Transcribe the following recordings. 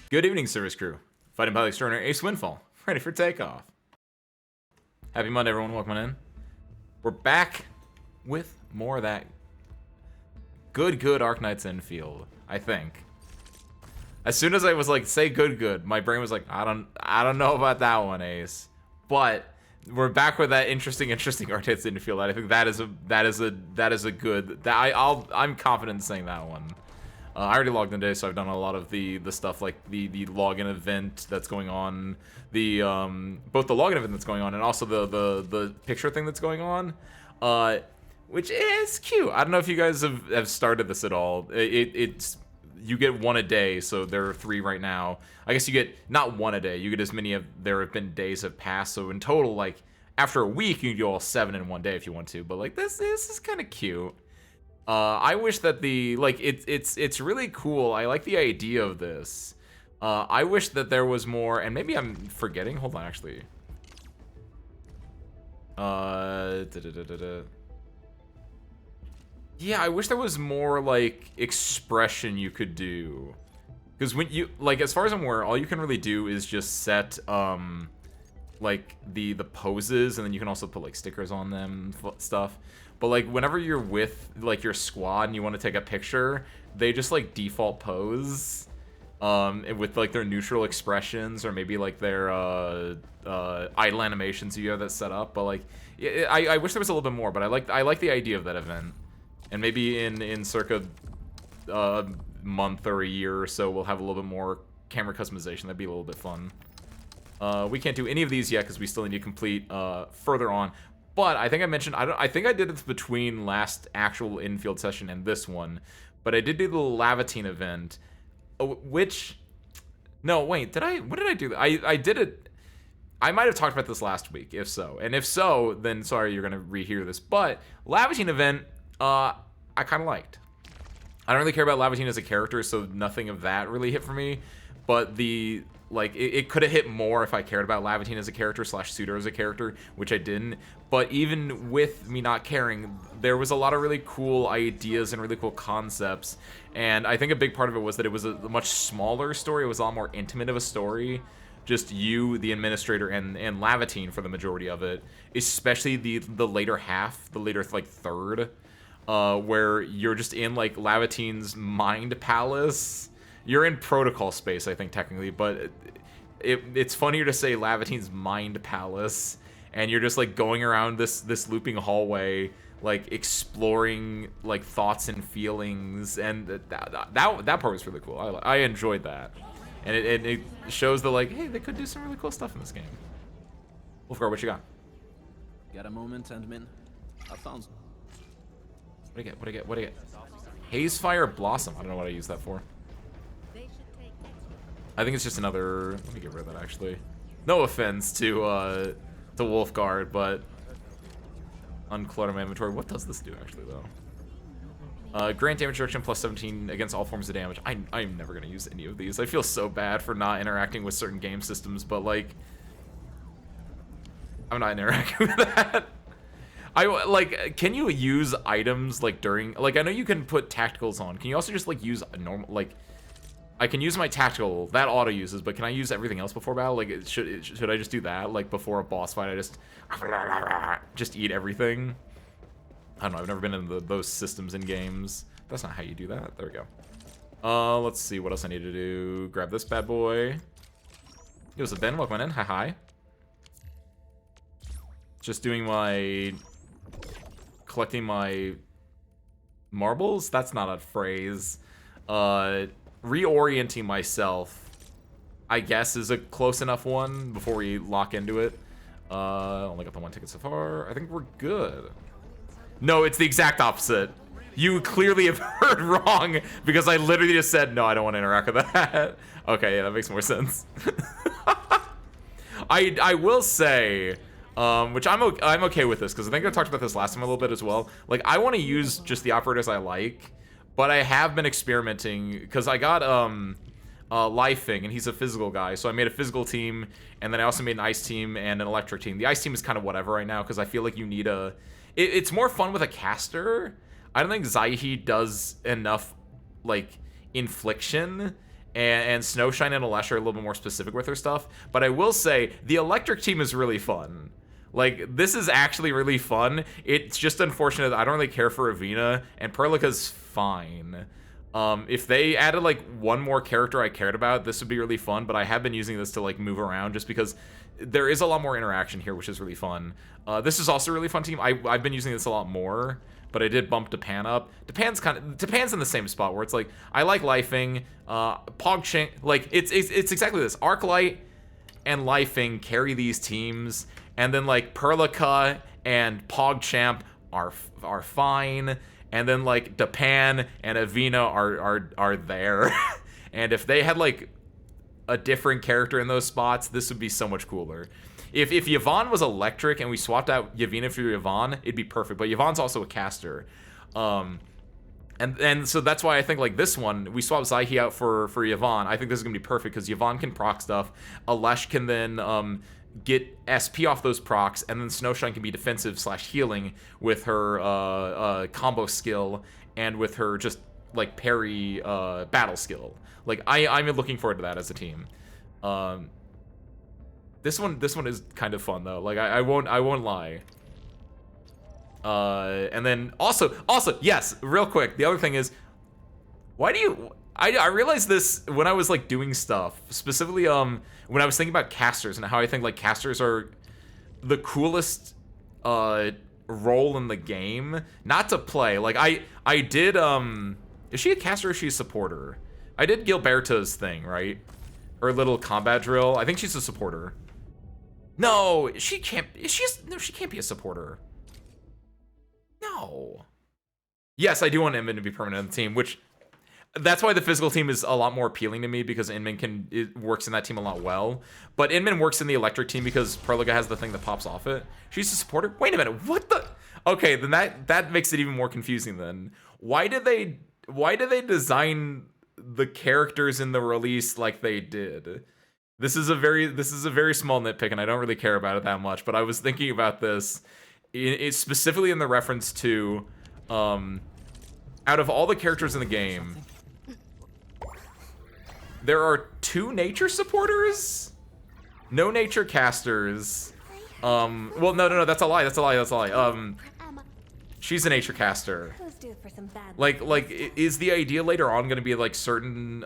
Good evening, service crew. Fighting pilot extraordinaire Ace Windfall, ready for takeoff. Happy Monday, everyone. Welcome in. We're back with more of that good Arknights Endfield, I think. As soon as I was like, say good, my brain was like, I don't know about that one, Ace. But we're back with that interesting Arknights Endfield. I think that is a good. I'm confident in saying that one. I already logged in today, so I've done a lot of the stuff like the login event that's going on, the both the login event that's going on and also the picture thing that's going on, which is cute. I don't know if you guys have started this at all. It's you get one a day, so there are 3 right now. I guess you get not one a day. You get as many of there have been days have passed. So in total, like after a week, you can do all 7 in one day if you want to. But like this is kind of cute. I wish that it's really cool. I like the idea of this. I wish that there was more, and maybe I'm forgetting. Hold on, actually. Yeah, I wish there was more like expression you could do, because when you like, as far as I'm aware, all you can really do is just set like the poses, and then you can also put like stickers on them, stuff. But like whenever you're with like your squad and you want to take a picture, they just like default pose with like their neutral expressions or maybe like their idle animations you have that set up. But like I wish there was a little bit more, but I like the idea of that event. And maybe in circa a month or a year or so we'll have a little bit more camera customization. That'd be a little bit fun. We can't do any of these yet because we still need to complete further on. But I think I mentioned, I think I did this between last actual infield session and this one. But I did do the Lavatine event, which, no, wait, what did I do? I did it, I might have talked about this last week, if so. And if so, then sorry, you're going to rehear this. But Lavatine event, I kind of liked. I don't really care about Lavatine as a character, so nothing of that really hit for me. But the... like, it could have hit more if I cared about Lavatine as a character / Suitor as a character, which I didn't. But even with me not caring, there was a lot of really cool ideas and really cool concepts. And I think a big part of it was that it was a much smaller story. It was a lot more intimate of a story. Just you, the administrator, and Lavatine for the majority of it. Especially the later half, the later, like, third. Where you're just in, like, Lavatine's mind palace. You're in protocol space, I think, technically, but it's funnier to say Lavatine's mind palace, and you're just like going around this looping hallway, like exploring like thoughts and feelings, and that part was really cool. I enjoyed that, and it shows that like, hey, they could do some really cool stuff in this game. Wolfgar, what you got? Got a moment, Endmin? I found. What do I get? Hazefire Blossom. I don't know what I use that for. I think it's just another... let me get rid of that, actually. No offense to Wolfguard, but... unclutter my inventory. What does this do, actually, though? Grant damage reduction plus 17 against all forms of damage. I'm never going to use any of these. I feel so bad for not interacting with certain game systems, but, like... I'm not interacting with that. Like, can you use items, like, during... like, I know you can put tacticals on. Can you also just, like, use a normal... like... I can use my tactical, that auto uses, but can I use everything else before battle? Like, should I just do that? Like, before a boss fight, I just eat everything? I don't know, I've never been in those systems in games. That's not how you do that. There we go. Let's see what else I need to do. Grab this bad boy. Yo, so Ben, welcome in. Hi. Just doing my... collecting my... marbles? That's not a phrase. Reorienting myself, I guess, is a close enough one before we lock into it. Only got the 1 ticket so far. I think we're good. No, it's the exact opposite. You clearly have heard wrong because I literally just said, no, I don't want to interact with that. Okay, yeah, that makes more sense. I will say, which I'm okay with this because I think I talked about this last time a little bit as well. Like, I want to use just the operators I like. But I have been experimenting because I got Lifing, and he's a physical guy, so I made a physical team, and then I also made an ice team and an electric team. The ice team is kind of whatever right now because I feel like you need a... it's more fun with a caster. I don't think Zaihi does enough like infliction, and Snowshine and Alesh are a little bit more specific with their stuff. But I will say, the electric team is really fun. Like, this is actually really fun. It's just unfortunate that I don't really care for Avina, and Perlica's fine. If they added, like, one more character I cared about, this would be really fun, but I have been using this to, like, move around just because there is a lot more interaction here, which is really fun. This is also a really fun team. I've been using this a lot more, but I did bump Depan up. Depan's in the same spot where it's like, I like Lifing, PogChamp, like, it's exactly this. Arklight and Lifing carry these teams, and then, like, Perlica and PogChamp are fine, and then, like, Depan and Avina are there. And if they had, like, a different character in those spots, this would be so much cooler. If Yvonne was electric and we swapped out Yavina for Yvonne, it'd be perfect. But Yvonne's also a caster. And so that's why I think, like, this one, we swap Zaihi out for Yvonne. I think this is going to be perfect because Yvonne can proc stuff. Alesh can then get SP off those procs, and then Snowshine can be defensive / healing with her combo skill and with her just, like, parry battle skill. Like, I'm looking forward to that as a team. This one is kind of fun though. Like, I won't lie. And then also yes, real quick. The other thing is, why do you? I realized this when I was, like, doing stuff, specifically when I was thinking about casters and how I think, like, casters are the coolest role in the game. Not to play. Like, I did is she a caster or is she a supporter? I did Gilberta's thing, right? Her little combat drill. I think she's a supporter. No, she can't. No, she can't be a supporter. No. Yes, I do want Inman to be permanent on the team, which that's why the physical team is a lot more appealing to me, because Inman works in that team a lot well. But Inman works in the electric team because Perlica has the thing that pops off it. She's a supporter. Wait a minute. What the? Okay, then that makes it even more confusing. Then why did they design the characters in the release like they did? This is a very small nitpick, and I don't really care about it that much. But I was thinking about this, it's specifically in the reference to, out of all the characters in the game, there are 2 nature supporters, no nature casters. Well, no, that's a lie. She's a nature caster. Like, is the idea later on going to be, like, certain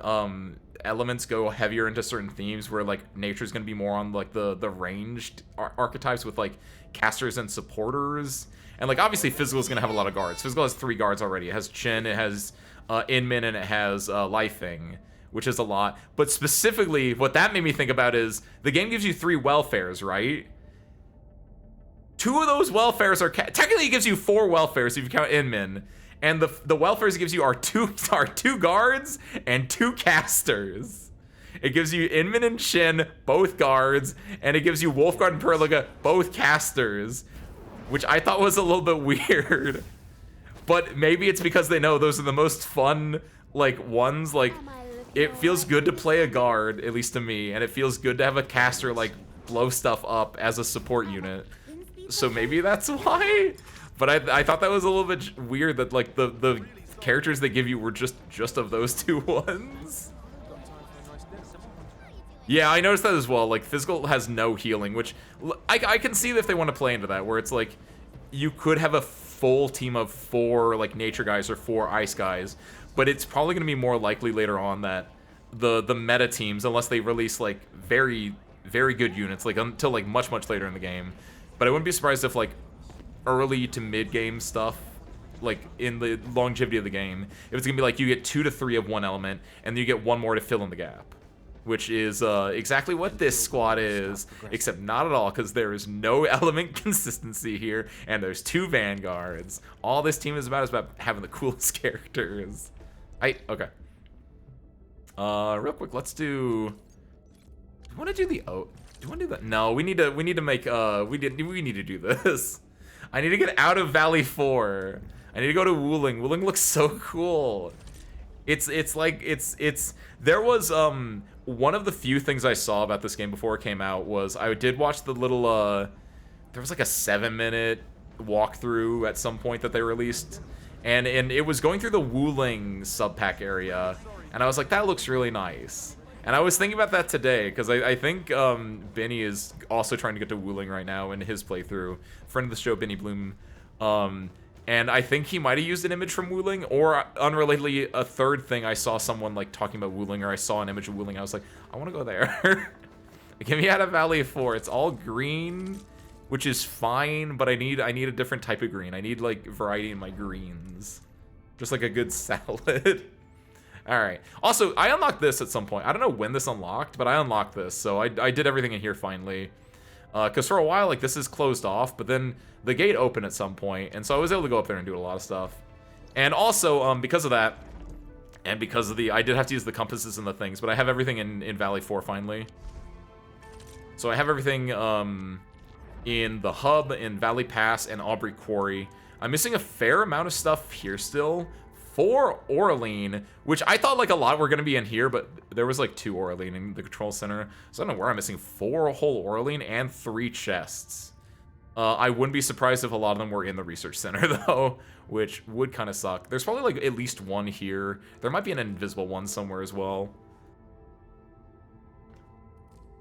elements go heavier into certain themes where, like, nature's going to be more on, like, the ranged archetypes with, like, casters and supporters? And, like, obviously Physical is going to have a lot of guards. Physical has 3 guards already. It has Chin, it has Inmin, and it has Lifing, which is a lot. But specifically, what that made me think about is the game gives you 3 welfares, right? 2 of those welfares are technically it gives you 4 welfares if you count Inmin. And the welfares it gives you are two guards and 2 casters. It gives you Inmin and Shin, both guards, and it gives you Wolfguard and Perlica, both casters, which I thought was a little bit weird. But maybe it's because they know those are the most fun, like, ones. Like, it feels good to play a guard, at least to me, and it feels good to have a caster, like, blow stuff up as a support unit. So maybe that's why. But I thought that was a little bit weird that, like, the characters they give you were just of those 2 ones. Yeah, I noticed that as well. Like, Physical has no healing, which I can see if they want to play into that, where it's like you could have a full team of 4, like, nature guys or 4 ice guys, but it's probably going to be more likely later on that the meta teams, unless they release, like, very, very good units, like, until, like, much later in the game. But I wouldn't be surprised if, like, early to mid-game stuff, like, in the longevity of the game, if it's gonna be like you get 2 to 3 of one element, and then you get 1 more to fill in the gap. Which is exactly what this squad is, except not at all, because there is no element consistency here, and there's 2 vanguards. All this team is about having the coolest characters. Okay. Real quick, let's do... Do you want to do the... Do you want to do that? No, we need to make... we need to do this. I need to get out of Valley 4. I need to go to Wooling. Wooling looks so cool. There was one of the few things I saw about this game before it came out was I did watch the little there was like a 7-minute walkthrough at some point that they released, and it was going through the Wooling subpack area, And I was like, that looks really nice. And I was thinking about that today, because I think Benny is also trying to get to Wuling right now in his playthrough. Friend of the show, Benny Bloom. And I think he might have used an image from Wuling, or unrelatedly, a third thing, I saw someone like talking about Wuling, or I saw an image of Wuling. I was like, I want to go there. Get me out of Valley 4. It's all green, which is fine, but I need a different type of green. I need like variety in my greens. Just like a good salad. Alright. Also, I unlocked this at some point. I don't know when this unlocked, but I unlocked this, so I did everything in here finally. Because for a while, like, this is closed off, but then the gate opened at some point, and so I was able to go up there and do a lot of stuff. And also, because of that, and because of I did have to use the compasses and the things, but I have everything in Valley 4 finally. So I have everything in the hub, in Valley Pass, and Aubrey Quarry. I'm missing a fair amount of stuff here still. 4 Oraline, which I thought like a lot were going to be in here, but there was like 2 Oraline in the control center. So I don't know where I'm missing 4 whole Oraline and 3 chests. I wouldn't be surprised if a lot of them were in the research center though, which would kind of suck. There's probably like at least 1 here. There might be an invisible one somewhere as well.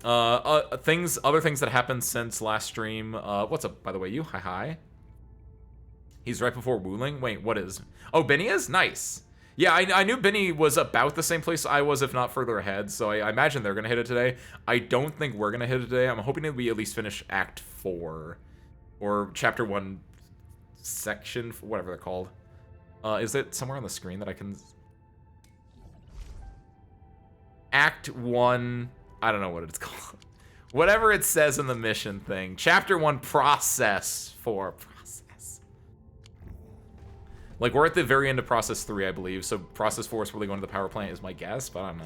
Other things that happened since last stream. What's up, by the way, you? Hi. He's right before Wuling? Wait, what is? Oh, Benny is? Nice. Yeah, I knew Benny was about the same place I was, if not further ahead, so I imagine they're going to hit it today. I don't think we're going to hit it today. I'm hoping that we at least finish Act 4. Or Chapter 1 section, whatever they're called. Is it somewhere on the screen that I can... Act 1... I don't know what it's called. Whatever it says in the mission thing. Chapter 1 Process 4. Like, we're at the very end of Process 3, I believe, so Process 4 is probably going to the power plant is my guess, but I don't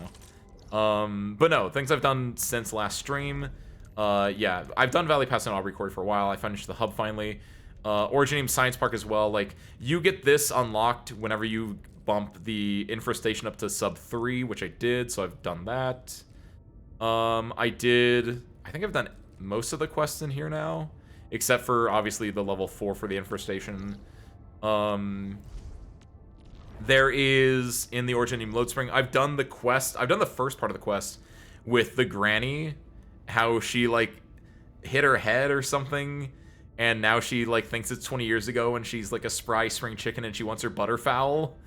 know. But no, things I've done since last stream. Yeah, I've done Valley Pass and Aubrey Quarry for a while. I finished the hub finally. Originium Science Park as well. Like, you get this unlocked whenever you bump the infestation up to sub 3, which I did, so I've done that. I think I've done most of the quests in here now, except for, obviously, the level 4 for the infestation. There is, in the Originium Load Spring, I've done the quest, I've done the first part of the quest with the granny, how she, like, hit her head or something, and now she, like, thinks it's 20 years ago, and she's, like, a spry spring chicken, and she wants her butterfowl.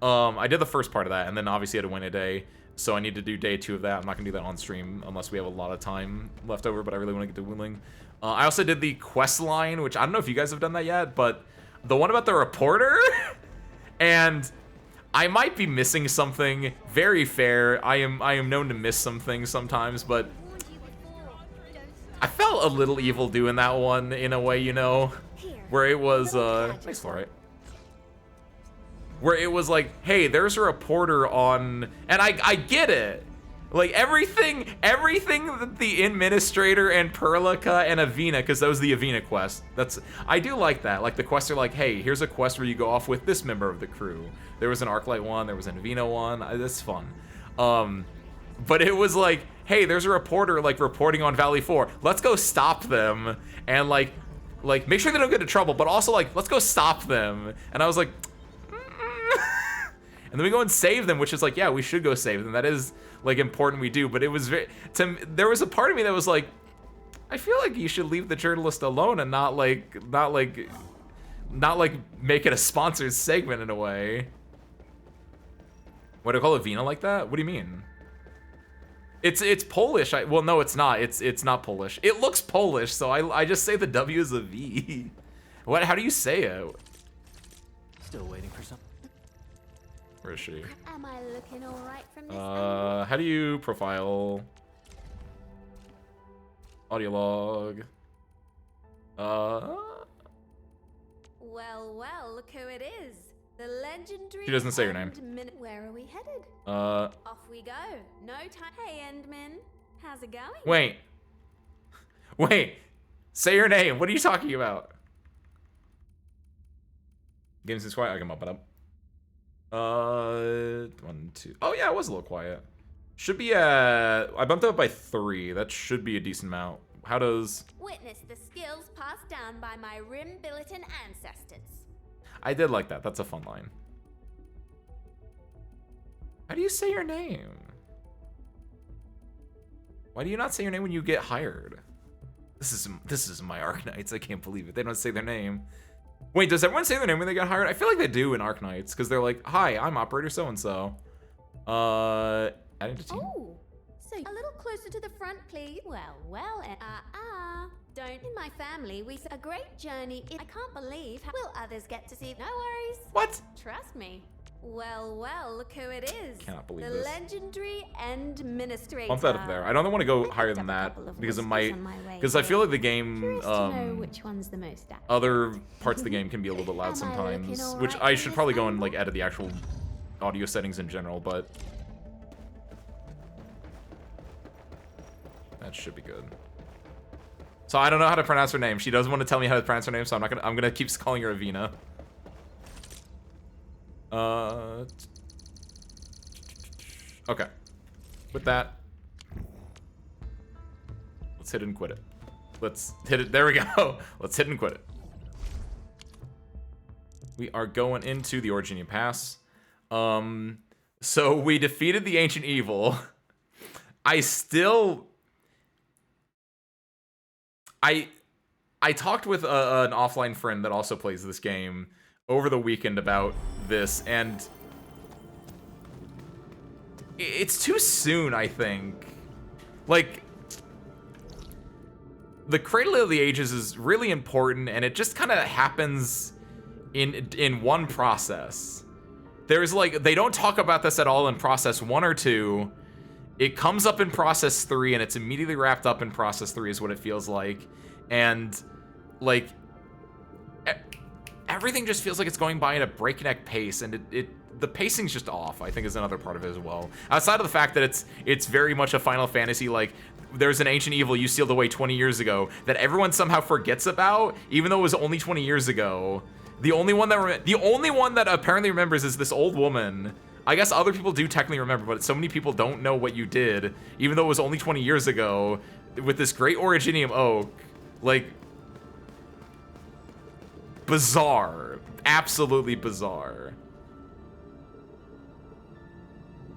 I did the first part of that, and then obviously I had to win a day, so I need to do day 2 of that. I'm not gonna do that on stream, unless we have a lot of time left over, but I really want to get to Wuling. I also did the quest line, which I don't know if you guys have done that yet, but the one about the reporter, and I might be missing something. Very fair. I am known to miss some things sometimes, but I felt a little evil doing that one in a way, you know, where it was nice for it. Where it was like, hey, there's a reporter on, and I get it. Like, everything that the Administrator and Perlica and Avina, because that was the Avina quest. I do like that. Like, the quests are like, hey, here's a quest where you go off with this member of the crew. There was an Arknight one, there was an Avina one. That's fun. But it was like, hey, there's a reporter, like, reporting on Valley 4. Let's go stop them, and, like, make sure they don't get into trouble, but also, like, let's go stop them. And I was like, and then we go and save them, which is like, yeah, we should go save them. That is, like, important we do. But it was there was a part of me that was like, I feel like you should leave the journalist alone and not like make it a sponsored segment in a way. What do I call Avina like that? What do you mean? It's Polish. Well, no, it's not. It's not Polish. It looks Polish, so I just say the W is a V. What? How do you say it? Still waiting for something. Where is she? Am I looking all right from this How do you profile? Audio log. Well, look who it is. The legendary. She doesn't say her name. Where are we headed? Off we go. No time. Hey, Endman. How's it going? Wait. Wait. Say your name. What are you talking about? Games is quiet. I can bump it up. 1, 2. Oh yeah, it was a little quiet. Should be at. I bumped it up by 3. That should be a decent amount. How does? Witness the skills passed down by my Rim-Billiton ancestors. I did like that. That's a fun line. How do you say your name? Why do you not say your name when you get hired? This is my Arknights. I can't believe it. They don't say their name. Wait, does everyone say their name when they get hired? I feel like they do in Arknights because they're like, "Hi, I'm operator so and so." Adding to team. Oh, so a little closer to the front, please. Well, don't. In my family, we a great journey. I can't believe how will others get to see. No worries. What? Trust me. Well, look who it is. Cannot believe the this. legendary Endministrator. Bump that up there. I don't want to go I higher picked than up a that couple of because it whiskers might. on my way Because I here. feel like the game, Curious to know which one's the most active. other parts of the game can be a little bit loud Am I sometimes, looking which alright I from should this probably go and angle? like edit the actual audio settings in general, but that should be good. So I don't know how to pronounce her name. She doesn't want to tell me how to pronounce her name, so I'm gonna keep calling her Avina. Okay. With that, let's hit it and quit it. Let's hit it. There we go. Let's hit and quit it. We are going into the Originian Pass. So we defeated the Ancient Evil. I talked with an offline friend that also plays this game over the weekend about this, and it's too soon, I think. Like, the Cradle of the Ages is really important, and it just kind of happens in one process. There's like, they don't talk about this at all in process 1 or 2. It comes up in process 3, and it's immediately wrapped up in process 3 is what it feels like. And like, everything just feels like it's going by at a breakneck pace, and the pacing's just off, I think, is another part of it as well. Outside of the fact that it's very much a Final Fantasy, like, there's an ancient evil you sealed away 20 years ago that everyone somehow forgets about, even though it was only 20 years ago. The only one that apparently remembers is this old woman. I guess other people do technically remember, but so many people don't know what you did, even though it was only 20 years ago, with this great Originium Oak. Like, bizarre. Absolutely bizarre.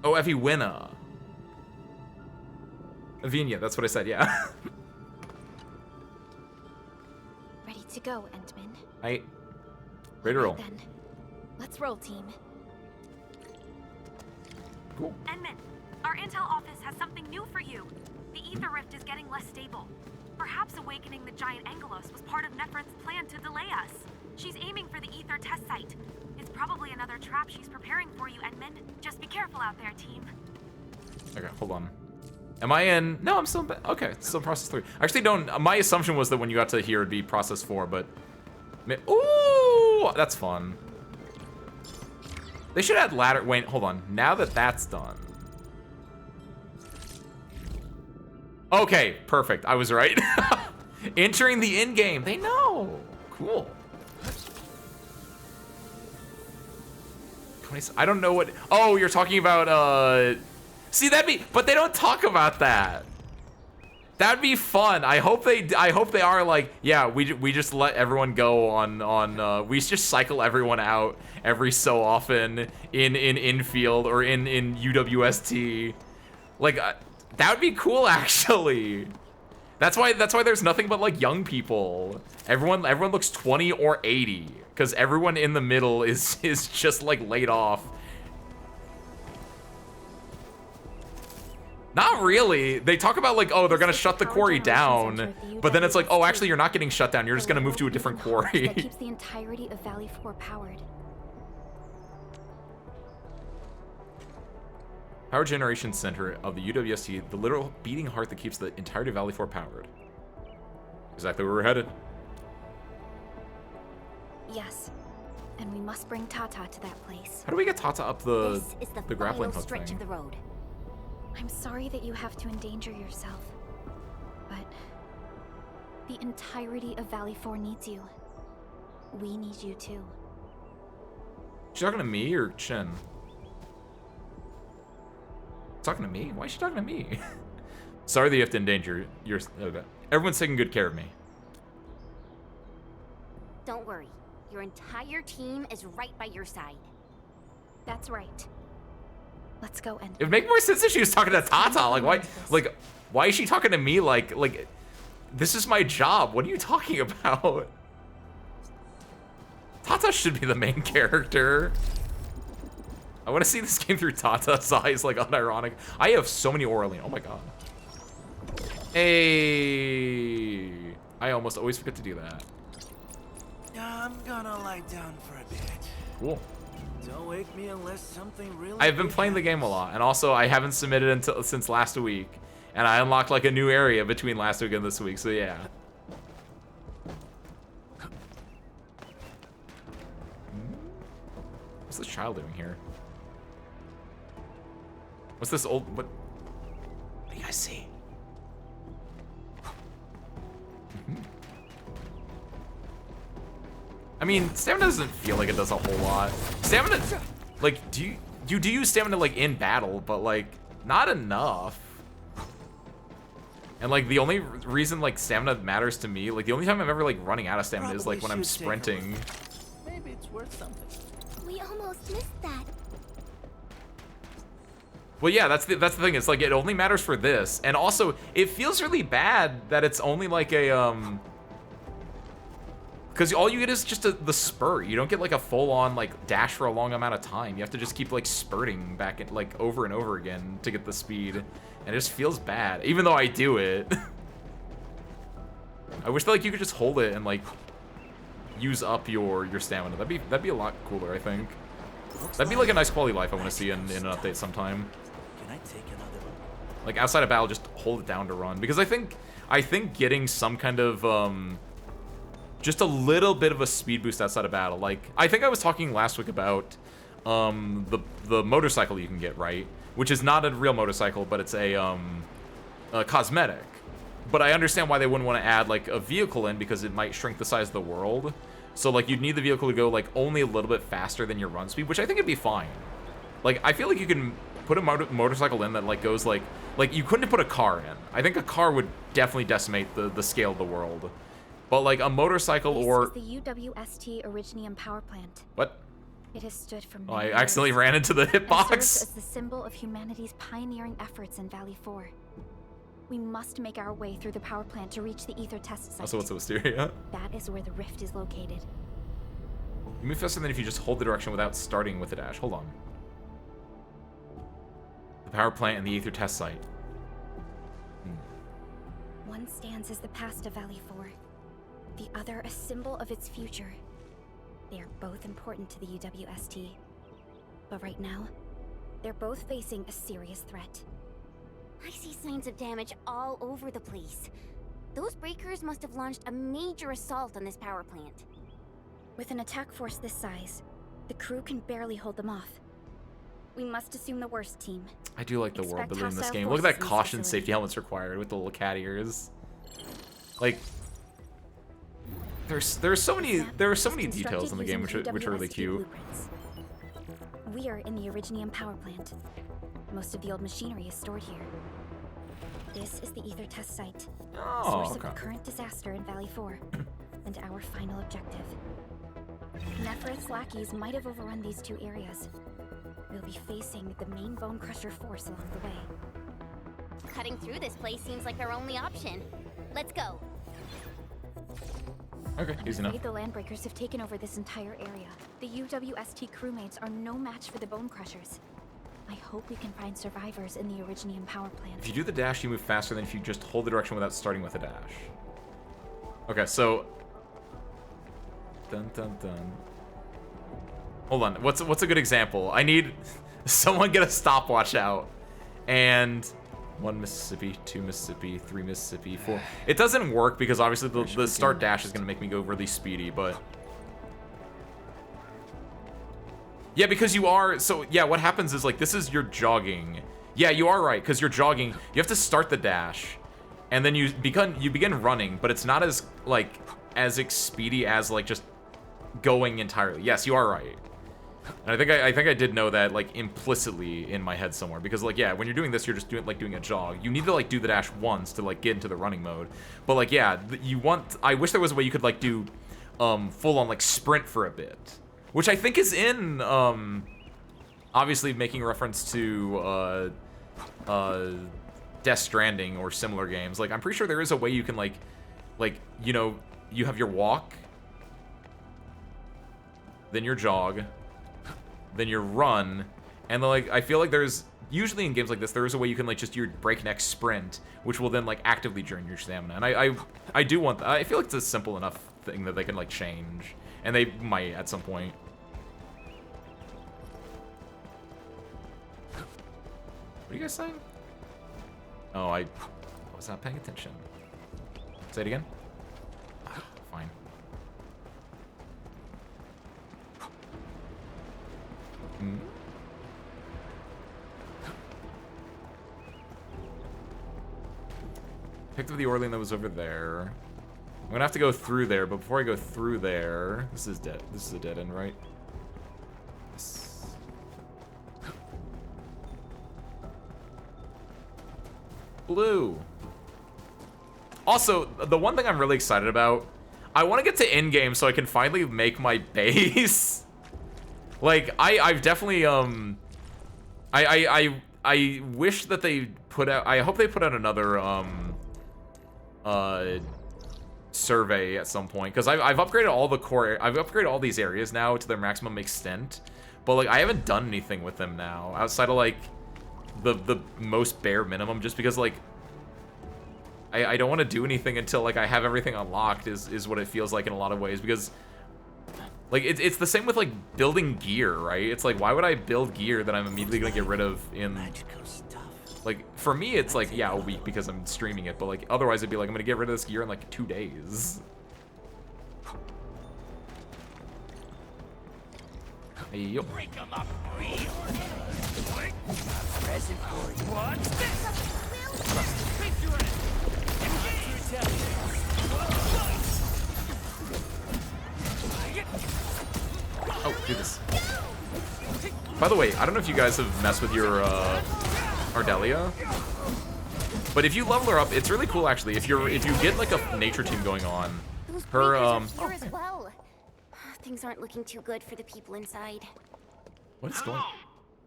Oh, Evie Winna. Avinia, that's what I said, yeah. Ready to go, Endman. Ready to roll. Then, let's roll, team. Cool. Endman, our intel office has something new for you. The ether rift is getting less stable. Perhaps awakening the giant Angelos was part of Nephrit's plan to delay us. She's aiming for the ether test site. It's probably another trap she's preparing for you, Endman. Just be careful out there, team. Okay, hold on. Am I in? No, I'm still in. Okay, still process 3. I actually don't. My assumption was that when you got to here, it'd be process 4, but. Ooh, that's fun. They should add ladder. Wait, hold on. Now that that's done. Okay, perfect. I was right. Entering the end game. They know. Cool. I don't know what. Oh, you're talking about. See, but they don't talk about that. That'd be fun. I hope they are like, yeah, we just let everyone go on we just cycle everyone out every so often in Endfield or in UWST. Like that would be cool, actually. That's why there's nothing but like young people. Everyone looks 20 or 80 because everyone in the middle is just like laid off. Not really. They talk about like, oh, they're gonna shut the quarry down, but then it's like, oh, actually, you're not getting shut down. You're just gonna move to a different quarry. That keeps the entirety of Valley 4 powered. Power generation center of the UWST, the literal beating heart that keeps the entirety of Valley 4 powered. Exactly where we're headed. Yes, and we must bring Tata to that place. How do we get Tata up the This is the grappling final hook stretch thing? of the road. I'm sorry that you have to endanger yourself, but the entirety of Valley 4 needs you. We need you too. She talking to me or Chen? Talking to me? Why is she talking to me? Sorry that you have to endanger your. Okay. Everyone's taking good care of me. Don't worry. Your entire team is right by your side. That's right. Let's go, Endfield. It'd make more sense if she was talking to Tata. Why is she talking to me like, this is my job. What are you talking about? Tata should be the main character. I want to see this game through Tata's eyes, like, unironic. I have so many Orlean. Oh my god. Hey. I almost always forget to do that. I'm gonna lie down for a bit. Cool. Don't wake me unless something really I've been big playing the game a lot, and also I haven't submitted since last week, and I unlocked like a new area between last week and this week, so yeah. What's this child doing here? What's this old... What do you guys see? I mean, stamina doesn't feel like it does a whole lot. Stamina, like, you do use stamina, like, in battle, but, like, not enough. And, like, the only reason, like, stamina matters to me, like, the only time I'm ever, like, running out of stamina is, like, when I'm sprinting. Maybe it's worth something. We almost missed that. Well, yeah, that's the thing. It's, like, it only matters for this. And also, it feels really bad that it's only, like, a, because all you get is just the spurt. You don't get like a full-on like dash for a long amount of time. You have to just keep like spurting back at, like over and over again to get the speed, and it just feels bad. Even though I do it, I wish that like you could just hold it and like use up your stamina. That'd be a lot cooler. I think that'd be like a nice quality of life I want to see in an update sometime. Can I take another one? Like outside of battle, just hold it down to run, because I think getting some kind of just a little bit of a speed boost outside of battle. Like, I think I was talking last week about the motorcycle you can get, right? Which is not a real motorcycle, but it's a cosmetic. But I understand why they wouldn't want to add, like, a vehicle in, because it might shrink the size of the world. So, like, you'd need the vehicle to go, like, only a little bit faster than your run speed, which I think would be fine. Like, I feel like you can put a motorcycle in that, like, goes, like, you couldn't put a car in. I think a car would definitely decimate the scale of the world. But, like, a motorcycle or... This is the UWST Originium power plant. What? It has stood for Oh, I many accidentally years ran into the and serves hitbox. as the symbol of humanity's pioneering efforts in Valley 4. We must make our way through the power plant to reach the ether test site. Also, what's Wisteria? That is where the rift is located. You move faster than if you just hold the direction without starting with a dash. Hold on. The power plant and the ether test site. One stands as the past of Valley 4. The other a symbol of its future. They are both important to the UWST. But right now, they're both facing a serious threat. I see signs of damage all over the place. Those breakers must have launched a major assault on this power plant. With an attack force this size, the crew can barely hold them off. We must assume the worst, team. I do like the world Expect building in this hostile game. Look at that forces in this caution facility. safety helmets required with the little cat ears. Like, there are so many details in the game which are really UWST cute. blueprints. We are in the Originium power plant. Most of the old machinery is stored here. This is the ether test site, Oh, source okay. of the current disaster in Valley 4, and our final objective. Nefereth's lackeys might have overrun these two areas. We'll be facing the main Bone Crusher force along the way. Cutting through this place seems like our only option. Let's go. Okay, I'm easy afraid enough. the Landbreakers have taken over this entire area. The UWST crewmates are no match for the Bone Crushers. I hope we can find survivors in the Originium power plant. If you do the dash, you move faster than if you just hold the direction without starting with a dash. Okay, so... Dun dun dun. Hold on, what's a good example? I need someone get a stopwatch out. And 1 Mississippi, 2 Mississippi, 3 Mississippi, 4. It doesn't work because obviously the start dash is going to make me go really speedy, but... Yeah, because you are... So, yeah, what happens is, like, this is your jogging. Yeah, you are right, because you're jogging. You have to start the dash, and then you begin running, but it's not as, like, as speedy as, like, just going entirely. Yes, you are right. And I think I did know that, like, implicitly in my head somewhere, because, like, yeah, when you're doing this, you're just doing a jog. You need to, like, do the dash once to, like, get into the running mode. But, like, yeah, I wish there was a way you could, like, do full on, like, sprint for a bit, which I think is in obviously making reference to Death Stranding or similar games. Like, I'm pretty sure there is a way you can like, you know, you have your walk, then your jog, then your run, and then, like, I feel like there's, usually in games like this, there is a way you can, like, just do your breakneck sprint, which will then, like, actively drain your stamina. And I do want that. I feel like it's a simple enough thing that they can, like, change. And they might at some point. What are you guys saying? Oh, I was not paying attention. Say it again? Ah, fine. Hmm? Picked up the Orlean that was over there. I'm gonna have to go through there, but before I go through there, this is dead. This is a dead end, right? Yes. Blue. Also, the one thing I'm really excited about, I want to get to end game so I can finally make my base. Like, I've definitely I wish that they put out, I hope they put out another survey at some point, because I've upgraded all the core, I've upgraded all these areas now to their maximum extent, but like I haven't done anything with them now outside of like the most bare minimum, just because like I don't want to do anything until like I have everything unlocked is what it feels like in a lot of ways, because like it's the same with like building gear, right? It's like, why would I build gear that I'm immediately gonna get rid of in Magical stuff. like, for me it's like, yeah, a week because I'm streaming it, but like otherwise it'd be like I'm gonna get rid of this gear in like 2 days. Hey, yo. Break 'em up, present for you. What? Oh, do this. By the way, I don't know if you guys have messed with your Ardelia, but if you level her up, it's really cool actually. If you get like a nature team going on, Those her breakers are here as well. Things aren't looking too good for the people inside. what is going?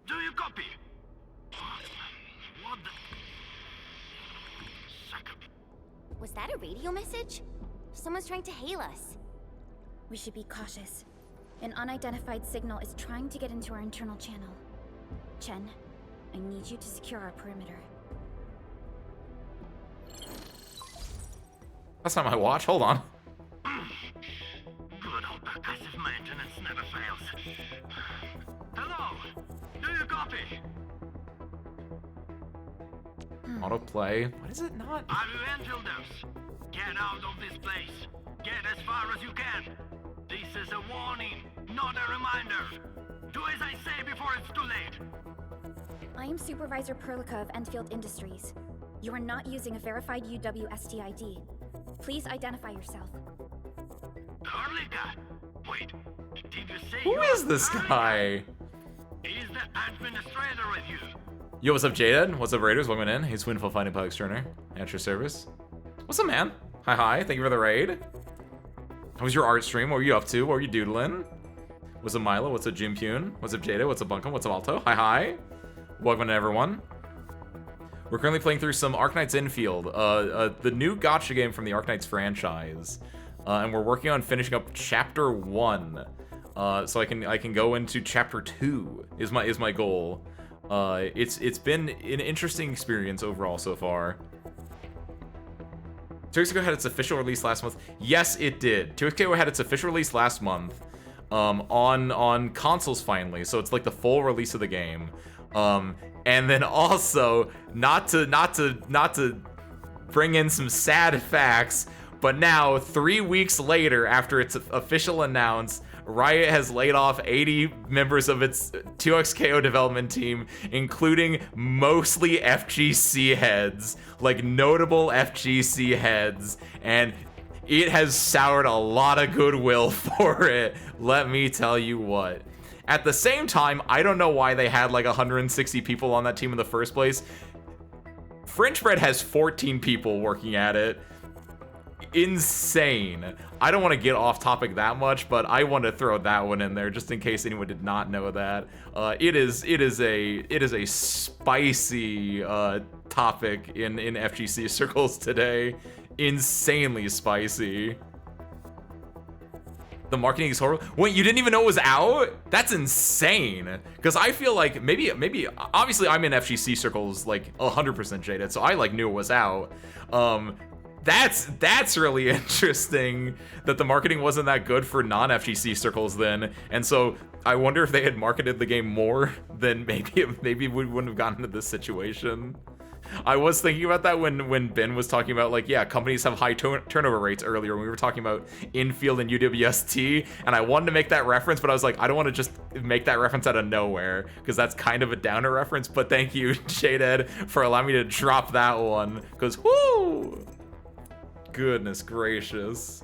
Do you copy? What the... Was that a radio message? Someone's trying to hail us. We should be cautious. An unidentified signal is trying to get into our internal channel. Chen, I need you to secure our perimeter. That's not my watch. Hold on. Good old percussive maintenance never fails. Hello? Do you copy? Autoplay. Why is it not? Are you Enfielders? Get out of this place. Get as far as you can. This is a warning, not a reminder. Do as I say before it's too late. I am Supervisor Perlica of Endfield Industries. You are not using a verified UWST ID. Please identify yourself. Perlica? Wait, did you say Who is this guy? Is the administrator with you? Yo, what's up, Jaden? What's up, Raiders? Welcome in. He's Winful Finding Public Turner. At your service. What's up, man? Hi. Thank you for the raid. How was your art stream? What were you up to? What were you doodling? What's up, Milo? What's up, Jim Pune? What's up, Jada? What's up, Bunkum? What's up, Alto? Hi. Welcome to everyone. We're currently playing through some Arknights Endfield, the new gacha game from the Arknights franchise, and we're working on finishing up Chapter 1, so I can go into Chapter 2 is my goal. It's been an interesting experience overall so far. 2XKO had its official release last month. Yes, it did. 2XKO had its official release last month, on consoles finally. So it's like the full release of the game. And then also, not to bring in some sad facts, but now 3 weeks later, after it's official announced, Riot has laid off 80 members of its 2XKO development team, including mostly FGC heads, like notable FGC heads, and it has soured a lot of goodwill for it, let me tell you what. At the same time, I don't know why they had like 160 people on that team in the first place. French Bread has 14 people working at it. insane. I don't want to get off topic that much, but I want to throw that one in there just in case anyone did not know that. It is a spicy topic in FGC circles today. Insanely spicy. The marketing is horrible. Wait, you didn't even know it was out? That's insane. Because I feel like maybe obviously I'm in FGC circles like 100% jaded, so I like knew it was out. That's really interesting that the marketing wasn't that good for non-FGC circles then. And so I wonder if they had marketed the game more, then maybe we wouldn't have gotten into this situation. I was thinking about that when Ben was talking about, like, yeah, companies have high turnover rates earlier when we were talking about Endfield and UWST, and I wanted to make that reference, but I was like, I don't want to just make that reference out of nowhere, because that's kind of a downer reference, but thank you, Shaded, for allowing me to drop that one, because, whoo! Goodness gracious.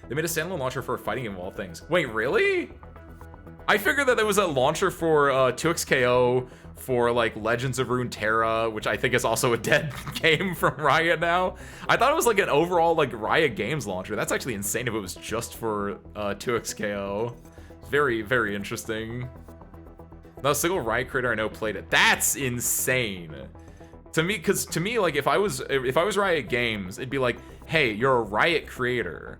They made a standalone launcher for a fighting game of all things. Wait, really? I figured that there was a launcher for 2XKO, for like Legends of Runeterra, which I think is also a dead game from Riot now. I thought it was like an overall like Riot Games launcher. That's actually insane if it was just for 2XKO. Very, very interesting. Not a single Riot creator I know played it. That's insane. To me, because to me, like if I was Riot Games, it'd be like, hey, you're a Riot creator.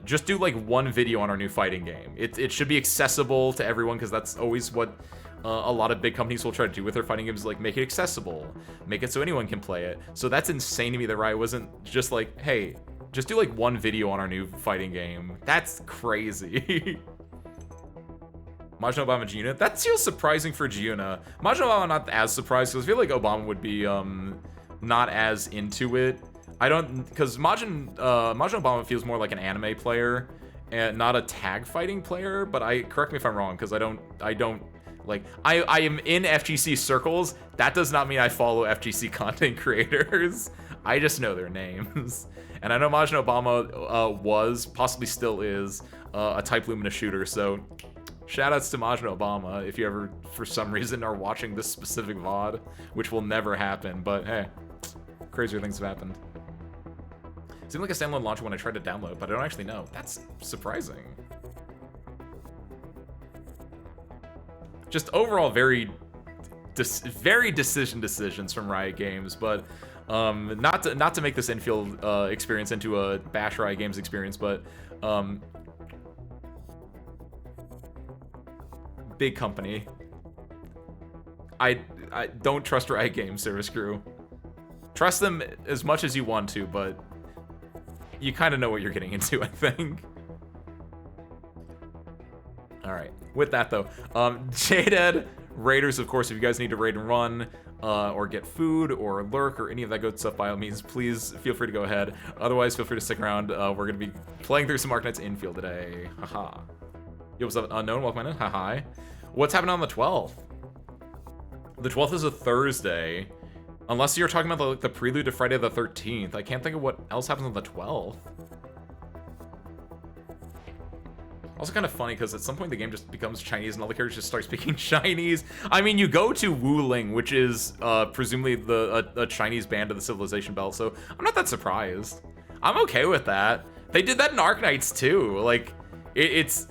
Just do like one video on our new fighting game. It should be accessible to everyone, because that's always what a lot of big companies will try to do with their fighting games, like make it accessible, make it so anyone can play it. So that's insane to me that Riot wasn't just like, hey, just do like one video on our new fighting game. That's crazy. Majin Obama Giuna? That feels surprising for Giuna. Majin Obama not as surprised, because I feel like Obama would be not as into it. I don't, because Majin Obama feels more like an anime player and not a tag fighting player, but correct me if I'm wrong, because I don't like, I am in FGC circles. That does not mean I follow FGC content creators. I just know their names. And I know Majin Obama was, possibly still is, a Type Lumina shooter, so shoutouts to Majin Obama if you ever, for some reason, are watching this specific VOD, which will never happen, but hey, crazier things have happened. It seemed like a standalone launcher when I tried to download, but I don't actually know. That's surprising. Just overall very decisions from Riot Games, but not to make this Endfield experience into a bash Riot Games experience, but big company. I don't trust Riot Games service crew. Trust them as much as you want to, but you kind of know what you're getting into, I think. All right. With that, though, Jaded, Raiders, of course, if you guys need to raid and run, or get food, or lurk, or any of that good stuff, by all means, please feel free to go ahead. Otherwise, feel free to stick around. We're going to be playing through some Arknights Endfield today. Haha. Yo, what's up, Unknown? Welcome in. Hi. What's happening on the 12th? The 12th is a Thursday. Unless you're talking about the prelude to Friday the 13th. I can't think of what else happens on the 12th. Also kind of funny, because at some point the game just becomes Chinese and all the characters just start speaking Chinese. I mean, you go to Wuling, which is presumably a Chinese band of the Civilization Belt, so I'm not that surprised. I'm okay with that. They did that in Arknights too. Like, it's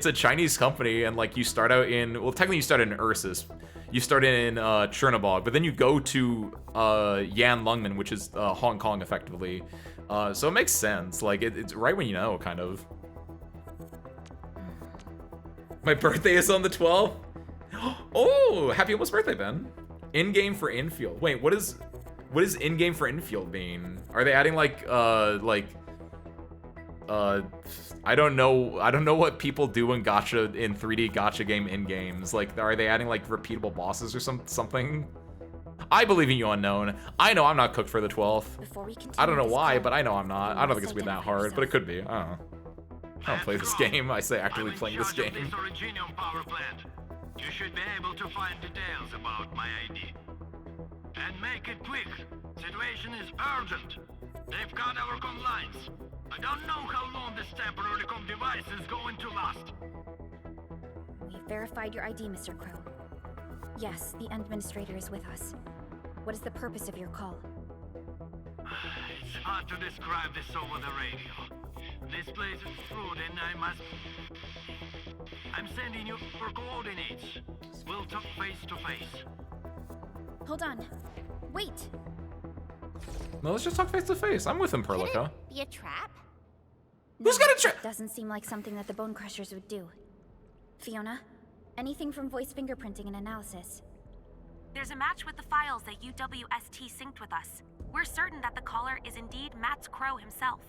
a Chinese company, and like you start out in, well, technically you start in Ursus. You start in Chernobog, but then you go to Yan Lungmen, which is Hong Kong, effectively. So it makes sense. Like, it's right when you know, kind of. My birthday is on the 12th? Oh, happy almost birthday, Ben. In-game for Endfield. Wait, what is in-game for Endfield mean? Are they adding like I don't know what people do in 3D gacha game in-games. Like, are they adding like repeatable bosses or something? I believe in you, Unknown. I know I'm not cooked for the 12th. I don't know why, but I know I'm not. I don't think it's gonna be that hard, but it could be. I don't know. I don't play this game. I say actively playing this game. You should be able to find details about my ID. And make it quick. Situation is urgent. They've got our comm lines. I don't know how long this temporary comm device is going to last. We've verified your ID, Mr. Crow. Yes, the administrator is with us. What is the purpose of your call? It's hard to describe this over the radio. This place is fruit and I'm sending you for coordinates. We'll talk face to face. Hold on. Wait. No, let's just talk face to face. I'm with him, Perlica. Be a trap? Who's got a trap? Doesn't seem like something that the Bone Crushers would do. Fiona, anything from voice fingerprinting and analysis? There's a match with the files that UWST synced with us. We're certain that the caller is indeed Matt Crow himself.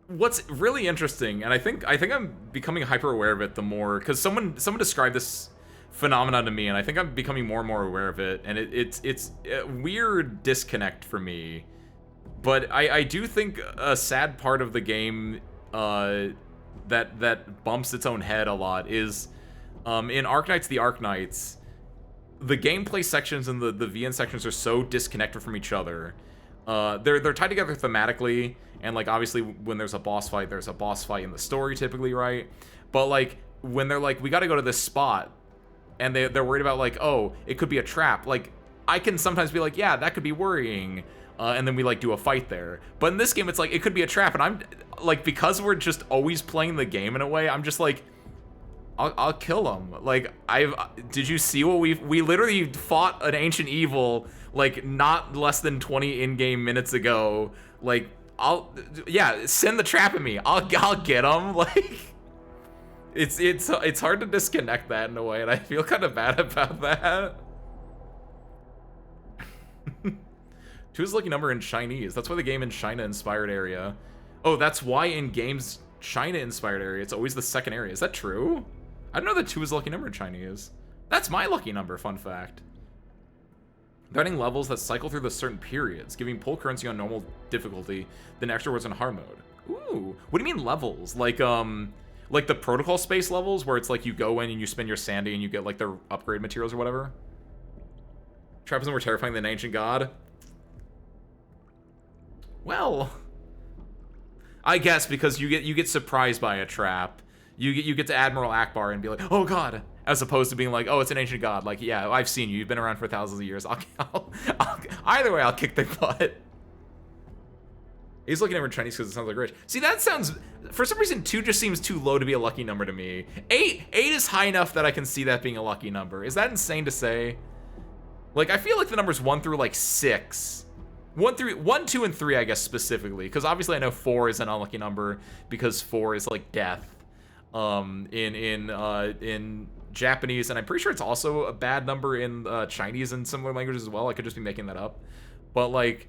What's really interesting, and I think I'm becoming hyper aware of it the more, because someone described this phenomenon to me, and I think I'm becoming more and more aware of it, and it's a weird disconnect for me. But I do think a sad part of the game that bumps its own head a lot is in Arknights, the Arknights, the gameplay sections and the VN sections are so disconnected from each other. They're tied together thematically, and like obviously when there's a boss fight in the story typically, right? But like when they're like, we got to go to this spot, and they're worried about like, oh, it could be a trap. Like I can sometimes be like, yeah, that could be worrying. And then we like do a fight there. But in this game, it's like it could be a trap, and I'm like, because we're just always playing the game in a way, I'm just like, I'll kill him. Like did you see what we literally fought an ancient evil like not less than 20 in-game minutes ago. Like send the trap at me. I'll get him. Like it's hard to disconnect that in a way, and I feel kind of bad about that. 2 is a lucky number in Chinese. That's why the game in China-inspired area. Oh, that's why in games China-inspired area, it's always the second area. Is that true? I don't know that 2 is a lucky number in Chinese. That's my lucky number, fun fact. They're adding levels that cycle through the certain periods, giving pull currency on normal difficulty, then extra words on hard mode. Ooh, what do you mean levels? Like the protocol space levels, where it's like you go in and you spend your sandy and you get like the upgrade materials or whatever? Trap is more terrifying than Ancient God. Well, I guess because you get surprised by a trap. You get to Admiral Akbar and be like, oh god, as opposed to being like, oh, it's an ancient god. Like, yeah, I've seen you. You've been around for thousands of years. Either way, I'll kick their butt. He's looking over Chinese because it sounds like rich. See, that sounds, for some reason, 2 just seems too low to be a lucky number to me. 8 is high enough that I can see that being a lucky number. Is that insane to say? Like, I feel like the numbers 1 through like 6. 1, 2, and 3, I guess, specifically. Because obviously I know 4 is an unlucky number because 4 is like death in Japanese. And I'm pretty sure it's also a bad number in Chinese and similar languages as well. I could just be making that up. But like,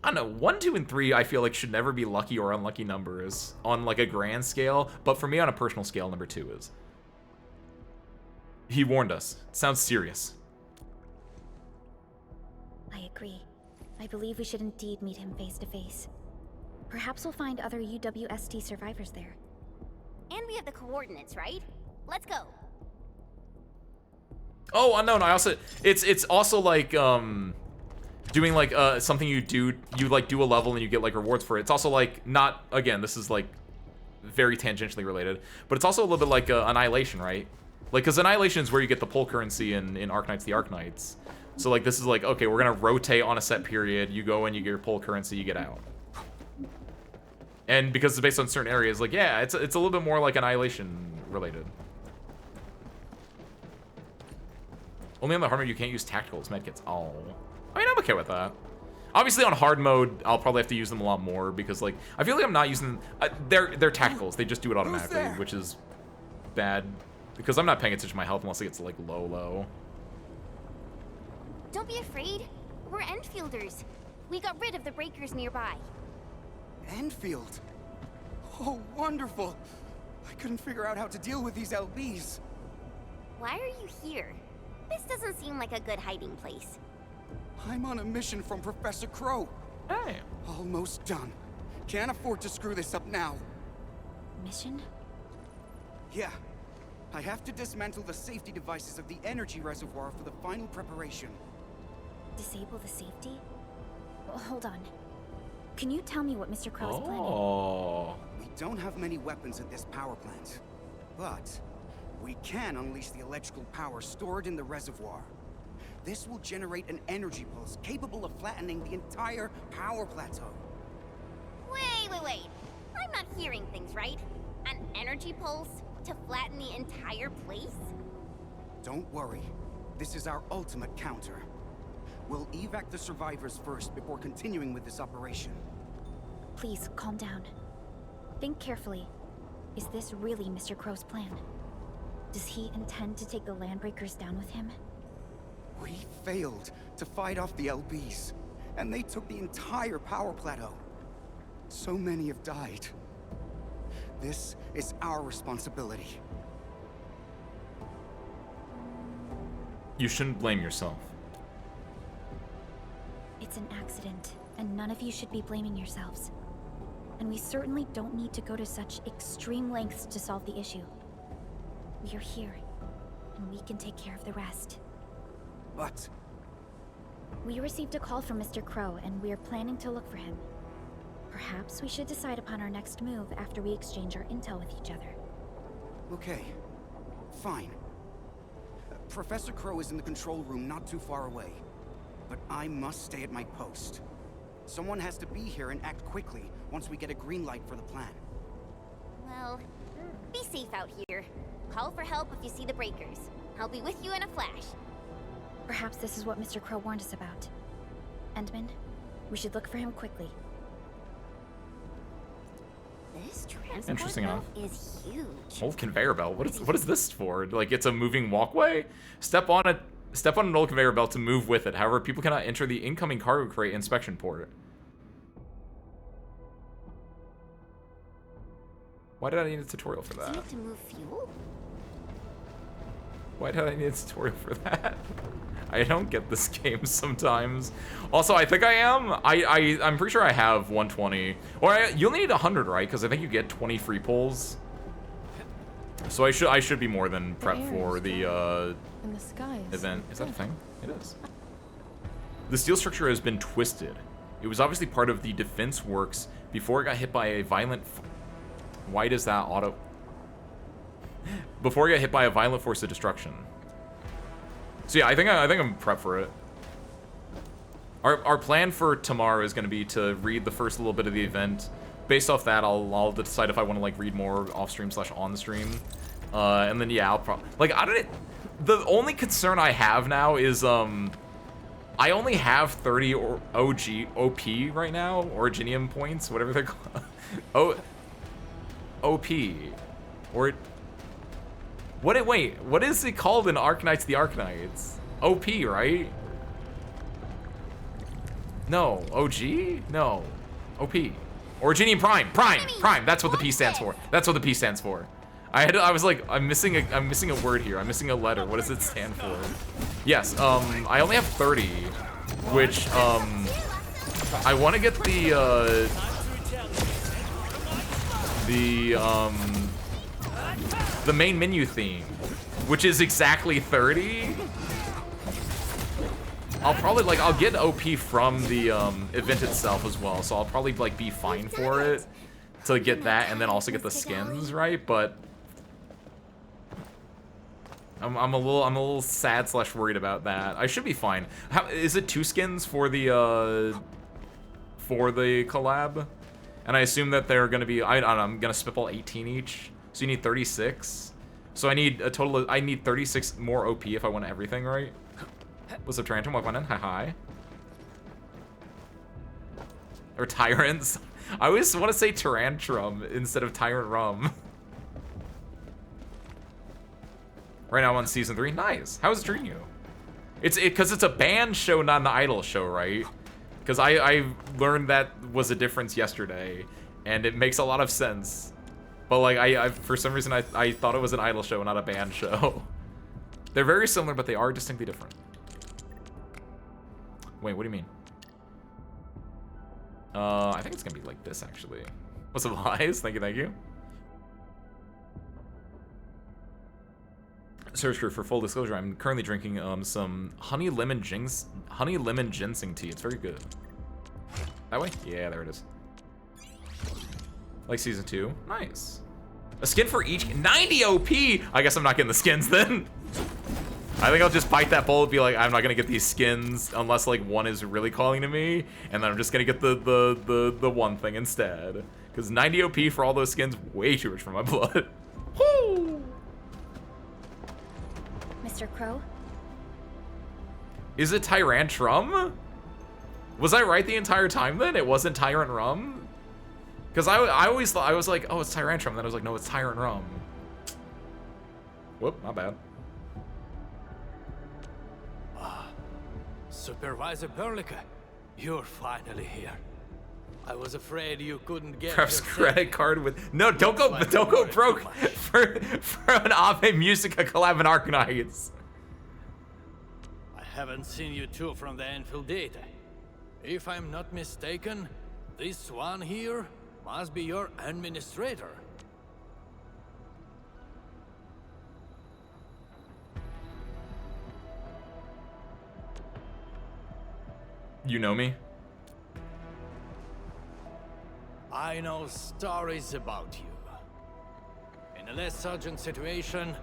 I don't know, 1, 2, and 3 I feel like should never be lucky or unlucky numbers on like a grand scale. But for me on a personal scale, number 2 is. He warned us. Sounds serious. I agree. I believe we should indeed meet him face to face. Perhaps we'll find other UWST survivors there. And we have the coordinates, right? Let's go. Oh, unknown. I also it's also like doing like something you like do a level and you get like rewards for it. It's also like, not, again, this is like very tangentially related, but it's also a little bit like Annihilation, right? Like, because Annihilation is where you get the pull currency in Arknights, the Arknights. So like this is like, okay, we're gonna rotate on a set period. You go in, you get your pull currency, you get out. And because it's based on certain areas, like, yeah, it's a little bit more like Annihilation related. Only on the hard mode you can't use tacticals, medkits. Oh, I mean, I'm okay with that. Obviously on hard mode, I'll probably have to use them a lot more because like I feel like I'm not using they're tacticals. They just do it automatically, which is bad because I'm not paying attention to my health unless it gets like low. Don't be afraid. We're Enfielders. We got rid of the breakers nearby. Endfield? Oh, wonderful. I couldn't figure out how to deal with these LBs. Why are you here? This doesn't seem like a good hiding place. I'm on a mission from Professor Crow. Hey. Almost done. Can't afford to screw this up now. Mission? Yeah. I have to dismantle the safety devices of the energy reservoir for the final preparation. Disable the safety? Well, hold on. Can you tell me what Mr. Crow is planning? Oh. We don't have many weapons at this power plant, but we can unleash the electrical power stored in the reservoir. This will generate an energy pulse capable of flattening the entire power plateau. Wait. I'm not hearing things right. An energy pulse to flatten the entire place? Don't worry. This is our ultimate counter. We'll evac the survivors first before continuing with this operation. Please, calm down. Think carefully. Is this really Mr. Crow's plan? Does he intend to take the Landbreakers down with him? We failed to fight off the LBs, and they took the entire power plateau. So many have died. This is our responsibility. You shouldn't blame yourself. It's an accident, and none of you should be blaming yourselves. And we certainly don't need to go to such extreme lengths to solve the issue. We are here, and we can take care of the rest. But We received a call from Mr. Crow, and we are planning to look for him. Perhaps we should decide upon our next move after we exchange our intel with each other. okay, fine. Professor Crow is in the control room not too far away. But I must stay at my post. Someone has to be here and act quickly once we get a green light for the plan. Well, be safe out here. Call for help if you see the breakers. I'll be with you in a flash. Perhaps this is what Mr. Crow warned us about. Endman, we should look for him quickly. This transport Interesting belt enough. is huge. Old conveyor belt. What is this for? Like, it's a moving walkway? Step on an old conveyor belt to move with it. However, people cannot enter the incoming cargo crate inspection port. Why did I need a tutorial for Does that? he need to move fuel? Why did I need a tutorial for that? I don't get this game sometimes. Also, I think I am. I'm pretty sure I have 120. Or you only need 100, right? Because I think you get 20 free pulls. So I should be more than prepped for the in the skies. event. Is that a thing? It is. The steel structure has been twisted. It was obviously part of the defense works before it got hit by a violent... Why does that auto... Before it got hit by a violent force of destruction. So yeah, I think I'm prepped for it. Our plan for tomorrow is going to be to read the first little bit of the event. Based off that, I'll decide if I want to like read more off stream / on stream. And then yeah, I'll probably like the only concern I have now is I only have 30 OP right now, Originium points, whatever they're called. OP or what is it called in Arknights the Arknights? OP, right? No, OG? No. OP. Originium Prime. That's what the P stands for. That's what the P stands for. I was like, I'm missing a word here. I'm missing a letter. What does it stand for? Yes. I only have 30, which I want to get the main menu theme, which is exactly 30. I'll probably like I'll get OP from the event itself as well, so I'll probably like be fine for it to get that and then also get the skins, right? But I'm a little sad / worried about that. I should be fine. How is it 2 skins for the collab? And I assume that they're gonna be I don't know, I'm gonna spitball 18 each. So you need 36. So I need a total of I need 36 more OP if I want everything, right? What's up, Tarantum? Welcome in. Hi. Or Tyrants. I always want to say Tyrantrum instead of Tyrant Rum. Right now I'm on season 3. Nice. How is it treating you? It's because it's a band show, not an idol show, right? Because I learned that was a difference yesterday, and it makes a lot of sense. But like I for some reason I thought it was an idol show, not a band show. They're very similar, but they are distinctly different. Wait, what do you mean? I think it's gonna be like this actually. What's up, Lies? Thank you. Search crew, for full disclosure, I'm currently drinking some honey lemon ginseng tea. It's very good. That way? Yeah, there it is. Like season 2. Nice. A skin for each 90 OP. I guess I'm not getting the skins then. I think I'll just bite that bullet, be like, I'm not gonna get these skins unless like one is really calling to me, and then I'm just gonna get the one thing instead. Because 90 OP for all those skins, way too rich for my blood. Woo! Mr. Crow? Is it Tyrantrum? Was I right the entire time then? It wasn't Tyrant Rum? Because I always thought, I was like, oh, it's Tyrantrum. Then I was like, no, it's Tyrant Rum. Whoop, my bad. Supervisor Berlica, you're finally here. I was afraid you couldn't get Perhaps your credit card with don't go broke for an Ave Musica collab in Arknights. I haven't seen you two from the Endfield data. If I'm not mistaken, this one here must be your administrator. You know me? I know stories about you. In a less urgent situation,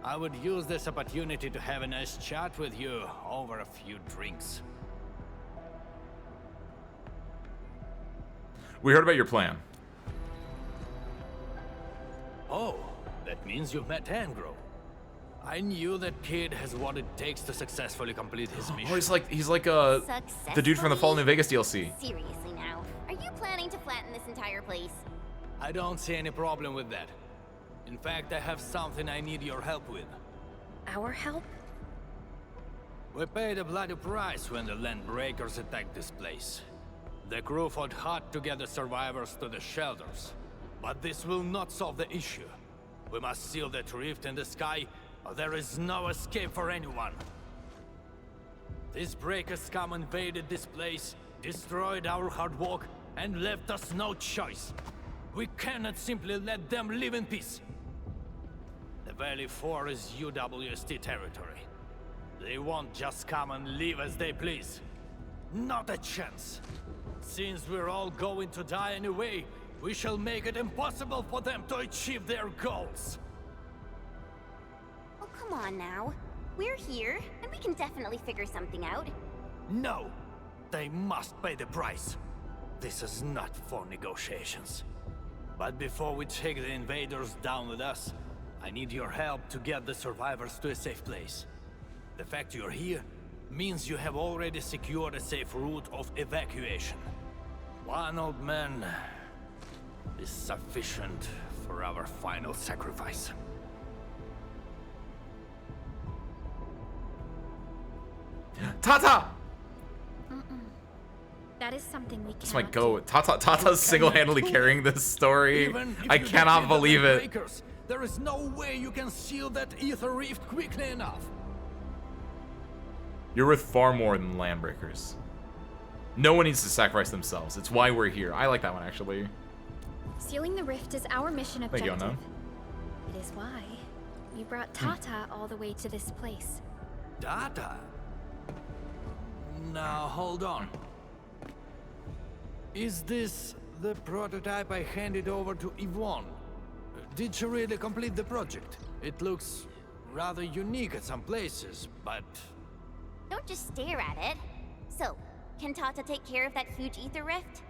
I would use this opportunity to have a nice chat with you over a few drinks. We heard about your plan. Oh, that means you've met Angro. I knew that kid has what it takes to successfully complete his mission. Oh, he's like the dude from the Fallout New Vegas DLC. Seriously now, are you planning to flatten this entire place? I don't see any problem with that. In fact, I have something I need your help with. Our help? We paid a bloody price when the Landbreakers attacked this place. The crew fought hard to get the survivors to the shelters. But this will not solve the issue. We must seal that rift in the sky, or there is no escape for anyone. These breakers scum invaded this place, destroyed our hard work, and left us no choice. We cannot simply let them live in peace. The Valley 4 is UWST territory. They won't just come and live as they please. Not a chance. Since we're all going to die anyway, we shall make it impossible for them to achieve their goals. Oh, come on now. We're here, and we can definitely figure something out. No! They must pay the price. This is not for negotiations. But before we take the invaders down with us, I need your help to get the survivors to a safe place. The fact you're here means you have already secured a safe route of evacuation. One old man is sufficient for our final sacrifice. Tata! That is something we This might cannot go. do. Tata's single-handedly carrying this story. Even if I you cannot defeat the believe it. Breakers, there is no way you can seal that ether rift quickly enough. You're worth far more than Landbreakers. No one needs to sacrifice themselves. It's why we're here. I like that one, actually. Sealing the rift is our mission Thank you, objective. Anna. It is why we brought Tata all the way to this place. Data? Now, hold on. Is this the prototype I handed over to Yvonne? Did she really complete the project? It looks rather unique at some places, but... Don't just stare at it. So, can Tata take care of that huge ether rift?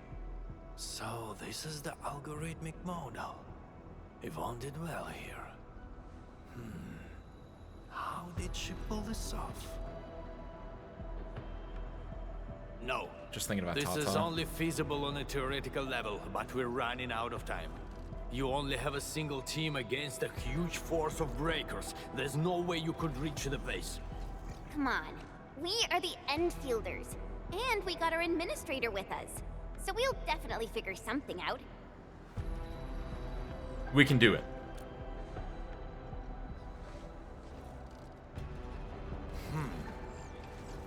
So, this is the algorithmic model. Yvonne did well here. How did she pull this off? No. Just thinking about This Tata. is only feasible on a theoretical level, but we're running out of time. You only have a single team against a huge force of breakers. There's no way you could reach the base. Come on. We are the Endfielders. And we got our administrator with us. So we'll definitely figure something out. We can do it.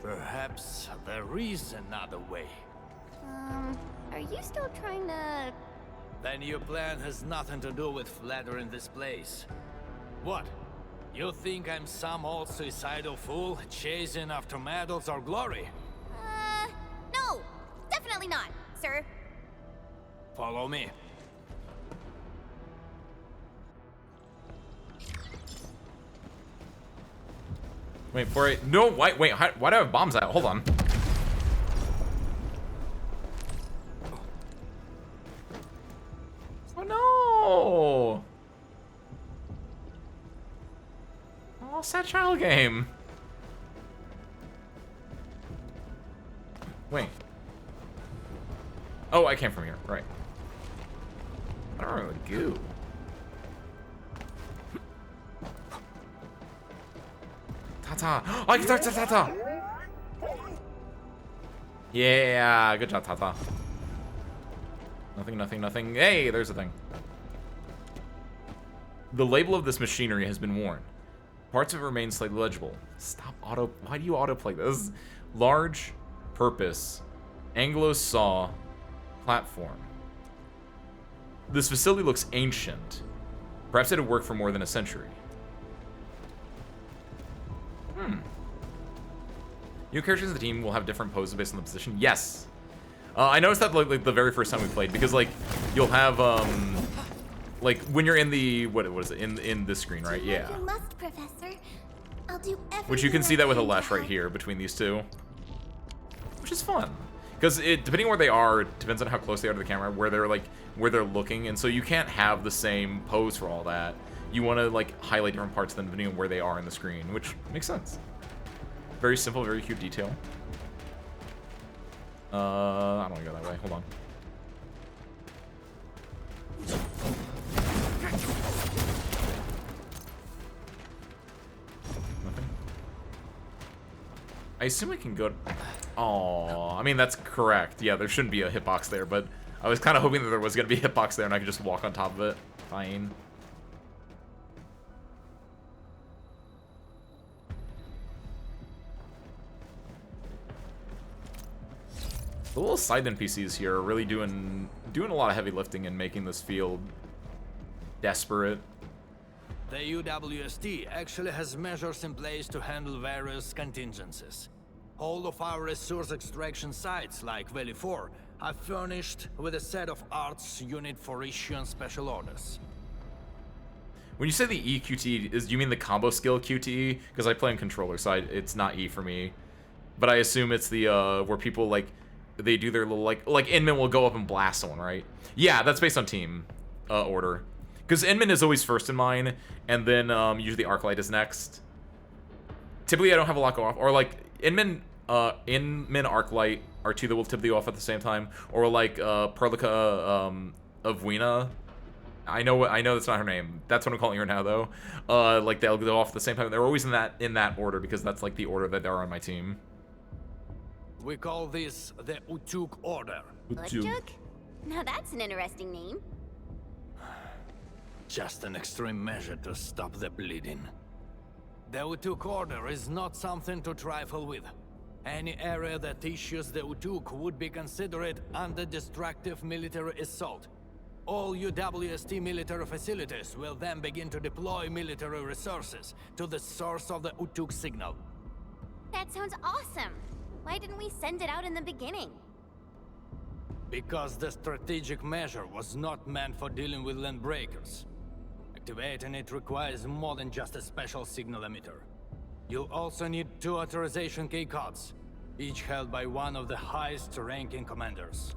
Perhaps there is another way. Are you still trying to... Then your plan has nothing to do with flattering this place. What? You think I'm some old suicidal fool chasing after medals or glory? No! Definitely not, sir. Follow me. Wait, before I... No, wait, why do I have bombs out? Hold on. Oh, no! Oh, sad child game. Wait. Oh, I came from here. Right. I don't remember the goo. Tata. Oh, I can talk to Tata. Yeah, good job, Tata. Nothing, nothing, nothing. Hey, there's a thing. The label of this machinery has been worn. Parts of it remain slightly legible. Stop auto. Why do you autoplay this? Large purpose Anglo saw platform. This facility looks ancient. Perhaps it had worked for more than a century. New characters in the team will have different poses based on the position. Yes. I noticed that like the very first time we played, because like you'll have like when you're in the what is it in this screen, right? Yeah. You must, Professor. I'll do everything. Which you can see I that with a can to lash right help. here between these two, which is fun. Because it depending on where they are, it depends on how close they are to the camera, where they're looking, and so you can't have the same pose for all that. You want to like highlight different parts than depending on where they are in the screen, which makes sense. Very simple, very cute detail. I don't want to go that way. Hold on. Nothing. I assume I can go. Oh, I mean that's correct. Yeah, there shouldn't be a hitbox there, but I was kind of hoping that there was gonna be a hitbox there and I could just walk on top of it. Fine. The little side NPCs here are really doing a lot of heavy lifting and making this field desperate. The UWST actually has measures in place to handle various contingencies. All of our resource extraction sites, like Valley 4, are furnished with a set of arts unit for issuing special orders. When you say the EQT, do you mean the combo skill QTE? Because I play on controller, so it's not E for me. But I assume it's the where people like they do their little like Inman will go up and blast someone, right? Yeah, that's based on team order. Because Inman is always first in mine, and then usually Arknight is next. Typically, I don't have a lot go off, or like Inman, Arknight are two that will typically go off at the same time, or like Perlica of Weena. I know that's not her name. That's what I'm calling her now, though. Like they'll go off at the same time. They're always in that order because that's like the order that they're on my team. We call this the Utuk Order. Utuk? Now that's an interesting name. Just an extreme measure to stop the bleeding. The Utuk Order is not something to trifle with. Any area that issues the Utuk would be considered under destructive military assault. All UWST military facilities will then begin to deploy military resources to the source of the Utuk signal. That sounds awesome. Why didn't we send it out in the beginning? Because the strategic measure was not meant for dealing with land breakers. Activating it requires more than just a special signal emitter. You'll also need 2 authorization keycards, each held by one of the highest ranking commanders.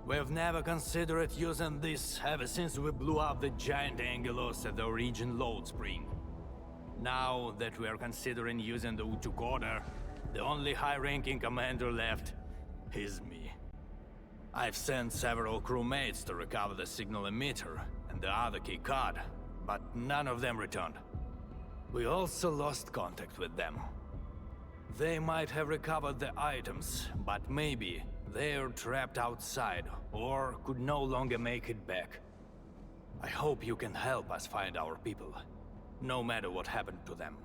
We've never considered using this ever since we blew up the giant Angelos at the Origin Load Spring. Now that we are considering using the Utuk Order, the only high-ranking commander left is me. I've sent several crewmates to recover the signal emitter and the other key card, but none of them returned. We also lost contact with them. They might have recovered the items, but maybe they're trapped outside, or could no longer make it back. I hope you can help us find our people, no matter what happened to them.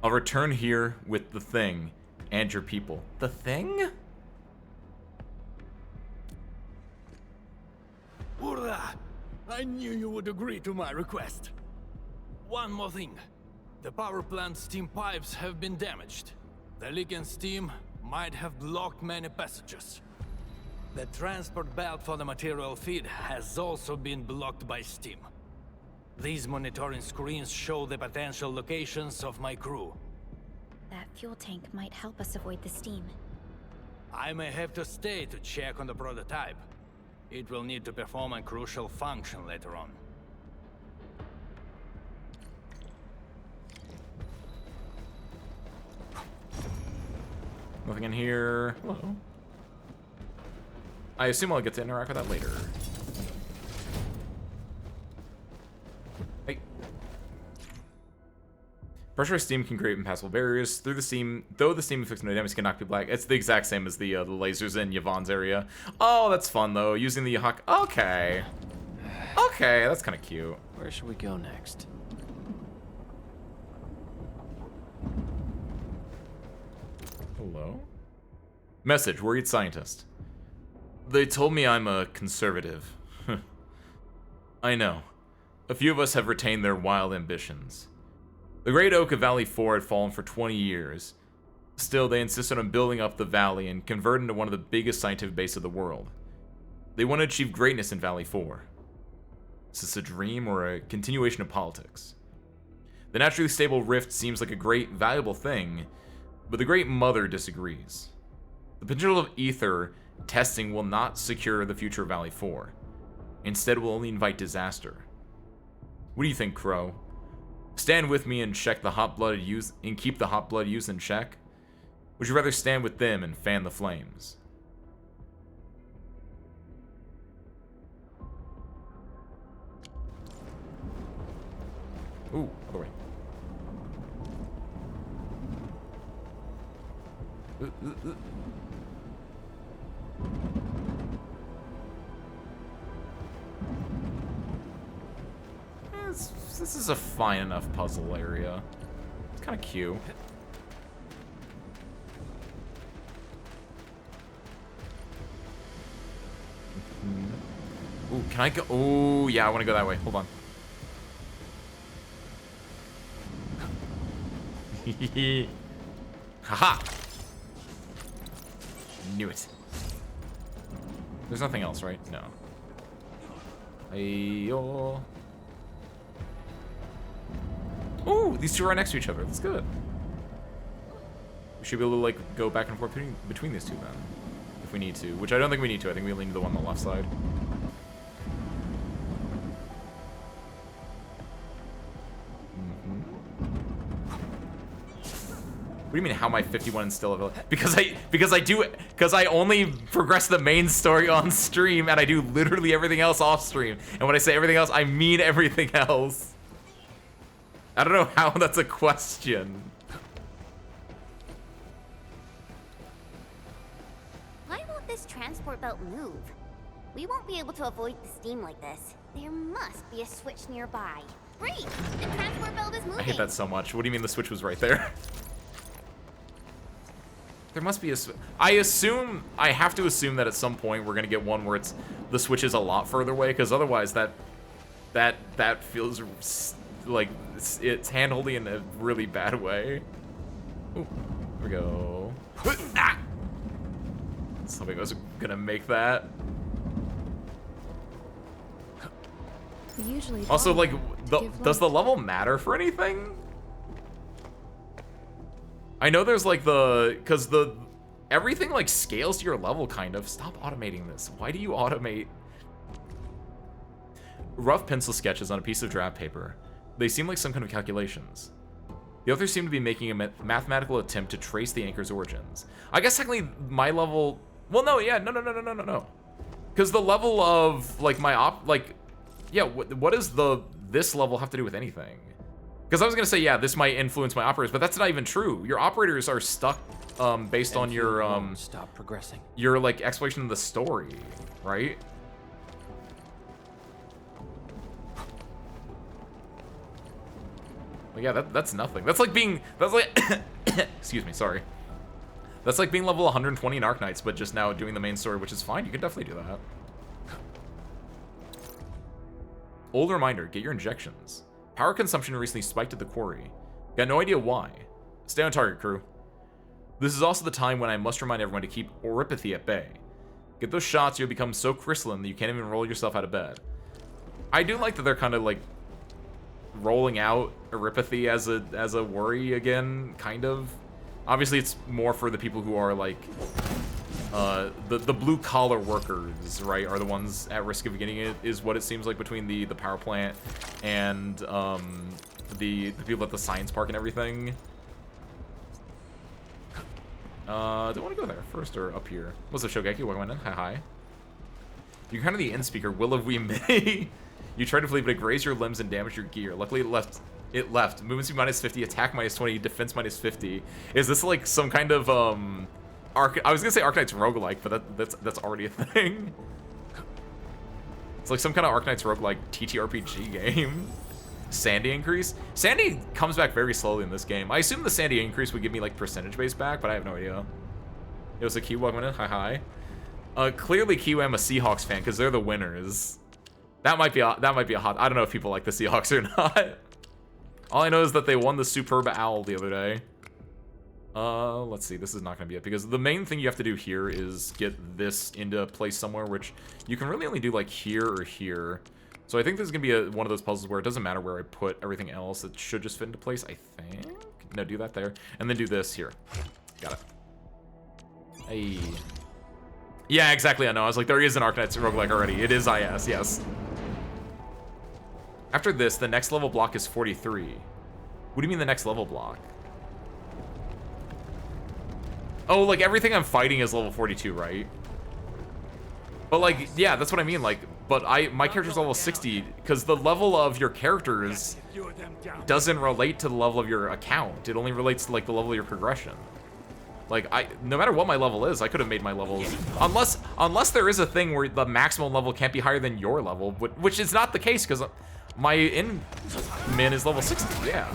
I'll return here with the thing and your people. The thing? Hurrah! I knew you would agree to my request. One more thing. The power plant's steam pipes have been damaged. The leak in steam might have blocked many passages. The transport belt for the material feed has also been blocked by steam. These monitoring screens show the potential locations of my crew. That fuel tank might help us avoid the steam. I may have to stay to check on the prototype. It will need to perform a crucial function later on. Nothing in here. Hello. I assume I'll get to interact with that later. Hey. Pressurized steam can create impassable barriers through the steam. Though the steam inflicts no damage, can knock people back. It's the exact same as the lasers in Yvonne's area. Oh, that's fun though. Using the hawk. Okay. Okay, that's kind of cute. Where should we go next? Hello? Message, worried scientist. They told me I'm a conservative. I know. A few of us have retained their wild ambitions. The great oak of Valley 4 had fallen for 20 years. Still, they insisted on building up the valley and convert it into one of the biggest scientific bases of the world. They want to achieve greatness in Valley 4. Is this a dream or a continuation of politics? The naturally stable rift seems like a great, valuable thing, but the Great Mother disagrees. The potential of ether testing will not secure the future of Valley 4. Instead, it will only invite disaster. What do you think, Crow? Stand with me and check the hot-blooded youth and keep the hot-blooded youth in check? Would you rather stand with them and fan the flames? Ooh, other way. This is a fine enough puzzle area. It's kind of cute. Ooh, can I go? Oh, yeah, I want to go that way. Hold on. Haha! Knew it. There's nothing else, right? No. Ayo. Ooh, these two are right next to each other. That's good. We should be able to, like, go back and forth between these two, then. If we need to. Which I don't think we need to. I think we only need the one on the left side. What do you mean, how am I 51 and still available? Because I only progress the main story on stream, and I do literally everything else off stream. And when I say everything else, I mean everything else. I don't know how that's a question. Why won't this transport belt move? We won't be able to avoid the steam like this. There must be a switch nearby. Great! The transport belt is moving! I hate that so much. What do you mean the switch was right there? There must be a I have to assume that at some point we're gonna get one where the switch is a lot further away, because otherwise that feels like it's hand-holding in a really bad way. Ooh, here we go. Ah! Something was gonna make that. We usually Also, like, does the level matter for anything? I know there's like because everything like scales to your level kind of. Stop automating this. Why do you automate? Rough pencil sketches on a piece of draft paper. They seem like some kind of calculations. The authors seem to be making a mathematical attempt to trace the anchor's origins. I guess technically my level, well, no, yeah, no. Because the level of like yeah, what does this level have to do with anything? Because I was gonna say, yeah, this might influence my operators, but that's not even true. Your operators are stuck based on your stop progressing. Your like exploration of the story, right? But yeah, that's nothing. That's like excuse me, sorry. That's like being level 120 in Arknights, but just now doing the main story, which is fine. You can definitely do that. Old reminder, get your injections. Power consumption recently spiked at the quarry. Got no idea why. Stay on target, crew. This is also the time when I must remind everyone to keep oripathy at bay. Get those shots, you'll become so crystalline that you can't even roll yourself out of bed. I do like that they're kind of like rolling out oripathy as a worry again, kind of. Obviously, it's more for the people who are like the blue collar workers, right? Are the ones at risk of getting it, is what it seems like between the power plant and the people at the science park and everything. Do I want to go there first or up here? What's up, Shogeki? Welcome in. Hi. You're kind of the in speaker. Will of we may. You tried to flee, but it grazed your limbs and damaged your gear. Luckily, it left. Movement speed minus 50, attack minus 20, defense minus 50. Is this like some kind of I was gonna say Arknights roguelike, but that's already a thing. It's like some kind of Arknights roguelike TTRPG game. Sandy increase? Sandy comes back very slowly in this game. I assume the Sandy increase would give me like percentage base back, but I have no idea. It was a Kiwi welcome in. Hi. Clearly Kiwi, I'm a Seahawks fan because they're the winners. That might be a hot. I don't know if people like the Seahawks or not. All I know is that they won the Superb Owl the other day. Let's see. This is not going to be it because the main thing you have to do here is get this into place somewhere, which you can really only do like here or here. So I think this is going to be one of those puzzles where it doesn't matter where I put everything else. It should just fit into place, I think. No, do that there. And then do this here. Got it. Hey. Yeah, exactly. I know. I was like, there is an Arknights roguelike already. It is IS, yes. After this, the next level block is 43. What do you mean the next level block? Oh, like everything I'm fighting is level 42, right? But like, yeah, that's what I mean. Like, but my character's level 60 because the level of your characters doesn't relate to the level of your account. It only relates to like the level of your progression. Like no matter what my level is, I could have made my levels unless there is a thing where the maximum level can't be higher than your level, which is not the case because my min is level 60. Yeah.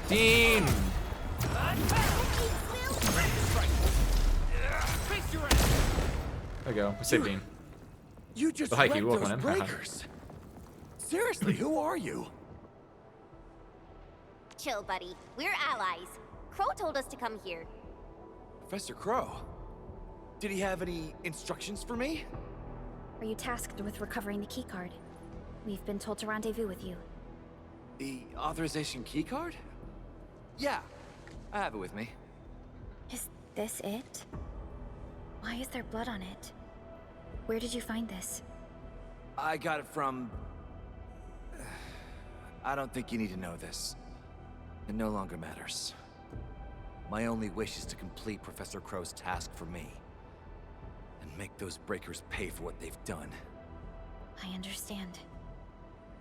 Dean. There we go. Save Dean. You just Hi, wrecked Key. Welcome those in. breakers. Seriously, who are you? Chill, buddy. We're allies. Crow told us to come here. Professor Crow. Did he have any instructions for me? Are you tasked with recovering the keycard? We've been told to rendezvous with you. The authorization keycard? Yeah, I have it with me. Is this it? Why is there blood on it? Where did you find this? I got it from... I don't think you need to know this. It no longer matters. My only wish is to complete Professor Crow's task for me. And make those breakers pay for what they've done. I understand.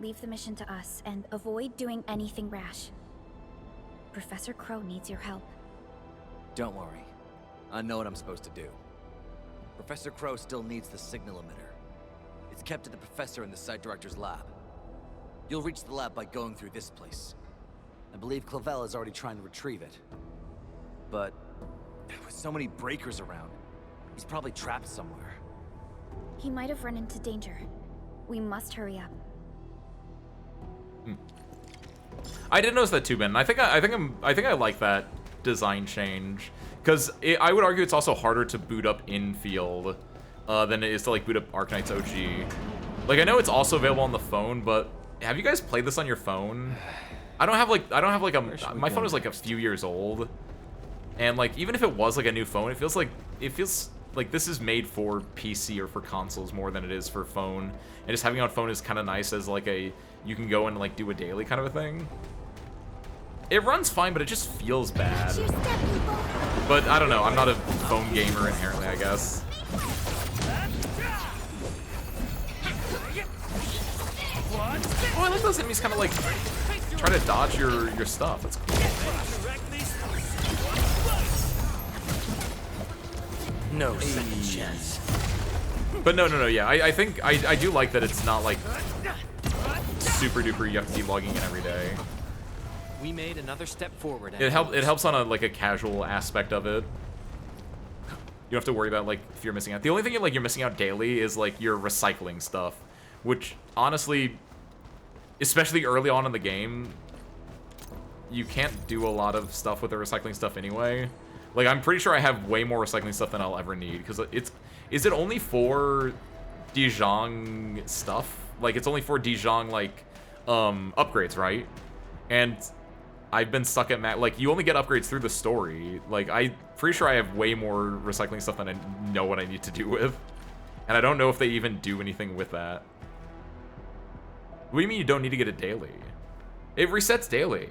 Leave the mission to us and avoid doing anything rash. Professor Crow needs your help. Don't worry. I know what I'm supposed to do. Professor Crow still needs the signal emitter. It's kept at the professor in the site director's lab. You'll reach the lab by going through this place. I believe Clavel is already trying to retrieve it. But with so many breakers around, he's probably trapped somewhere. He might have run into danger. We must hurry up. I did notice that too, Ben. I think I like that design change because I would argue it's also harder to boot up Endfield than it is to like boot up Arknights OG. Like I know it's also available on the phone, but have you guys played this on your phone? I don't have like my phone is like a few years old, and like even if it was like a new phone, it feels like this is made for PC or for consoles more than it is for phone. And just having it on phone is kind of nice as like you can go and like do a daily kind of a thing. It runs fine, but it just feels bad. But I don't know, I'm not a phone gamer inherently, I guess. Oh, I like those enemies kind of like try to dodge your stuff. That's cool. No second chance. But no, yeah. I think I do like that it's not like super duper you have to keep logging in every day. We made another step forward. It helps on a casual aspect of it. You don't have to worry about like if you're missing out. The only thing you're missing out daily is like your recycling stuff, which honestly, especially early on in the game, you can't do a lot of stuff with the recycling stuff anyway. Like I'm pretty sure I have way more recycling stuff than I'll ever need because is it only for Dijon stuff? Like it's only for Dijon like upgrades, right? And I've been stuck at like you only get upgrades through the story. Like I'm pretty sure I have way more recycling stuff than I know what I need to do with. And I don't know if they even do anything with that. What do you mean you don't need to get it daily? It resets daily.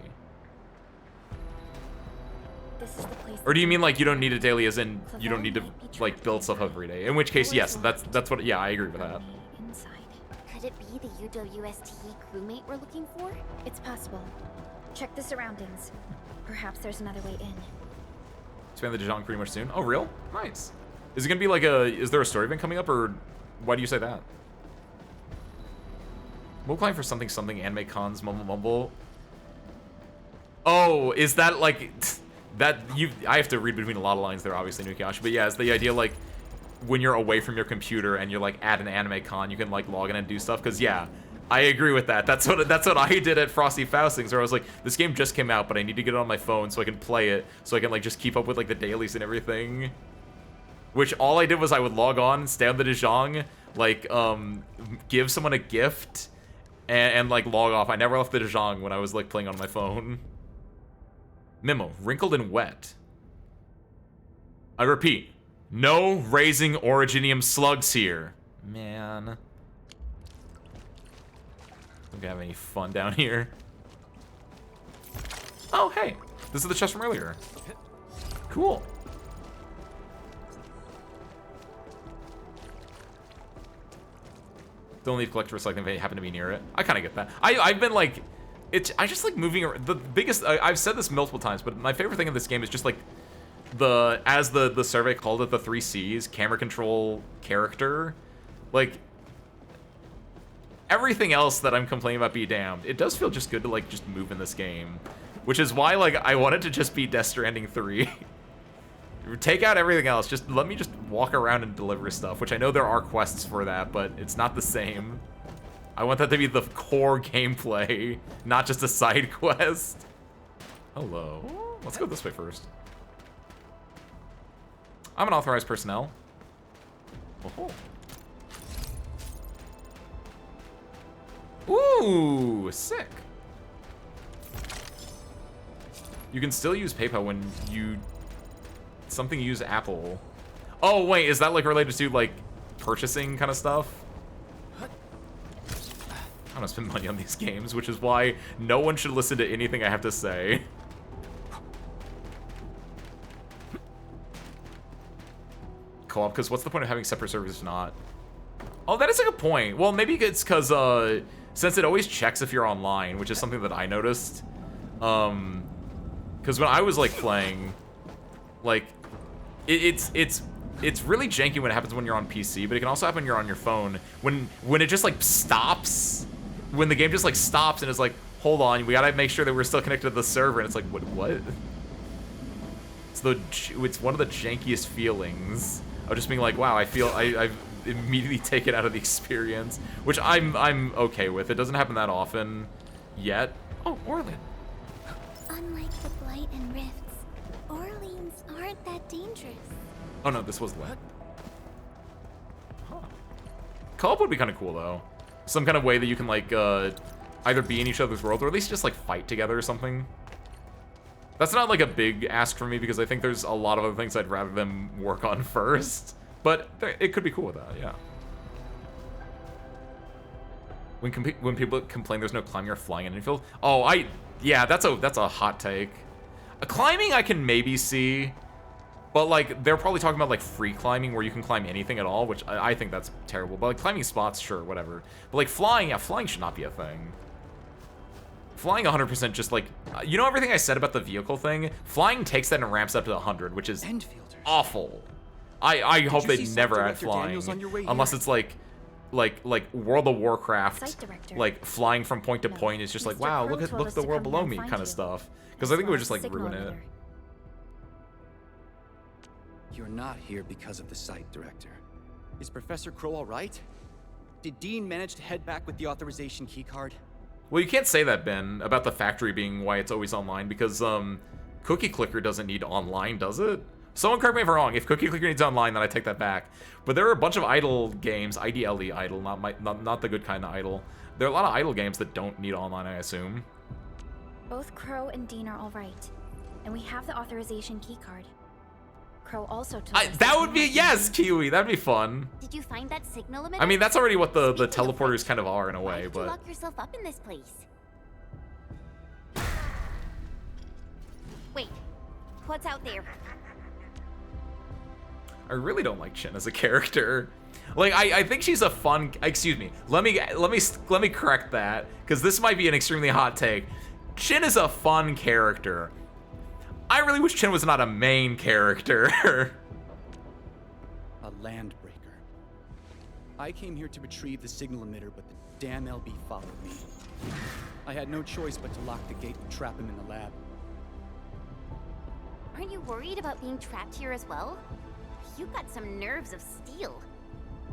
This is the place. Or do you mean like you don't need it daily as in you don't need to like build stuff up every day? In which case, yes, that's what, yeah, I agree with that. Inside. Could it be the UWST crewmate we're looking for? It's possible. Check the surroundings. Perhaps there's another way in. Expand the Dijon pretty much soon. Oh, real? Nice. Is it gonna be like is there a story event coming up, or why do you say that? We'll climb for something anime cons mumble mumble. Oh, is that like that I have to read between a lot of lines there, obviously, Nukiash, but yeah, it's the idea like when you're away from your computer and you're like at an anime con, you can like log in and do stuff, because yeah, I agree with that. That's what I did at Frosty Faustings, where I was like, this game just came out, but I need to get it on my phone so I can play it, so I can like just keep up with like the dailies and everything. Which all I did was I would log on, stay on the Dijon, like give someone a gift, and like log off. I never left the Dijon when I was like playing on my phone. Memo, wrinkled and wet. I repeat, no raising originium slugs here. Man. Not gonna have any fun down here. Oh, hey. This is the chest from earlier. Cool. Don't need to collect recycling if they happen to be near it. I kind of get that. I've been like, I just like moving around. The biggest, I've said this multiple times, but my favorite thing in this game is just like as the survey called it, the 3 C's, camera control, character. Like, everything else that I'm complaining about be damned. It does feel just good to like just move in this game. Which is why like I wanted to just be Death Stranding 3. Take out everything else. Just let me just walk around and deliver stuff, which I know there are quests for that, but it's not the same. I want that to be the core gameplay, not just a side quest. Hello. Let's go this way first. I'm an authorized personnel. Oh. Ooh, sick. You can still use PayPal when you something use Apple. Oh wait, is that like related to like purchasing kind of stuff? I don't spend money on these games, which is why no one should listen to anything I have to say. Co-op, because what's the point of having separate servers if not? Oh, that is a good point. Well, maybe it's because since it always checks if you're online, which is something that I noticed. Because when I was like playing, like it's really janky when it happens when you're on PC, but it can also happen when you're on your phone. When it just like stops, when the game just like stops and is like, hold on, we gotta make sure that we're still connected to the server, and it's like, what? It's one of the jankiest feelings of just being like, wow, I've immediately taken out of the experience, which I'm okay with. It doesn't happen that often yet. Oh, Orlin. Unlike the Blight and Rifts, Orleans aren't that dangerous. Oh no, this was lit. Huh. Co-op would be kind of cool though. Some kind of way that you can like either be in each other's world or at least just like fight together or something. That's not like a big ask for me because I think there's a lot of other things I'd rather them work on first. But it could be cool with that, yeah. When people complain there's no climbing or flying in Endfield. Oh, yeah, that's a hot take. Climbing I can maybe see, but like they're probably talking about like free climbing where you can climb anything at all, which I think that's terrible. But like climbing spots, sure, whatever. But like flying, yeah, flying should not be a thing. Flying 100% just like, you know everything I said about the vehicle thing? Flying takes that and ramps up to 100, which is awful. I hope you they see never Site add Director flying, Daniels on your way unless here? it's like World of Warcraft, Site Director. like flying from point to No, point is just like, Mr. wow, Crow look told at us the to world come below here and me find kind of you. stuff. Because I think it would just like Signal ruin it. emitter. You're not here because of the Site Director. Is Professor Crow all right? Did Dean manage to head back with the authorization keycard? Well, you can't say that, Ben, about the factory being why it's always online, because Cookie Clicker doesn't need online, does it? Someone correct me if I'm wrong. If Cookie Clicker needs online, then I take that back. But there are a bunch of idle games, IDLE idle, not the good kind of idle. There are a lot of idle games that don't need online, I assume. Both Crow and Dean are all right, and we have the authorization keycard. Crow also told us That would be, yes, Kiwi, that'd be fun. Did you find that signal emitter? I mean, that's already what the Speaking of teleporters which, kind of are in a why way, did you but... lock yourself up in this place? Wait, what's out there? I really don't like Chin as a character. Like, I think she's a fun... Excuse me. Let me correct that, because this might be an extremely hot take. Chin is a fun character. I really wish Chin was not a main character. A land breaker. I came here to retrieve the signal emitter, but the damn LB followed me. I had no choice but to lock the gate and trap him in the lab. Aren't you worried about being trapped here as well? You've got some nerves of steel.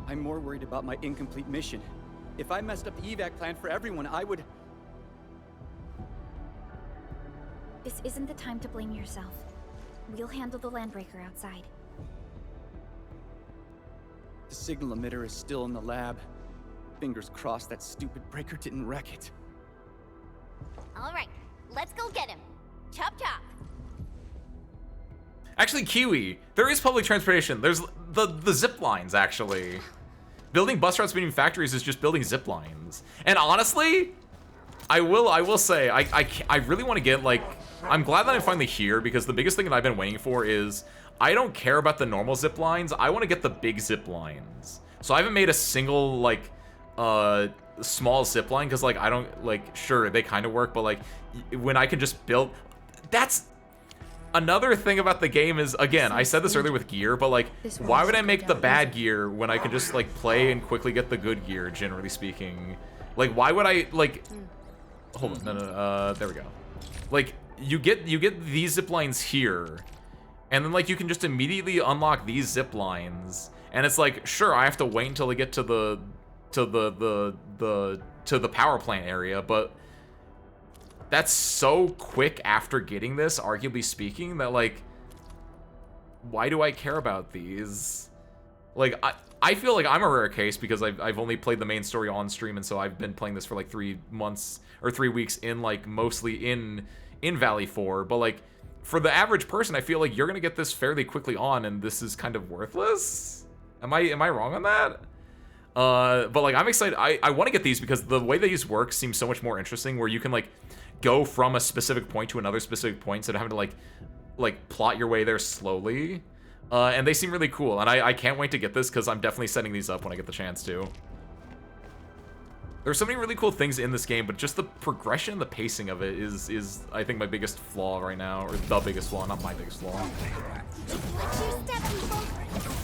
I'm more worried about my incomplete mission. If I messed up the evac plan for everyone, I would... This isn't the time to blame yourself. We'll handle the landbreaker outside. The signal emitter is still in the lab. Fingers crossed that stupid breaker didn't wreck it. All right, let's go get him. Chop chop. Actually, Kiwi, there is public transportation. There's the zip lines, actually. Building bus routes between factories is just building zip lines. And honestly, I will say, I really want to get, like... I'm glad that I'm finally here, because the biggest thing that I've been waiting for is... I don't care about the normal zip lines. I want to get the big zip lines. So I haven't made a single, like, small zip line, because, like, I don't... Like, sure, they kind of work, but, like, when I can just build... That's... Another thing about the game is, again, I said this earlier with gear, but, like, why would I make the bad gear when I can just, like, play and quickly get the good gear, generally speaking? Like, why would I, like... Hold on, no, there we go. Like, you get these zip lines here, and then, like, you can just immediately unlock these zip lines, and it's like, sure, I have to wait until I get to the power plant area, but that's so quick after getting this, arguably speaking, that, like, why do I care about these? Like, I feel like I'm a rare case because I've only played the main story on stream, and so I've been playing this for like 3 months or 3 weeks in, like, mostly in Valley 4, but, like, for the average person, I feel like you're gonna get this fairly quickly on, and this is kind of worthless? Am I wrong on that? But, like, I'm excited. I want to get these because the way these work seems so much more interesting, where you can, like, go from a specific point to another specific point instead of having to, like plot your way there slowly. And they seem really cool, and I can't wait to get this because I'm definitely setting these up when I get the chance to. There's so many really cool things in this game, but just the progression, the pacing of it is I think my biggest flaw right now, or the biggest flaw, not my biggest flaw.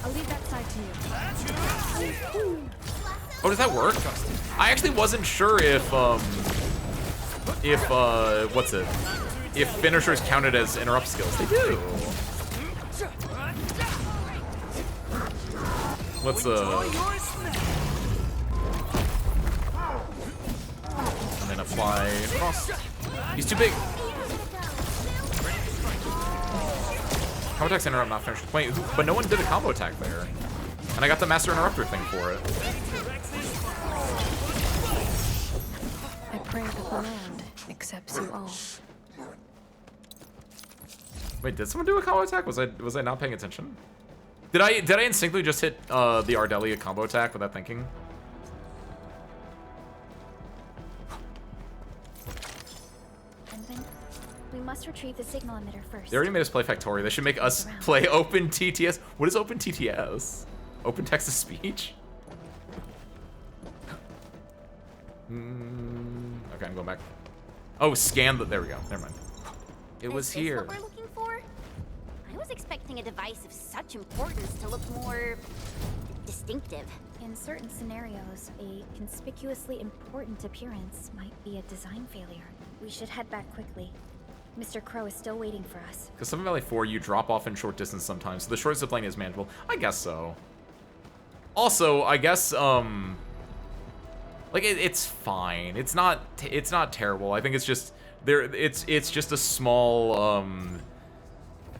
I'll leave that side to you. Oh, does that work? I actually wasn't sure if what's it? If finishers counted as interrupt skills. They do. Let's and then apply cross. He's too big. Combo attacks interrupt, not finish. Wait, but no one did a combo attack there. And I got the Master Interrupter thing for it. I pray that the land accepts you all. Wait, did someone do a combo attack? Was I not paying attention? Did I instinctively just hit the Ardelia combo attack without thinking? We must retrieve the signal emitter first. They already made us play Factorio. They should make us play Open TTS. What is Open TTS? Open text to speech? Okay, I'm going back. Oh, scan the. There we go. Never mind. It was here. Is this what we're looking for? I was was expecting a device of such importance to look more distinctive. In certain scenarios, a conspicuously important appearance might be a design failure. We should head back quickly. Mr. Crow is still waiting for us. Because Summit Valley 4, you drop off in short distance sometimes, so the short zipline is manageable. I guess so. Also, I guess, like, it's fine. It's not terrible. I think it's just, it's just a small,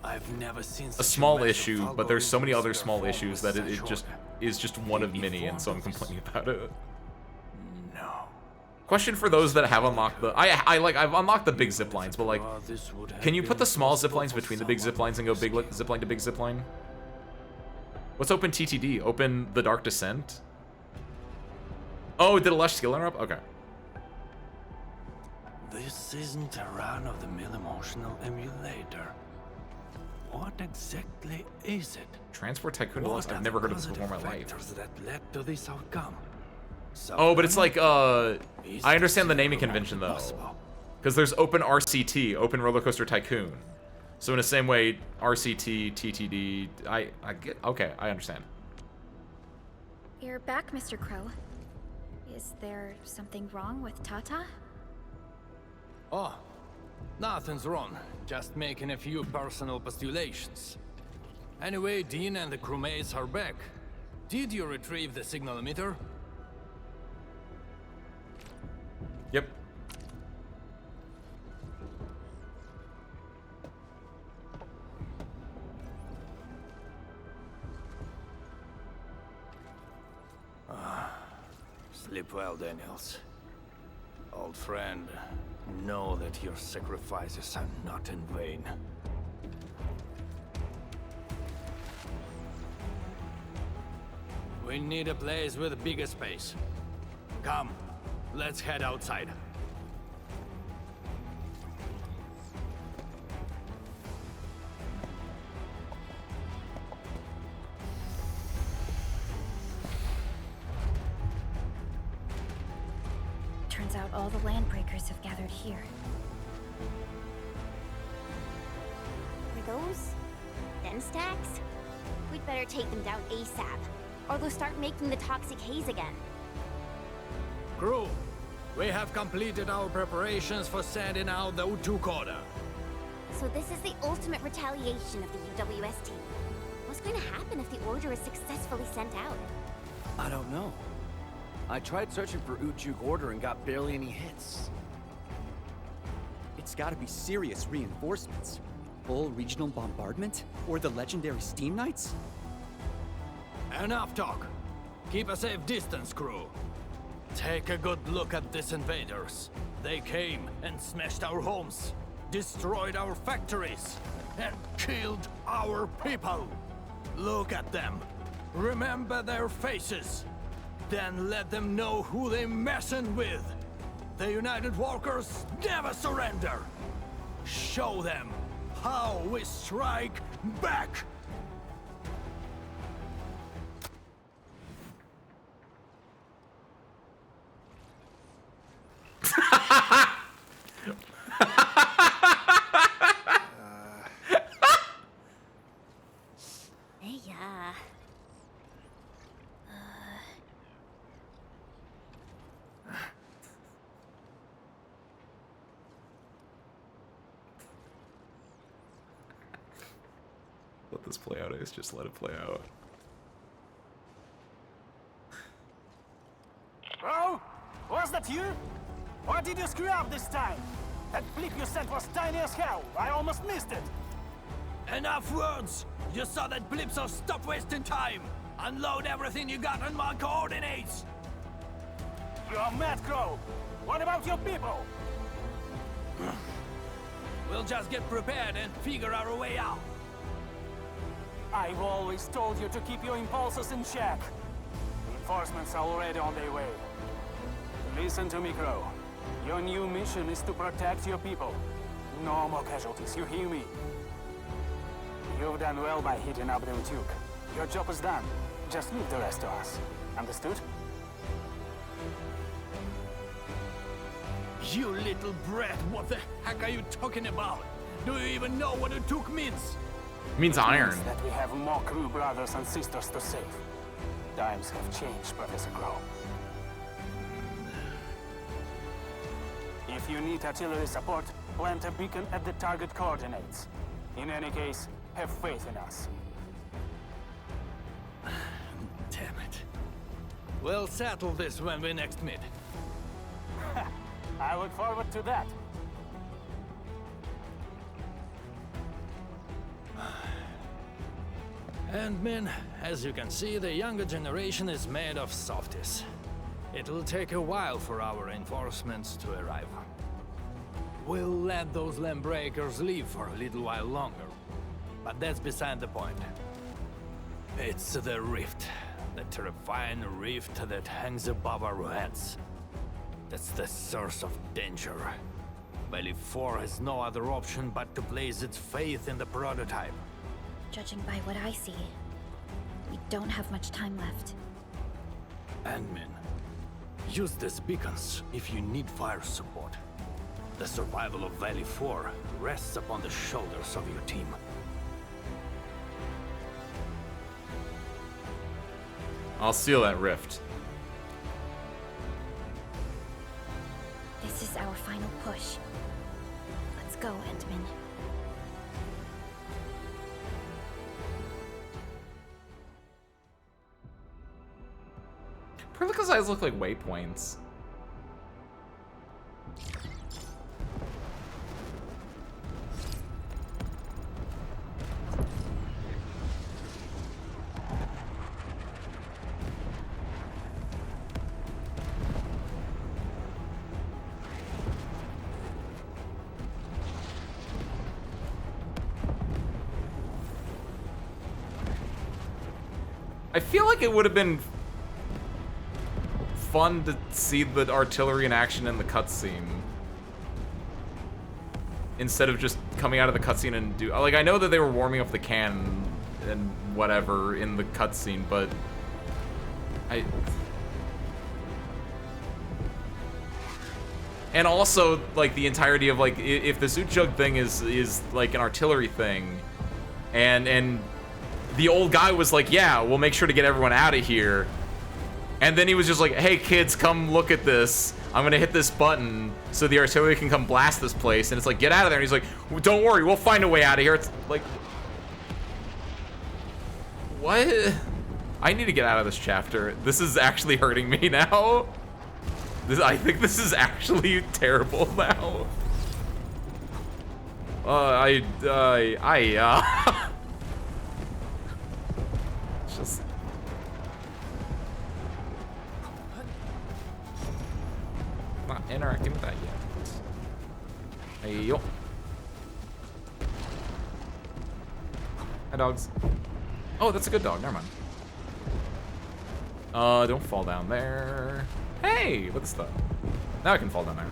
I've never seen a small issue, but there's so many other small issues that it just is just one of many, and so I'm complaining about it. No. Question for those that have unlocked the... I've unlocked the big zip lines, but, like, can you put the small zip lines between the big zip lines and go big zip line to big zip line? What's open TTD? Open the Dark Descent? Oh, did a Lush skill interrupt? Okay. This isn't a run-of-the-mill emotional emulator. What exactly is it? Transport Tycoon Deluxe? I've never heard of it before in my life. That led to this outcome? Oh, but it's like, I understand the naming convention, though. Because there's Open RCT, Open Roller Coaster Tycoon. So in the same way, RCT, TTD, I get, okay, I understand. You're back, Mr. Crow. Is there something wrong with Tata? Oh, nothing's wrong. Just making a few personal postulations. Anyway, Dean and the crewmates are back. Did you retrieve the signal emitter? Yep. Sleep well, Daniels. Old friend, know that your sacrifices are not in vain. We need a place with a bigger space. Come, let's head outside. Turns out all the landbreakers have gathered here. Were those den stacks? We'd better take them down ASAP, or they'll start making the toxic haze again. Crew, we have completed our preparations for sending out the Utukoda. So this is the ultimate retaliation of the UWST. What's going to happen if the order is successfully sent out? I don't know. I tried searching for Ujuk Order and got barely any hits. It's gotta be serious reinforcements. Full regional bombardment? Or the legendary Steam Knights? Enough talk. Keep a safe distance, crew. Take a good look at these invaders. They came and smashed our homes, destroyed our factories, and killed our people. Look at them. Remember their faces. Then let them know who they're messing with. The United Walkers never surrender. Show them how we strike back. Yeah. Let this play out, Ace. Just let it play out. Oh? Was that you? Or did you screw up this time? That blip you sent was tiny as hell. I almost missed it. Enough words! You saw that blip, so stop wasting time! Unload everything you got on my coordinates! You're mad, Crow. What about your people? We'll just get prepared and figure our way out. I've always told you to keep your impulses in check. Reinforcements are already on their way. Listen to me, Crow. Your new mission is to protect your people. No more casualties, you hear me? You've done well by hitting up the Utuk. Your job is done. Just leave the rest to us. Understood? You little brat, what the heck are you talking about? Do you even know what Utuk means? It means iron. Means that we have more crew brothers and sisters to save. Times have changed, Professor Crow. If you need artillery support, plant a beacon at the target coordinates. In any case, have faith in us. Damn it. We'll settle this when we next meet. I look forward to that. And men, as you can see, the younger generation is made of softies. It'll take a while for our reinforcements to arrive. We'll let those Lambreakers leave for a little while longer. But that's beside the point. It's the rift. The terrifying rift that hangs above our heads. That's the source of danger. Valley 4 has no other option but to place its faith in the prototype. Judging by what I see, we don't have much time left. Admin, use these beacons if you need fire support. The survival of Valley 4 rests upon the shoulders of your team. I'll seal that rift. This is our final push. Let's go, Endman. Perlica's eyes look like waypoints. I feel like it would have been fun to see the artillery in action in the cutscene instead of just coming out of the cutscene and do like I know that they were warming up the cannon and whatever in the cutscene, but and also like the entirety of like if the Suchug thing is like an artillery thing and the old guy was like, yeah, we'll make sure to get everyone out of here. And then he was just like, hey kids, come look at this. I'm gonna hit this button so the artillery can come blast this place. And it's like, get out of there. And he's like, don't worry, we'll find a way out of here. It's like, what? I need to get out of this chapter. This is actually hurting me now. I think this is actually terrible now. Just not interacting with that yet. Hey yo. Hi dogs. Oh, that's a good dog. Never mind. Don't fall down there. Hey, what's that? Now I can fall down there.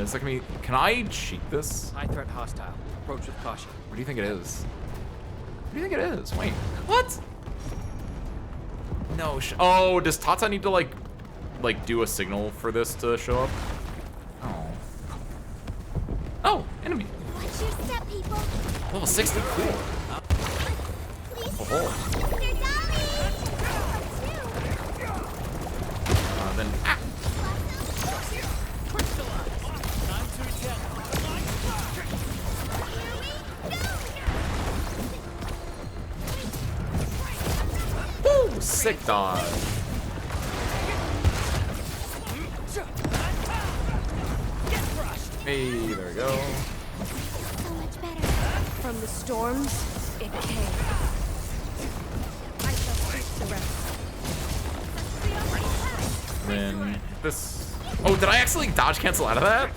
Is that gonna be? Can I cheat this? High threat hostile. Approach with caution. What do you think it is? What do you think it is? Wait, what? No. Oh, does Tata need to like do a signal for this to show up? Oh. Oh, enemy. Watch your step, people. Level 60. Cool. Oh. Then. Ah. Woo! Sick dodge. Hey, there we go. So much better. From the storms, it came. I shall teach the rest. Then this. Oh, did I actually dodge cancel out of that?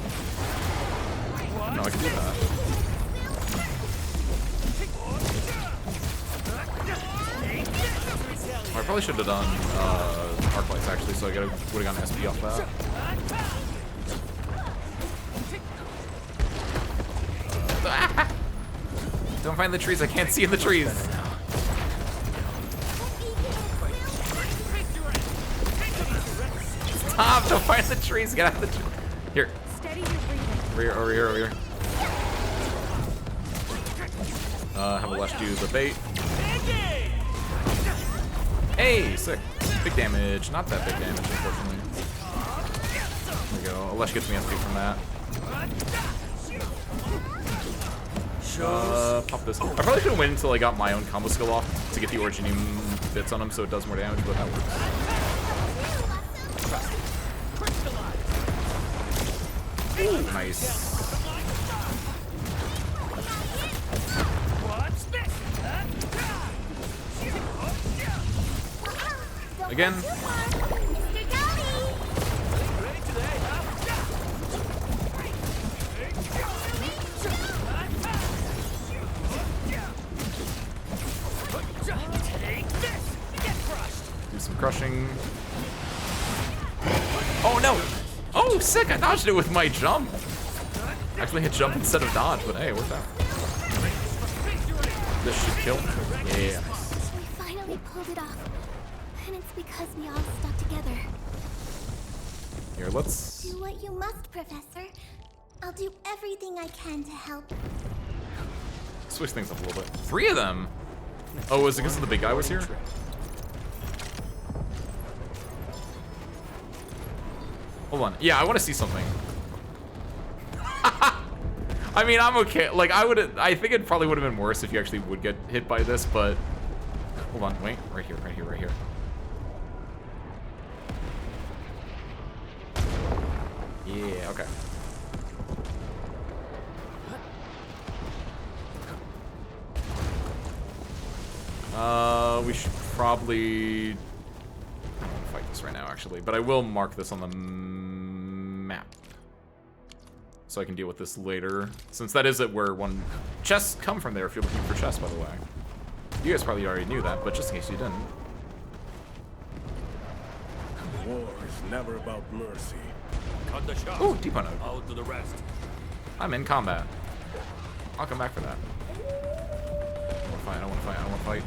No, I can do that. Oh, I probably should have done Arknights actually, so I would have gotten SP off that. Don't find the trees. I can't see in the trees. Stop! Don't find the trees. Get out of the tree. Here. Steady your breathing. Over here. Over here. Over here. Have Alesh do the bait. Hey, sick. Big damage. Not that big damage, unfortunately. There we go. Alesh gets me SP from that. Pop this. I probably could have waited until I got my own combo skill off to get the Originium bits on him so it does more damage, but that works. Ooh, nice. Again. Do some crushing. Oh no! Oh, sick! I dodged it with my jump. Actually hit jump instead of dodge, but hey, it worked out. This should kill. Yeah. We finally pulled it off. And it's because we all stuck together. Here, let's Do what you must, Professor. I'll do everything I can to help. switch things up a little bit. 3 of them? Oh, was it because of the big guy was here? Hold on. Yeah, I want to see something. I mean, I'm okay. Like, I think it probably would have been worse if you actually would get hit by this, but... Hold on, wait. Right here, right here, right here. Yeah, okay. We should probably... I don't want to fight this right now, actually, but I will mark this on the map. So I can deal with this later. Since that is where one... Chests come from there if you're looking for chests, by the way. You guys probably already knew that, but just in case you didn't. War is never about mercy. Cut the shot. Ooh, Depot Node. Out to the rest. I'm in combat. I'll come back for that. I don't want to fight, I don't want to fight, I don't want to fight.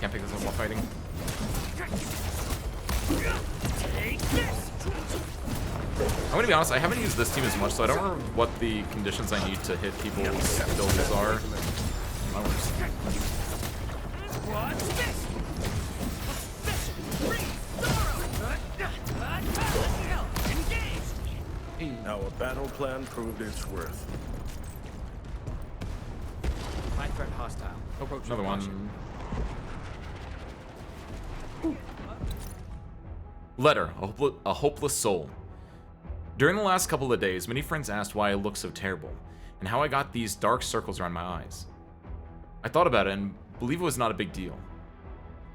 Can't pick this up while fighting. I'm gonna be honest, I haven't used this team as much, so I don't remember what the conditions I need to hit people's abilities are. That works. Our battle plan proved its worth. High threat hostile. Approach Another caution. one. Letter, a hopeless soul. During the last couple of days, many friends asked why I look so terrible, and how I got these dark circles around my eyes. I thought about it and believe it was not a big deal.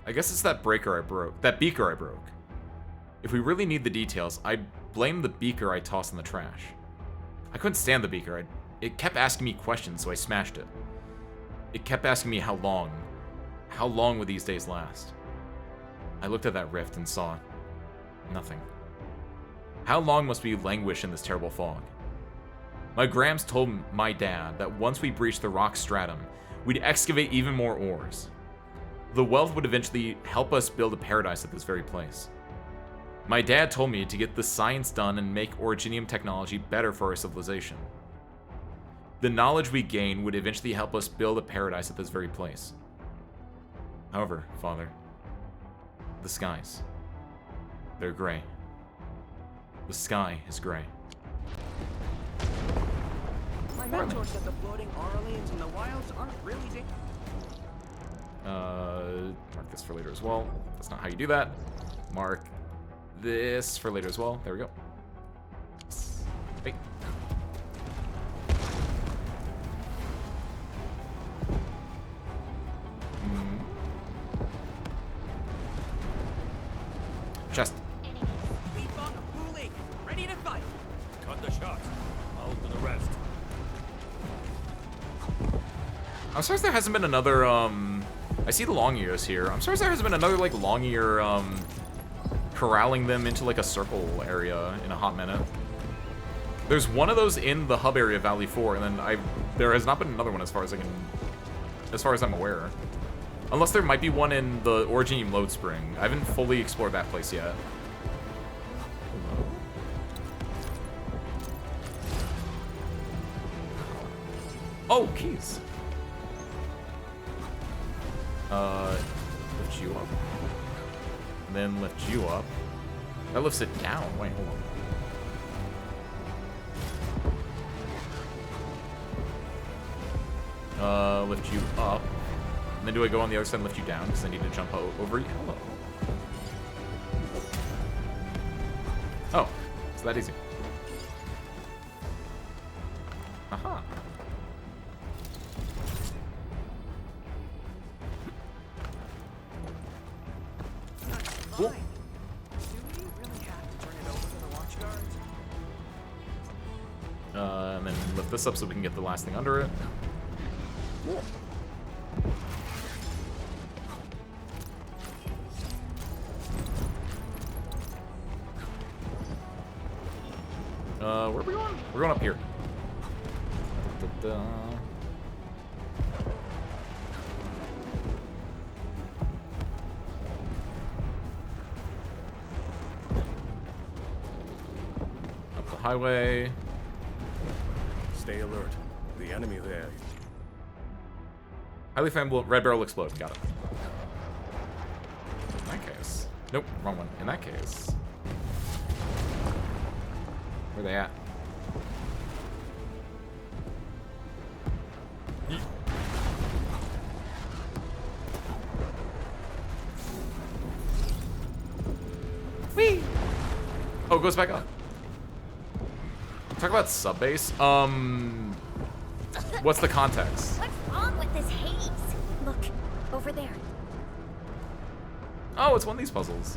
I guess it's that beaker I broke. If we really need the details, I'd blame the beaker I tossed in the trash. I couldn't stand the beaker. It kept asking me questions, so I smashed it. It kept asking me how long. How long would these days last? I looked at that rift and saw nothing. How long must we languish in this terrible fog? My Grams told my dad that once we breached the rock stratum, we'd excavate even more ores. The wealth would eventually help us build a paradise at this very place. My dad told me to get the science done and make originium technology better for our civilization. The knowledge we gain would eventually help us build a paradise at this very place. However, Father, the skies, they're gray. The sky is gray. My mentor said the floating Aurelians in the wilds aren't really Mark this for later as well. That's not how you do that. Mark this for later as well. There we go. Wait. Chest. Ready to fight. Cut the shot. Out to the rest. I'm surprised there hasn't been another, I see the long ears here. I'm surprised there hasn't been another, like, long ear, corralling them into, like, a circle area in a hot minute. There's one of those in the hub area of Valley 4, and then there has not been another one as far as I'm aware. Unless there might be one in the Originium Load Spring. I haven't fully explored that place yet. Oh, keys. Lift you up. And then lift you up. That lifts it down. Wait, hold on. Lift you up. And then do I go on the other side and lift you down? Because I need to jump over you. Hello. Oh, it's that easy. Aha. Cool. And then lift this up so we can get the last thing under it. Cool. Where are we going? We're going up here. Da-da-da. Up the highway. Stay alert. The enemy there. Highly flammable red barrel explode. Got it. In that case. Nope, wrong one. In that case. Where are they at? Whee! Oh, it goes back up. Talk about subbase. What's the context? What's wrong with this haze? Look, over there. Oh, it's one of these puzzles.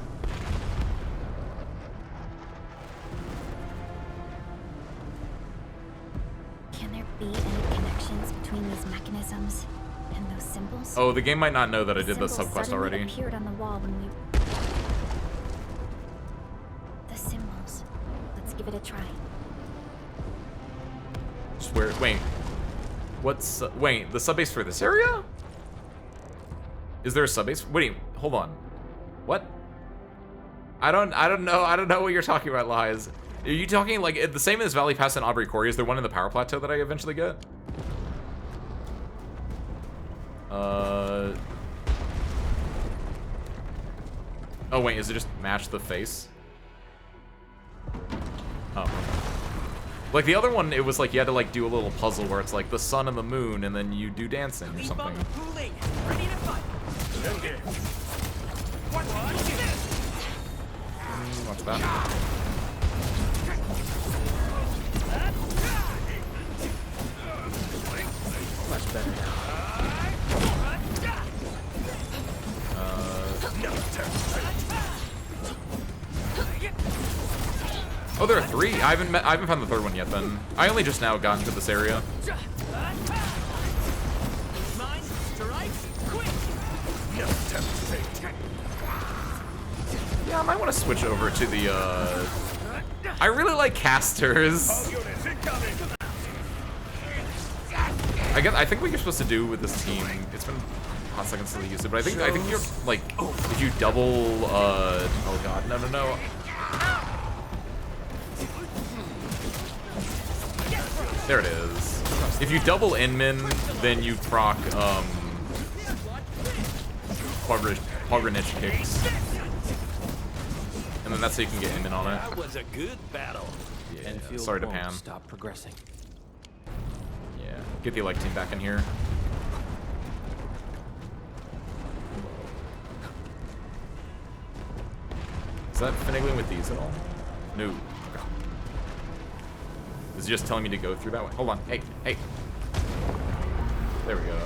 Can there be any connections between these mechanisms and those symbols? Oh, the game might not know that I did the subquest already. Appeared on the wall when we. The symbols. Let's give it a try. Where? Wait. What's? Wait, the subbase for this area? Is there a subbase? Wait, hold on. What? I don't know what you're talking about, Lies. Are you talking like the same as Valley Pass and Aubrey Quarry? Is there one in the Power Plateau that I eventually get? Oh wait, is it just match the face? Oh. Like the other one, it was like you had to like do a little puzzle where it's like the sun and the moon, and then you do dancing or something. Watch that. Much better now. Oh, there are 3. I haven't found the 3rd one yet. Then I only just now got into this area. Yeah, I might want to switch over to the. I really like casters. I think what you're supposed to do with this team. It's been a hot second since I used it, but I think you're like if you double. Oh god, no. There it is. If you double Inman, then you proc Quadrinich kicks. And then that's how you can get Inman on it. That was a good battle. Yeah, Endfield sorry to won't Pam. stop progressing. Yeah, get the elect team back in here. Is that finagling with these at all? No. Okay. Is it just telling me to go through that way? Hold on. Hey. There we go.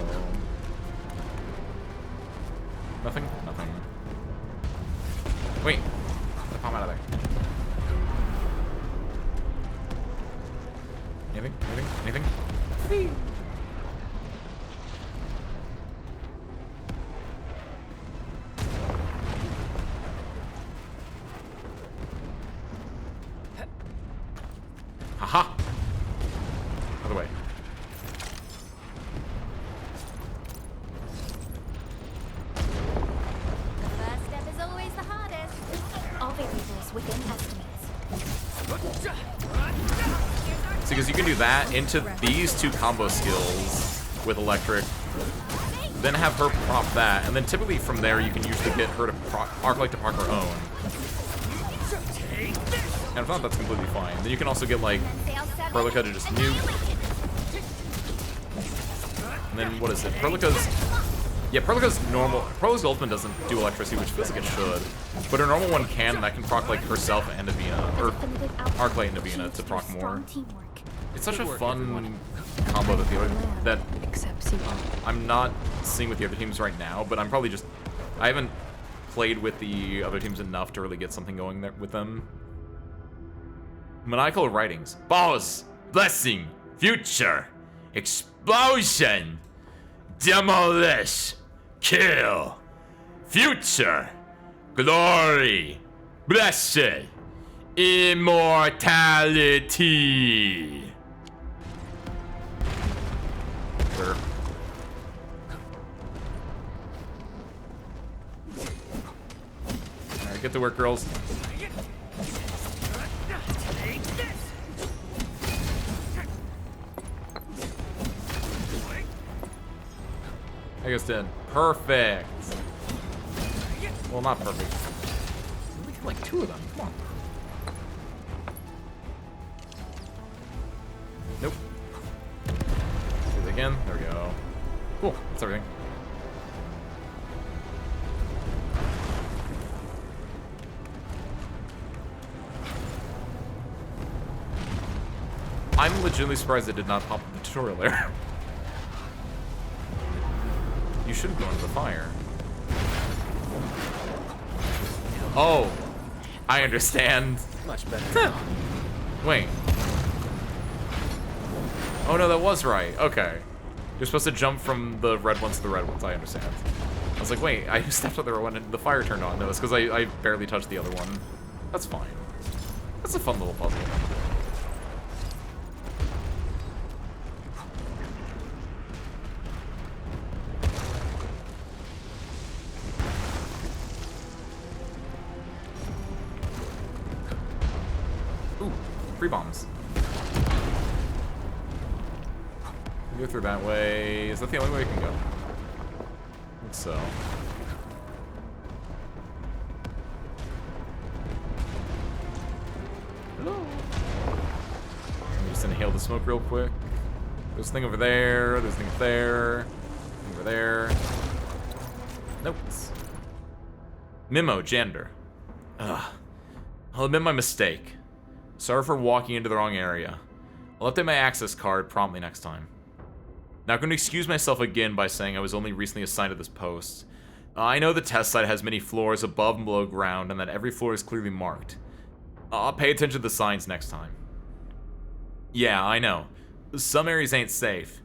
Nothing? Nothing. Wait. Get the palm out of there. Anything? Whee! Aha! Other way. The first step is always the hardest. All variables within estimates. See, because you can do that into these 2 combo skills with electric. then have her prop that, and then typically from there you can usually get her to Arknight to proc her own. And if not, that's completely fine. Then you can also get like Perlica to just nuke. And then what is it? Perlica's... Yeah, Perlica's normal... Perlica's ultimate doesn't do electricity, which feels like it should. But her normal one can, and that can proc like herself and Avina. Or Arklight and Avina to proc more. It's such a fun combo that I'm not seeing with the other teams right now, but I'm probably just... I haven't played with the other teams enough to really get something going there with them. Maniacal writings. Pause. Blessing. Future. Explosion. Demolish. Kill. Future. Glory. Blessed. Immortality. Sure. Alright, get to work, girls. I guess dead. Perfect. Well, not perfect. We get like 2 of them. Come on. Nope. Do it again. There we go. Cool. That's everything. I'm legitimately surprised it did not pop up the tutorial there. You should go into the fire. Oh, I understand. Much better. Wait. Oh no, that was right. Okay. You're supposed to jump from the red ones to the red ones. I understand. I was like, wait, I stepped on the red one and the fire turned on. No, it's because I barely touched the other one. That's fine. That's a fun little puzzle. Free bombs. Go through that way. Is that the only way we can go? I think so. Hello. Let me just inhale the smoke real quick. There's a thing over there. There's a thing there. Over there. Notes. Memo, gender. Ugh. I'll admit my mistake. Sorry for walking into the wrong area. I'll update my access card promptly next time. Now I'm going to excuse myself again by saying I was only recently assigned to this post. I know the test site has many floors above and below ground and that every floor is clearly marked. I'll pay attention to the signs next time. Yeah, I know. Some areas ain't safe.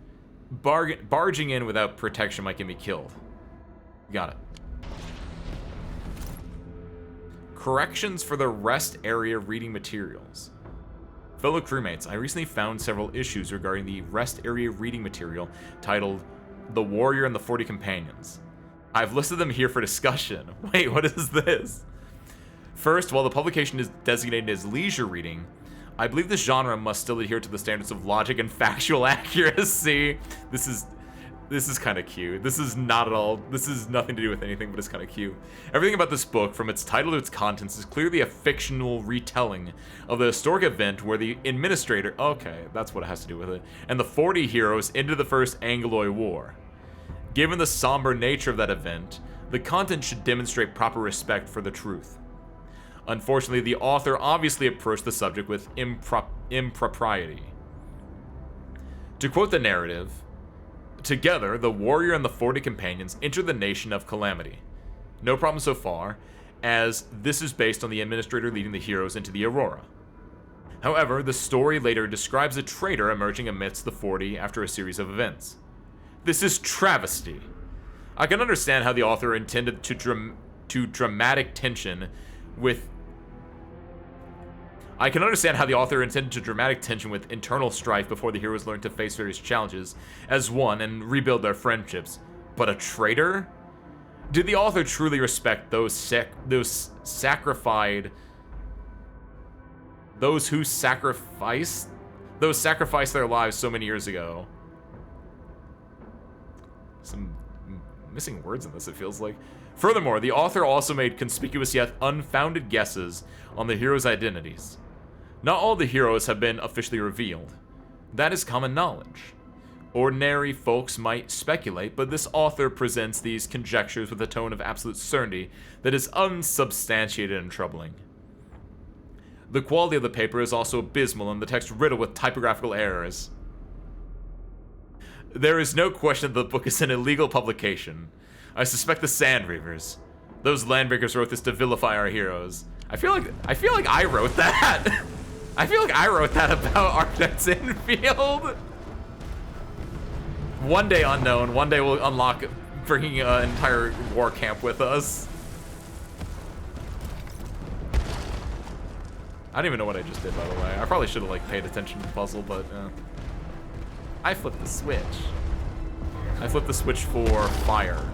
Barging in without protection might get me killed. Got it. Corrections for the rest area reading materials. Fellow crewmates, I recently found several issues regarding the rest area reading material titled The Warrior and the 40 Companions. I've listed them here for discussion. Wait, what is this? First, while the publication is designated as leisure reading, I believe this genre must still adhere to the standards of logic and factual accuracy. This is kind of cute. This is not at all, this is nothing to do with anything, but it's kind of cute. Everything about this book, from its title to its contents, is clearly a fictional retelling of the historic event where the administrator, okay, that's what it has to do with it, and the 40 heroes ended the First Angloy War. Given the somber nature of that event, the content should demonstrate proper respect for the truth. Unfortunately, the author obviously approached the subject with impropriety. To quote the narrative, together, the warrior and the 40 companions enter the nation of Calamity. No problem so far, as this is based on the administrator leading the heroes into the Aurora. However, the story later describes a traitor emerging amidst the 40 after a series of events. This is travesty. I can understand how the author intended to dramatic tension with internal strife before the heroes learn to face various challenges as one and rebuild their friendships. But a traitor? Did the author truly respect those who sacrificed their lives so many years ago? Some missing words in this, it feels like. Furthermore, the author also made conspicuous yet unfounded guesses on the heroes' identities. Not all the heroes have been officially revealed. That is common knowledge. Ordinary folks might speculate, but this author presents these conjectures with a tone of absolute certainty that is unsubstantiated and troubling. The quality of the paper is also abysmal and the text riddled with typographical errors. There is no question that the book is an illegal publication. I suspect the Sand Reavers. Those Landbreakers wrote this to vilify our heroes. I feel like I wrote that. I feel like I wrote that about Arknights Endfield. One day unknown, one day we'll unlock bringing an entire war camp with us. I don't even know what I just did, by the way. I probably should have like paid attention to the puzzle, but I flipped the switch. I flipped the switch for fire.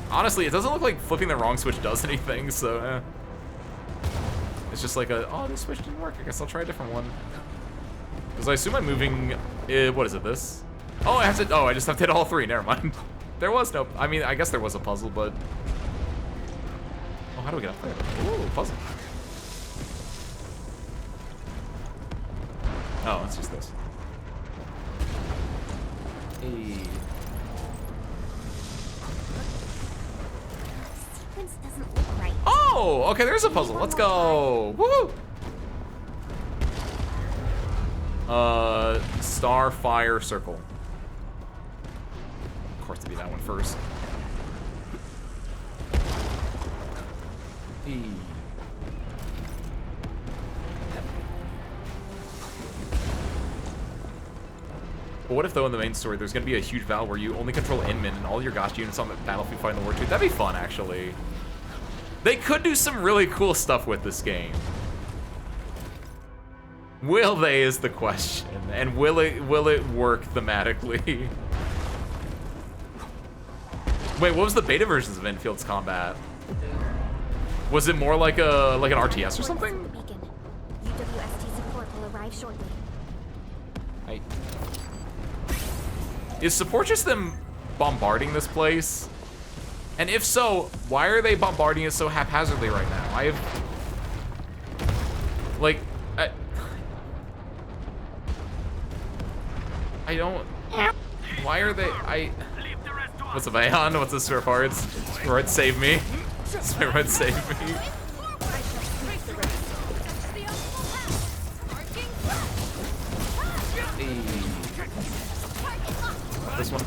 Honestly, it doesn't look like flipping the wrong switch does anything, so it's just like oh, this switch didn't work. I guess I'll try a different one. Because I assume I'm moving, what is it, this? Oh, I just have to hit all three, never mind. There was no, I mean, I guess there was a puzzle, but... Oh, how do we get up there? Ooh, puzzle. Oh, it's just this. Hey. Sequence doesn't look right. Oh, okay, there's a puzzle. Let's go. Woo! Star, fire, circle. Of course, to be that one first. Hey. But what if, though, in the main story, there's going to be a huge battle where you only control Inman and all your Gotcha units on the battlefield fight in the war too? That'd be fun, actually. They could do some really cool stuff with this game. Will they is the question, and will it work thematically? Wait, what was the beta versions of Enfield's combat? Was it more like an RTS or something? UWST support will arrive shortly. Is support just them bombarding this place? And if so, why are they bombarding it so haphazardly right now? I don't... Why are they... What's up, Aeon? What's this, spare parts? Spare parts, save me. Spare parts, save me. This one.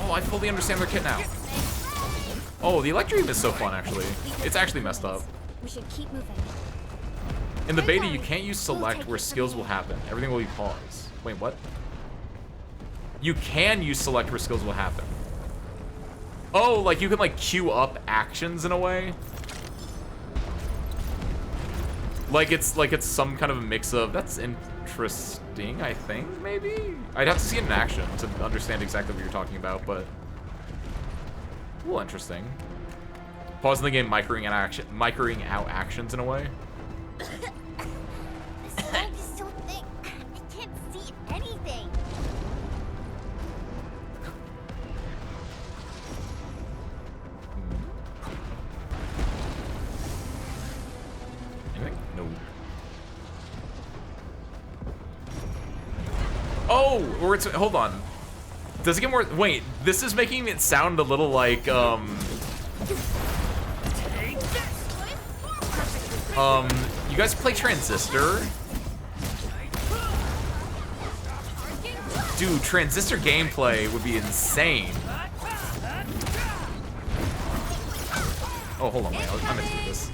Oh, I fully understand their kit now. Oh, the electric beam is so fun, actually. It's actually messed up. We should keep moving. In the beta, you can't use select where skills will happen. Everything will be paused. Wait, what? You can use select where skills will happen. Oh, like you can like queue up actions in a way? Like it's some kind of a mix of... That's interesting, I think, maybe? I'd have to see it in action to understand exactly what you're talking about, but... A little interesting. Pausing the game, microing out actions in a way. This light is so thick. I can't see anything. Anything? No. Oh, or it's, hold on. Does it get more? Wait, this is making it sound a little like you guys play Transistor? Dude, Transistor gameplay would be insane. Oh, hold on, wait, I'm gonna do this.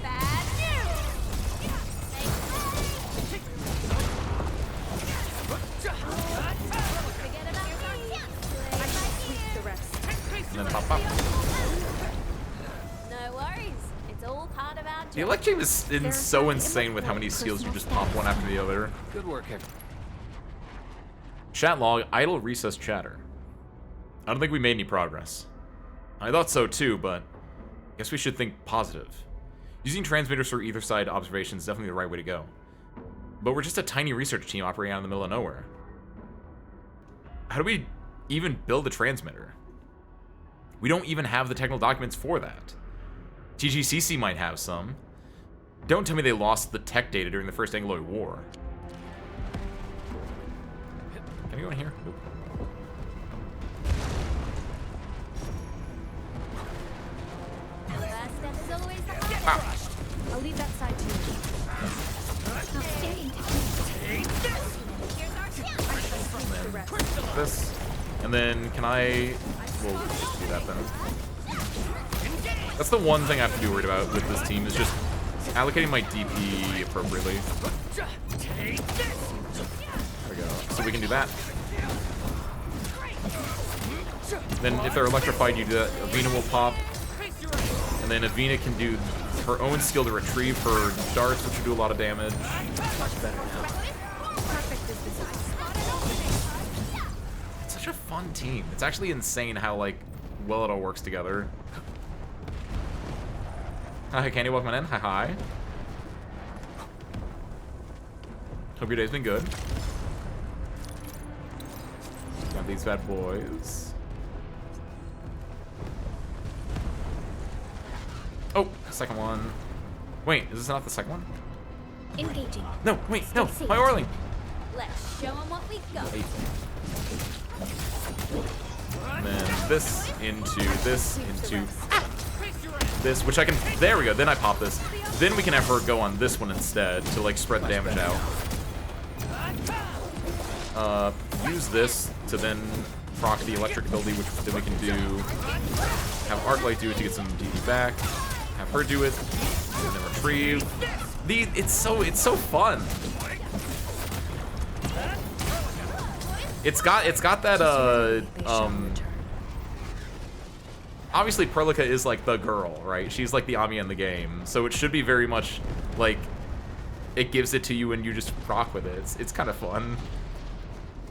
And then pop, pop. No worries. It's all part of our job. The electric is so insane with how many seals you just pop one after the other. Good work, Hector. Chat log, idle recess chatter. I don't think we made any progress. I thought so too, but I guess we should think positive. Using transmitters for either side observation is definitely the right way to go. But we're just a tiny research team operating out in the middle of nowhere. How do we even build a transmitter? We don't even have the technical documents for that. TGCC might have some. Don't tell me they lost the tech data during the First Anglo War. Can I go in here? Nope. Wow. I'll leave that side to you. This. And then can I... We'll just do that then. That's the one thing I have to be worried about with this team, is just allocating my DP appropriately. There we go. So we can do that. Then if they're electrified, you do that. Avina will pop. And then Avina can do her own skill to retrieve her darts, which will do a lot of damage. Much better now. It's such a fun team. It's actually insane how, like, well it all works together. Hi, Candy, welcome in. Hi, hi. Hope your day's been good. Got these bad boys. Oh, second one. Wait, is this not the second one? Engaging. No, wait, no. My Orly. Let's show them what we got. And then this into this into this, which I can. There we go. Then I pop this. Then we can have her go on this one instead to like spread the damage out. Use this to then proc the electric ability, which then we can do. Have Arknight do it to get some DD back. Have her do it, and then retrieve. It's so fun. It's got that obviously Perlica is like the girl, right? She's like the Ami in the game, so it should be very much like it gives it to you and you just rock with it. It's kind of fun.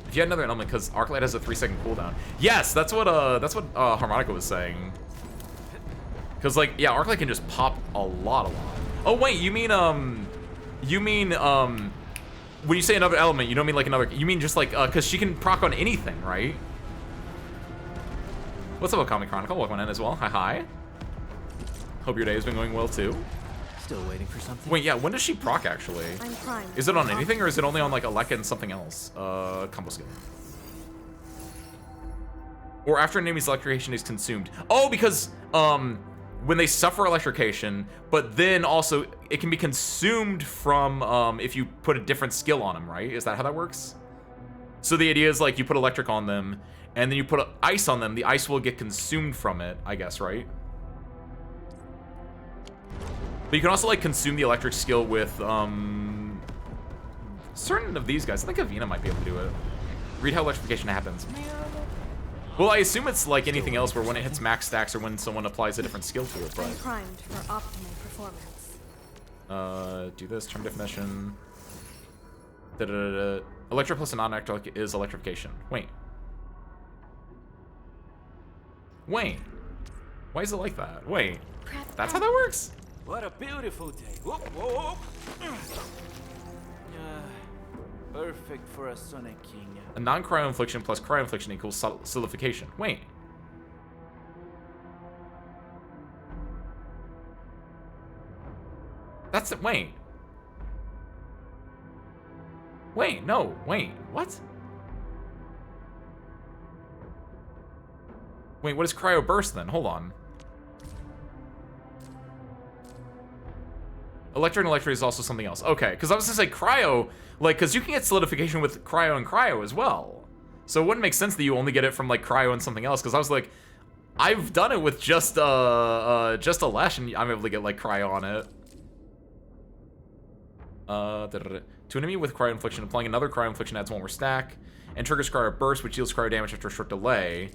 If you had another element, because Arknight has a 3-second cooldown. Yes, that's what Harmonica was saying. Because like, yeah, Arknight can just pop a lot. Oh wait, you mean when you say another element, you don't mean like another, you mean just like, because she can proc on anything, right? What's up, Comic Chronicle? Welcome in as well. Hi, hi. Hope your day has been going well too. Still waiting for something. Wait, yeah, when does she proc actually? I'm primed. Is it on anything or is it only on like Aleka and something else? Combo skill. Or after an enemy's electrocution is consumed. Oh, because when they suffer electrocution, but then also it can be consumed from if you put a different skill on them, right? Is that how that works? So the idea is like you put electric on them, and then you put ice on them. The ice will get consumed from it, I guess, right? But you can also like consume the electric skill with certain of these guys. I think Avina might be able to do it. Read how electrification happens. Well, I assume it's like anything else where when it hits max stacks or when someone applies a different skill to it, but... I'm primed for optimal performance. Do this, term definition. Electric plus a non-electric is electrification. Wait. Why is it like that? Wait. That's how that works? What a beautiful day. Whoop, whoop. Perfect for a Sonic King. A non-cryo infliction plus cryo infliction equals solidification. Wait. That's it. Wait, no, wait, what? Wait, what is cryo burst then? Hold on. Electric and electric is also something else. Okay, because I was gonna say cryo, like, because you can get solidification with cryo and cryo as well. So it wouldn't make sense that you only get it from like cryo and something else. Because I was like, I've done it with just a lash, and I'm able to get like cryo on it. To an enemy with cryo infliction, applying another cryo infliction adds 1 more stack, and triggers cryo burst, which deals cryo damage after a short delay.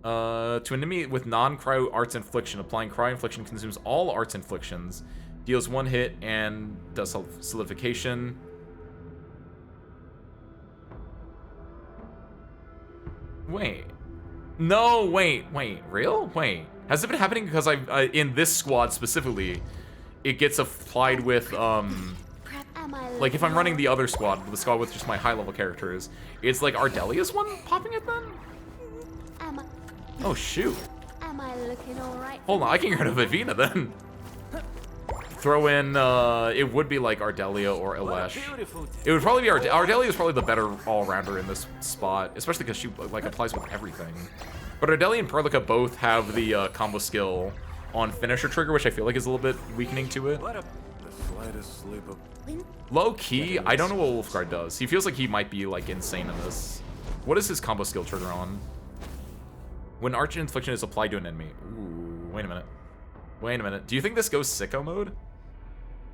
To an enemy with non-cryo arts infliction, applying cryo infliction consumes all arts inflictions, deals 1 hit, and does solidification. Wait. No, wait, real? Wait. Has it been happening because in this squad specifically, it gets applied with, Am I Like, if I'm looking running all- the other squad, the squad with just my high-level characters, it's like Ardelia's one popping it then? Am I, Oh, shoot. am I looking alright? Hold on, I can get rid of Evina then. Throw in, it would be like Ardelia or Elesh. It would probably be Ardelia is probably the better all-rounder in this spot, especially because she, like, applies with everything. But Ardelia and Perlica both have the combo skill on finisher trigger, which I feel like is a little bit weakening to it. The slightest slip of... Low-key, I don't know what Wolfguard does. He feels like he might be, like, insane in this. What is his combo skill trigger on? When Arch Infliction is applied to an enemy. Ooh, wait a minute. Wait a minute. Do you think this goes sicko mode?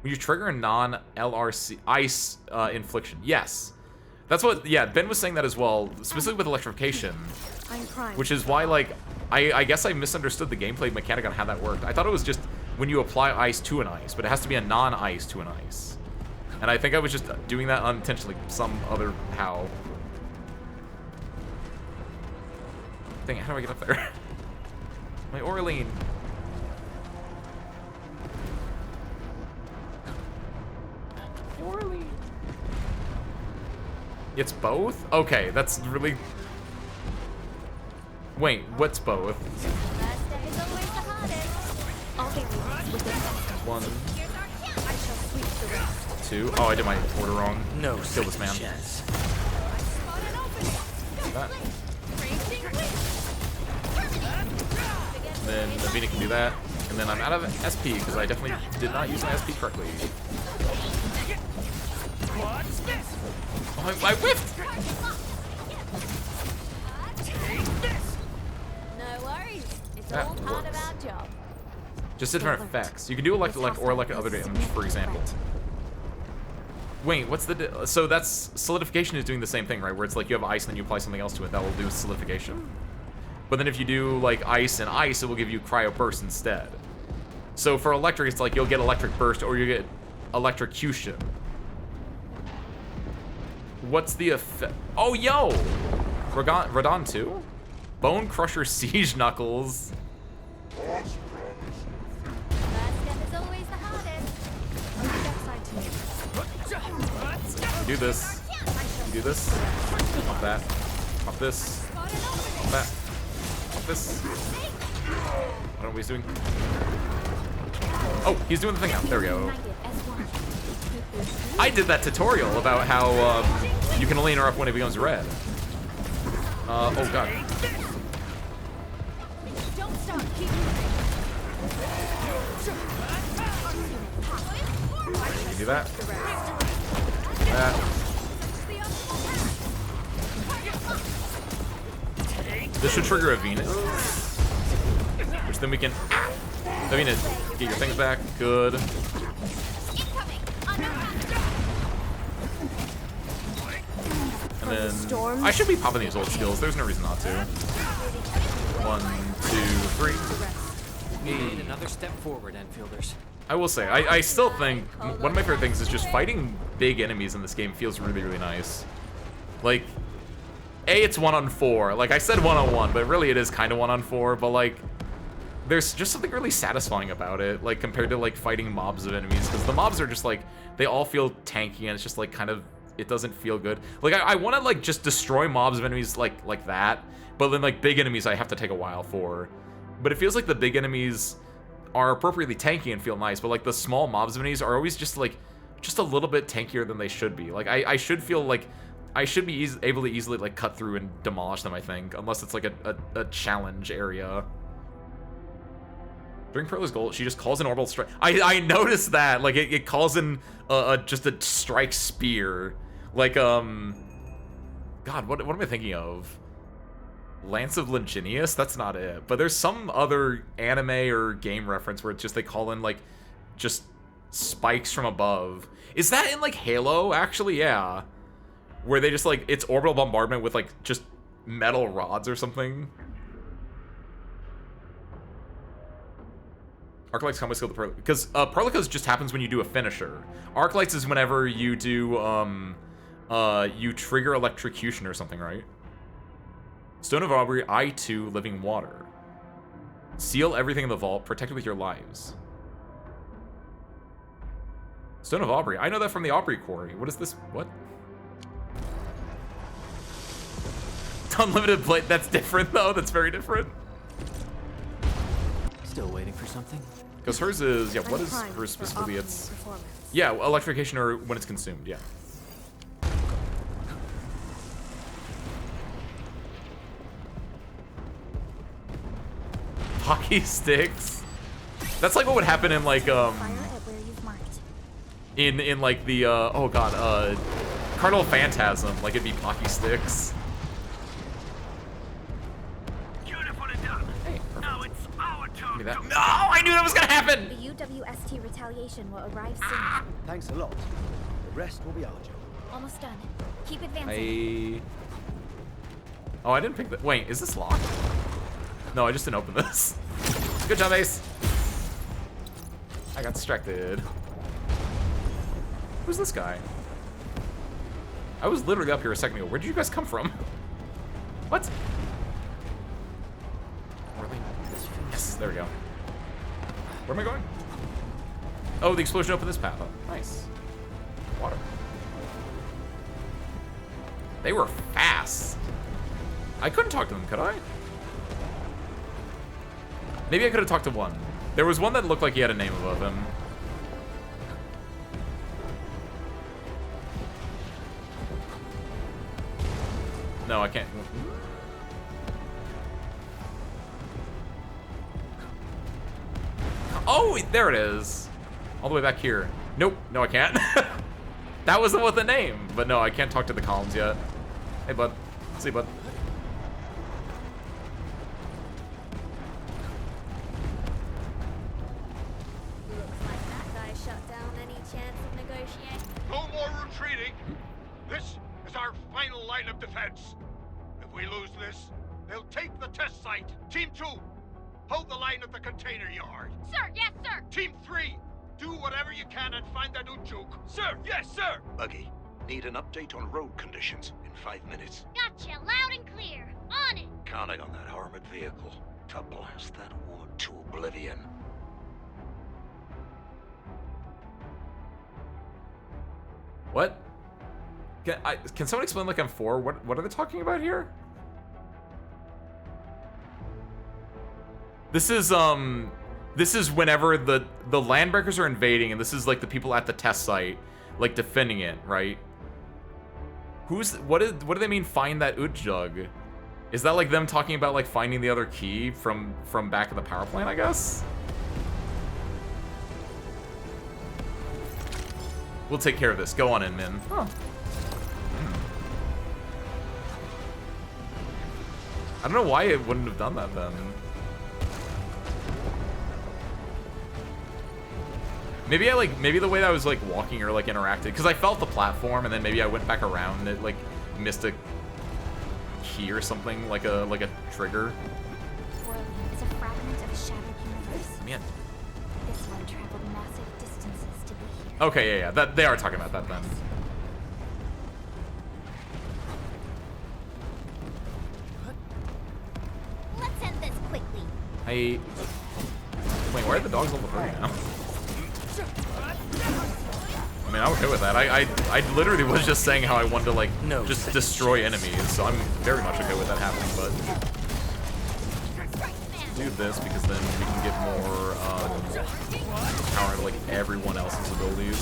When you trigger a non-LRC ice infliction. Yes. That's what, yeah, Ben was saying that as well, specifically with electrification. Which is why, like, I guess I misunderstood the gameplay mechanic on how that worked. I thought it was just when you apply ice to an ice, but it has to be a non-ice to an ice. And I think I was just doing that unintentionally, some other how. Dang it, how do I get up there? My Orlean. Orlean. It's both? Okay, that's really... Wait, what's both? One. Two. Oh, I did my order wrong. No, kill this man. That. And then Avina can do that. And then I'm out of SP because I definitely did not use my SP correctly. Oh, I whiffed! No worries. It's That all part of works. our job. Just different effects. You can do elect or elect other damage, for example. Wait, what's the... So that's... Solidification is doing the same thing, right? Where it's like you have ice and then you apply something else to it. That will do solidification. But then if you do, like, ice and ice, it will give you cryo burst instead. So for electric, it's like you'll get electric burst or you get electrocution. What's the effect? Oh, yo! Radon 2? Bone Crusher Siege Knuckles. First step is always the hardest. You do this. You do this. Pop that. Pop this. Pop that. Pop this. I don't know what he's doing. Oh, he's doing the thing now. There we go. I did that tutorial about how you can only interrupt when it becomes red. Oh god. Don't stop. Keep You do that. That. This should trigger a Venus. Which then we can... Venus, get your things back. Good. And then... I should be popping these old skills. There's no reason not to. 1, 2, 3. We made another step forward, Enfielders. I will say, I still think one of my favorite things is just fighting big enemies in this game feels really, really nice. Like, it's 1-on-4. Like, I said 1-on-1, but really it is kind of 1-on-4, but like, there's just something really satisfying about it, like, compared to, like, fighting mobs of enemies, because the mobs are just, like, they all feel tanky, and it's just, like, kind of, it doesn't feel good. Like, I want to, like, just destroy mobs of enemies like that, but then, like, big enemies I have to take a while for. But it feels like the big enemies are appropriately tanky and feel nice, but, like, the small mobs of enemies are always just, like, just a little bit tankier than they should be. Like, I should feel like I should be able to easily, like, cut through and demolish them, I think, unless it's, like, a challenge area. During Perla's goal, she just calls an orbital strike. I noticed that. Like, it calls in just a strike spear. Like, God, what am I thinking of? Lance of Longinius? That's not it. But there's some other anime or game reference where it's just they call in, like, just spikes from above. Is that in, like, Halo? Actually, yeah. Where they just, like, it's orbital bombardment with, like, just metal rods or something. Arklights combo skill to Perlica. Because Perlica's just happens when you do a finisher. Arklights is whenever you do, you trigger electrocution or something, right? Stone of Aubrey, I2, Living Water. Seal everything in the vault, protect it with your lives. Stone of Aubrey. I know that from the Aubrey Quarry. What is this? What? Unlimited plate. That's different, though. That's very different. Still waiting for something? Because hers is... Yeah, what is hers specifically? It's... Yeah, electrification or when it's consumed, yeah. Hockey sticks? That's like what would happen in like, in like the, oh god, Carnival Phantasm. Like it'd be hockey sticks. Beautifully done. Hey, now it's our turn. No, I knew that was gonna happen! The UWST retaliation will arrive soon. Thanks a lot. The rest will be our job. Almost done. Keep advancing. Oh, I didn't pick that. Wait, is this locked? No, I just didn't open this. Good job, Ace. I got distracted. Who's this guy? I was literally up here a second ago. Where did you guys come from? What? Really? Yes, there we go. Where am I going? Oh, the explosion opened this path up. Nice. Water. They were fast. I couldn't talk to them, could I? Maybe I could have talked to one. There was one that looked like he had a name above him. No, I can't. Oh, there it is. All the way back here. Nope, no I can't. That was the one with the name. But no, I can't talk to the columns yet. Hey, bud. See you, bud. No more retreating. This is our final line of defense. If we lose this, they'll take the test site. Team 2, hold the line at the container yard. Sir, yes, sir. Team 3, do whatever you can and find that Ujuk. Sir, yes, sir! Buggy, need an update on road conditions in 5 minutes. Gotcha, loud and clear. On it. Counting on that armored vehicle to blast that wood to oblivion. What? Can someone explain like M4? What are they talking about here? This is whenever the landbreakers are invading, and this is like the people at the test site, like defending it, right? What do they mean? Find that Utjug? Is that like them talking about like finding the other key from back at the power plant? I guess. We'll take care of this. Go on in, Min. Huh. I don't know why it wouldn't have done that then. Maybe maybe the way that I was like walking or like interacted, because I felt the platform and then maybe I went back around and it like missed a key or something, like a trigger. It's a fragment of a shattered universe. Man. This one traveled massive distances to be here. Okay, yeah. That they are talking about that then. Let's end this quickly. Wait, why are the dogs level 30 now? I mean, I'm okay with that. I literally was just saying how I wanted to like just destroy enemies, so I'm very much okay with that happening. But do this because then we can get more power to like everyone else's abilities.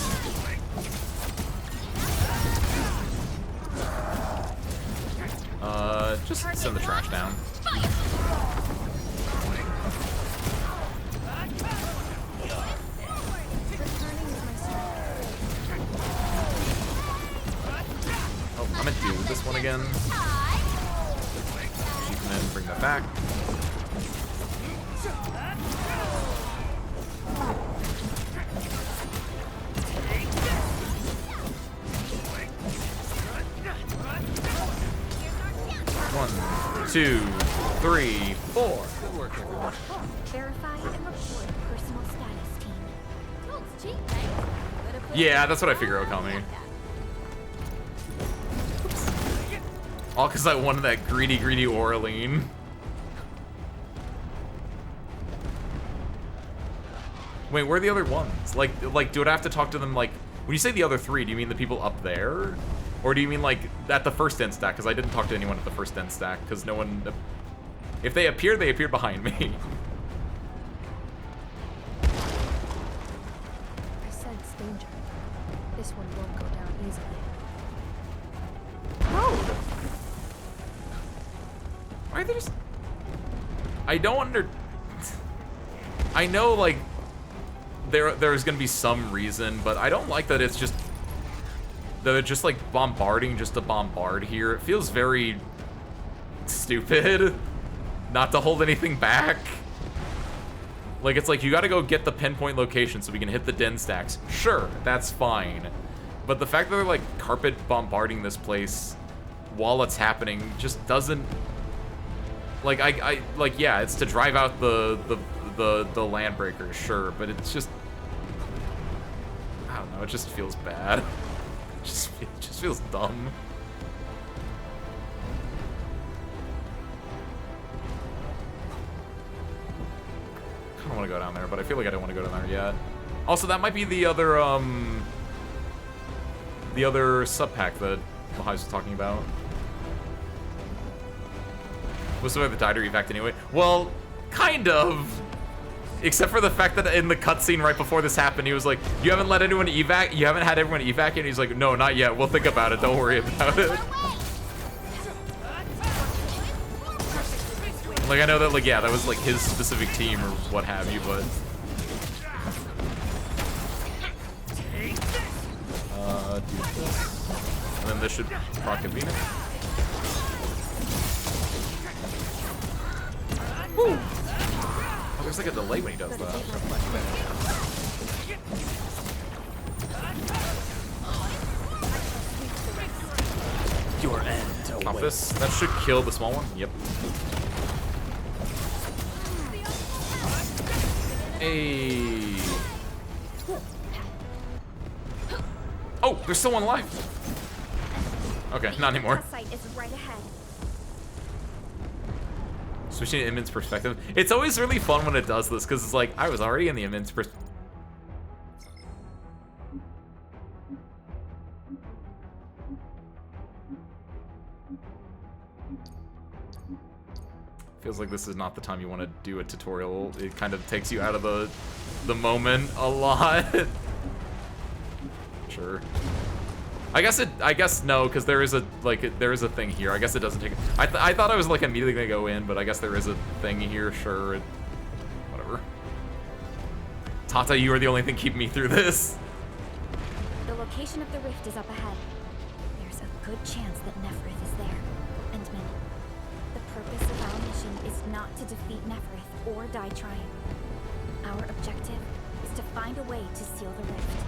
Just send the trash down. Oh, I'm gonna deal with this one again. She can then bring that back. One, 2, 3, 4. Good work, everyone. Verify and report personal status team. Talk's cheap, mate. Yeah, that's what I figure Okami. All because I wanted that greedy Oraline. Wait, where are the other ones? Like, do I have to talk to them, like, When you say the other 3, do you mean the people up there? Or do you mean, like, at the first end stack? Because I didn't talk to anyone at the first end stack, because no one... If they appeared behind me. I sense danger. This one won't go down easily. Road! Why are they just... I don't I know, like, there's gonna be some reason, but I don't like that it's just... They're just, like, bombarding just to bombard here. It feels very... stupid. Not to hold anything back. Like, it's like, you gotta go get the pinpoint location so we can hit the den stacks. Sure, that's fine. But the fact that they're, like, carpet bombarding this place while it's happening just doesn't... Like, like, yeah, it's to drive out the landbreakers, sure, but it's just... I don't know, it just feels bad. It just feels dumb. I don't want to go down there, but I feel like I don't want to go down there yet. Also, that might be the other sub-pack that Mahai was talking about. Was the way that died or evac anyway? Well, kind of. Except for the fact that in the cutscene right before this happened, he was like, "You haven't let anyone evac? You haven't had everyone evac?" And he's like, "No, not yet. We'll think about it. Don't worry about it." Like, I know that, like, yeah, that was like his specific team or what have you, but. Do this. And then this should proc convene. Woo! Oh, there's like a delay when he does that. Your end. Pop this. That should kill the small one. Yep. Hey. Oh, there's still one alive. Okay, not anymore. Switching to Inman's perspective. It's always really fun when it does this, because it's like, I was already in the Inman's perspective. Feels like this is not the time you want to do a tutorial. It kind of takes you out of the moment a lot. Sure. I guess no, because there is a thing here. I guess it doesn't take. I thought I was like immediately gonna go in, but I guess there is a thing here. Sure. Whatever. Tata, you are the only thing keeping me through this. The location of the rift is up ahead. There's a good chance that Neferith is there. Endman, the purpose of our mission is not to defeat Neferith or die trying. Our objective is to find a way to seal the rift.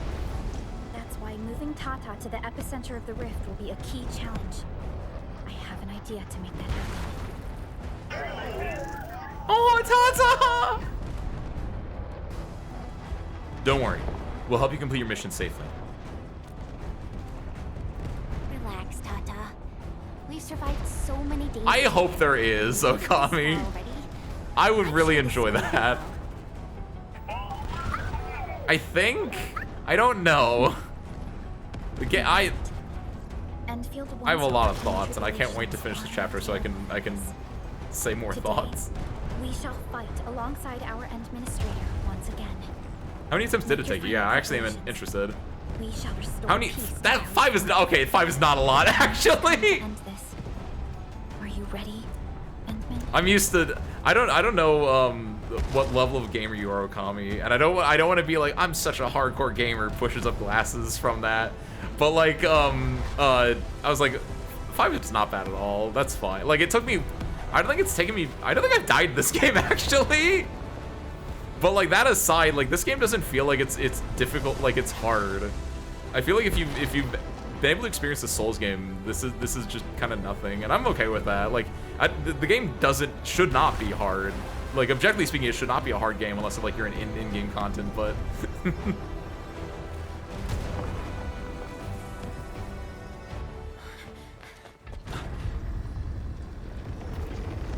That's why moving Tata to the epicenter of the rift will be a key challenge. I have an idea to make that happen. Oh, Tata! Don't worry. We'll help you complete your mission safely. Relax, Tata. We've survived so many days. I hope there is, Okami. I would really enjoy that. I think? I don't know. Again, I have a lot of thoughts, and I can't wait to finish this chapter so I can say more thoughts. We shall fight alongside our Endministrator once again. How many attempts did it take you? Yeah, I actually am interested. We shall restore How many? peace That 5 is not okay. 5 is not a lot, actually. End this. Are you ready, Endman? I'm used to. I don't know what level of gamer you are, Okami, and I don't want to be like, I'm such a hardcore gamer, pushes up glasses from that. But like I was like, 5 is not bad at all. That's fine. Like, it took me. I don't think it's taken me. I don't think I've died this game actually. But like, that aside, like, this game doesn't feel like it's difficult. Like, it's hard. I feel like if you've been able to experience the Souls game, this is just kind of nothing, and I'm okay with that. Like, the game should not be hard. Like, objectively speaking, it should not be a hard game unless like you're in-game content, but.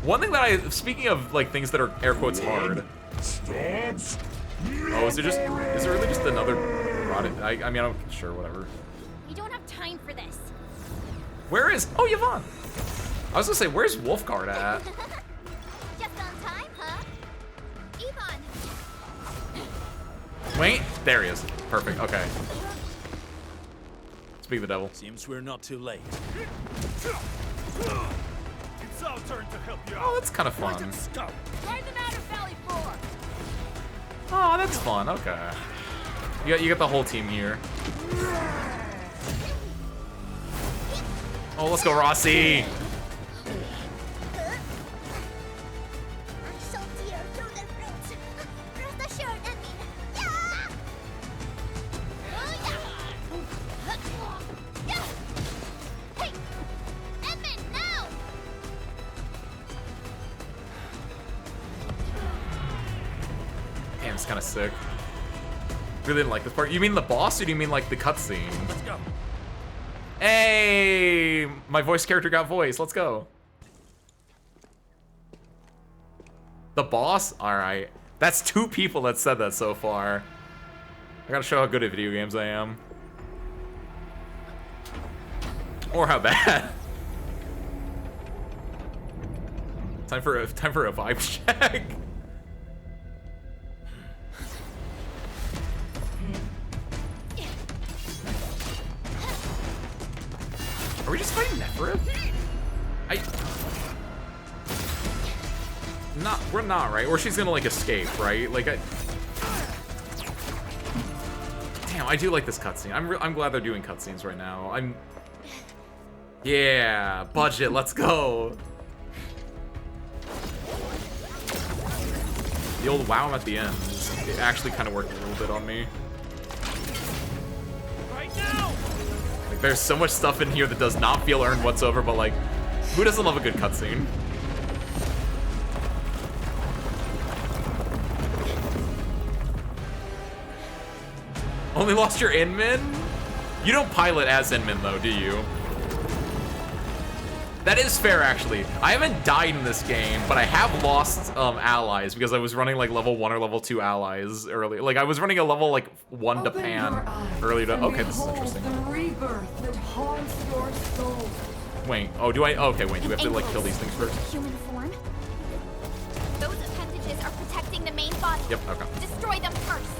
One thing that speaking of like things that are air quotes hard. Oh, is it really just another rotted? I mean, I'm sure, whatever. We don't have time for this. Where is? Oh, Yvonne. I was gonna say, where's Wolfguard at? Just on time, huh? Yvonne! Wait, there he is. Perfect. Okay. Speak the devil. Seems we're not too late. It's our turn to help you out. Oh, that's kind of fun. Drive them out of Valley 4. Oh, that's fun. Okay. You got the whole team here. Oh, let's go, Rossi. Damn, it's kind of sick. Really didn't like this part. You mean the boss, or do you mean like the cutscene? Let's go. Hey, my voice character got voice. Let's go. The boss? All right. That's 2 people that said that so far. I gotta show how good at video games I am. Or how bad. Time for a vibe check. Are we just fighting Neferith? We're not, right? Or she's gonna like escape, right? Like damn, I do like this cutscene. I'm glad they're doing cutscenes right now. Yeah, budget, let's go. The old wow at the end, it actually kind of worked a little bit on me. Right now. Like, there's so much stuff in here that does not feel earned whatsoever, but like, who doesn't love a good cutscene? Only lost your Inman? You don't pilot as Inman though, do you? That is fair, actually. I haven't died in this game, but I have lost allies because I was running like level 1 or level 2 allies earlier. Like I was running a level like 1 to Pan earlier. Okay, this is interesting. The rebirth that haunts your soul. Wait, oh, do I? Okay, wait, do we have to like kill these things first? Human form? Those appendages are protecting the main body. Yep, okay. Destroy them first.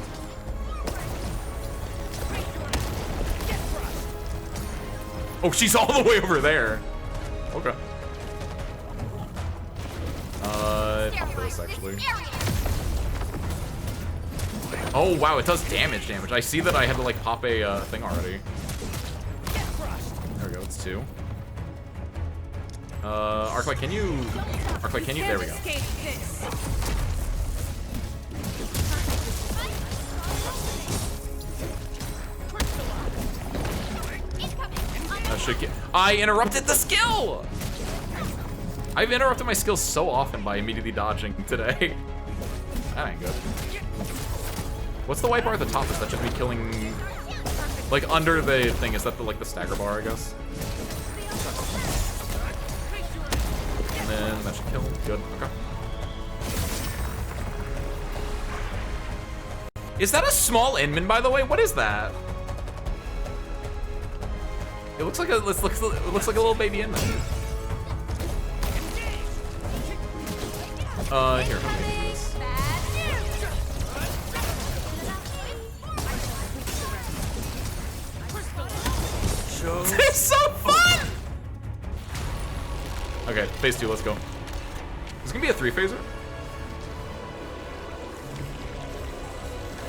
Oh, she's all the way over there. Okay. Pop this actually. Oh wow, it does damage. I see that I had to like pop a thing already. There we go, it's 2. Arknight, can you? There we go. That should get. I interrupted the skill! I've interrupted my skills so often by immediately dodging today. That ain't good. What's the white bar at the top? Is that just me killing... Like, under the thing, is that the, like, the stagger bar, I guess? And then that should kill. Good, okay. Is that a small Inman, by the way? What is that? It looks like a it looks like a little baby Inman. Here. This is so fun! Okay, phase 2, let's go. This gonna be a 3-phaser?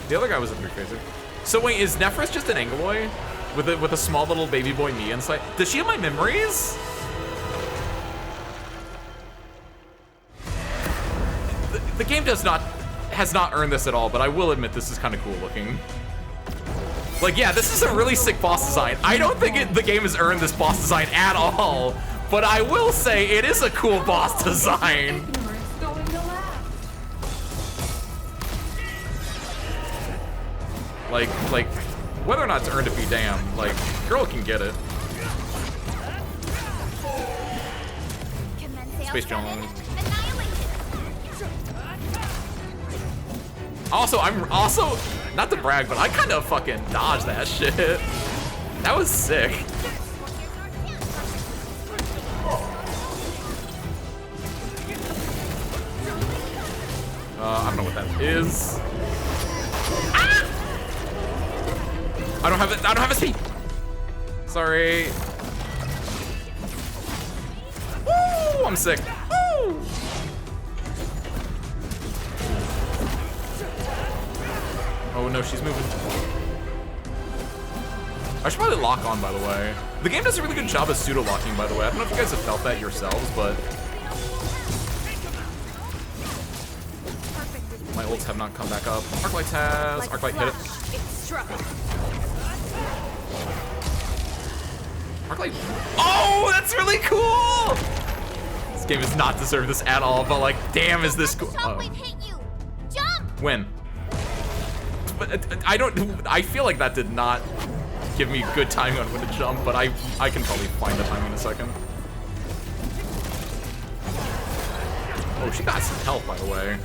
The other guy was a 3-phaser. So wait, is Neferith just an Angloy? With a small little baby boy me inside? Does she have my memories? The game has not earned this at all, but I will admit this is kind of cool looking. Like, yeah, this is a really sick boss design. I don't think the game has earned this boss design at all, but I will say it is a cool boss design. Like, whether or not it's earned to be damned, like, girl can get it. Space Jones. Also, I'm also, not to brag, but I kind of fucking dodged that shit. That was sick. I don't know what that is. Ah! I don't have a speed. Sorry. Woo! I'm sick. Woo! Oh no, she's moving. I should probably lock on, by the way. The game does a really good job of pseudo-locking, by the way. I don't know if you guys have felt that yourselves, but my ults have not come back up. Arknights has. Arknight hit it. Arknight. Oh, that's really cool! This game does not deserve this at all, but like, damn, is this cool? When? But I feel like that did not give me good timing on when to jump, but I can probably find the timing in a second. Oh, she got some health, by the way.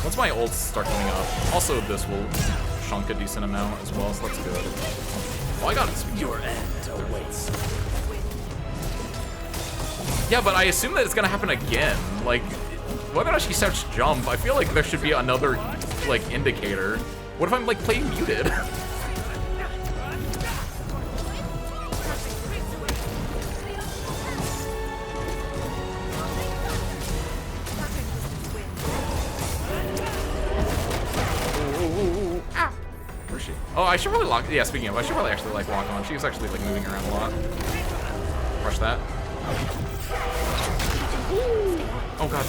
Once my ults start coming up, also this will chunk a decent amount as well, so that's good. Oh, I got it. Your end awaits. Yeah, but I assume that it's gonna happen again. Like, whether or not she starts jump, I feel like there should be another, like, indicator. What if I'm, like, playing muted? Where's she? Oh, I should probably lock. Yeah, speaking of, I should probably actually, like, lock on. She's actually, like, moving around a lot. Rush that. Oh god.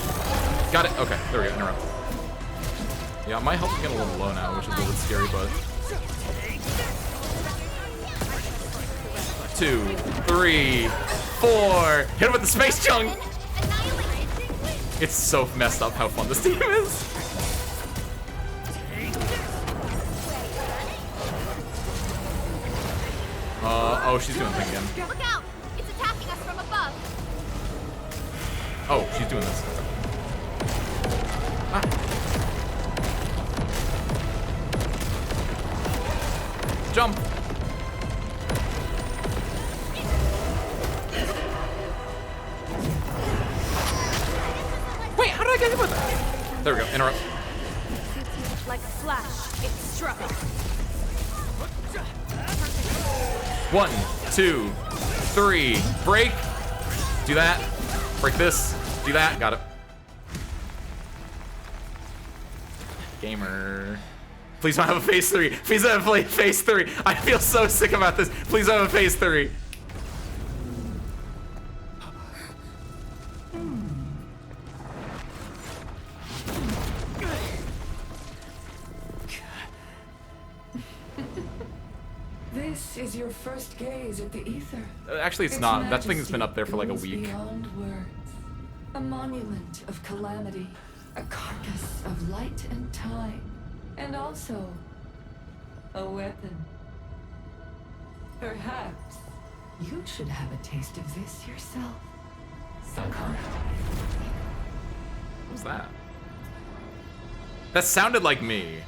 Got it. Okay, there we go. Interrupt. Yeah, my health is getting a little low now, which is a little bit scary, but 2, 3, 4. Hit him with the space chunk. It's so messed up how fun this team is. Oh, she's doing thing again. Look out! It's attacking us from above. Oh, she's doing this. Ah. Jump. Wait, how did I get hit with that? There we go. Interrupt. Like a flash, it struck. 1, 2, 3. Break. Do that. Break this. Do that. Got it. Gamer. Please don't have a phase 3. Please don't have a phase 3. I feel so sick about this. Please don't have a phase 3. This is your first gaze at the ether. Actually, it's not. That thing has been up there for like a week. Beyond words. A monument of calamity. A carcass of light and time. And also a weapon. Perhaps you should have a taste of this yourself. Sakara. What was that? That sounded like me.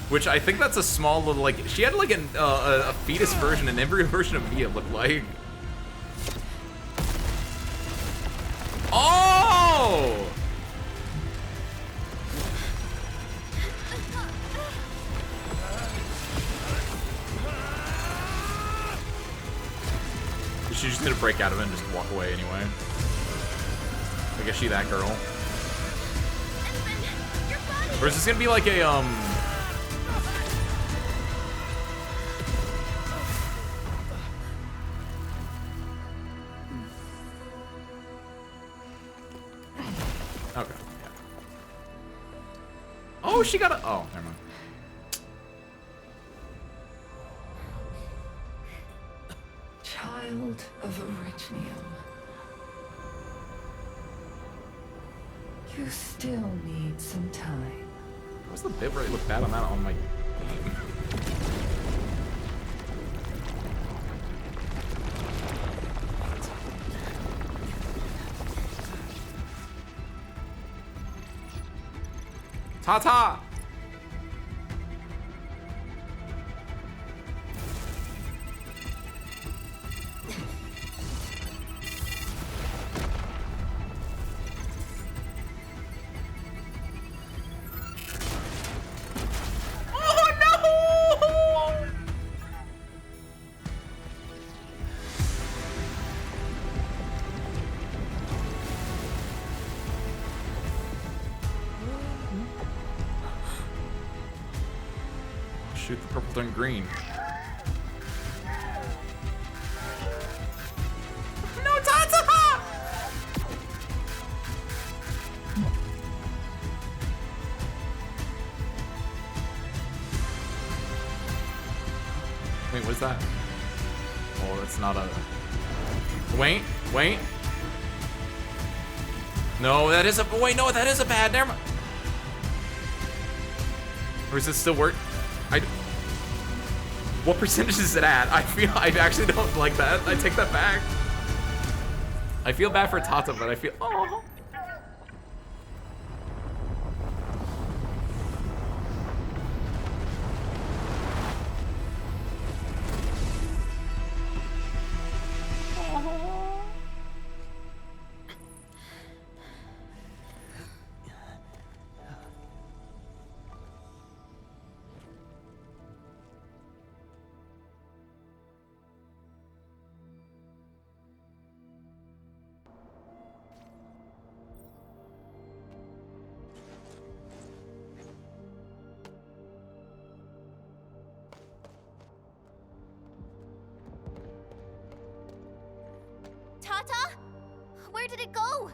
Which I think that's a small little, like, she had like a fetus version and every version of me it looked like. Oh! She's just gonna break out of it and just walk away anyway. I guess she that girl. Or is this gonna be like a, okay, yeah. Oh, she got a, oh, never mind. Child of Arichnium. You still need some time. What's the bit rate look bad on that on my game? Ta-ta! Shoot, the purple turned green. No, Tata! Wait, what's that? Oh, that's not a... Wait. No, that is a... Wait, no, that is a bad. Never mind. Or does it still work? What percentage is it at? I actually don't like that. I take that back. I feel bad for Tata, but I feel... Oh. Tata? Where did it go?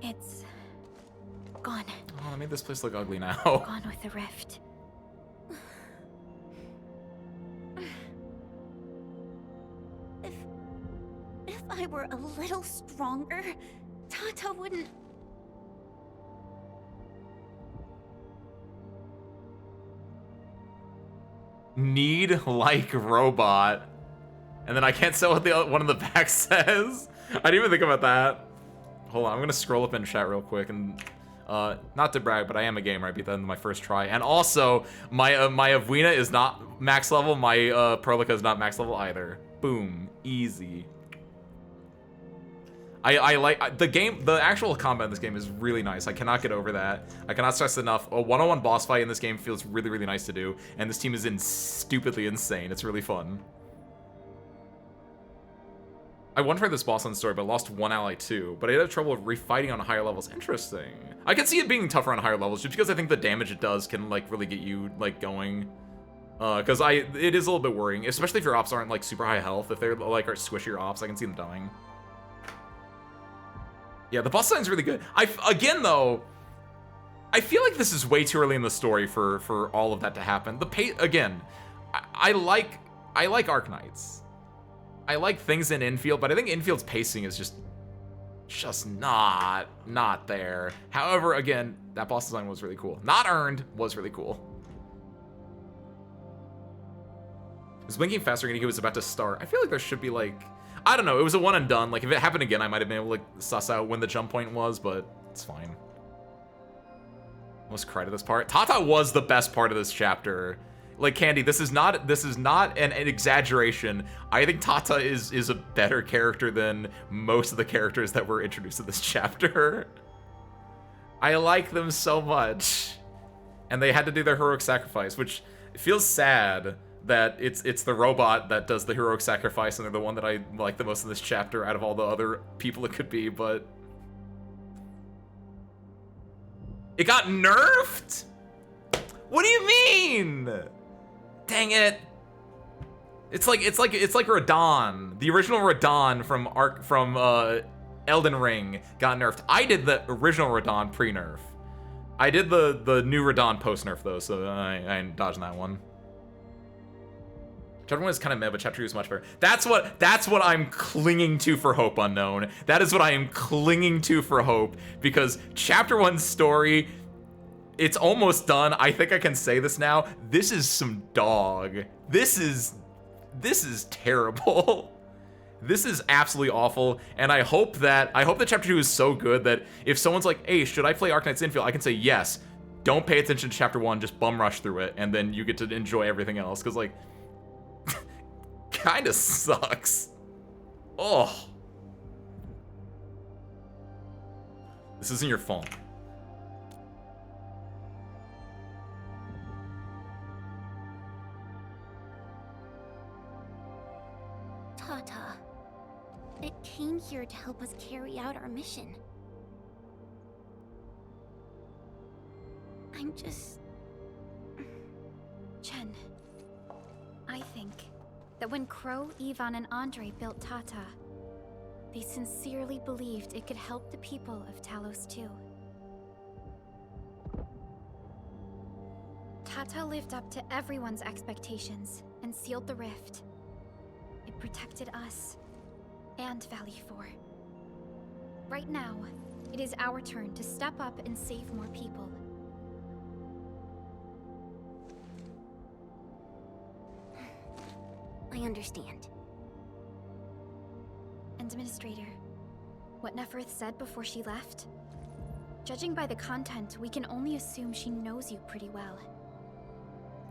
It's gone. Oh, I made this place look ugly now. Gone with the rift. If I were a little stronger, Tata wouldn't... Need like robot. And then I can't say what the one in the back says. I didn't even think about that. Hold on, I'm gonna scroll up in chat real quick and not to brag, but I am a gamer. I beat that in my first try. And also, my Avwina is not max level. My Prolica is not max level either. Boom, easy. I like the game. The actual combat in this game is really nice. I cannot get over that. I cannot stress enough. A one-on-one boss fight in this game feels really, really nice to do. And this team is stupidly insane. It's really fun. I won for this boss on the story, but lost one ally too. But I had trouble refighting on higher levels. Interesting. I can see it being tougher on higher levels, just because I think the damage it does can like really get you like going. Because it is a little bit worrying, especially if your ops aren't like super high health. If they're like are squishier ops, I can see them dying. Yeah, the boss design's really good. Again though, I feel like this is way too early in the story for all of that to happen. Again, I like Arknights. I like things in Endfield, but I think Enfield's pacing is just not there. However, again, that boss design was really cool. Not earned, was really cool. Is blinking faster when he was about to start? I feel like there should be like, I don't know, it was a one and done. Like if it happened again, I might have been able to like, suss out when the jump point was, but it's fine. Almost cried at this part. Tata was the best part of this chapter. Like Candy, this is not an exaggeration. I think Tata is a better character than most of the characters that were introduced in this chapter. I like them so much. And they had to do their heroic sacrifice, which feels sad that it's the robot that does the heroic sacrifice and they're the one that I like the most in this chapter out of all the other people it could be, but it got nerfed? What do you mean? Dang it. It's like Radahn. The original Radahn from Elden Ring got nerfed. I did the original Radahn pre-nerf. I did the new Radahn post-nerf though, so I ain't dodging that one. Chapter 1 is kind of meh, but Chapter 2 is much better. That's what I'm clinging to for hope, Unknown. That is what I am clinging to for hope, because Chapter 1's story, it's almost done. I think I can say this now. This is some dog. This is terrible. this is absolutely awful, and I hope that Chapter 2 is so good that if someone's like, hey, should I play Arknights Endfield? I can say yes. Don't pay attention to Chapter 1, just bum rush through it, and then you get to enjoy everything else, because, like, kinda sucks. Oh. This isn't your fault. Tata, it came here to help us carry out our mission. I'm just... Chen, I think that when Crow, Ivan, and Andre built Tata, they sincerely believed it could help the people of Talos too. Tata lived up to everyone's expectations and sealed the rift. It protected us and Valley 4. Right now, it is our turn to step up and save more people. I understand. Administrator, what Neferth said before she left? Judging by the content, we can only assume she knows you pretty well.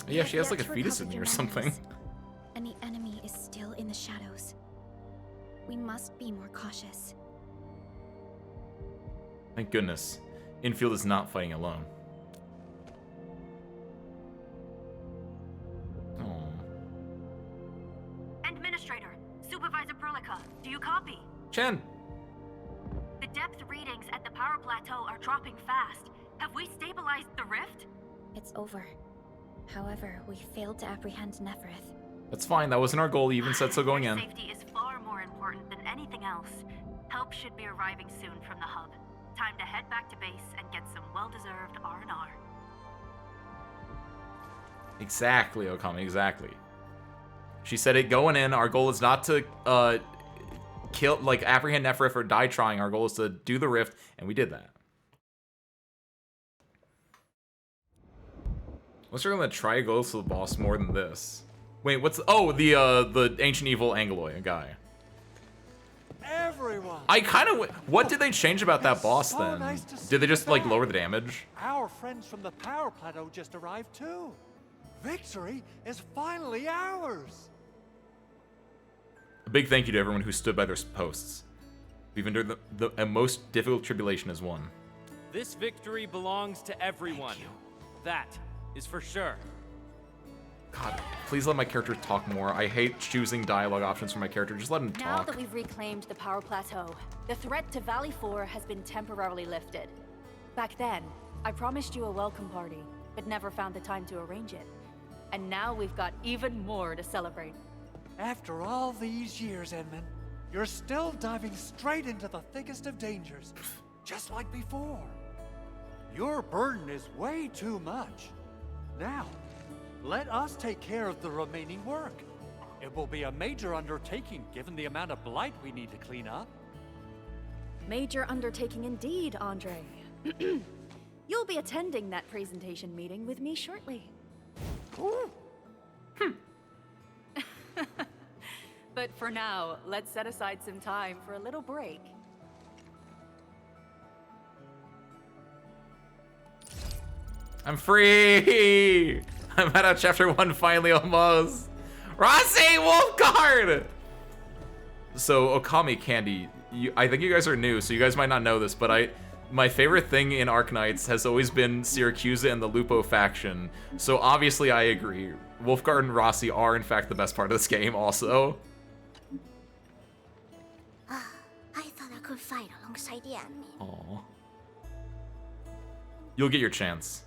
Yeah, she has like a fetus in me or something. And the enemy is still in the shadows. We must be more cautious. Thank goodness. Endfield is not fighting alone. Oh. Administrator, Supervisor Perlica, do you copy? Chen! The depth readings at the power plateau are dropping fast. Have we stabilized the rift? It's over. However, we failed to apprehend Neferth. That's fine, that wasn't our goal, you even said so going in. Safety is far more important than anything else. Help should be arriving soon from the hub. Time to head back to base and get some well-deserved R&R. Exactly, Okami, exactly. She said it going in, our goal is not to kill, like, apprehend Neferth or die trying. Our goal is to do the rift, and we did that. Unless you're gonna try to go to the boss more than this. Wait, what's... Oh, the Ancient Evil Angloy guy. Everyone. I kind of... What did they change about that boss, so then? nice to see Did they just, you like, back. lower the damage? Our friends from the power plateau just arrived too. Victory is finally ours. A big thank you to everyone who stood by their posts. We've endured the most difficult tribulation as one. This victory belongs to everyone. That is for sure. God, please let my character talk more. I hate choosing dialogue options for my character. Just let him Now talk. that we've reclaimed the power plateau, the threat to Valley 4 has been temporarily lifted. Back then, I promised you a welcome party, but never found the time to arrange it. And now we've got even more to celebrate. After all these years, Edmund, you're still diving straight into the thickest of dangers, just like before. Your burden is way too much. Now, let us take care of the remaining work. It will be a major undertaking given the amount of blight we need to clean up. Major undertaking indeed, Andre. You'll be attending that presentation meeting with me shortly. But for now, let's set aside some time for a little break. I'm free! I'm out of chapter 1 finally, almost. Rossi, Wolfguard! So, Okami Candy, I think you guys are new, so you guys might not know this, but my favorite thing in Arknights has always been Syracuse and the Lupo faction. So obviously I agree. Wolfguard and Rossi are in fact the best part of this game also. I thought I could fight alongside the enemy. Aww. You'll get your chance.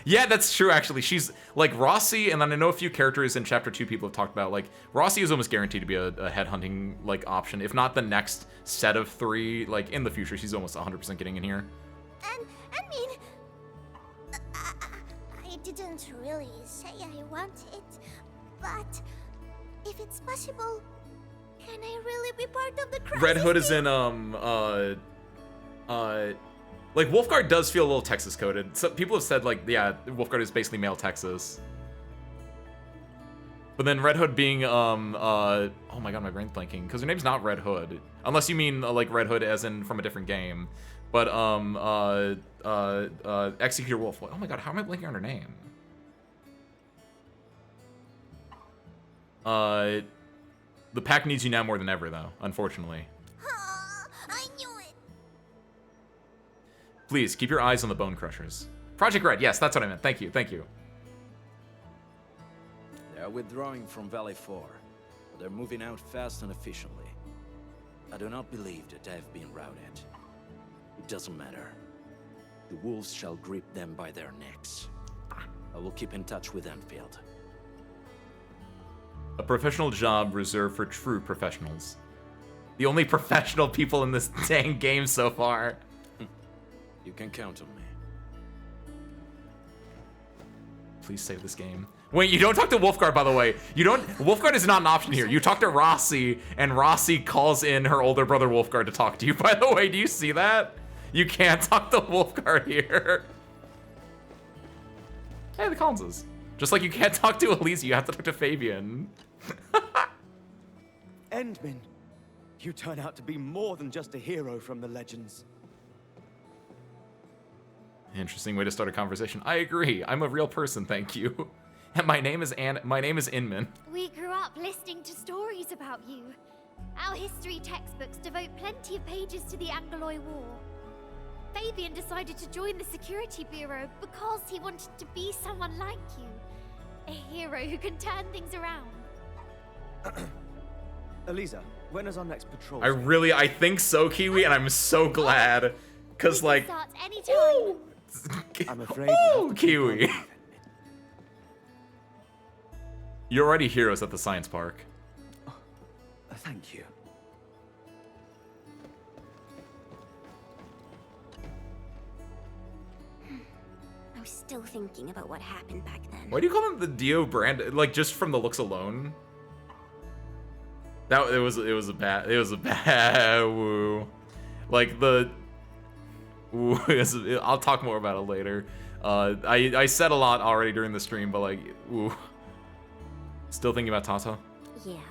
Yeah, that's true actually. She's like Rossi, and then I know a few characters in chapter 2 people have talked about. Like Rossi is almost guaranteed to be a headhunting like option, if not the next set of 3. Like in the future, she's almost 100% getting in here. And I mean, I didn't really say I want it, but if it's possible, can I really be part of the crisis? Red Hood is in like Wolfguard does feel a little Texas coded. So people have said like, yeah, Wolfguard is basically male Texas. But then Red Hood being, oh my god, my brain's blanking. Because her name's not Red Hood. Unless you mean, like, Red Hood as in from a different game. But, Executor Wolf. Oh my god, how am I blanking on her name? The pack needs you now more than ever, though, unfortunately. I knew it. Please, keep your eyes on the Bone Crushers. Project Red, yes, that's what I meant. Thank you, thank you. They're withdrawing from Valley 4, but they're moving out fast and efficiently. I do not believe that they have been routed. It doesn't matter. The wolves shall grip them by their necks. I will keep in touch with Endfield. A professional job reserved for true professionals. The only professional people in this dang game so far. You can count on me. Please save this game. Wait, you don't talk to Wolfguard, by the way. You don't. Wolfguard is not an option here. You talk to Rossi, and Rossi calls in her older brother Wolfguard to talk to you. By the way, do you see that? You can't talk to Wolfguard here. Hey, the Collinses. Just like you can't talk to Elise, you have to talk to Fabian. Endman, you turn out to be more than just a hero from the legends. Interesting way to start a conversation. I agree. I'm a real person, thank you. And my name is Inman. We grew up listening to stories about you. Our history textbooks devote plenty of pages to the Angloy War. Fabian decided to join the Security Bureau because he wanted to be someone like you. A hero who can turn things around. Elisa, when is our next patrol? I think so, Kiwi, and I'm so glad. Cause like, Starts anytime. I'm afraid. Oh, Kiwi. You're already heroes at the science park. Thank you. I'm still thinking about what happened back then. Why do you call them the Dio brand? Like, just from the looks alone? That it was a bad woo. Like the woo. I'll talk more about it later. I said a lot already during the stream, but like woo. Still thinking about Tata? Yeah.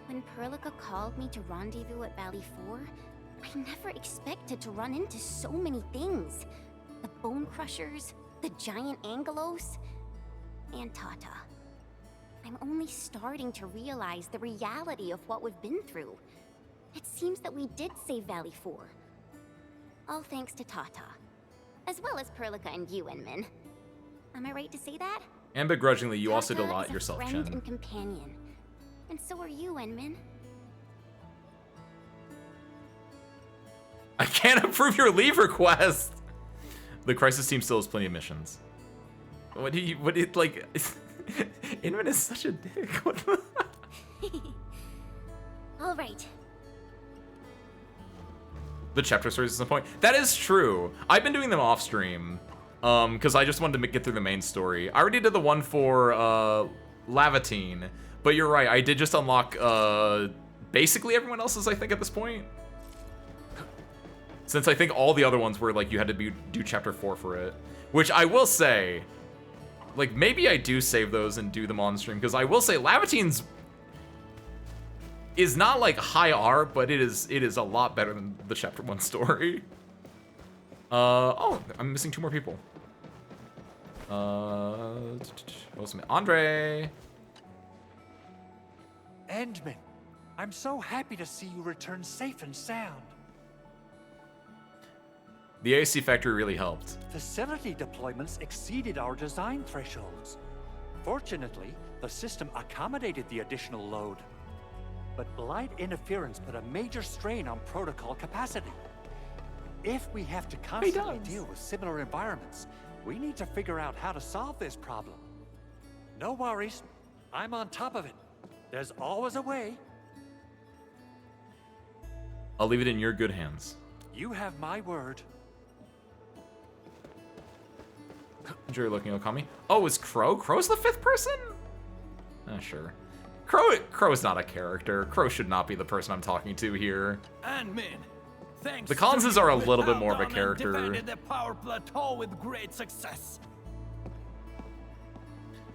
When Perlica called me to rendezvous at Valley 4, I never expected to run into so many things. The Bone Crushers, the giant Angelos, and Tata. I'm only starting to realize the reality of what we've been through. It seems that we did save Valley 4. All thanks to Tata. As well as Perlica and you, Inman. Am I right to say that? And begrudgingly, you also did a Tata lot is a yourself, friend Chen. and companion. And so are you, Inman. I can't approve your leave request! The crisis team still has plenty of missions. What do you, like... Inman is such a dick. All right. The chapter stories at some point. That is true. I've been doing them off stream. Because I just wanted to get through the main story. I already did the one for Lavatine. But you're right, I did just unlock basically everyone else's, I think, at this point. Since I think all the other ones were like you had to do chapter 4 for it. Which I will say, like maybe I do save those and do them on stream. Because I will say Lavatine's is not like high art, but it is a lot better than the chapter 1 story. Oh, I'm missing 2 more people. Andre. Endman, I'm so happy to see you return safe and sound. The AC factory really helped. Facility deployments exceeded our design thresholds. Fortunately, the system accommodated the additional load. But Blight interference put a major strain on protocol capacity. If we have to constantly deal with similar environments, we need to figure out how to solve this problem. No worries, I'm on top of it. There's always a way. I'll leave it in your good hands. You have my word. Enjoy looking, Okami. Oh, is Crow? Crow's the 5th person? Sure. Crow's not a character. Crow should not be the person I'm talking to here. Endman, thanks. The Collinses are a little bit more of a character. Defended the power plateau with great success.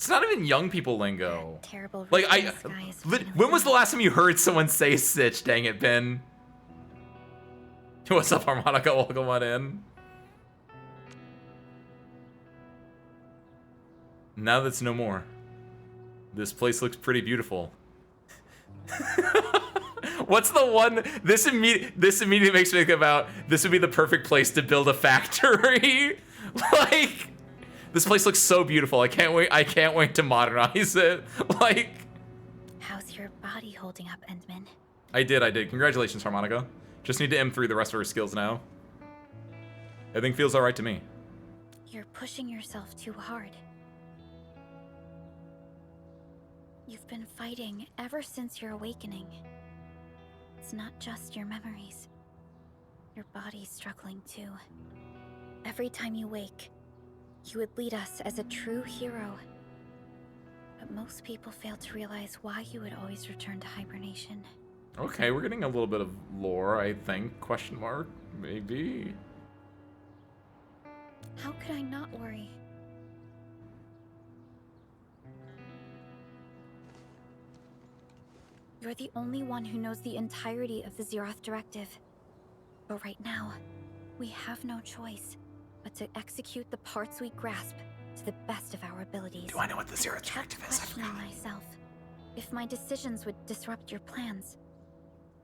It's not even young people lingo. Terrible. Like, Skies when was the last time you heard someone say Sitch? Dang it, Ben. What's up, Harmonica? Welcome on in. Now that's no more. This place looks pretty beautiful. What's the one? This immediately makes me think about this would be the perfect place to build a factory. Like, this place looks so beautiful. I can't wait to modernize it. Like, how's your body holding up, Endman? I did. Congratulations, Harmonica. Just need to M3 the rest of her skills now. Everything feels alright to me. You're pushing yourself too hard. You've been fighting ever since your awakening. It's not just your memories. Your body's struggling too. Every time you wake, you would lead us as a true hero. But most people fail to realize why you would always return to hibernation. Okay, we're getting a little bit of lore, I think. Question mark? Maybe. How could I not worry? You're the only one who knows the entirety of the Zeroth Directive. But right now, we have no choice but to execute the parts we grasp to the best of our abilities. Do I know what the Zeroth Directive is? I forgot. Myself, if my decisions would disrupt your plans,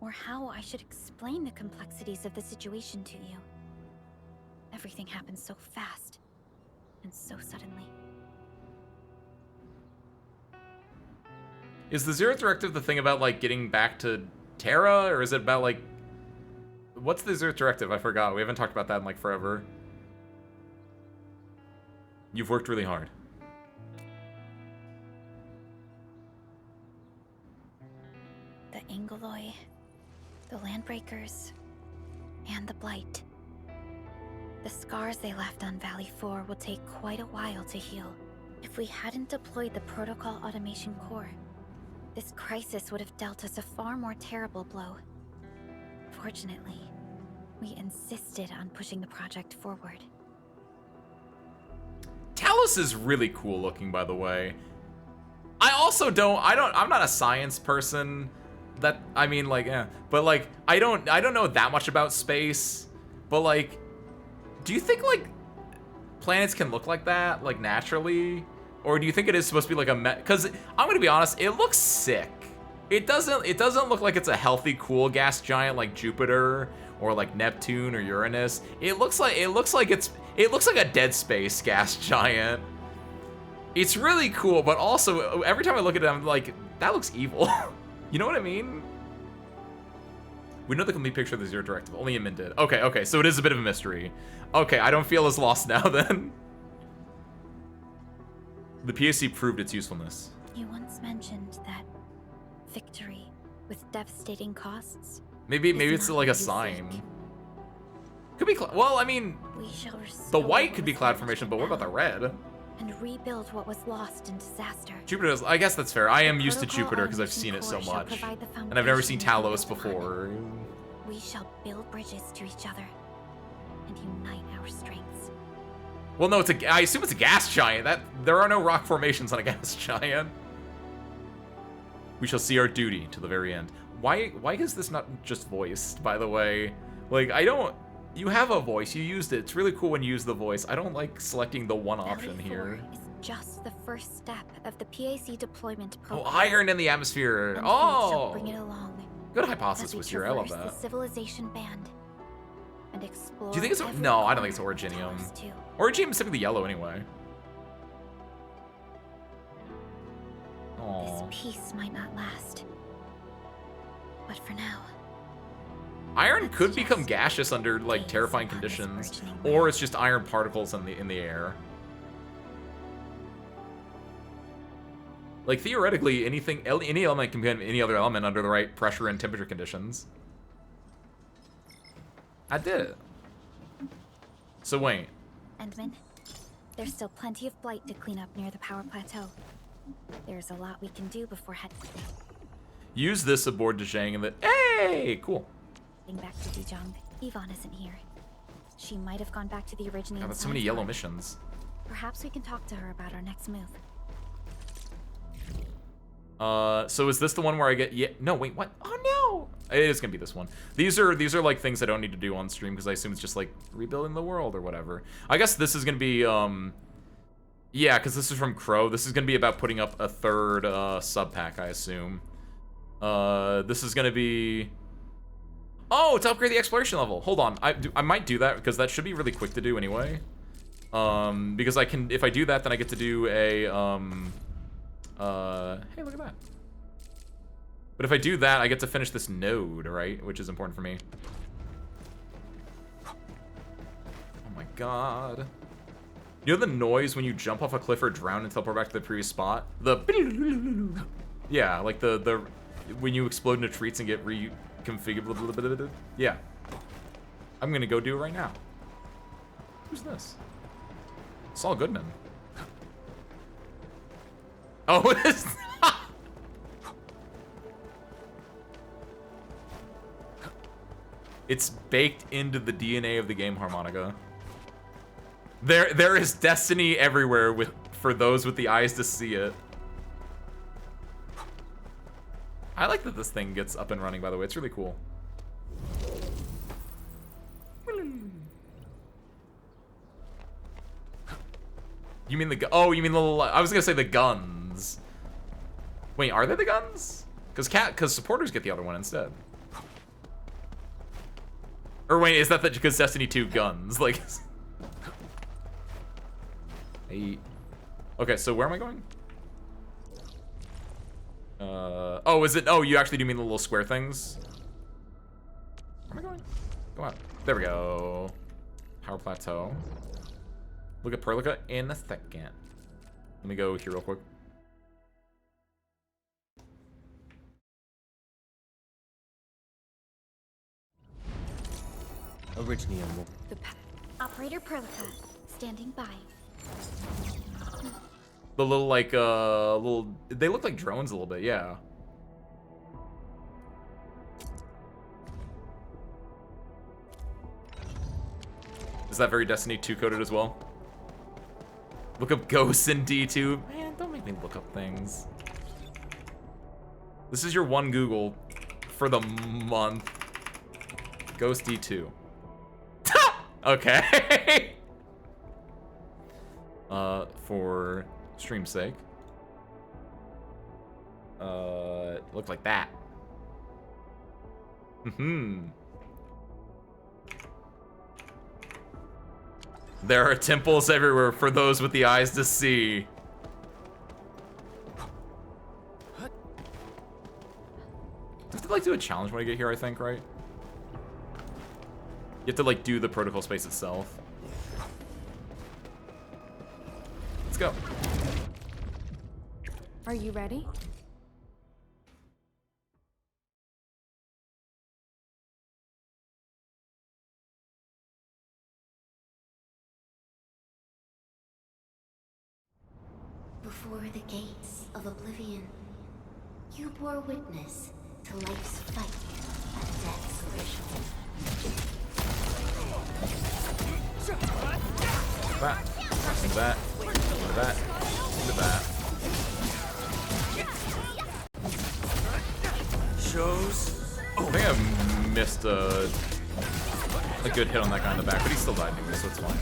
or how I should explain the complexities of the situation to you. Everything happened so fast, and so suddenly. Is the Zeroth Directive the thing about, like, getting back to Terra, or is it about, like... What's the Zeroth Directive? I forgot. We haven't talked about that in, like, forever. You've worked really hard. The Angoloi, the Landbreakers, and the Blight. The scars they left on Valley 4 will take quite a while to heal. If we hadn't deployed the Protocol Automation Core, this crisis would have dealt us a far more terrible blow. Fortunately, we insisted on pushing the project forward. Talos is really cool looking, by the way. I'm not a science person. But like, I don't know that much about space. But like, do you think like planets can look like that, like naturally? Or do you think it is supposed to be like a because I'm gonna be honest, it looks sick. It doesn't look like it's a healthy, cool gas giant like Jupiter or like Neptune or Uranus. It looks like a Dead Space gas giant. It's really cool, but also every time I look at it, I'm like, that looks evil. You know what I mean? We know the complete picture of the Zero Directive. Only Inman did. Okay, so it is a bit of a mystery. Okay, I don't feel as lost now then. The PAC proved its usefulness. You once mentioned that victory with devastating costs. Maybe it's like a sign. Could be well, I mean, the white could be cloud formation, but what about the red? And rebuild what was lost in disaster. Jupiter is, I guess that's fair. I am used to Jupiter because I've seen it so much. And I've never seen Talos before. We shall build bridges to each other and unite our strengths. Well, no, I assume it's a gas giant. There are no rock formations on a gas giant. We shall see our duty to the very end. Why is this not just voiced, by the way? Like, you have a voice, you used it. It's really cool when you use the voice. I don't like selecting the one option here. Is just the first step of the PAC deployment program. Oh, iron in the atmosphere. Oh! Bring it along. Good hypothesis was here. I love that. The civilization band and explore. Do you think it's no? I don't think it's Originium. Originium is typically yellow anyway. Aww. This peace might not last, but for now. Iron could become gaseous under like terrifying conditions, or it's just iron particles in the air. Like theoretically, any element can become any other element under the right pressure and temperature conditions. I did it. So wait. Endman, there's still plenty of blight to clean up near the power plateau. There's a lot we can do before heading. Use this aboard Zhang and hey, cool. Back to Dijong. Yvonne isn't here. She might have gone back to the original. God, that's so many yellow missions. Perhaps we can talk to her about our next move. So is this the one where I get... Yeah, no, wait, what? Oh, no! It is gonna be this one. These are like things I don't need to do on stream because I assume it's just like rebuilding the world or whatever. I guess this is gonna be, yeah, because this is from Crow. This is gonna be about putting up a third, sub pack, I assume. This is gonna be... Oh, to upgrade the exploration level. Hold on, I might do that because that should be really quick to do anyway. Because I can, if I do that, then I get to do a, hey, look at that. But if I do that, I get to finish this node, right? Which is important for me. Oh my god. You know the noise when you jump off a cliff or drown and teleport back to the previous spot? The... Yeah, like the when you explode into treats and get reconfigured. Yeah. I'm gonna go do it right now. Who's this? Saul Goodman. Oh, it is. It's baked into the DNA of the game, Harmonica. There is destiny everywhere for those with the eyes to see it. I like that this thing gets up and running, by the way. It's really cool. You mean the... Oh, you mean the... I was gonna say the guns. Wait, are they the guns? Because supporters get the other one instead. Or wait, is that because Destiny 2 guns? Like... Hey. Okay, so where am I going? Oh, is it... Oh, you actually do mean the little square things? Where am I going? Go on. There we go. Power Plateau. Look at Perlica in a second. Let me go here real quick. Originally, Operator Perlica, standing by. The little, like, they look like drones a little bit, yeah. Is that very Destiny 2 coded as well? Look up ghosts in D2. Man, don't make me look up things. This is your one Google for the month. Ghost D2. Okay. For stream's sake. Look like that. There are temples everywhere for those with the eyes to see. You have to, like, do a challenge when I get here, I think, right? You have to, like, do the protocol space itself. Let's go. Are you ready? Before the gates of oblivion, you bore witness to life's fight at death's threshold. That. Into that. Into that. Into that. Shows. Oh, I think I missed a good hit on that guy in the back, but he still died anyway, so it's fine.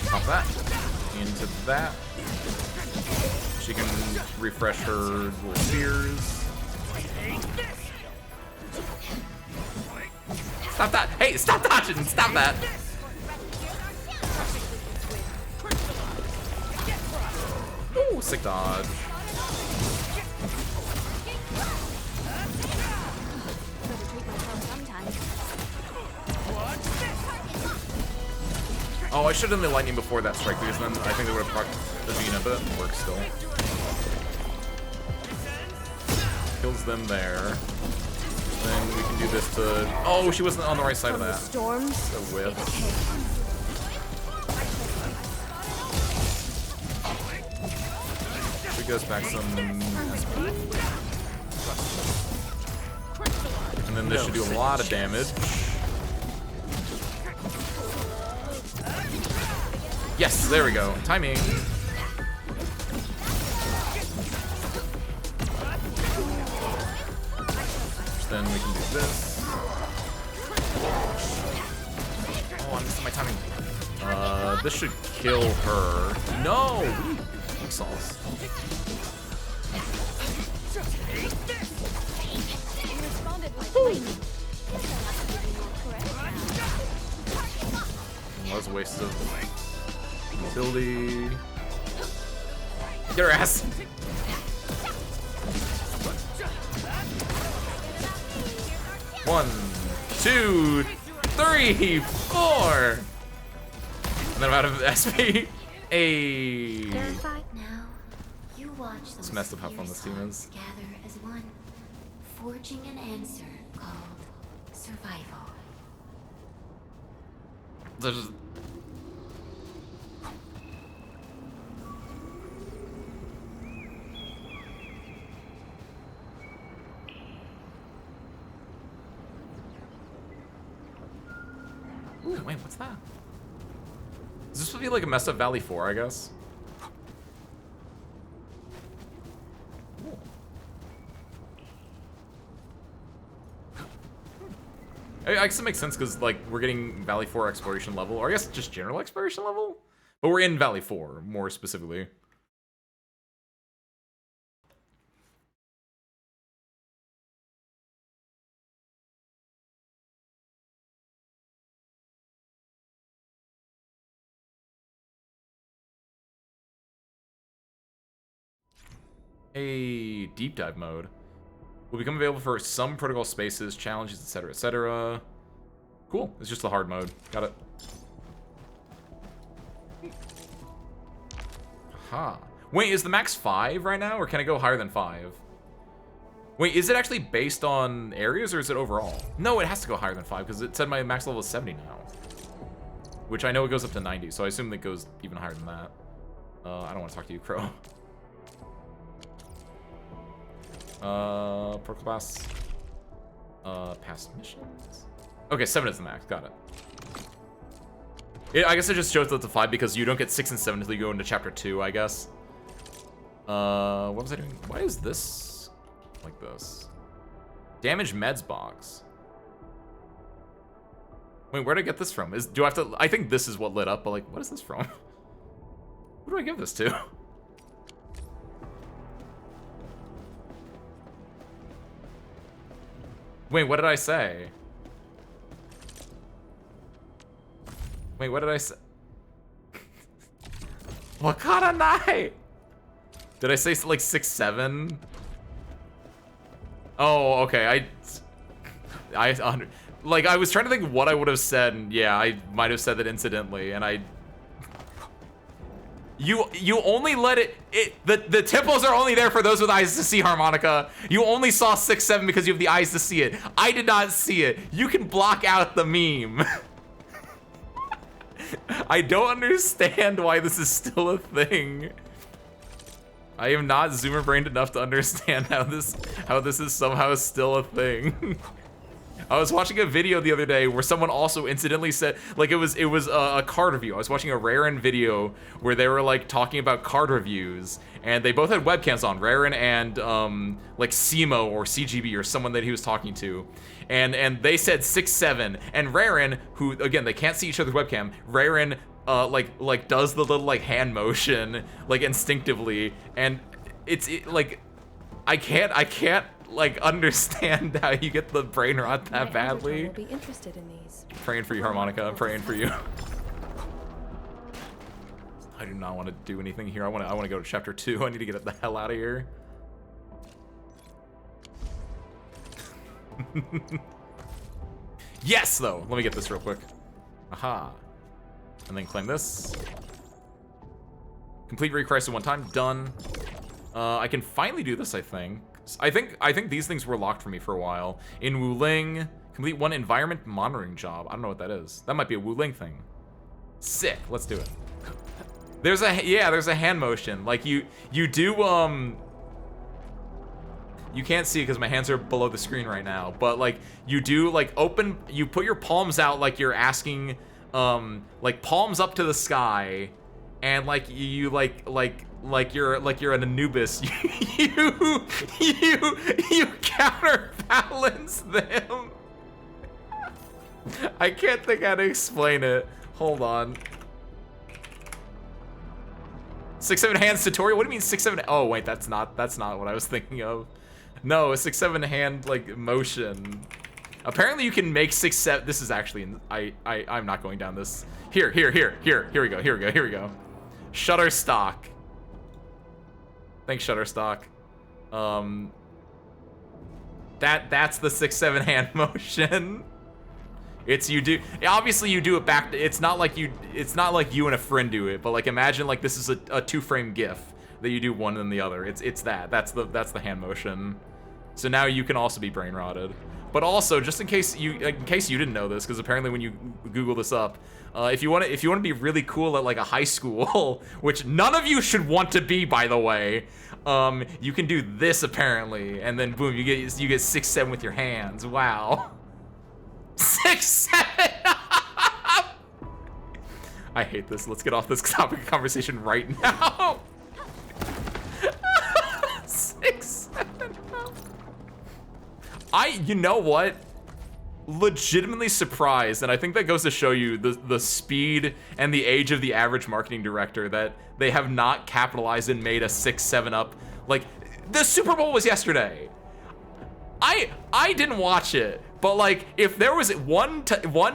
Pop that. Into that. She can refresh her little spears. Stop that! Hey, stop dodging! Stop that! Ooh, sick dodge. Oh, I should have done the lightning before that strike because then I think they would have procced the Vina, but it works still. Kills them there. Then we can do this to... Oh, she wasn't on the right side of that. Storms. The whiff. She goes back some SP. And then this should do a lot of damage. Yes, there we go. Timing. Then we can do this. Oh, I'm missing my timing. This should kill her. No! Weak sauce. Was a waste of utility. Get her ass! One, two, three, four! And then I'm out of SP. Hey. Verified now. You watch those It's messed up how fun this team is. gather as one, forging an answer called survival. There's Ooh, wait, what's that? Is this supposed to be like a messed up Valley 4, I guess? I guess it makes sense because like we're getting Valley 4 exploration level, or I guess just general exploration level? But we're in Valley 4, more specifically. A deep dive mode will become available for some protocol spaces, challenges, etc., etc. Cool. It's just the hard mode. Got it. Aha. Wait, is the max 5 right now, or can I go higher than 5? Wait, is it actually based on areas, or is it overall? No, it has to go higher than 5, because it said my max level is 70 now. Which I know it goes up to 90, so I assume it goes even higher than that. I don't want to talk to you, Crow. Pro class. Past missions? Okay, 7 is the max. Got it. I guess it just shows up to 5 because you don't get 6 and 7 until you go into chapter 2, I guess. What was I doing? Why is this like this? Damage meds box. Wait, where did I get this from? Do I have to? I think this is what lit up, but like, what is this from? Who do I give this to? Wait, what did I say? Wait, what did I say? Wakata Nai! Did I say like 6, 7? Oh, okay. Like, I was trying to think what I would have said, and yeah, I might have said that incidentally, and I... You only let the tempos are only there for those with eyes to see, Harmonica. You only saw 6, 7 because you have the eyes to see it. I did not see it. You can block out the meme. I don't understand why this is still a thing. I am not zoomer brained enough to understand how this is somehow still a thing. I was watching a video the other day where someone also incidentally said, like, it was a card review. I was watching a Raren video where they were like talking about card reviews, and they both had webcams on, Raren and like Simo or CGB or someone that he was talking to, and they said 6, 7, and Raren, who again they can't see each other's webcam, Raren like does the little like hand motion like instinctively, and it's like I can't like understand how you get the brain rot that badly. Will be interested in these. Praying for you, Harmonica. I'm praying for you. I do not want to do anything here. I want to go to chapter 2. I need to get the hell out of here. Yes, though. Let me get this real quick. Aha. And then claim this. Complete Recrisis one time. Done. I can finally do this, I think. I think these things were locked for me for a while. In Wuling, complete 1 environment monitoring job. I don't know what that is. That might be a Wuling thing. Sick. Let's do it. There's a hand motion. Like you do you can't see it because my hands are below the screen right now, but like you do like you put your palms out like you're asking like palms up to the sky, and like you like you're an Anubis. you counterbalance them. I can't think how to explain it. Hold on. 6-7 hands tutorial? What do you mean 6-7? Oh wait, that's not what I was thinking of. No, a 6-7 hand like motion. Apparently you can make 6-7. This is actually I'm not going down this. Here we go. Shutterstock. Thanks, Shutterstock. That's the 6-7 hand motion. It's obviously you do it back. It's not like you and a friend do it, but like imagine like this is a 2-frame GIF that you do one and the other. That's the hand motion. So now you can also be brain rotted. But also, just in case you didn't know this, because apparently when you Google this up, if you want to be really cool at like a high school, which none of you should want to be, by the way, you can do this apparently, and then boom, you get 6-7 with your hands. Wow. 6-7. I hate this. Let's get off this topic of conversation right now. 6-7. You know what? Legitimately surprised, and I think that goes to show you the speed and the age of the average marketing director that they have not capitalized and made a 6-7 up. Like, the Super Bowl was yesterday. I didn't watch it, but like if there was one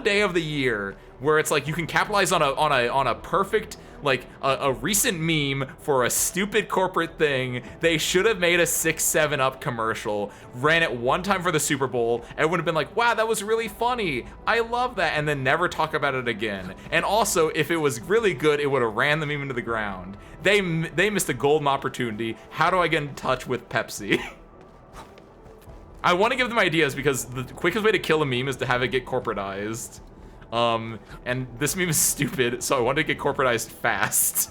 day of the year where it's like you can capitalize on a perfect like a recent meme for a stupid corporate thing, they should have made a 6-7 up commercial, ran it one time for the Super Bowl, and would have been like, wow, that was really funny, I love that, and then never talk about it again. And also, if it was really good, it would have ran the meme into the ground. They missed a golden opportunity. How do I get in touch with Pepsi? I want to give them ideas because the quickest way to kill a meme is to have it get corporatized. And this meme is stupid, so I want to get corporatized fast.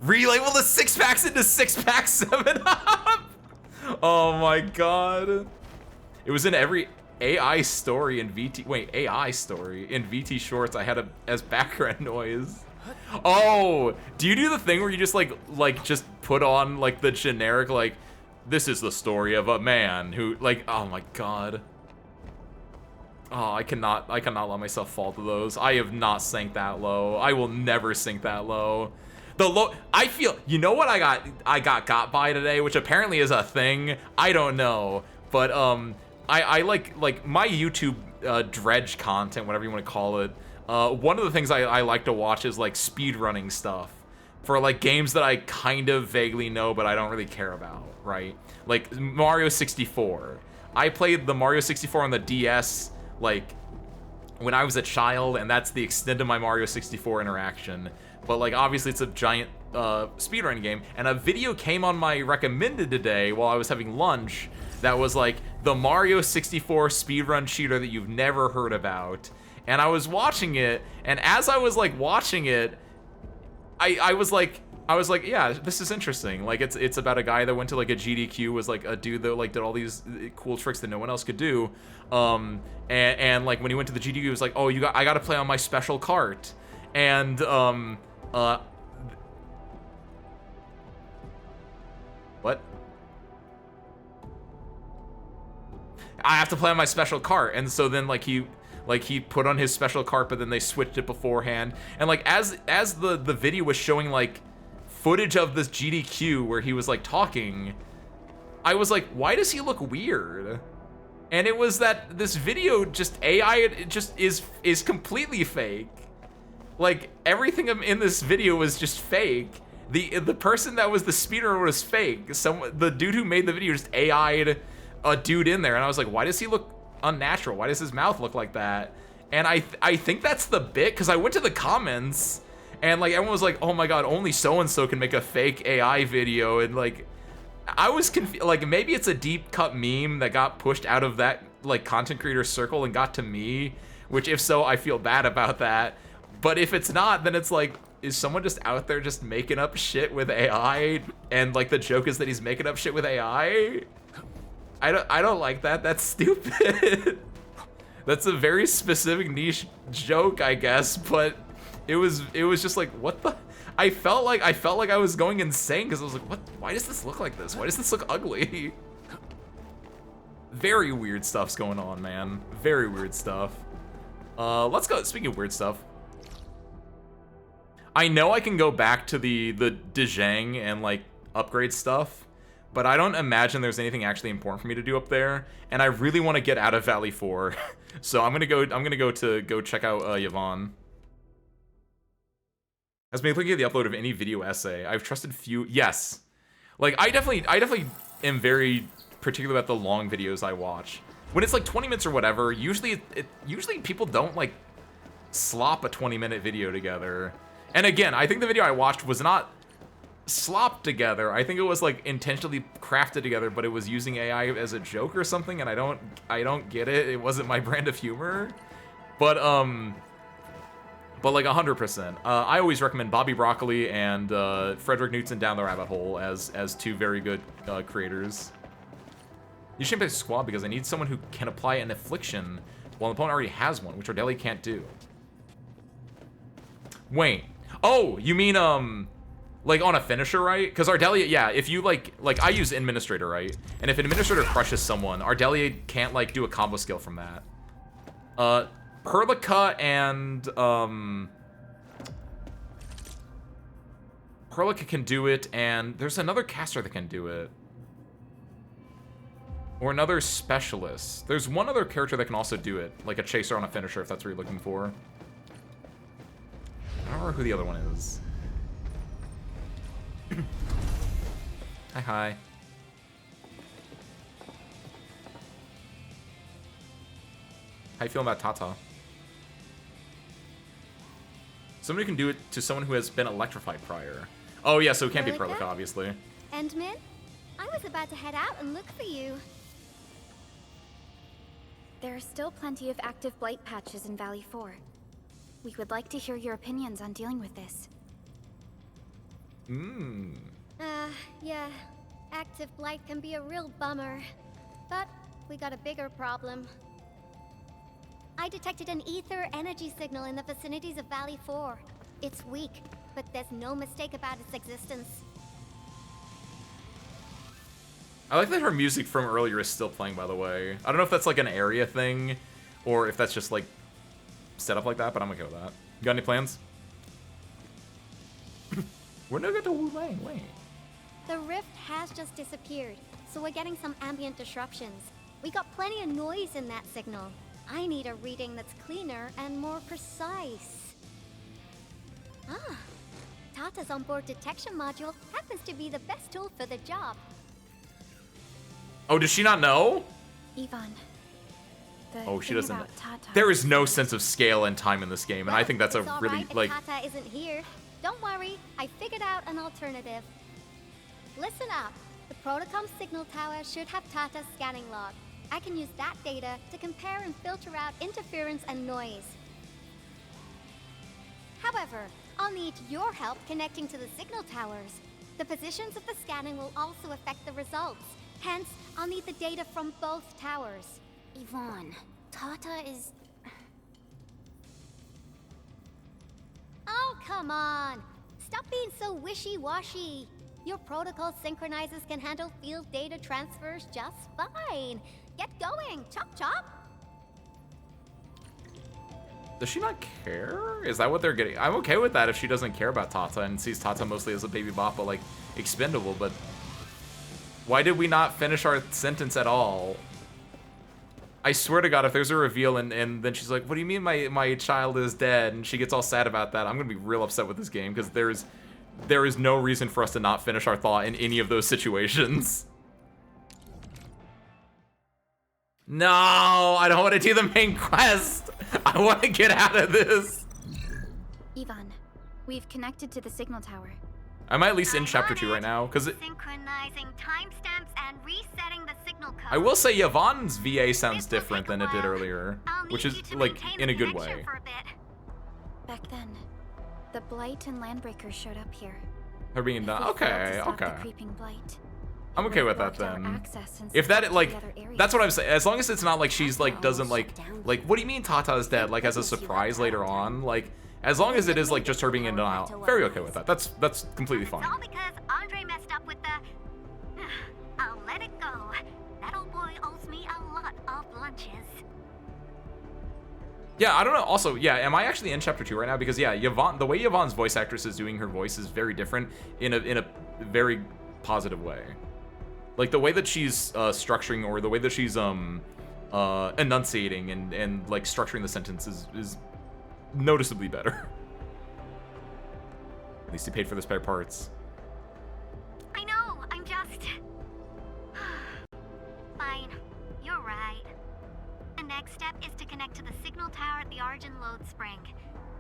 Relabel the 6-packs into 6-pack 7-up! Oh my god. It was in every AI story in VT. Wait, AI story in VT Shorts. I had as background noise. Oh, do you do the thing where you just just put on like the generic like, this is the story of a man who like, oh my god. Oh, I cannot let myself fall to those. I have not sank that low. I will never sink that low. I feel, you know what I got by today, which apparently is a thing. I don't know, but I like my YouTube dredge content, whatever you want to call it. One of the things I like to watch is like speedrunning stuff for like games that I kind of vaguely know but I don't really care about, right? Like Mario 64. I played the Mario 64 on the DS like when I was a child, and that's the extent of my Mario 64 interaction. But like obviously it's a giant speedrun game, and a video came on my recommended today while I was having lunch that was like the Mario 64 speedrun cheater that you've never heard about. And I was watching it, and as I was like watching it, I was like, yeah, this is interesting. Like it's about a guy that went to like a GDQ, was like a dude that like did all these cool tricks that no one else could do. And like when he went to the GDQ, he was like, oh, I got to play on my special cart. And what? I have to play on my special cart. And so then like he put on his special cart, but then they switched it beforehand. And like as the video was showing like footage of this GDQ where he was like talking, I was like, why does he look weird? And it was that this video just AI, it just is completely fake. Like everything in this video was just fake. The person that was the speedrunner was fake. The dude who made the video just AI'd a dude in there, and I was like, why does he look unnatural? Why does his mouth look like that? And I think that's the bit, because I went to the comments And like everyone was like, oh my god, only so-and-so can make a fake AI video. And like, I was confused. Like maybe it's a deep cut meme that got pushed out of that like content creator circle and got to me, which if so, I feel bad about that. But if it's not, then it's like, is someone just out there just making up shit with AI? And like the joke is that he's making up shit with AI? I don't like that. That's stupid. That's a very specific niche joke, I guess, but it was just like, what the? I felt like I was going insane because I was like, what? Why does this look like this? Why does this look ugly? Very weird stuff's going on, man. Very weird stuff. Let's go. Speaking of weird stuff, I know I can go back to the Dejang and like upgrade stuff, but I don't imagine there's anything actually important for me to do up there, and I really want to get out of Valley 4. So I'm gonna go check out Yvonne. Has been looking at the upload of any video essay. I've trusted few. Yes, like I definitely am very particular about the long videos I watch. When it's like 20 minutes or whatever, usually people don't like slop a 20-minute video together. And again, I think the video I watched was not slopped together. I think it was like intentionally crafted together, but it was using AI as a joke or something, and I don't get it. It wasn't my brand of humor. But like 100%. I always recommend Bobby Broccoli and Frederick Knudsen Down the Rabbit Hole as two very good creators. You shouldn't play Squad because I need someone who can apply an affliction while an opponent already has one, which Ardelia can't do. Wait. Oh, you mean like on a finisher, right? Because Ardelia, yeah, if you like I use Administrator, right? And if an Administrator crushes someone, Ardelia can't like do a combo skill from that. Perlica and Perlica can do it, and there's another caster that can do it. Or another specialist. There's one other character that can also do it, like a chaser on a finisher if that's what you're looking for. I don't remember who the other one is. Hi, hi. How you feeling about Tata? Somebody can do it to someone who has been electrified prior. Oh yeah, so it can't be Perlica, obviously. Endman, I was about to head out and look for you. There are still plenty of active blight patches in Valley 4. We would like to hear your opinions on dealing with this. Yeah. Active blight can be a real bummer. But we got a bigger problem. I detected an ether energy signal in the vicinities of Valley 4. It's weak, but there's no mistake about its existence. I like that her music from earlier is still playing, by the way. I don't know if that's like an area thing, or if that's just like set up like that, but I'm okay with that. You got any plans? We're not going to Wu Lane, wait. The rift has just disappeared, so we're getting some ambient disruptions. We got plenty of noise in that signal. I need a reading that's cleaner and more precise. Ah, Tata's onboard detection module happens to be the best tool for the job. Oh, does she not know? Yvonne. Oh, she doesn't know. There is no sense of scale and time in this game, and I think that's a It's really, alright if like... Tata isn't here. Don't worry, I figured out an alternative. Listen up. The Protocom signal tower should have Tata's scanning log. I can use that data to compare and filter out interference and noise. However, I'll need your help connecting to the signal towers. The positions of the scanning will also affect the results. Hence, I'll need the data from both towers. Yvonne, Tata is... Oh, come on! Stop being so wishy-washy. Your protocol synchronizers can handle field data transfers just fine. Get going, chop chop! Does she not care? Is that what they're getting? I'm okay with that if she doesn't care about Tata and sees Tata mostly as a baby boppa, like, expendable, but... Why did we not finish our sentence at all? I swear to God, if there's a reveal and then she's like, what do you mean my child is dead? And she gets all sad about that, I'm gonna be real upset with this game, because there is no reason for us to not finish our thought in any of those situations. No, I don't want to do the main quest. I want to get out of this. Yvonne, We've connected to the signal tower. I might at least end chapter 2 right now, because Synchronizing timestamps and resetting the signal code. I will say Yvonne's VA sounds different than it did earlier, which is, like, in a good way. Back then, the Blight and Landbreakers showed up here. Her being done. Okay, okay. The creeping Blight. I'm okay with that then. If that, like, that's what I'm saying. As long as it's not like she's, like, doesn't, like, what do you mean Tata's dead? Like, as a surprise later on? Like, as long as it is, like, just her being in denial. Very okay with that. That's completely fine. It's all because Andre messed up with the... I'll let it go. That old boy owes me a lot of lunches. Yeah, I don't know. Also, yeah, am I actually in chapter 2 right now? Because, yeah, Yvonne, the way Yvonne's voice actress is doing her voice is very different in a very positive way. Like, the way that she's structuring, or the way that she's enunciating and like structuring the sentences is noticeably better. At least he paid for the spare parts. I know, I'm just... Fine, you're right. The next step is to connect to the signal tower at the Origin Load Spring.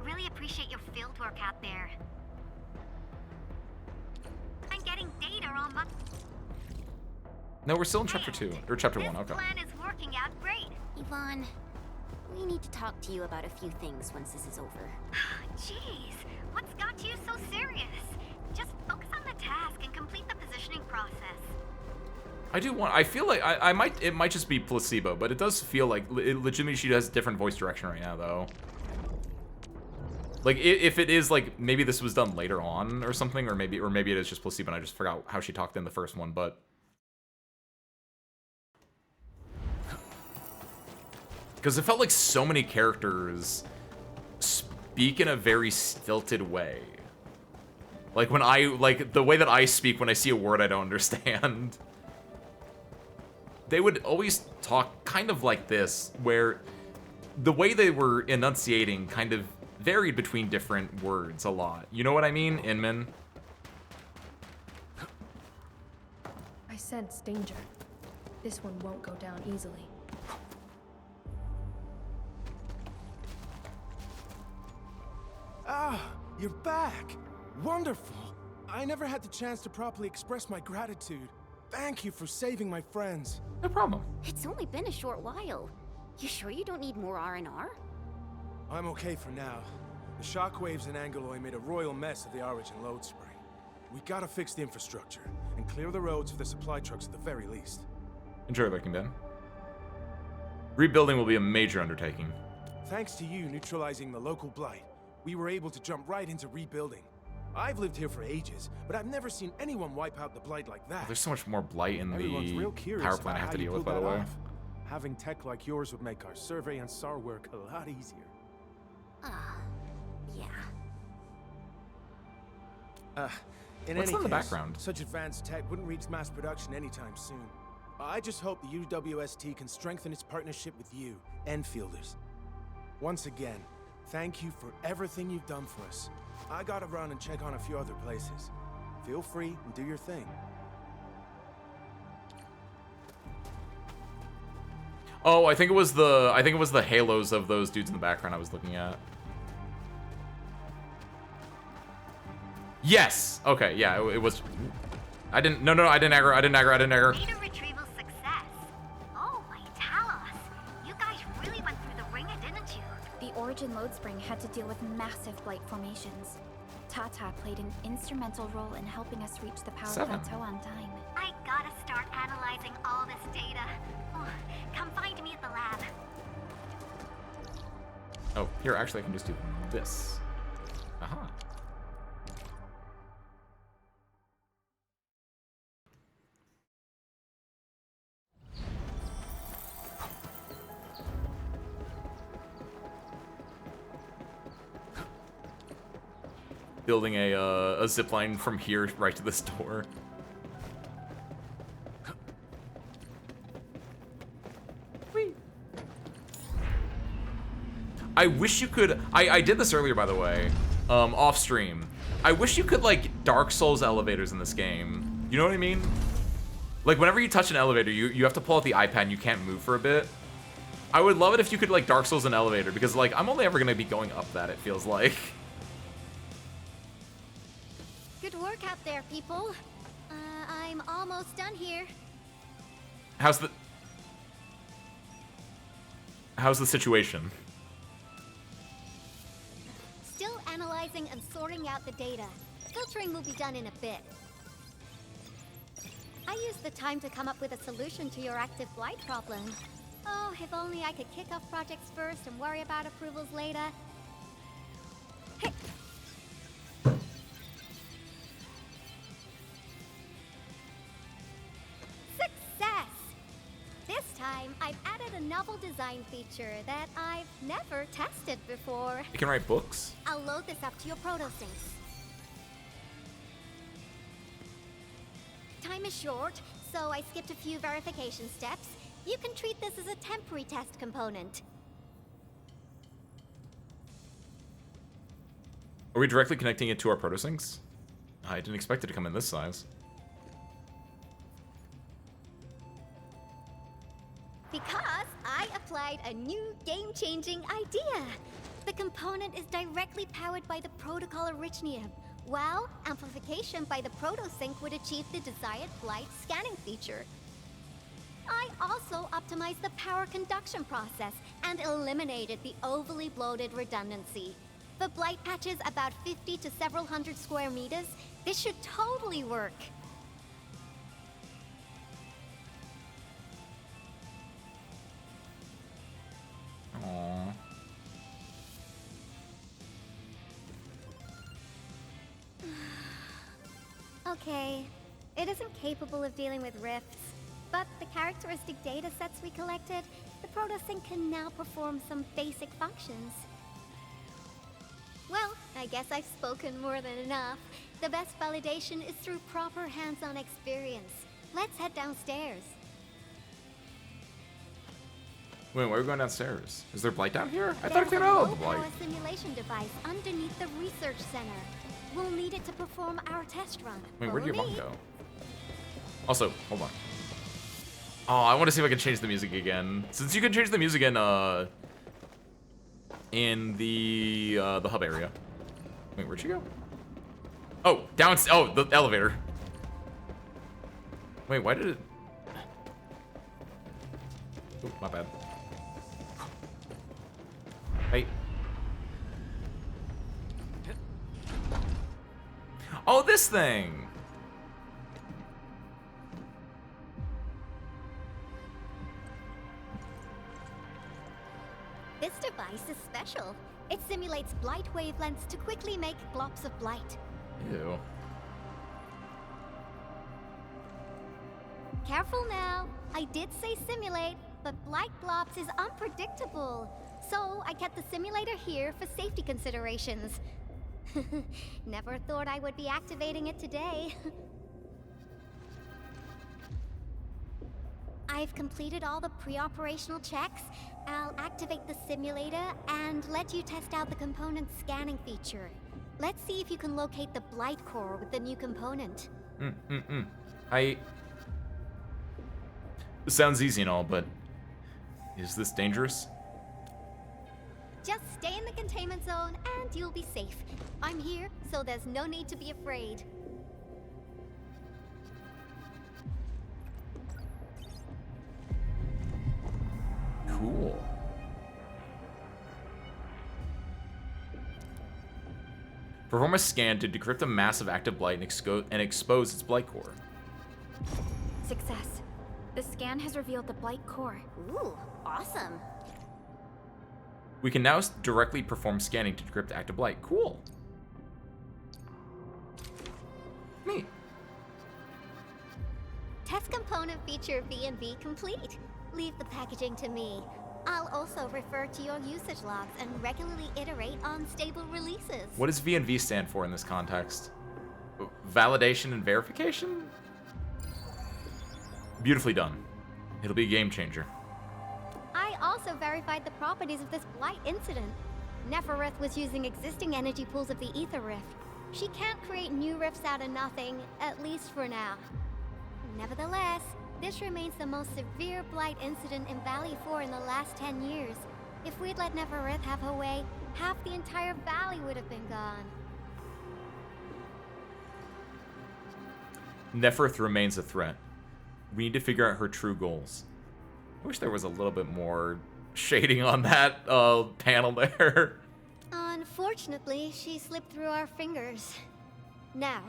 Really appreciate your field work out there. I'm getting data on my... No, we're still in chapter 2, or chapter 1, okay. Plan is working out great. Yvonne, we need to talk to you about a few things once this is over. Jeez, what's got you so serious? Just focus on the task and complete the positioning process. I feel like it might just be placebo, but it does feel like legitimately she has different voice direction right now, though. Like, if it is, like, maybe this was done later on or something, or maybe it is just placebo and I just forgot how she talked in the first one, but... Because it felt like so many characters speak in a very stilted way. Like, the way that I speak when I see a word I don't understand. They would always talk kind of like this, where the way they were enunciating kind of varied between different words a lot. You know what I mean, Inman? I sense danger. This one won't go down easily. Ah, you're back! Wonderful! I never had the chance to properly express my gratitude. Thank you for saving my friends. No problem. It's only been a short while. You sure you don't need more R&R? I'm okay for now. The shockwaves in Angeloy made a royal mess of the Origin Load Spring. We gotta fix the infrastructure, and clear the roads for the supply trucks at the very least. Enjoy looking, Ben. Rebuilding will be a major undertaking. Thanks to you neutralizing the local blight, we were able to jump right into rebuilding. I've lived here for ages, but I've never seen anyone wipe out the blight like that. There's so much more blight in Everyone's real the curious power plant I about have to how you deal with, by pulled the that way. off. Having tech like yours would make our survey and SAR work a lot easier. Yeah. In What's any on the case, background? Such advanced tech wouldn't reach mass production anytime soon. I just hope the UWST can strengthen its partnership with you, Enfielders. Once again, thank you for everything you've done for us. I gotta run and check on a few other places. Feel free and do your thing. Oh, I think it was the halos of those dudes in the background I was looking at. Yes. Okay. Yeah. It was. I didn't. No. I didn't aggro. Data retrieval success. Oh my Talos! You guys really went through the ringer, didn't you? The Origin Load Spring had to deal with massive blight formations. Tata played an instrumental role in helping us reach the power 7. plateau on time. I gotta start analyzing all this data. Oh, come find me at the lab. Oh, here actually I can just do this. Aha. Building a zip line from here right to this door. I wish you could. I did this earlier, by the way, off stream. I wish you could like Dark Souls elevators in this game. You know what I mean? Like whenever you touch an elevator, you have to pull out the iPad and you can't move for a bit. I would love it if you could like Dark Souls an elevator, because like I'm only ever gonna be going up that, it feels like. Good work out there, people. I'm almost done here. How's the situation? Still analyzing and sorting out the data. Filtering will be done in a bit. I used the time to come up with a solution to your active blight problem. Oh, if only I could kick off projects first and worry about approvals later. Hey! Success! This time, I've added a novel design feature that I've never tested before. You can write books? I'll load this up to your proto-syncs. Time is short, so I skipped a few verification steps. You can treat this as a temporary test component. Are we directly connecting it to our protosyncs? I didn't expect it to come in this size. Because I applied a new game-changing idea. The component is directly powered by the protocol Arknights, while amplification by the protosync would achieve the desired blight scanning feature. I also optimized the power conduction process and eliminated the overly bloated redundancy. For blight patches about 50 to several hundred square meters, this should totally work. Aww. Okay, it isn't capable of dealing with rifts, but the characteristic data sets we collected, the protosync can now perform some basic functions. Well, I guess I've spoken more than enough. The best validation is through proper hands-on experience. Let's head downstairs. Wait, why are we going downstairs? Is there blight down here? I thought I There's cleared a out all the blight. low-power simulation device underneath the research center. We'll need it to perform our test run. Wait, where'd your Follow mom me. go? Also, hold on. Oh, I want to see if I can change the music again. Since you can change the music in the hub area. Wait, where'd she go? Oh, oh, the elevator. Wait, why did it? Oh, my bad. Wait. Oh, this thing. This device is special. It simulates blight wavelengths to quickly make globs of blight. Ew. Careful now. I did say simulate, but blight globs is unpredictable. So I kept the simulator here for safety considerations. Never thought I would be activating it today. I've completed all the pre-operational checks. I'll activate the simulator and let you test out the component scanning feature. Let's see if you can locate the blight core with the new component. This sounds easy and all, but is this dangerous? Just stay in the containment zone and you'll be safe. I'm here, so there's no need to be afraid. Cool. Perform a scan to decrypt a massive active blight and expose its blight core. Success. The scan has revealed the blight core. Ooh, awesome. We can now directly perform scanning to decrypt active blight. Cool. Neat. Test component feature V&V complete. Leave the packaging to me. I'll also refer to your usage logs and regularly iterate on stable releases. What does V&V stand for in this context? Validation and verification? Beautifully done. It'll be a game changer. I also verified the properties of this blight incident. Nefereth was using existing energy pools of the Ether Rift. She can't create new rifts out of nothing, at least for now. Nevertheless, this remains the most severe blight incident in Valley 4 in the last 10 years. If we'd let Nefereth have her way, half the entire valley would have been gone. Neferth remains a threat. We need to figure out her true goals. I wish there was a little bit more shading on that panel there. Unfortunately, she slipped through our fingers. Now,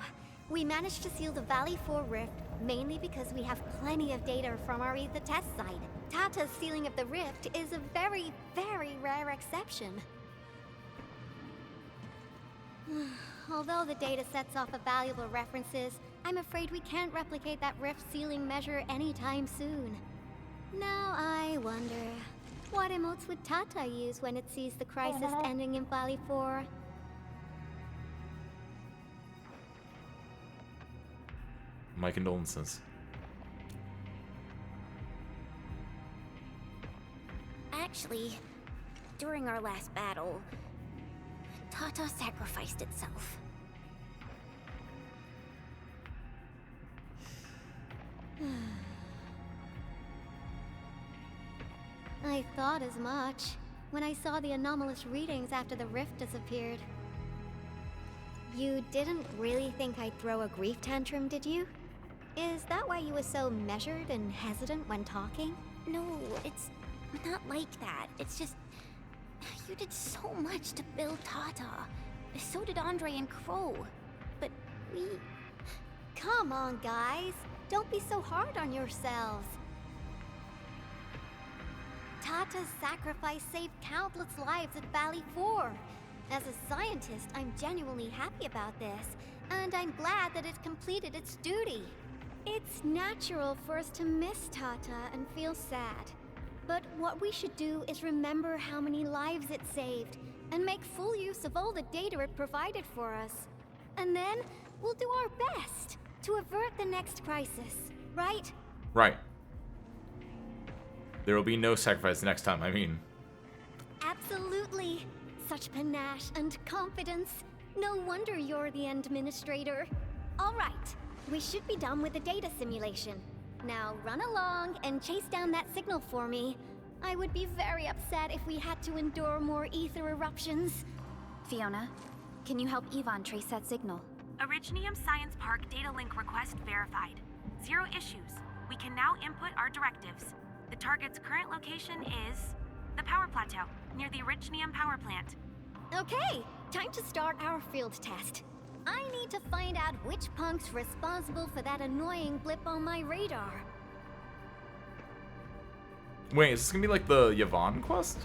we managed to seal the Valley 4 rift mainly because we have plenty of data from our Ether test site. Tata's sealing of the rift is a very, very rare exception. Although the data sets off of valuable references, I'm afraid we can't replicate that rift sealing measure anytime soon. Now I wonder, what emotes would Tata use when it sees the crisis ending in Valley 4? My condolences. Actually, during our last battle, Tata sacrificed itself. I thought as much when I saw the anomalous readings after the rift disappeared. You didn't really think I'd throw a grief tantrum, did you? Is that why you were so measured and hesitant when talking? No, it's not like that. It's just... you did so much to build Tata. So did Andre and Crow. But we... Come on, guys. Don't be so hard on yourselves. Tata's sacrifice saved countless lives at Valley 4. As a scientist, I'm genuinely happy about this, and I'm glad that it completed its duty. It's natural for us to miss Tata and feel sad. But what we should do is remember how many lives it saved, and make full use of all the data it provided for us. And then, we'll do our best to avert the next crisis, right? Right. There will be no sacrifice next time, I mean. Absolutely. Such panache and confidence. No wonder you're the administrator. All right. We should be done with the data simulation. Now run along and chase down that signal for me. I would be very upset if we had to endure more ether eruptions. Fiona, can you help Yvonne trace that signal? Originium Science Park data link request verified. 0 issues. We can now input our directives. The target's current location is the power plateau, near the Originium power plant. Okay, time to start our field test. I need to find out which punk's responsible for that annoying blip on my radar. Wait, is this gonna be like the Yvonne quest?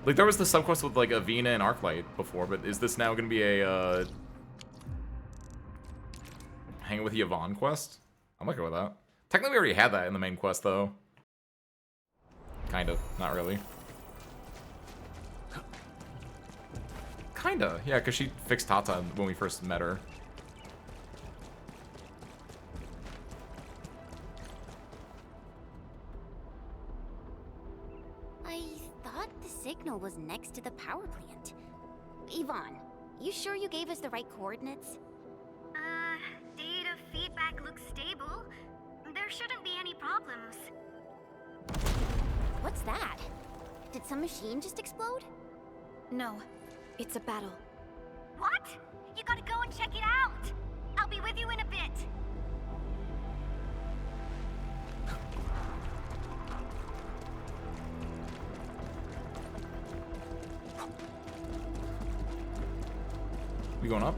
Like there was the subquest with like Avina and Arknight before, but is this now gonna be a hang with Yvonne quest? I'm okay with that. Technically we already had that in the main quest though. Kind of, not really. Kinda, yeah, because she fixed Tata when we first met her. I thought the signal was next to the power plant. Yvonne, you sure you gave us the right coordinates? Data feedback looks stable. There shouldn't be any problems. What's that? Did some machine just explode? No, it's a battle. What? You gotta go and check it out. I'll be with you in a bit. We going up?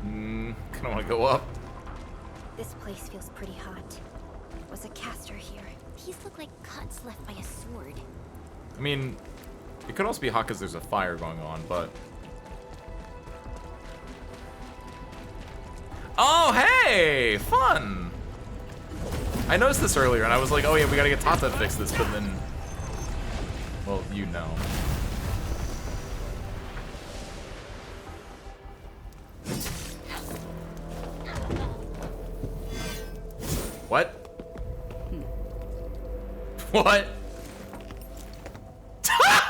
Kinda wanna go up. This place feels pretty hot. Was a caster here? These look like cuts left by a sword. I mean, it could also be hot because there's a fire going on, but... Oh, hey! Fun! I noticed this earlier, and I was like, oh yeah, we gotta get Tata to fix this, but then... Well, you know. What? What?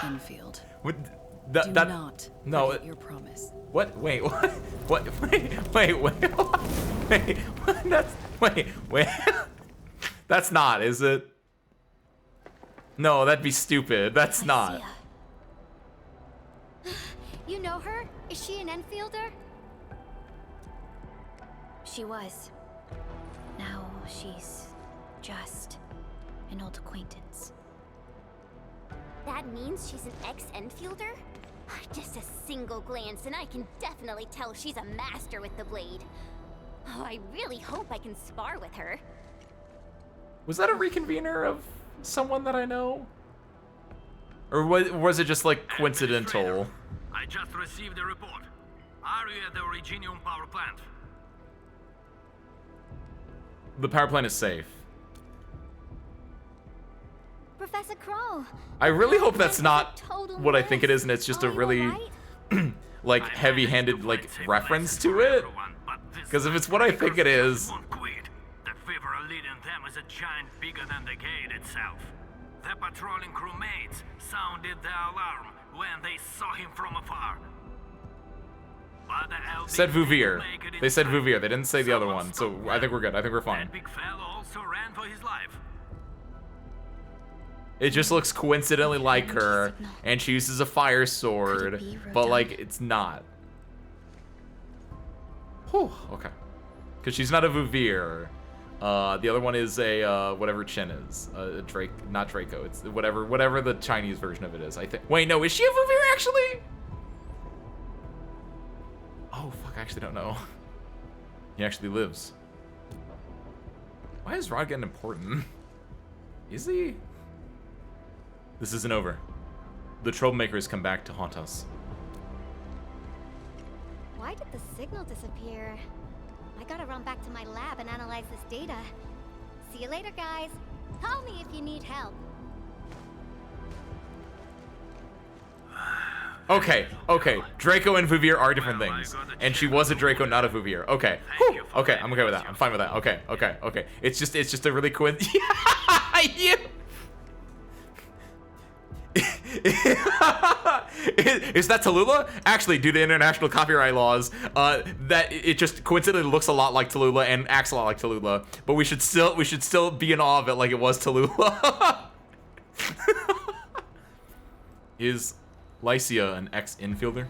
Endfield. What? Do not no. forget your promise. What? Wait. What? What? Wait. Wait. That's. Wait. That's not, is it? No, that'd be stupid. That's not. You know her? Is she an Enfielder? she was. Now she's just an old acquaintance. That means she's an ex-Enfielder? Just a single glance and I can definitely tell she's a master with the blade. Oh, I really hope I can spar with her. Was that a reconvener of someone that I know? Or was it just like coincidental? I just received a report. Are you at the Originium power plant? The power plant is safe. Professor Crow. I really hope that's not what I think it is, and it's just a really like heavy-handed like reference to it. Because if it's what I think it is, The fever leading them is a giant bigger than the gate itself. The patrolling crewmates sounded the alarm when they saw him from afar. But the LB said Vouvier. make it They said inside. Vouvier. They didn't say the other one, so I think we're good. I think we're fine. That big fellow also ran for his life. It just looks coincidentally like her, and she uses a fire sword, but like it's not. Whew, okay. Because she's not a Vouvier. The other one is a whatever Chen is. Not Draco. It's whatever the Chinese version of it is. I think. Wait, no, is she a Vouvier actually? Oh fuck, I actually don't know. He actually lives. Why is Rod getting important? Is he? This isn't over. The troublemakers come back to haunt us. Why did the signal disappear? I gotta run back to my lab and analyze this data. See you later, guys. Call me if you need help. Okay, okay. Draco and Vouvier are different things. And she was a Draco, not a Vouvier. Okay. Whew. Okay, I'm okay with that. I'm fine with that. Okay, okay, okay. It's just a really coincidence. Yeah. Is that Tallulah? Actually, due to international copyright laws, that it just coincidentally looks a lot like Tallulah and acts a lot like Tallulah. But we should still be in awe of it like it was Tallulah. Is Lycia an ex-infielder?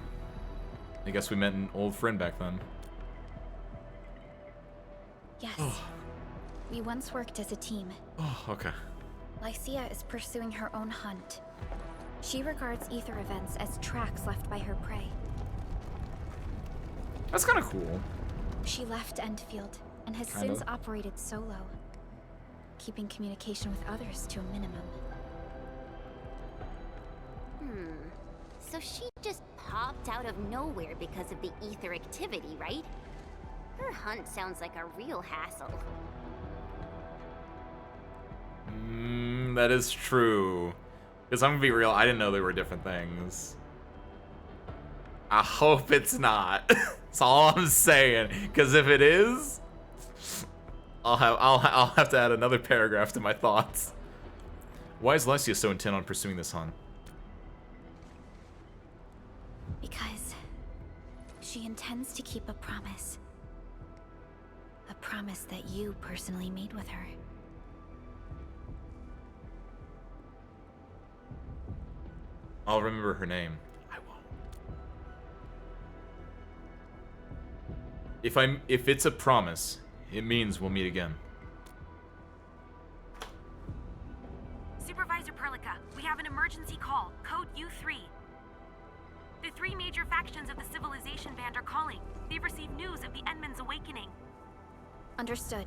I guess we met an old friend back then. Yes. We once worked as a team. Oh, okay. Lycia is pursuing her own hunt. She regards ether events as tracks left by her prey. That's kind of cool. She left Endfield and has Kind since of. operated solo, keeping communication with others to a minimum. So she just popped out of nowhere because of the ether activity, right? Her hunt sounds like a real hassle. That is true. Because I'm gonna be real, I didn't know they were different things. I hope it's not. That's all I'm saying. Because if it is, I'll have to add another paragraph to my thoughts. Why is Lycia so intent on pursuing this hunt? Because she intends to keep a promise. A promise that you personally made with her. I'll remember her name. I won't. If it's a promise, it means we'll meet again. Supervisor Perlica, we have an emergency call. Code U3. The three major factions of the Civilization Band are calling. They've received news of the Endman's awakening. Understood.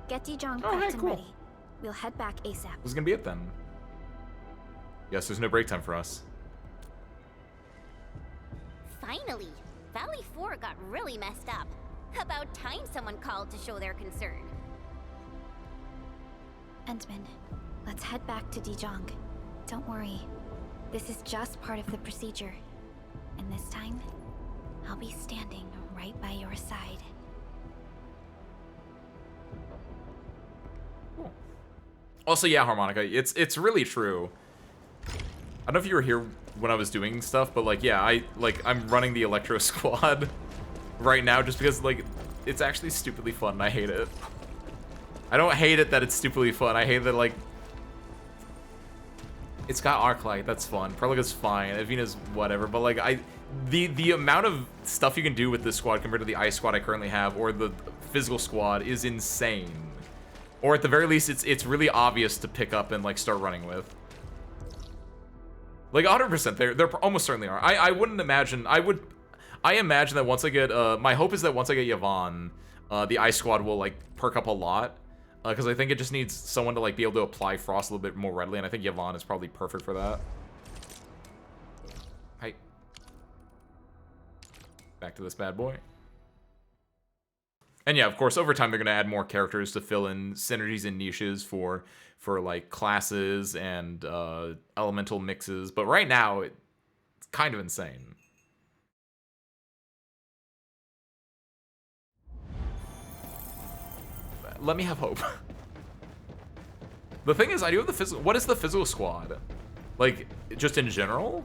Get Dijong Oh, prepped hey, and cool. ready. We'll head back ASAP. This is gonna be it then. Yes, there's no break time for us. Finally! Valley 4 got really messed up. About time someone called to show their concern. Endman, let's head back to Dijong. Don't worry. This is just part of the procedure. And this time, I'll be standing right by your side. Also, yeah, Harmonica, it's really true. I don't know if you were here when I was doing stuff, but like, yeah, I'm running the Electro Squad right now just because like it's actually stupidly fun and I hate it. I don't hate it that it's stupidly fun. I hate that like it's got Arknight, that's fun. Perlica's fine. Avina's whatever, but like the amount of stuff you can do with this squad compared to the ice squad I currently have, or the physical squad, is insane. Or at the very least, it's really obvious to pick up and like start running with. Like 100%, there almost certainly are. I wouldn't imagine. I imagine that once I get my hope is that once I get Yvonne, the ice squad will like perk up a lot, because I think it just needs someone to like be able to apply frost a little bit more readily, and I think Yvonne is probably perfect for that. Hi. Back to this bad boy. And yeah, of course, over time they're gonna add more characters to fill in synergies and niches for like classes and elemental mixes. But right now, it's kind of insane. Let me have hope. The thing is, I do have the physical. What is the physical squad? Like, just in general?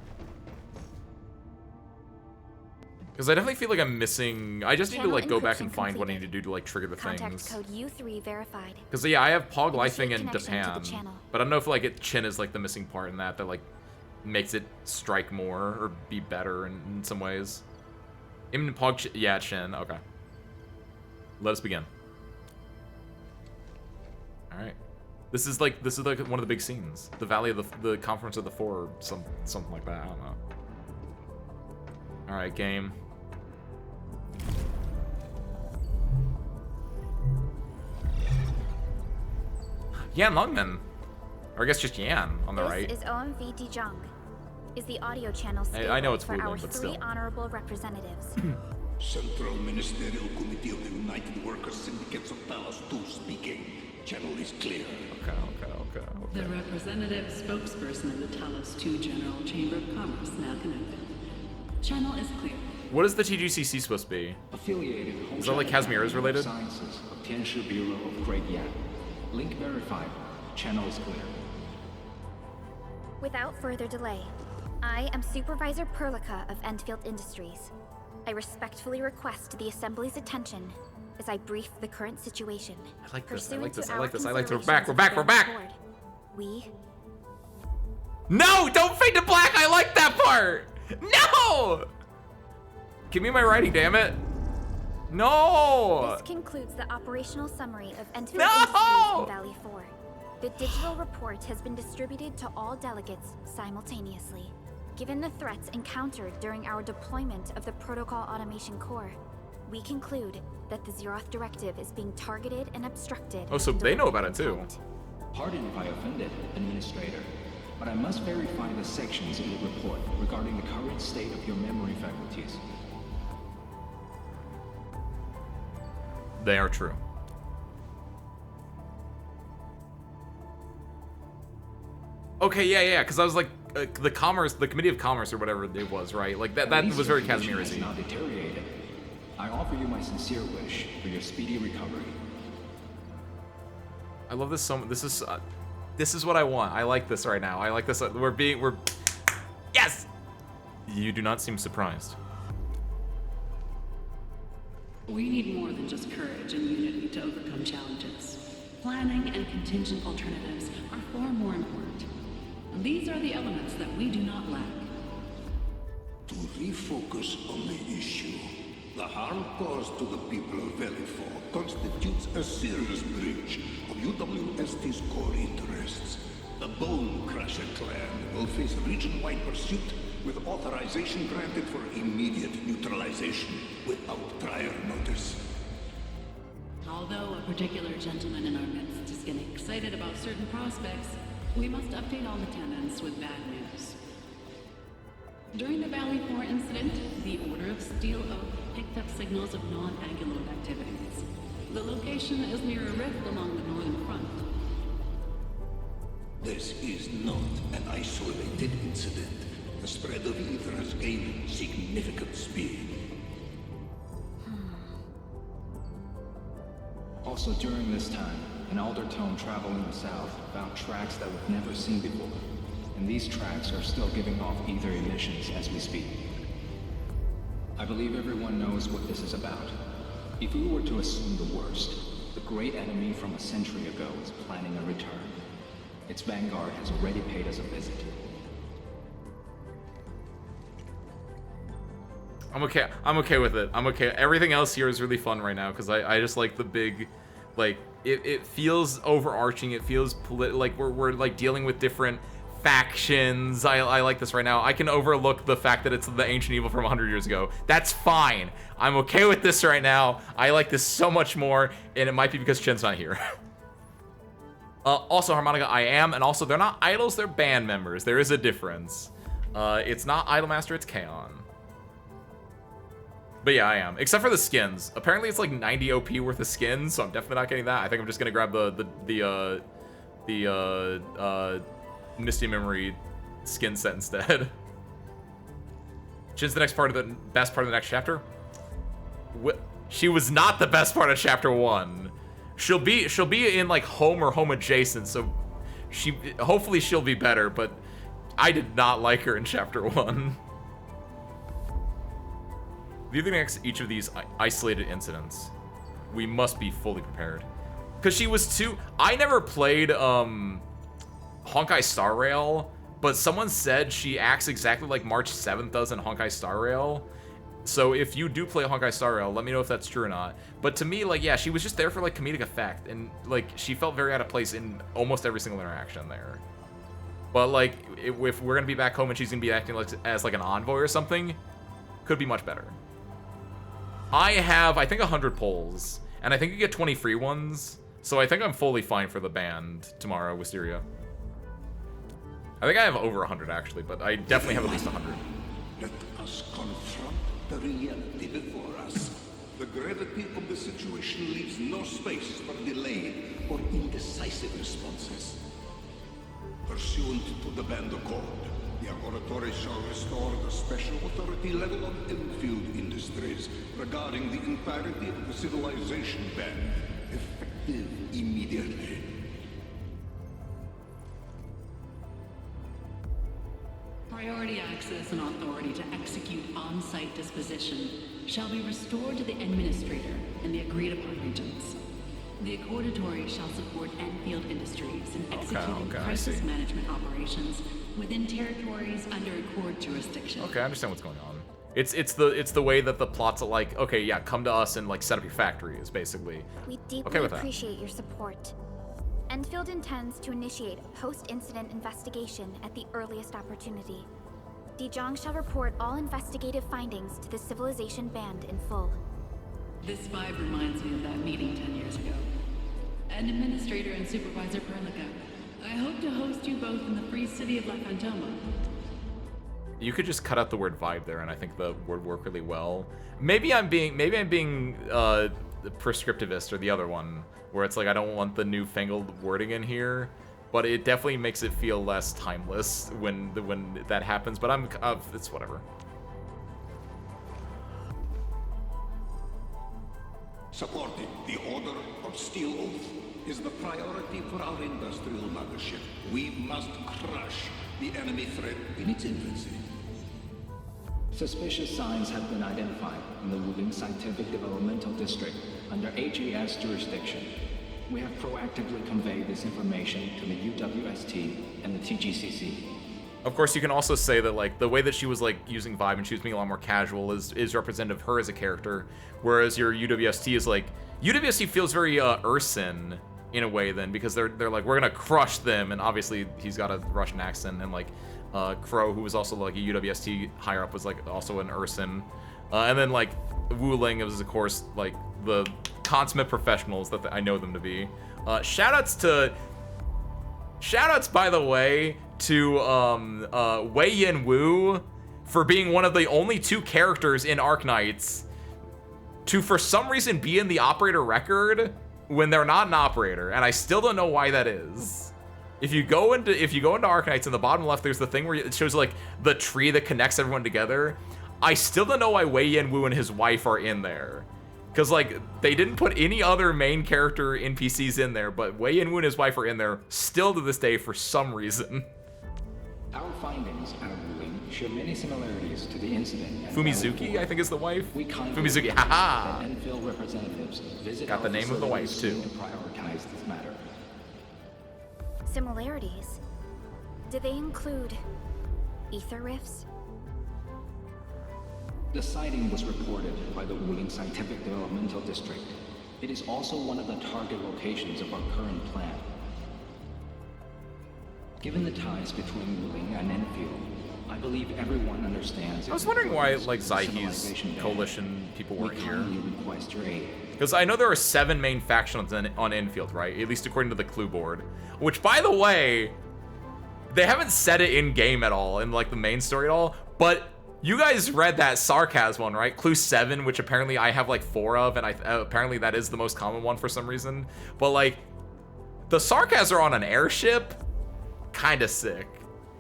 Because I definitely feel like I'm missing. I just need to like go back and find what I need to do to like trigger the Contact things. code U3 verified. Because yeah, I have Pog Initiate Lifing in connection to the Japan, channel. but I don't know if like Chin is like the missing part in that like makes it strike more or be better in some ways. Even Pog, yeah, Chin. Okay. Let us begin. All right. This is like one of the big scenes, the Valley of the Conference of the Four, or something like that. I don't know. All right, game. Yan Lungman. Or I guess just Yan on the right. This is OMV Dijong. Is the audio channel stable I know it's for Wulong, our but three still. honorable representatives? Central Ministerial Committee of the United Workers Syndicates of Talos 2 speaking. Channel is clear. Okay. The representative spokesperson of the Talos 2 General Chamber of Commerce now connected. Channel is clear. What is the TGCC supposed to be? Affiliated. Is that like Casimirs related? Sciences of Tianshi Bureau of Great Yan. Link verified. Channel is clear. Without further delay, I am Supervisor Perlica of Endfield Industries. I respectfully request the Assembly's attention as I brief the current situation. I like this. Pursuant to I our like this. considerations We're of back. the board, we No! Don't fade to black! I like that part! No! Give me my writing, damn it. No! This concludes the operational summary of Endfield No! Industries in Valley 4. The digital report has been distributed to all delegates simultaneously. Given the threats encountered during our deployment of the Protocol Automation Core, we conclude that the Zeroth Directive is being targeted and obstructed. Oh, so they know about it too. Pardon if I offended, Administrator, but I must verify the sections in the report regarding the current state of your memory faculties. They are true. Okay, yeah, because I was like, the Committee of Commerce or whatever it was, right? Like that was very Casimirs-y. Not deteriorated. I offer you my sincere wish for your speedy recovery. I love this so much. This is what I want. I like this right now. I like this. We're yes. You do not seem surprised. We need more than just courage and unity to overcome challenges. Planning and contingent alternatives are far more important. These are the elements that we do not lack. To refocus on the issue, the harm caused to the people of Valley 4 constitutes a serious breach of UWST's core interests. The Bone Crusher clan will face region-wide pursuit with authorization granted for immediate neutralization without prior notice. Although a particular gentleman in our midst is getting excited about certain prospects, we must update all attendants with bad news. During the Valley 4 incident, the Order of Steel Oak picked up signals of non-Anguloid activities. The location is near a rift along the northern front. This is not an isolated incident. The spread of ether has gained significant speed. Also during this time, an Aldertone traveling south found tracks that we've never seen before. And these tracks are still giving off ether emissions as we speak. I believe everyone knows what this is about. If we were to assume the worst, the great enemy from a century ago is planning a return. Its vanguard has already paid us a visit. I'm okay. I'm okay with it. I'm okay. Everything else here is really fun right now because I just like the big, like it feels overarching. It feels like we're like dealing with different factions. I like this right now. I can overlook the fact that it's the ancient evil from 100 years ago. That's fine. I'm okay with this right now. I like this so much more, and it might be because Chen's not here. Also, Harmonica, I am, and also they're not idols, they're band members. There is a difference. It's not Idolmaster, it's Kaon. But yeah, I am. Except for the skins. Apparently it's like 90 OP worth of skins, so I'm definitely not getting that. I think I'm just gonna grab the Misty Memory skin set instead. She's the best part of the next chapter. She was not the best part of chapter 1. She'll be in like home or home adjacent, so hopefully she'll be better, but I did not like her in chapter 1. Leaving next each of these isolated incidents, we must be fully prepared. Cause she was too. I never played Honkai Star Rail, but someone said she acts exactly like March 7th does in Honkai Star Rail. So if you do play Honkai Star Rail, let me know if that's true or not. But to me, like, yeah, she was just there for like comedic effect, and like she felt very out of place in almost every single interaction there. But like, if we're gonna be back home and she's gonna be acting like as like an envoy or something, could be much better. I have, I think, 100 polls, and I think you get 20 free ones. So I think I'm fully fine for the band tomorrow, Wisteria. I think I have over 100 actually, but I definitely have at least 100. Let us confront the reality before us. The gravity of the situation leaves no space for delayed or indecisive responses. Pursuant to the band accord, the Agoratory shall restore the special authority level of Endfield Industries regarding the entirety of the civilization band, effective immediately. Priority access and authority to execute on-site disposition shall be restored to the Administrator in the agreed-upon regions. The Accordatory shall support Endfield Industries in executing crisis management operations within territories under Accord jurisdiction. Okay, I understand what's going on. It's the way that the plots are like, okay, yeah, come to us and like set up your factories, basically. We deeply appreciate your support. Endfield intends to initiate a post-incident investigation at the earliest opportunity. Dijong shall report all investigative findings to the Civilization Band in full. This vibe reminds me of that meeting 10 years ago. And Administrator and Supervisor Perlica, I hope to host you both in the free city of La Fantoma. You could just cut out the word vibe there, and I think the word work really well. Maybe I'm being the prescriptivist or the other one, where it's like I don't want the newfangled wording in here, but it definitely makes it feel less timeless when that happens. But it's whatever. Supporting the Order of Steel Oath is the priority for our industrial mothership. We must crush the enemy threat in its infancy. Suspicious signs have been identified in the Wuling Scientific Developmental District under HAS jurisdiction. We have proactively conveyed this information to the UWST and the TGCC. Of course, you can also say that like the way that she was like using vibe and she was being a lot more casual is representative of her as a character, whereas your UWST is like UWST feels very Urson in a way then, because they're like, we're gonna crush them, and obviously he's got a Russian accent, and like Crow, who was also like a UWST higher up, was like also an Urson, and then like Wuling is of course like the consummate professionals that I know them to be. Shoutouts by the way to Wei Yin Wu for being one of the only 2 characters in Arknights to for some reason be in the operator record when they're not an operator, and I still don't know why that is. If you go into Arknights, in the bottom left there's the thing where it shows like the tree that connects everyone together. I still don't know why Wei Yin Wu and his wife are in there. Because, like, they didn't put any other main character NPCs in there, but Wei Yin Wu and his wife are in there still to this day for some reason. Our findings out of Wuling show many similarities to the incident. Fumizuki, I think is the wife. Fumizuki, haha! Endfield representatives visit got the name of the wife, too. To prioritize this matter. Similarities? Do they include ether rifts? The sighting was reported by the Wuling Scientific Developmental District. It is also one of the target locations of our current plan. Given the ties between Wuling and Enfield, I believe everyone understands. I was wondering why, like, Zaihi's coalition people weren't here. Because I know there are 7 main factions on Endfield, right? At least according to the clue board. Which, by the way, they haven't said it in-game at all, in, like, the main story at all. But you guys read that Sarkaz one, right? Clue 7, which apparently I have, like, 4 of, and apparently that is the most common one for some reason. But, like, the Sarkaz are on an airship. Kinda sick.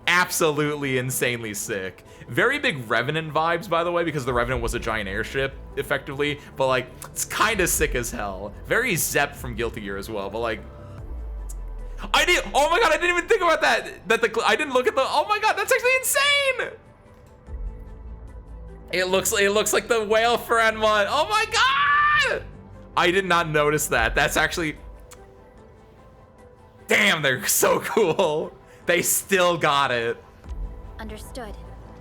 Absolutely insanely sick. Very big Revenant vibes, by the way, because the Revenant was a giant airship, effectively. But, like, it's kind of sick as hell. Very Zepp from Guilty Gear as well. But, like, oh my god, I didn't even think about that. I didn't look at the. Oh my god, that's actually insane. It looks like the whale friend one. Oh my god! I did not notice that. That's actually. Damn, they're so cool. They still got it. Understood.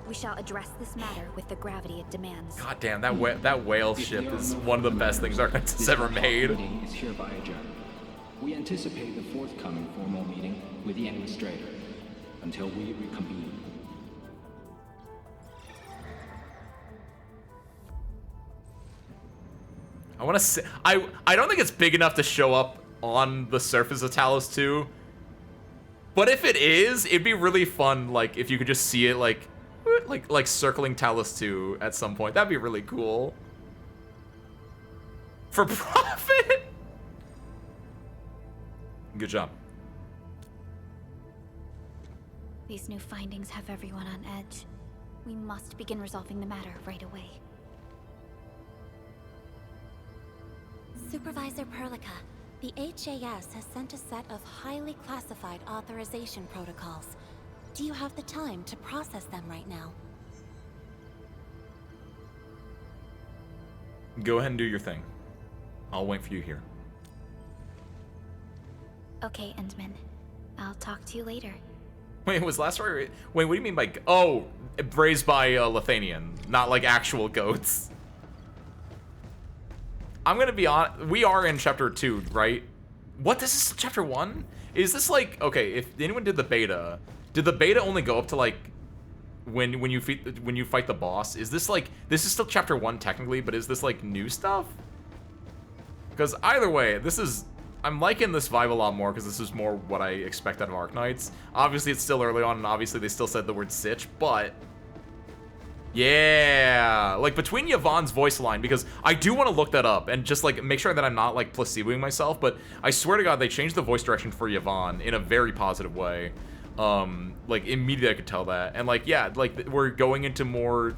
We shall address this matter with the gravity it demands. God damn, that whale ship is one of the best things Arknights has ever made. Meeting is hereby adjourned. We anticipate the forthcoming formal meeting with the administrator until we reconvene. I want to say I don't think it's big enough to show up on the surface of Talos 2. But if it is, it'd be really fun, like, if you could just see it, like circling Talos 2 at some point. That'd be really cool. For profit? Good job. These new findings have everyone on edge. We must begin resolving the matter right away. Supervisor Perlica, the HAS has sent a set of highly classified authorization protocols. Do you have the time to process them right now? Go ahead and do your thing. I'll wait for you here. Okay, Endman. I'll talk to you later. Wait, was last story? Wait, what do you mean by? Oh, raised by Lithanian, not like actual goats. I'm gonna be on. We are in chapter 2, right? What? This is chapter 1? Is this like okay? If anyone did the beta, did the beta only go up to like when you fight the boss? Is this like this is still chapter 1 technically, but is this like new stuff? Because either way, this is. I'm liking this vibe a lot more because this is more what I expect out of Arknights. Obviously, it's still early on, and obviously they still said the word Sitch, but yeah, like between Yvonne's voice line, because I do want to look that up and just like make sure that I'm not like placeboing myself, but I swear to God, they changed the voice direction for Yvonne in a very positive way. Like immediately I could tell that, and like yeah, like we're going into more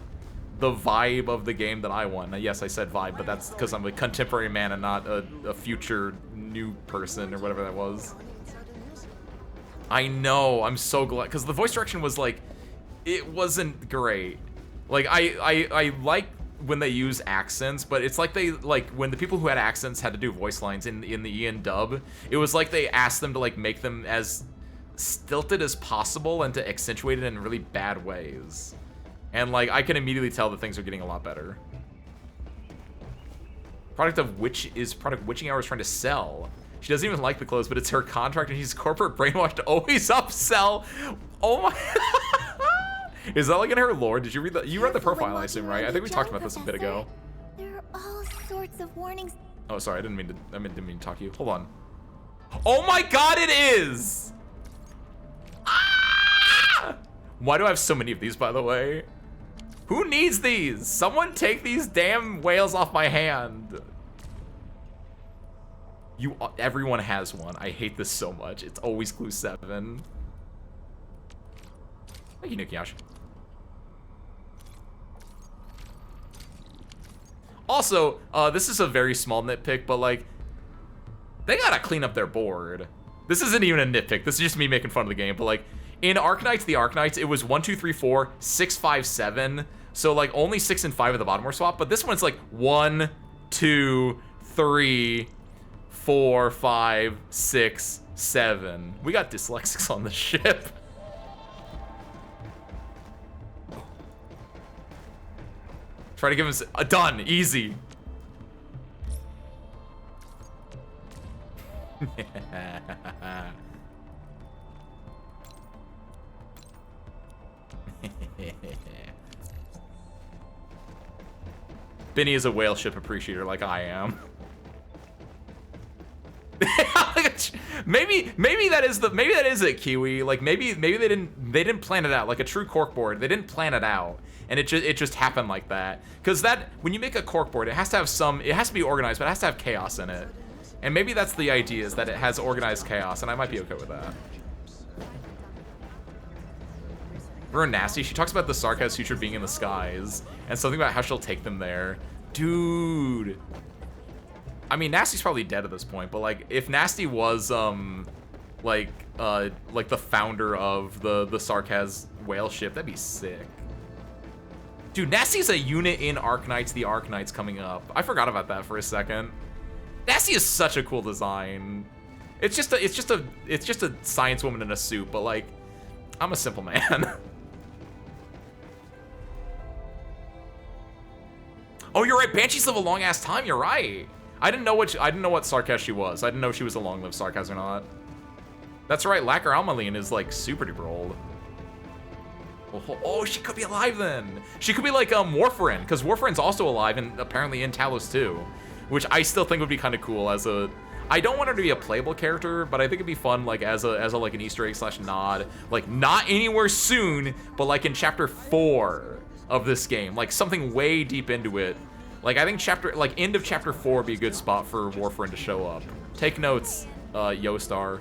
the vibe of the game that I want. Now, yes, I said vibe, but that's because I'm a contemporary man and not a future new person or whatever that was. I know, I'm so glad, because the voice direction was like, it wasn't great. Like, I like when they use accents, but it's like they, like, when the people who had accents had to do voice lines in the Ian dub, it was like they asked them to, like, make them as stilted as possible and to accentuate it in really bad ways. And, like, I can immediately tell that things are getting a lot better. Product Witching Hour is trying to sell. She doesn't even like the clothes, but it's her contract and she's corporate brainwashed to always upsell. Oh my... Is that like in her lore? Did you read the... You read the profile, I assume, right? I think we talked about this a bit ago. There are all sorts of warnings. Oh, sorry, I didn't mean to talk to you. Hold on. Oh my god, it is! Ah! Why do I have so many of these, by the way? Who needs these? Someone take these damn whales off my hand. Everyone has one. I hate this so much. It's always clue 7. Thank you, Nukiash. Also, this is a very small nitpick, but like, they gotta clean up their board. This isn't even a nitpick. This is just me making fun of the game, but like, in Arknights, the Arknights, it was 1, 2, 3, 4, 6, 5, 7. So like only 6 and 5 at the bottom were swapped, but this one's like 1, 2, 3, 4, 5, 6, 7. We got dyslexics on the ship. Try to give him a done. Easy. Benny is a whale ship appreciator like I am. maybe that is it, Kiwi. Like maybe they didn't plan it out like a true corkboard. They didn't plan it out, and it just happened like that. Because that when you make a corkboard, it has to be organized, but it has to have chaos in it. And maybe that's the idea, is that it has organized chaos, and I might be okay with that. Ruin Nasty, she talks about the Sarkaz future being in the skies, and something about how she'll take them there. Dude. I mean, Nasty's probably dead at this point, but like, if Nasty was, like the founder of the Sarkaz whale ship, that'd be sick. Dude, Nasty's a unit in Arknights, the Arknights coming up. I forgot about that for a second. Nasty is such a cool design. It's just a science woman in a suit, but like, I'm a simple man. Oh, you're right. Banshees live a long ass time. You're right. I didn't know what Sarkaz she was. I didn't know if she was a long-lived Sarkaz or not. That's right. Lacquer Almaline is like super duper old. Oh, she could be alive then. She could be like Warfarin, because Warfarin's also alive and apparently in Talos too, which I still think would be kind of cool as a. I don't want her to be a playable character, but I think it'd be fun like as a like an Easter egg / nod, like not anywhere soon, but like in chapter 4 of this game, like something way deep into it. Like I think end of chapter 4 would be a good spot for Warfarin to show up. Take notes, Yostar.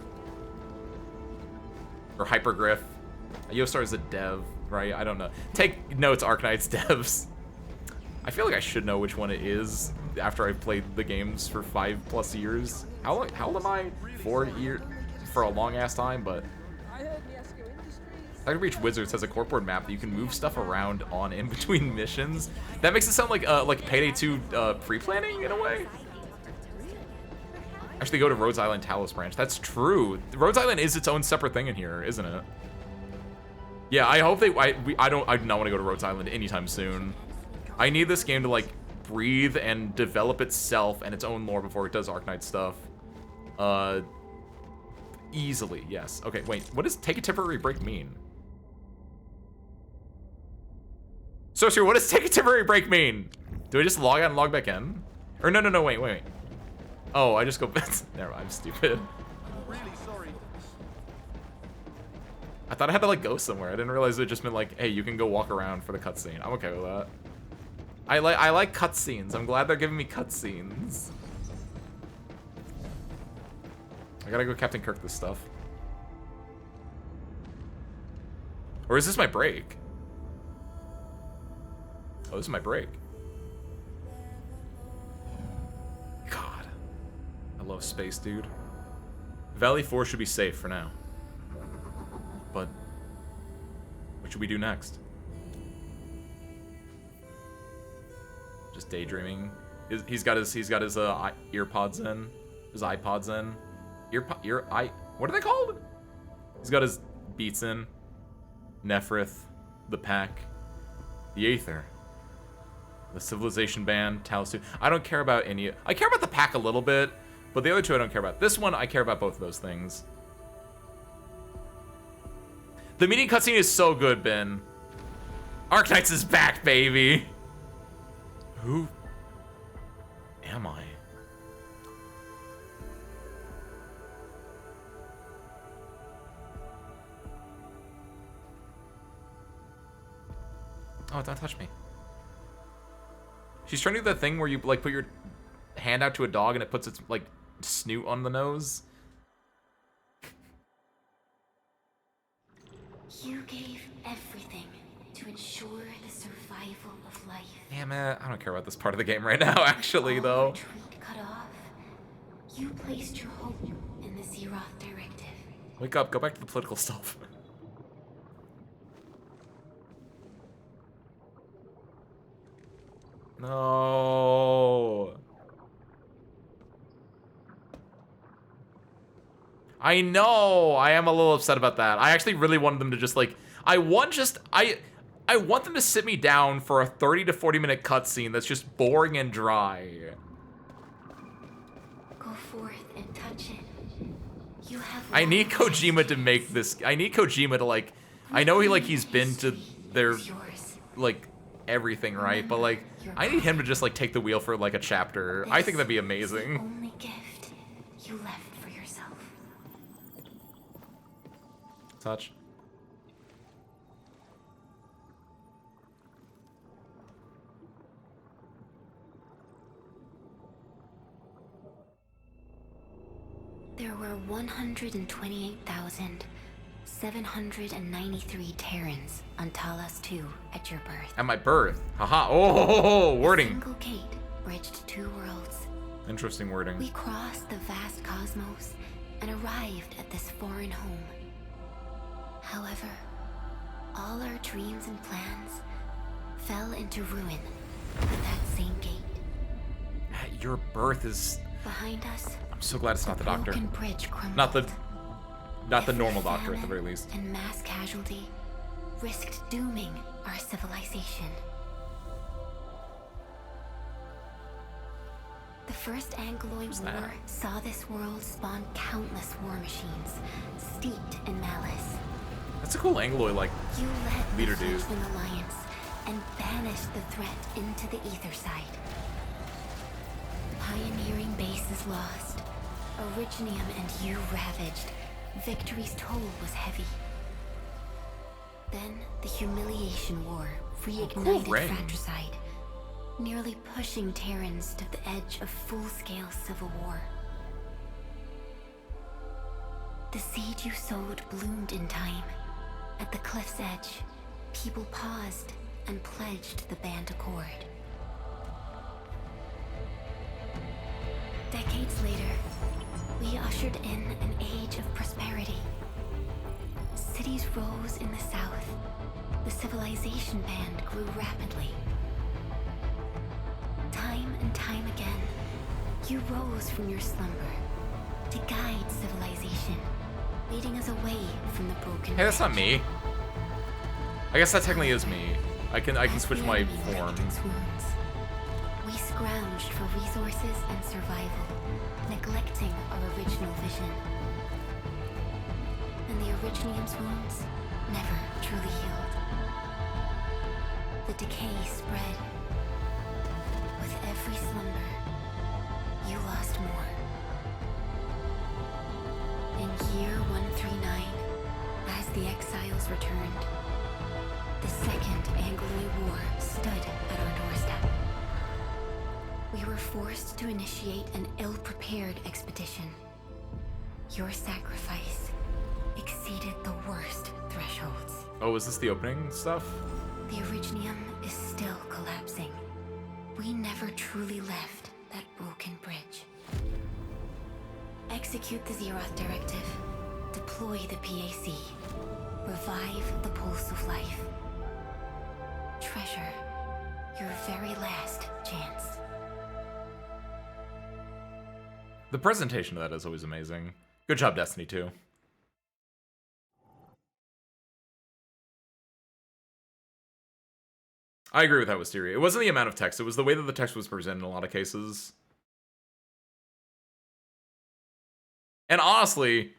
Or Hypergriff. Yostar is a dev, right? I don't know. Take notes, Arknights devs. I feel like I should know which one it is after I've played the games for 5+ years. How old am I? 4 years? For a long ass time, but Tiger Beach Wizards has a corkboard map that you can move stuff around on in between missions. That makes it sound like Payday 2 pre-planning in a way. Actually, go to Rhodes Island Talos branch. That's true. Rhodes Island is its own separate thing in here, isn't it? Yeah, I hope I do not want to go to Rhodes Island anytime soon. I need this game to like breathe and develop itself and its own lore before it does Arknight stuff. Easily, yes. Okay, wait. What does take a temporary break mean? Sorcerer, what does take a temporary break mean? Do I just log out and log back in? Or no, wait. Oh, I just go. Never mind, I'm stupid. I'm really sorry. I thought I had to like go somewhere. I didn't realize it just meant like, hey, you can go walk around for the cutscene. I'm okay with that. I like cutscenes. I'm glad they're giving me cutscenes. I gotta go Captain Kirk this stuff. Or is this my break? Oh, this is my break. God. I love space, dude. Valley 4 should be safe for now. But what should we do next? Just daydreaming. He's got his earpods in. His iPods in. What are they called? He's got his beats in. Nephrith, the pack, the Aether, the Civilization Band, Talos 2. I don't care about any. I care about the pack a little bit, but the other two I don't care about. This one, I care about both of those things. The meeting cutscene is so good, Ben. Arknights is back, baby. Who am I? Oh, don't touch me. She's trying to do that thing where you like put your hand out to a dog and it puts its like snoot on the nose. You gave everything to ensure the survival of life. Damn it, I don't care about this part of the game right now, actually, though. Retreat cut off. You placed your hope in the Zeroth Directive. Wake up, go back to the political stuff. No. I know. I am a little upset about that. I actually really wanted them to just like. I want them to sit me down for a 30 to 40 minute cutscene that's just boring and dry. Go forth and touch it. You have I need Kojima to make this. I need Kojima to like. I know he's been to their like everything, right? But like, I need him to just like take the wheel for like a chapter. I think that'd be amazing. Only gift you left for yourself. Touch. There were 128,793 Terrans on Talos 2 at your birth. At my birth. Haha. Oh, wording. A single gate bridged two worlds. Interesting wording. We crossed the vast cosmos and arrived at this foreign home. However, all our dreams and plans fell into ruin at that same gate. At your birth is... Behind us, I'm so glad it's not the doctor. broken bridge crumbled. Not the normal doctor at the very least. And mass casualty risked dooming our civilization. The First Angloid War saw this world spawn countless war machines, steeped in malice. That's a cool Angloid, like, You led leader the dude. Fledgling Alliance and banished the threat into the ether side. Pioneering bases lost, Originium and you ravaged. Victory's toll was heavy. Then the Humiliation War reignited fratricide, nearly pushing Terrans to the edge of full-scale civil war. The seed you sowed bloomed in time. At the cliff's edge, people paused and pledged the band accord. Decades later, we ushered in an age of prosperity. Cities rose in the south. The civilization band grew rapidly. Time and time again, you rose from your slumber to guide civilization, leading us away from the broken. Hey, that's not me. I guess that technically is me. I can switch my form. We scrounged for resources and survival, neglecting our original vision. And the Originium's wounds never truly healed. The decay spread. With every slumber, you lost more. In year 139, as the exiles returned, the Second Angloid War stood at our doorstep. We were forced to initiate an ill-prepared expedition. Your sacrifice exceeded the worst thresholds. Oh, is this the opening stuff? The Originium is still collapsing. We never truly left that broken bridge. Execute the Zeroth Directive. Deploy the PAC. Revive the Pulse of Life. Treasure your very last chance. The presentation of that is always amazing. Good job, Destiny 2. I agree with that, Wisteria. It wasn't the amount of text, it was the way that the text was presented in a lot of cases. And honestly,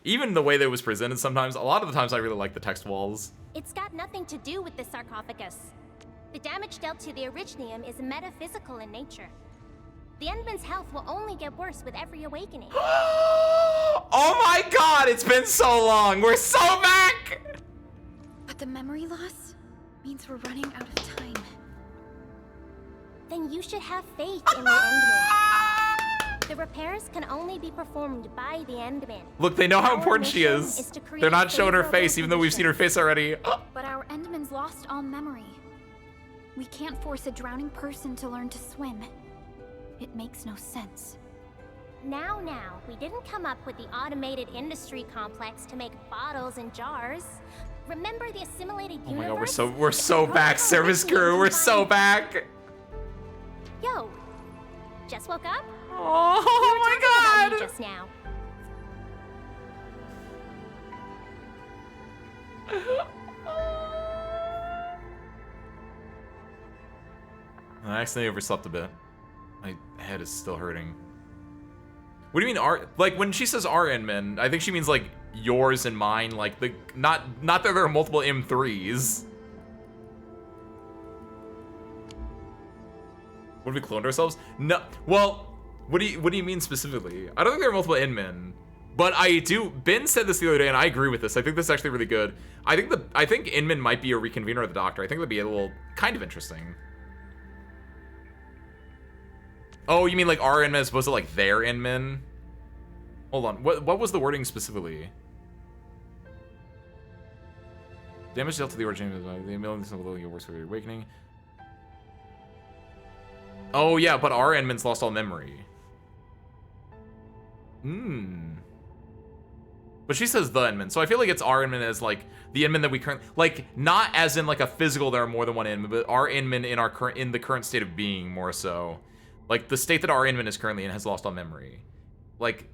even the way that it was presented sometimes, a lot of the times I really like the text walls. It's got nothing to do with the sarcophagus. The damage dealt to the Originium is metaphysical in nature. The Endman's health will only get worse with every awakening. Oh my god, it's been so long! We're so back! But the memory loss means we're running out of time. Then you should have faith in the Endman. The repairs can only be performed by the Endman. Look, they know how important she is. They're not showing her face, even though we've seen her face already. But our Endman's lost all memory. We can't force a drowning person to learn to swim. It makes no sense. Now, we didn't come up with the automated industry complex to make bottles and jars. Remember the assimilated universe? Oh my god, we're so back, service crew. We're so back. Yo, just woke up? Oh my god! Just now. I accidentally overslept a bit. My head is still hurting. What do you mean, like, when she says our Inman, I think she means, like, yours and mine, like, the, not that there are multiple M3s. What, have we cloned ourselves? No, well, what do you mean specifically? I don't think there are multiple Inmen, but Ben said this the other day, and I agree with this. I think this is actually really good. I think Inman might be a reconvener of the Doctor. I think that'd be a little, kind of interesting. Oh, you mean like our Inman as opposed to like their Inman? Hold on, what was the wording specifically? Damage dealt to the origin of the millions of little works for the awakening. Oh yeah, but our Inman's lost all memory. But she says the Inman, so I feel like it's our Inman as like the Inman that we currently, like, not as in like a physical there are more than one Inman, but our Inman in the current state of being more so. Like, the state that our Inman is currently in has lost all memory. Like,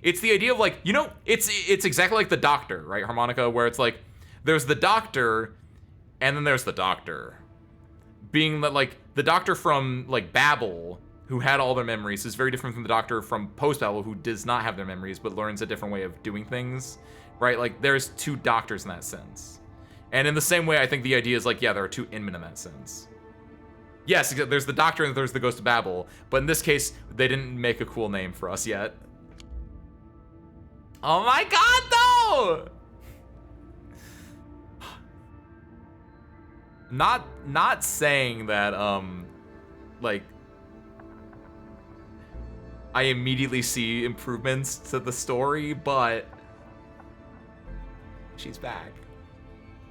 it's the idea of, like, you know, it's exactly like the Doctor, right, Harmonica, where it's like, there's the Doctor, and then there's the Doctor. Being that, like, the Doctor from, like, Babel, who had all their memories, is very different from the Doctor from post-Babel, who does not have their memories, but learns a different way of doing things, right? Like, there's two Doctors in that sense. And in the same way, I think the idea is, like, yeah, there are two Inman in that sense. Yes, there's the Doctor and there's the Ghost of Babel, but in this case, they didn't make a cool name for us yet. Oh my god, no! Not saying that, like, I immediately see improvements to the story, but she's back.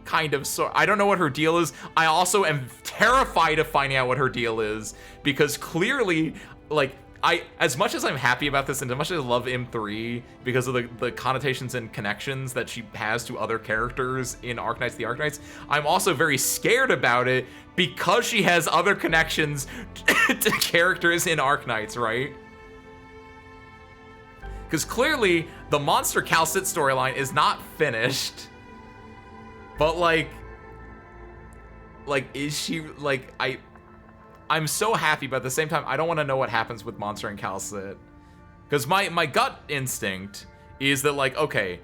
Kind of, so I don't know what her deal is. I also am terrified of finding out what her deal is, because clearly, like, as much as I'm happy about this and as much as I love M3 because of the connotations and connections that she has to other characters in Arknights, the Arknights, I'm also very scared about it because she has other connections to characters in Arknights, right? Because clearly, the Monster Calcit storyline is not finished. But, like, is she, like, I'm so happy, but at the same time, I don't want to know what happens with Monster and Calcit. Because my gut instinct is that, like, okay,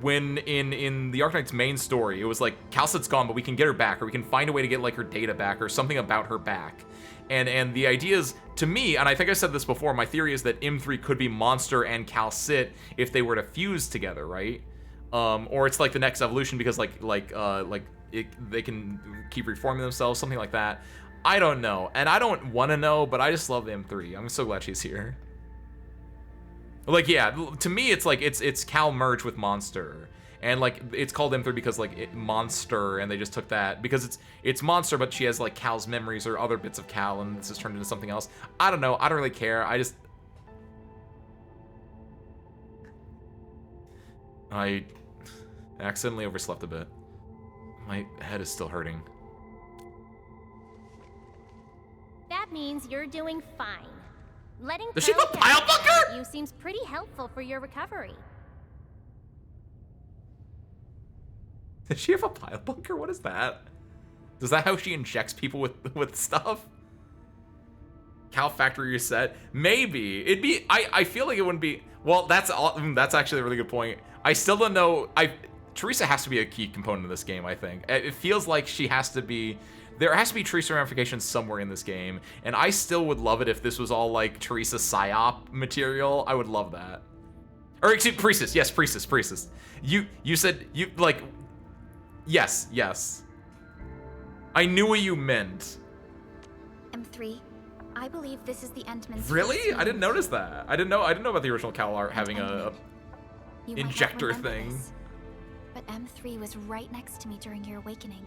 when in the Arknights main story, it was like, Calcit's gone, but we can get her back, or we can find a way to get, like, her data back, or something about her back. And the idea is, to me, and I think I said this before, my theory is that M3 could be Monster and Calcit if they were to fuse together, right? Or it's like the next evolution because they can keep reforming themselves, something like that. I don't know, and I don't want to know, but I just love M3. I'm so glad she's here. Like, yeah, to me, it's like it's Cal merged with Monster, and like it's called M3 because like Monster, and they just took that because it's Monster, but she has like Cal's memories or other bits of Cal, and this is turned into something else. I don't know. I don't really care. I accidentally overslept a bit. My head is still hurting. That means you're doing fine. Letting Does she have a pile bunker? You seems pretty helpful for your recovery. Does she have a pile bunker? What is that? Is that how she injects people with stuff? Cal factory reset? Maybe. It'd be, I feel like it wouldn't be, well, that's actually a really good point. I still don't know, Teresa has to be a key component of this game, I think. It feels like she has to be, there has to be Teresa ramifications somewhere in this game, and I still would love it if this was all like Teresa psyop material. I would love that. Or excuse me, Priestess, yes, Priestess. You said, like, yes. I knew what you meant. M3, I believe this is the Endman's. Really? I didn't notice that. I didn't know about the original Cal art having a injector thing. This, but M3 was right next to me during your awakening.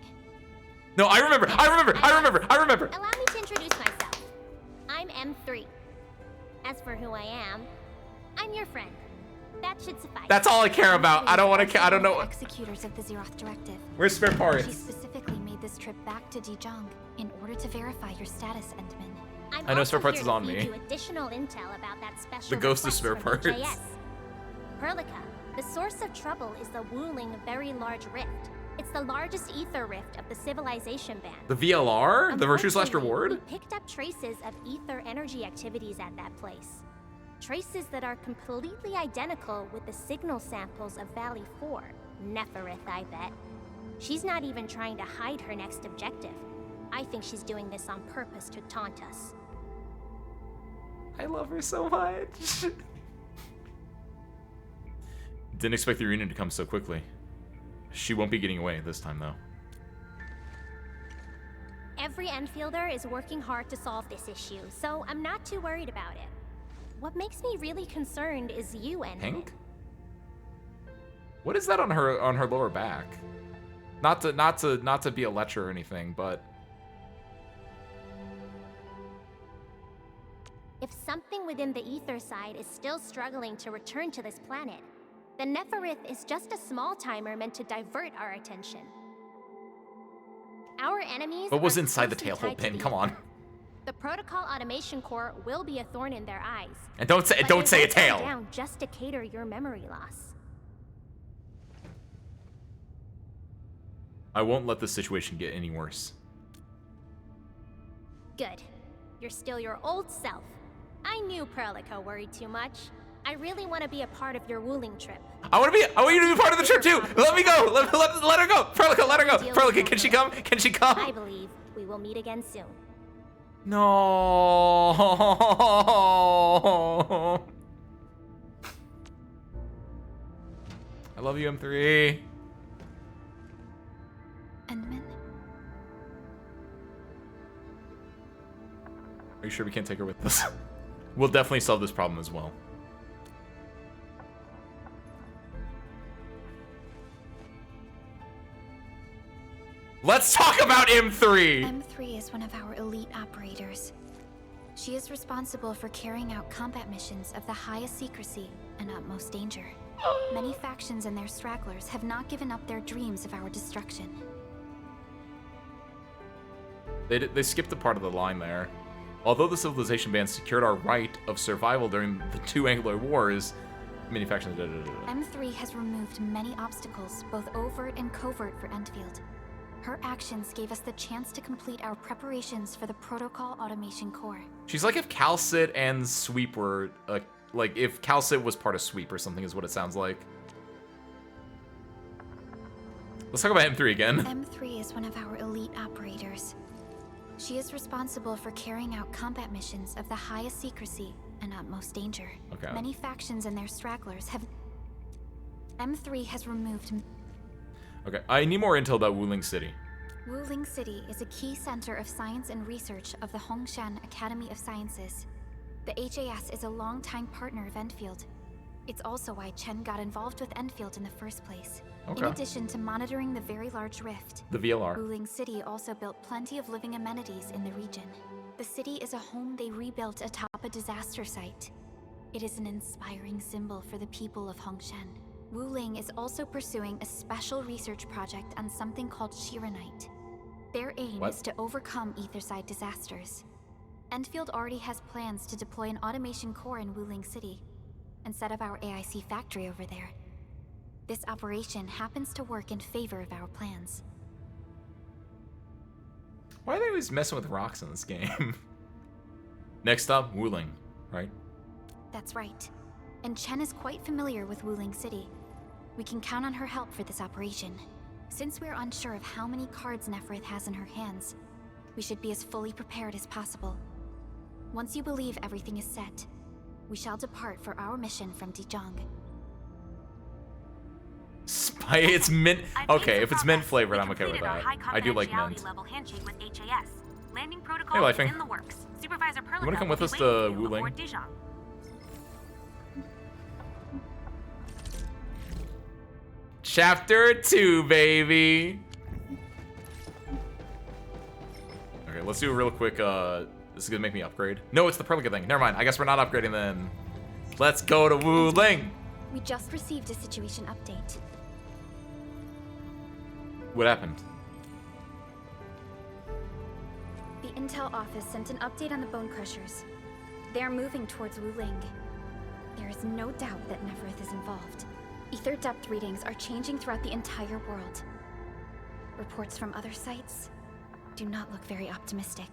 No, I remember. Allow me to introduce myself. I'm M3. As for who I am, I'm your friend. That should suffice. That's all I care about. I don't want to. I don't know. Executors of the Zeroth Directive. Where's spare parts? She specifically made this trip back to Dijon in order to verify your status, Endman. I know spare parts is on me. You additional intel about that special the ghost of spare parts. HAS. Perlica, the source of trouble is the Wuling Very Large Rift. It's the largest ether rift of the civilization band. The VLR? The Virtue's Last Reward? We picked up traces of ether energy activities at that place. Traces that are completely identical with the signal samples of Valley 4. Neferith, I bet. She's not even trying to hide her next objective. I think she's doing this on purpose to taunt us. I love her so much. Didn't expect the reunion to come so quickly. She won't be getting away this time, though. Every Enfielder is working hard to solve this issue, so I'm not too worried about it. What makes me really concerned is you, Endfield. Pink? What is that on her lower back? Not to be a lecher or anything, but if something within the ether side is still struggling to return to this planet, the Neferith is just a small timer meant to divert our attention. Our enemies. what was are inside the closely tail hole tied to pin? the Come on. ether. The Protocol Automation Core will be a thorn in their eyes. And don't say but don't they say a won't come tail. down just to cater your memory loss. I won't let this situation get any worse. Good. You're still your old self. I knew Perlica worried too much. I really want to be a part of your Wuling trip. I want you to be part of the trip too. Let me go. Let her go. Perlica, let her go. Perlica, can she come? Can she come? I believe we will meet again soon. No. I love you, M3. Endman? Are you sure we can't take her with us? We'll definitely solve this problem as well. Let's talk about M3! M3 is one of our elite operators. She is responsible for carrying out combat missions of the highest secrecy and utmost danger. Many factions and their stragglers have not given up their dreams of our destruction. They skipped a part of the line there. Although the Civilization Band secured our right of survival during the 2 Anglo Wars, many factions... M3 has removed many obstacles, both overt and covert, for Endfield. Her actions gave us the chance to complete our preparations for the Protocol Automation Core. She's like if Calcit and Sweep were... like if Calcit was part of Sweep or something is what it sounds like. Let's talk about M3 again. M3 is one of our elite operators. She is responsible for carrying out combat missions of the highest secrecy and utmost danger. Okay. Many factions and their stragglers have... M3 has removed... Okay, I need more intel about Wuling City. Wuling City is a key center of science and research of the Hongshan Academy of Sciences. The HAS is a longtime partner of Endfield. It's also why Chen got involved with Endfield in the first place. Okay. In addition to monitoring the very large rift, The VLR. Wuling City also built plenty of living amenities in the region. The city is a home they rebuilt atop a disaster site. It is an inspiring symbol for the people of Hongshan. Wuling is also pursuing a special research project on something called Shiranite. Their aim is to overcome Etherside disasters. Endfield already has plans to deploy an automation core in Wuling City and set up our AIC factory over there. This operation happens to work in favor of our plans. Why are they always messing with rocks in this game? Next up, Wuling, right? That's right. And Chen is quite familiar with Wuling City. We can count on her help for this operation. Since we're unsure of how many cards Neferith has in her hands, we should be as fully prepared as possible. Once you believe everything is set, we shall depart for our mission from Dijong. It's mint. Okay, if it's mint flavored, I'm okay with that. I do like mint. Level handshake with HAS. Landing protocol Hey, is Lifing. in the works. Supervisor Perlica You wanna come with will us be to waiting for you Wuling? aboard Dijon. Chapter 2, baby. Okay, let's do a real quick. This is gonna make me upgrade. No, it's the Perlica thing. Never mind. I guess we're not upgrading then. Let's go to Wuling. We just received a situation update. What happened? The Intel office sent an update on the Bone Crushers. They are moving towards Wuling. There is no doubt that Neferith is involved. Ether depth readings are changing throughout the entire world. Reports from other sites do not look very optimistic.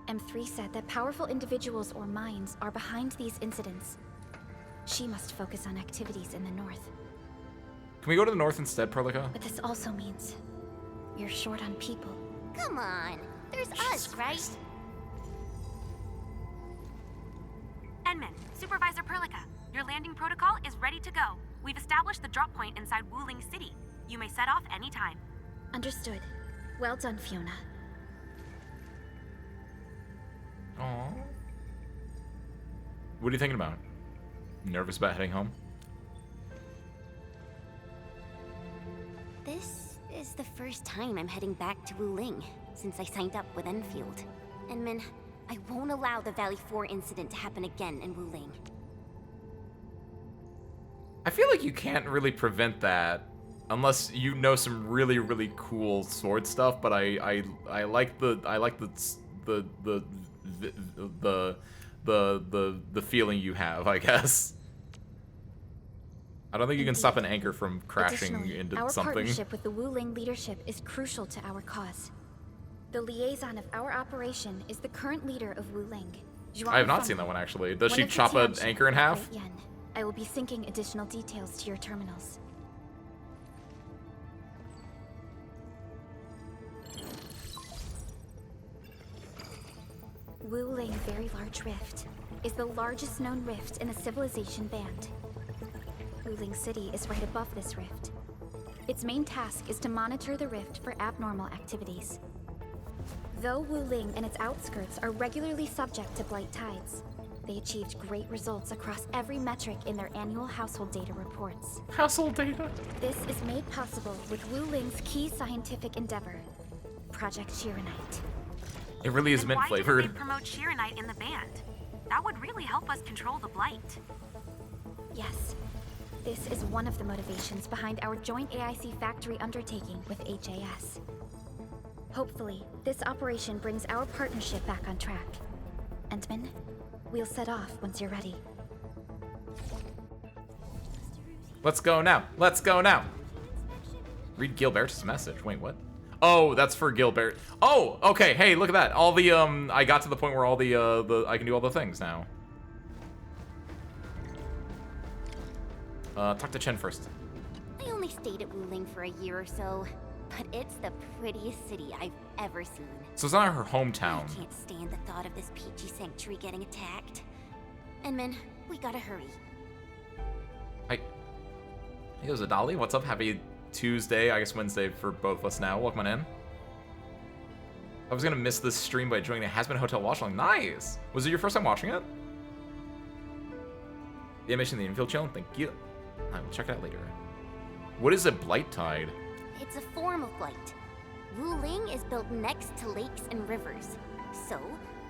M3 said that powerful individuals or minds are behind these incidents. She must focus on activities in the north. Can we go to the north instead, Perlica? But this also means you're short on people. Come on, there's us, right? Enman, Supervisor Perlica, your landing protocol is ready to go. We've established the drop point inside Wuling City. You may set off anytime. Understood. Well done, Fiona. Aww. What are you thinking about? Nervous about heading home? This is the first time I'm heading back to Wuling since I signed up with Enfield. Enman, I won't allow the Valley 4 incident to happen again in Wuling. I feel like you can't really prevent that unless you know some really, really cool sword stuff. But I like the feeling you have, I guess. I don't think you can stop an anchor from crashing into our something. Partnership with the Wuling leadership is crucial to our cause. The liaison of our operation is the current leader of Wuling. I have not seen that one actually. Does she chop an anchor in half? I will be syncing additional details to your terminals. Wuling Very Large Rift is the largest known rift in the civilization band. Wuling City is right above this rift. Its main task is to monitor the rift for abnormal activities. Though Wuling and its outskirts are regularly subject to blight tides, they achieved great results across every metric in their annual household data reports. Household data? This is made possible with Wuling's key scientific endeavor, Project Shiranite. It really is mint flavored. Why didn't they promote Shiranite in the band? That would really help us control the blight. Yes. This is one of the motivations behind our joint AIC factory undertaking with HAS. Hopefully, this operation brings our partnership back on track. Entman, we'll set off once you're ready. Let's go now. Let's go now. Read Gilbert's message. Wait, what? Oh, that's for Gilbert. Oh, okay. Hey, look at that. All the I got to the point where all the I can do all the things now. Talk to Chen first. I only stayed at Wuling for a year or so, but it's the prettiest city I've ever seen. So it's not her hometown. I can't stand the thought of this peachy sanctuary getting attacked. Enman, we gotta hurry. Hi. Hey, Zadali. What's up? Happy Tuesday, I guess Wednesday for both of us now. Welcome on in. I was gonna miss this stream by joining a Has-Been Hotel watch along. Nice! Was it your first time watching it? The animation in the Endfield channel? Thank you. I will check it out later. What is a blight tide? It's a form of blight. Wuling is built next to lakes and rivers, so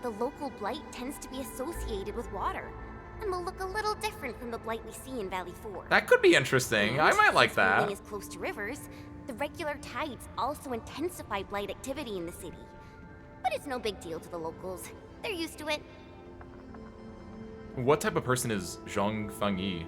the local blight tends to be associated with water, and will look a little different from the blight we see in Valley 4. That could be interesting. I might like that. Wuling is close to rivers. The regular tides also intensify blight activity in the city. But it's no big deal to the locals. They're used to it. What type of person is Zhang Fengyi?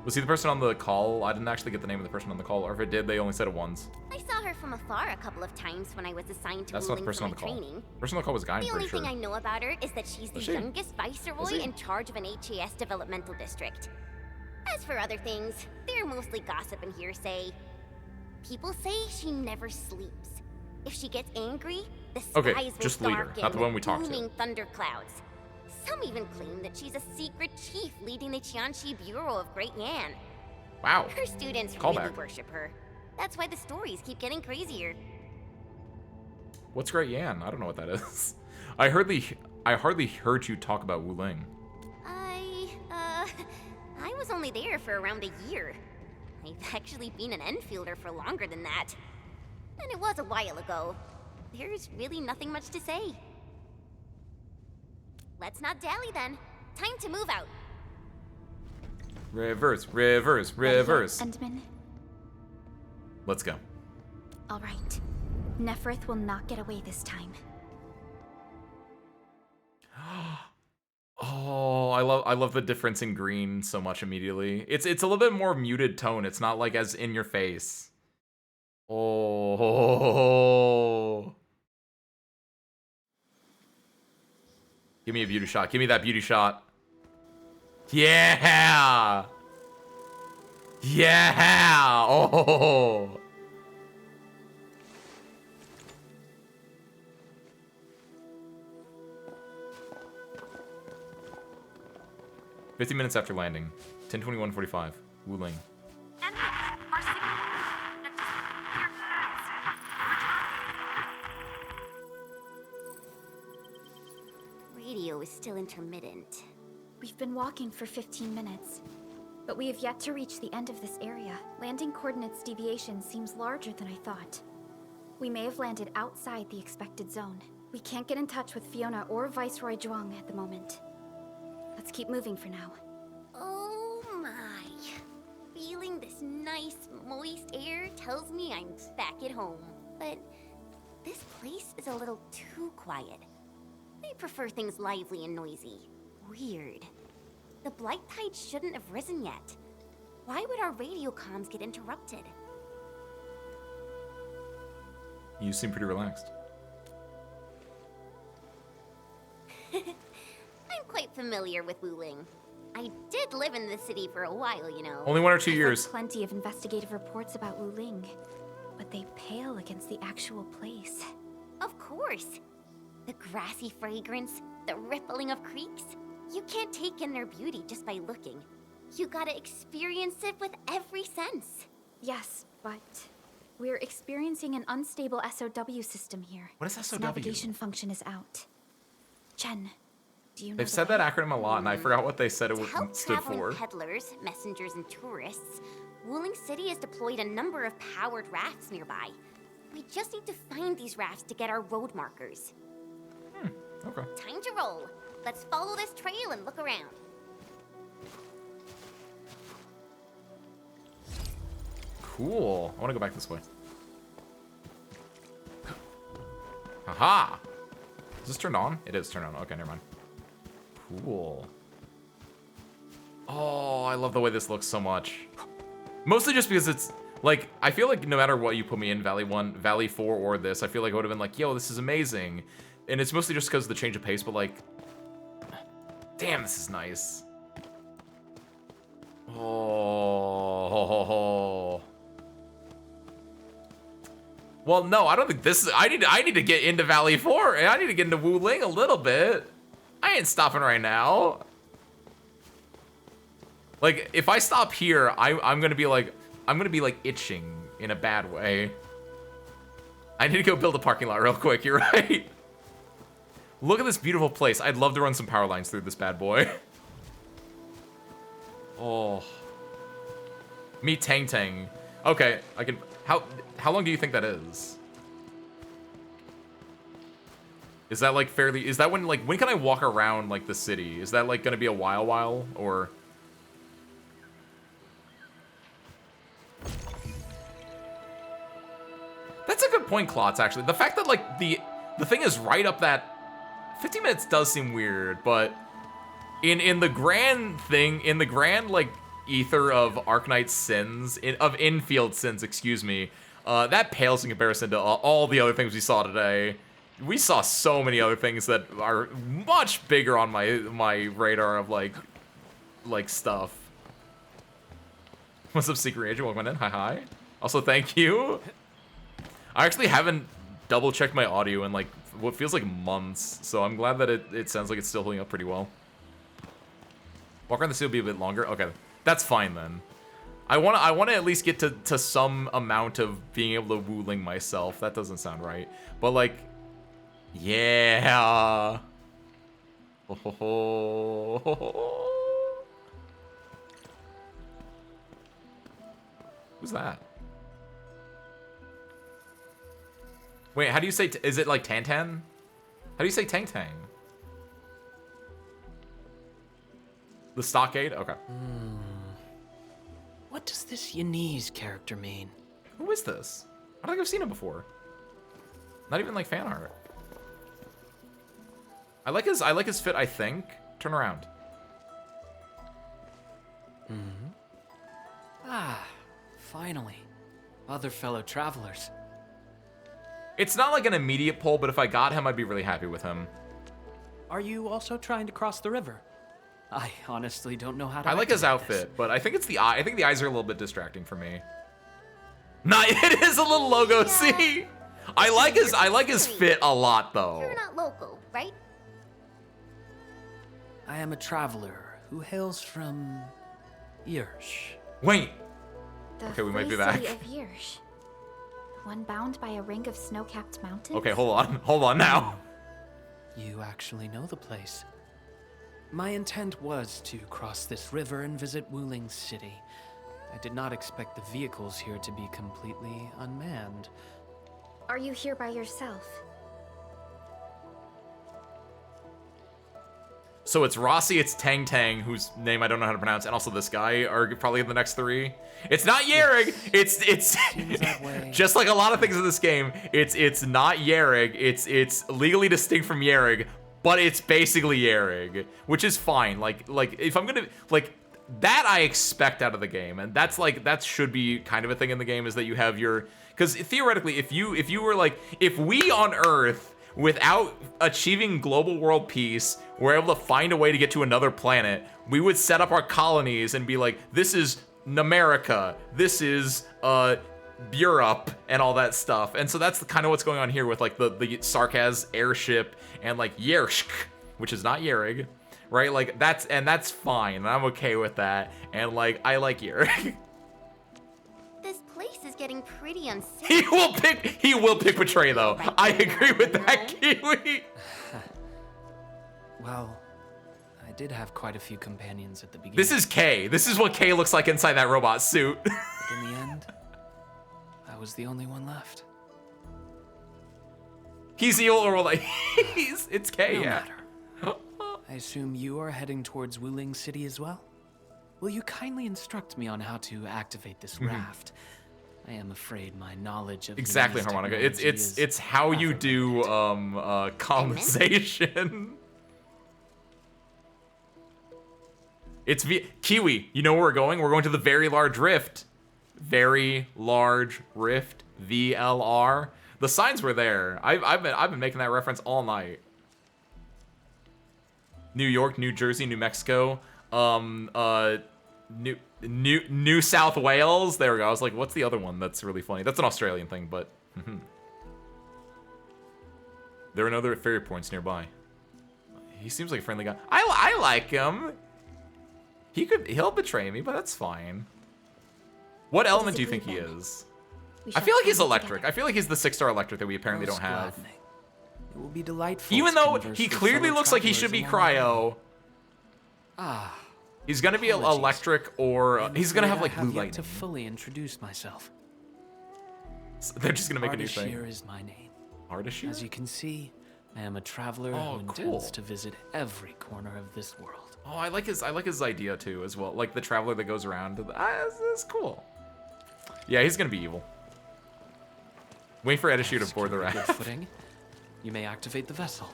Was he the person on the call? I didn't actually get the name of the person on the call, or if it did, they only said it once. I saw her from afar a couple of times when I was assigned to That's not the Wuling person for on my the call. training. The person on the call was a guy, I'm The pretty only sure. thing I know about her is that she's the Is she? youngest viceroy in charge of an HAS developmental district. As for other things, they're mostly gossip and hearsay. People say she never sleeps. If she gets angry, the Okay, skies will just lead her, darken not the one we with talked to. booming thunderclouds. Some even claim that she's a secret chief leading the Qianxi Bureau of Great Yan. Wow. Her students Call really back. worship her. That's why the stories keep getting crazier. What's Great Yan? I don't know what that is. I hardly heard you talk about Wuling. I was only there for around a year. I've actually been an Enfielder for longer than that. And it was a while ago. There's really nothing much to say. Let's not dally then. Time to move out. Reverse, reverse, reverse. Endman. Let's go. All right. Neferith will not get away this time. Oh, I love the difference in green so much immediately. It's a little bit more muted tone. It's not like as in your face. Oh. Give me a beauty shot. Give me that beauty shot. Yeah. Yeah. Oh. "50 minutes after landing. 10:21:45. Wuling. Radio is still intermittent. We've been walking for 15 minutes, but we have yet to reach the end of this area. Landing coordinates deviation seems larger than I thought. We may have landed outside the expected zone. We can't get in touch with Fiona or Viceroy Zhuang at the moment. Let's keep moving for now. Oh my. Feeling this nice, moist air tells me I'm back at home. But this place is a little too quiet. They prefer things lively and noisy. Weird. The Blight Tide shouldn't have risen yet. Why would our radio comms get interrupted? You seem pretty relaxed. I'm quite familiar with Wuling. I did live in the city for a while, you know. Only 1 or 2 I've years. heard plenty of investigative reports about Wuling, but they pale against the actual place. Of course. The grassy fragrance, the rippling of creeks. You can't take in their beauty just by looking. You gotta experience it with every sense. Yes, but we're experiencing an unstable SOW system here. What is Its SOW? navigation function is out. Chen, do you know They've the said way? that acronym a lot, and I forgot what they said it To help stood traveling for. peddlers, messengers, and tourists, Wuling City has deployed a number of powered rafts nearby. We just need to find these rafts to get our road markers. Okay. Time to roll. Let's follow this trail and look around. Cool. I want to go back this way. Haha! Is this turned on? It is turned on. Okay, never mind. Cool. Oh, I love the way this looks so much. Mostly just because it's, like, I feel like no matter what you put me in, Valley 1, Valley 4, or this, I feel like I would have been like, yo, this is amazing. And it's mostly just because of the change of pace, but like, damn, this is nice. Oh. Well, no, I don't think this is, I need to get into Valley 4, and I need to get into Wuling a little bit. I ain't stopping right now. Like, if I stop here, I'm gonna be like itching in a bad way. I need to go build a parking lot real quick, you're right. Look at this beautiful place. I'd love to run some power lines through this bad boy. Oh. Meet Tang Tang. Okay, I can, how long do you think that is? Is that like fairly, is that when, like, when can I walk around like the city? Is that like gonna be a while, or? That's a good point, Klotz, actually. The fact that, like, the thing is right up that... 15 minutes does seem weird, but... In the grand thing, in the grand, like, ether of Arknights sins, of Endfield sins, excuse me, that pales in comparison to all the other things we saw today. We saw so many other things that are much bigger on my radar of, like stuff. What's up, Secret Agent? Welcome in. Hi. Also, thank you. I actually haven't double-checked my audio in, like, what feels like months, so I'm glad that it sounds like it's still holding up pretty well. Walk around the city will be a bit longer? Okay, that's fine then. I wanna at least get to some amount of being able to Wuling myself. That doesn't sound right. But, like, yeah. Who's that? Wait, how do you say, is it like Tantan? How do you say Tang Tang? The stockade? Okay. What does this Yanese character mean? Who is this? I don't think I've seen him before. Not even like fan art. I like his fit, I think. Turn around. Ah, finally. other fellow travelers. It's not like an immediate pull, but if I got him, I'd be really happy with him. Are you also trying to cross the river? I honestly don't know how to. I like his outfit, but I think it's the eye. I think the eyes are a little bit distracting for me. Not, it is a little logo. Yeah. See, I like his fit a lot, though. You're not local, right? I am a traveler who hails from Yersh. Wait. The okay, we might be free back. City of Yersh. One bound by a ring of snow-capped mountains. Okay, hold on now. You actually know the place. My intent was to cross this river and visit Wuling City. I did not expect the vehicles here to be completely unmanned. Are you here by yourself? So it's Rossi, it's Tang Tang, whose name I don't know how to pronounce, and also this guy are probably the next three. It's not Yerrig. Yes. It's just like a lot of things in this game. It's not Yerrig. It's legally distinct from Yerrig, but it's basically Yerrig, which is fine. Like if I'm gonna that I expect out of the game, and that's that should be kind of a thing in the game, is that you have your, because theoretically if you were like, if we on Earth, without achieving global world peace, we're able to find a way to get to another planet, we would set up our colonies and be like, this is Namerica, this is Europe, and all that stuff. And so that's kind of what's going on here with like the Sarkaz airship and like Yershk, which is not Yerrig, right? Like that's fine, and I'm okay with that. And like I like Yerrig. This place is getting pretty unsafe. He will pick Betray though. I agree with that, Kiwi. Well, I did have quite a few companions at the beginning. This is Kay. This is what Kay looks like inside that robot suit. But in the end, I was the only one left. He's the older one. Like it's Kay. No Yeah. matter. I assume you are heading towards Wuling City as well? Will you kindly instruct me on how to activate this raft? I am afraid my knowledge of exactly, Harmonica. It's how you do colonization. It's Kiwi. You know where we're going? We're going to the Very Large Rift. Very Large Rift. VLR. The signs were there. I've been making that reference all night. New York, New Jersey, New Mexico. New South Wales. There we go. I was like, what's the other one that's really funny? That's an Australian thing, but there are no other ferry points nearby. He seems like a friendly guy. I like him. He'll betray me, but that's fine. What element do you think he is? I feel like he's electric. I feel like he's the 6-star electric that we apparently don't have. It will be delightful. Even though he clearly looks like he should be cryo. He's gonna be electric, or he's gonna have like blue lightning. To fully introduce myself. So they're just gonna make a new thing. Ardashir is my name. Ardashir? As you can see, I am a traveler who intends to visit every corner of this world. Oh, I like his idea too as well. Like the traveler that goes around. That's cool. Yeah, he's gonna be evil. Wait for Ardashir to board the raft. Good footing. You may activate the vessel.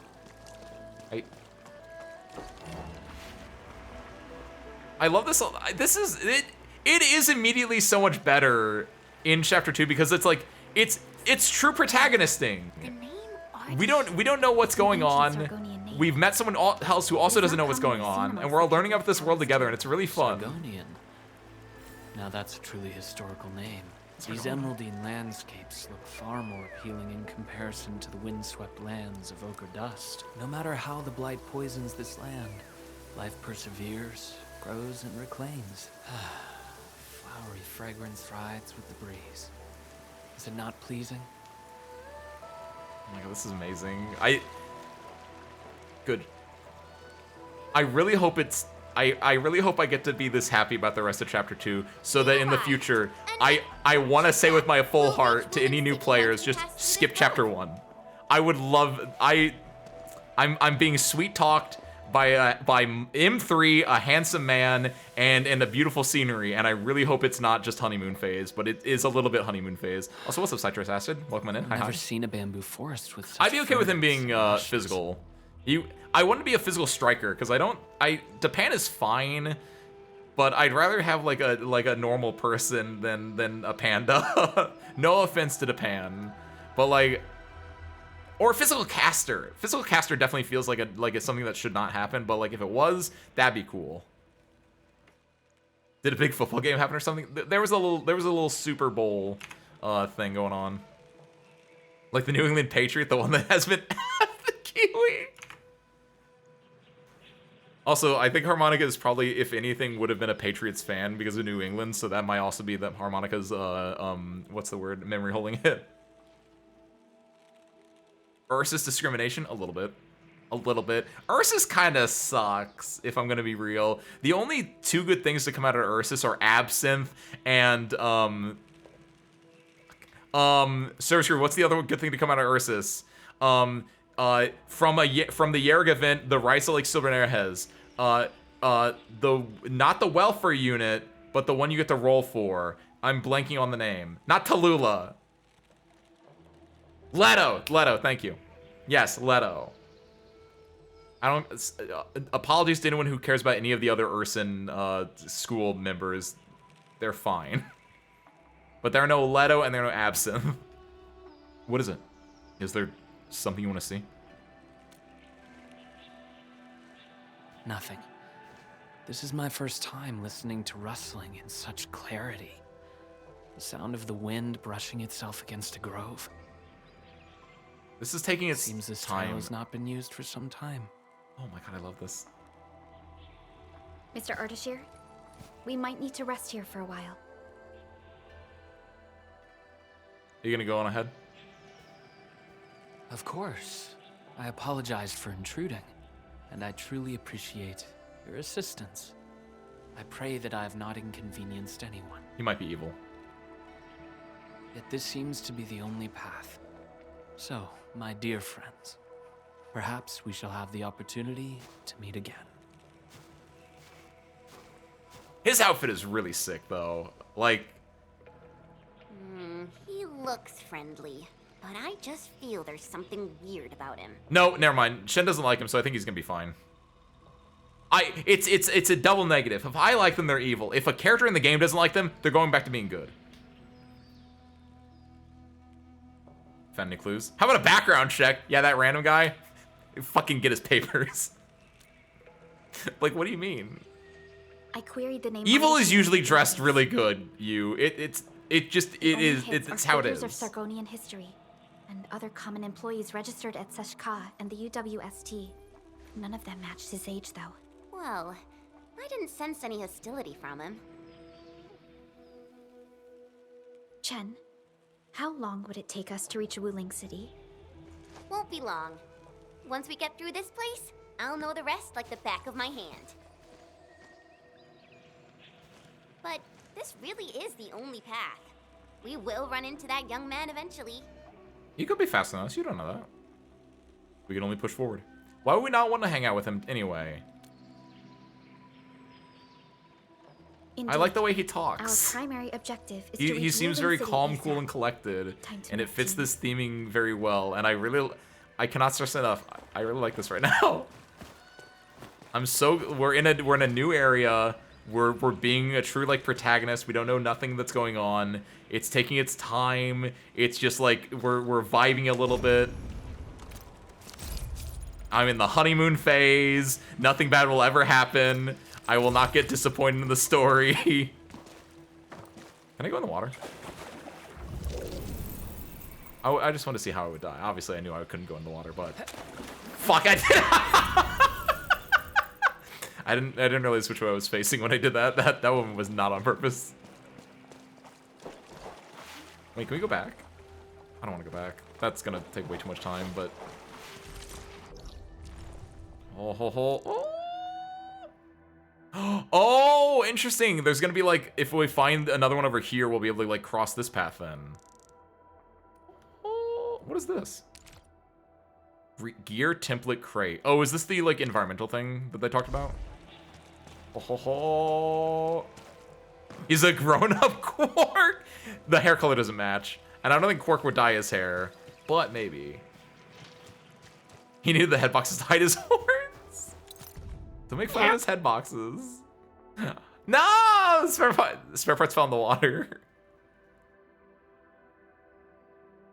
I love this. It is immediately so much better in Chapter 2 because it's like it's true protagonisting. We don't know what's going on. We've met someone else who also doesn't know what's going on, and we're all learning about this world together, and it's really fun. Sargonian. Now that's a truly historical name. These emeraldine landscapes look far more appealing in comparison to the windswept lands of ochre dust. No matter how the blight poisons this land, life perseveres, grows, and reclaims. Flowery fragrance rides with the breeze. Is it not pleasing? Oh my god, this is amazing. Good. I really hope it's... I really hope I get to be this happy about the rest of Chapter 2, so that in the future, I want to say with my full heart to any new players, just skip Chapter 1. I would love... I'm being sweet-talked by M3, a handsome man, and a beautiful scenery, and I really hope it's not just honeymoon phase, but it is a little bit honeymoon phase. Also, what's up, Citrus Acid? Welcome in. I've never seen a bamboo forest with such I'd be okay with him being physical. I want to be a physical striker, because Dapan is fine. but I'd rather have like a normal person than a panda. No offense to Japan, but like, or a physical caster. Physical caster definitely feels like it's something that should not happen, but like if it was, that'd be cool. Did a big football game happen or something? There was a little Super Bowl thing going on. Like the New England Patriot, the one that has been the Kiwi. Also, I think Harmonica is probably, if anything, would have been a Patriots fan because of New England, so that might also be that Harmonica's what's the word? Memory holding it. Ursus discrimination? A little bit. A little bit. Ursus kind of sucks, if I'm gonna be real. The only two good things to come out of Ursus are Absinthe and Service Crew, what's the other good thing to come out of Ursus? From the Yerg event, the Rice Lake Silver has. Not the welfare unit, but the one you get to roll for. I'm blanking on the name. Not Tallulah. Leto, thank you. Yes, Leto. Apologies to anyone who cares about any of the other Urson school members. They're fine. But there are no Leto and there are no Absinthe. What is it? Is there something you want to see? Nothing. This is my first time listening to rustling in such clarity. The sound of the wind brushing itself against a grove. This is taking its Seems this time. trail has not been used for some time. Oh my god, I love this. Mr. Ardashir, we might need to rest here for a while. Are you gonna go on ahead? Of course. I apologized for intruding, and I truly appreciate your assistance. I pray that I have not inconvenienced anyone. He might be evil. Yet this seems to be the only path. So, my dear friends, perhaps we shall have the opportunity to meet again. His outfit is really sick, though. Like... He looks friendly, but I just feel there's something weird about him. No, never mind. Shen doesn't like him, so I think he's gonna be fine. It's a double negative. If I like them, they're evil. If a character in the game doesn't like them, they're going back to being good. Found any clues? How about a background check? Yeah, that random guy. Fucking get his papers. Like, what do you mean? I queried the name. Evil is usually dressed really good. It's how it is. Of Sargonian history, and other common employees registered at Seshka and the UWST. None of them matched his age, though. Well, I didn't sense any hostility from him. Chen, how long would it take us to reach Wuling City? Won't be long. Once we get through this place, I'll know the rest like the back of my hand. But this really is the only path. We will run into that young man eventually. He could be faster than us. You don't know that. We can only push forward. Why would we not want to hang out with him anyway? Indeed. I like the way he talks. Our primary objective is He seems very calm, cool, and collected, and it fits this theming very well. And I cannot stress enough. I really like this right now. We're in a new area. We're being a true like protagonist. We don't know nothing that's going on. It's taking its time. It's just like we're vibing a little bit. I'm in the honeymoon phase. Nothing bad will ever happen. I will not get disappointed in the story. Can I go in the water? I just want to see how I would die. Obviously, I knew I couldn't go in the water, but fuck, I did. I didn't realize which way I was facing when I did that. That one was not on purpose. Wait, can we go back? I don't want to go back. That's gonna take way too much time, but. Oh, interesting. There's gonna be like, if we find another one over here, we'll be able to like cross this path then. Oh, what is this? Gear template crate. Oh, is this the like environmental thing that they talked about? Oh, he's a grown-up Quark. The hair color doesn't match, and I don't think Quark would dye his hair, but maybe. He needed the head boxes to hide his horns. To make fun of his head boxes. No! Spare parts fell in the water.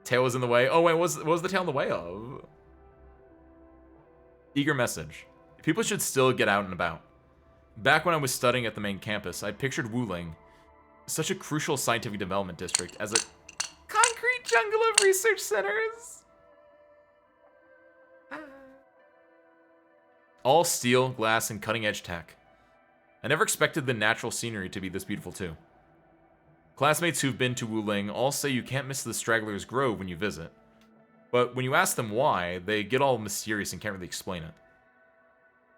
Tail was in the way. Oh, wait, what was the tail in the way of? Eager message. People should still get out and about. Back when I was studying at the main campus, I pictured Wuling, such a crucial scientific development district, as a concrete jungle of research centers. All steel, glass, and cutting-edge tech. I never expected the natural scenery to be this beautiful too. Classmates who've been to Wuling all say you can't miss the Stragglers' Grove when you visit. But when you ask them why, they get all mysterious and can't really explain it.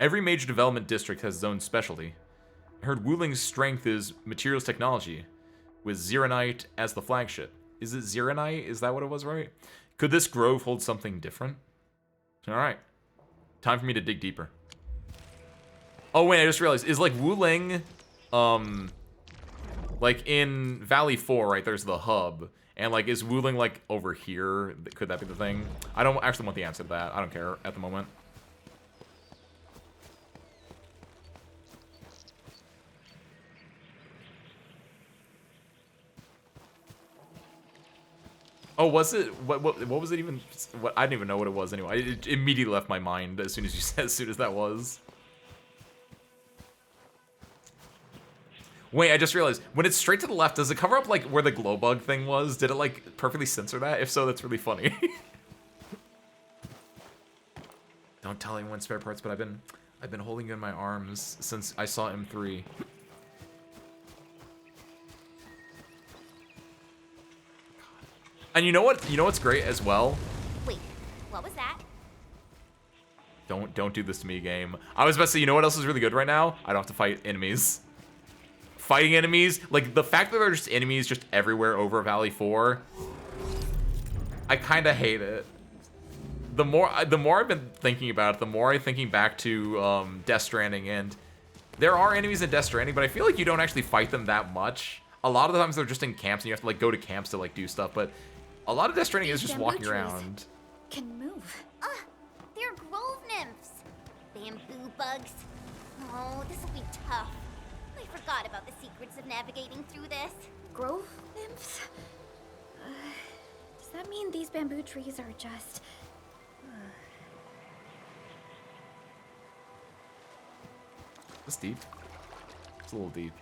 Every major development district has its own specialty. I heard Wuling's strength is materials technology, with Ziranite as the flagship. Is it Ziranite? Is that what it was, right? Could this grove hold something different? Alright. Time for me to dig deeper. Oh wait, I just realized, is like Wuling, like in Valley 4, right, there's the hub. And like, is Wuling like over here? Could that be the thing? I don't actually want the answer to that. I don't care at the moment. Oh, was it? What was it even? What, I didn't even know what it was anyway. It immediately left my mind as soon as you said, as soon as that was. Wait, I just realized, when it's straight to the left, does it cover up like where the glow bug thing was? Did it like perfectly censor that? If so, that's really funny. Don't tell anyone spare parts, but I've been holding you in my arms since I saw M3. And you know what? You know what's great as well? Wait, what was that? Don't do this to me, game. I was about to say, you know what else is really good right now? I don't have to fight enemies. Fighting enemies, like the fact that there are just enemies just everywhere over Valley 4, I kind of hate it. The more I've been thinking about it, the more I'm thinking back to Death Stranding, and there are enemies in Death Stranding, but I feel like you don't actually fight them that much. A lot of the times they're just in camps, and you have to like go to camps to like do stuff, but a lot of Death Stranding is just walking around. Can move. They're grove nymphs. Bamboo bugs. Oh, this will be tough. I forgot about the secrets of navigating through this. Grove nymphs? Does that mean these bamboo trees are just... It's deep. It's a little deep.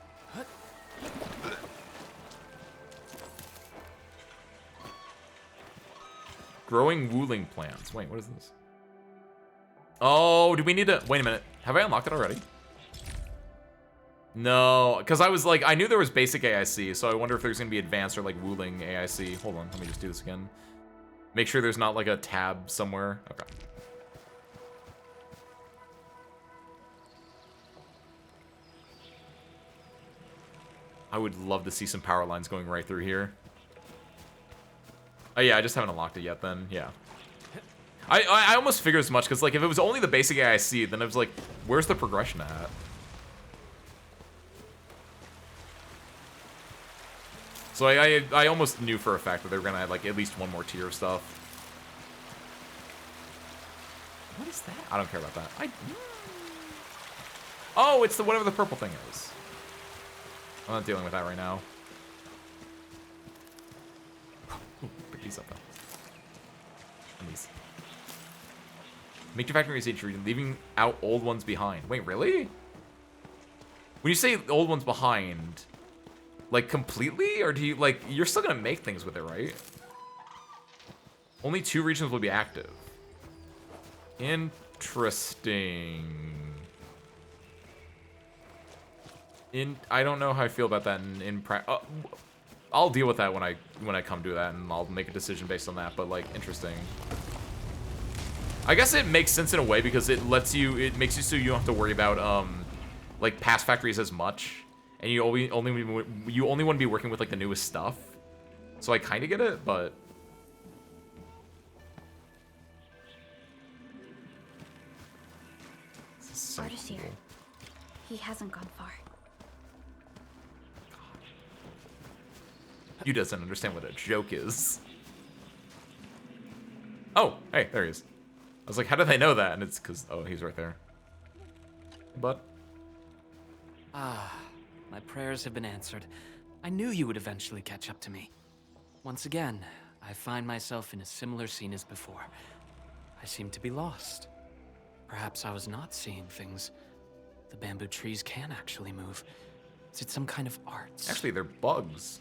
Growing Wuling plants. Wait, what is this? Oh, do we need to... Wait a minute. Have I unlocked it already? No, because I was like, I knew there was basic AIC, so I wonder if there's going to be advanced or like Wuling AIC. Hold on, let me just do this again. Make sure there's not like a tab somewhere. Okay. I would love to see some power lines going right through here. Oh yeah, I just haven't unlocked it yet then, yeah. I almost figured as much, because like if it was only the basic AIC, then it was like, where's the progression at? So I almost knew for a fact that they were gonna add like at least one more tier of stuff. What is that? I don't care about that. Oh, it's the whatever the purple thing is. I'm not dealing with that right now. Ooh, pick these up though. And these. Make your factories entry, leaving out old ones behind. Wait, really? When you say old ones behind, like completely, or do you like you're still gonna make things with it, right? Only 2 regions will be active. Interesting. I don't know how I feel about that in I'll deal with that when I come to that, and I'll make a decision based on that. But like, interesting. I guess it makes sense in a way because it makes you so you don't have to worry about like past factories as much. And you only want to be working with like the newest stuff, so I kind of get it, but so Artist here. He hasn't gone far. You doesn't understand what a joke is. Oh, hey, there he is. I was like, how do they know that? And it's because he's right there. But My prayers have been answered. I knew you would eventually catch up to me. Once again, I find myself in a similar scene as before. I seem to be lost. Perhaps I was not seeing things. The bamboo trees can actually move. Is it some kind of art? Actually, they're bugs.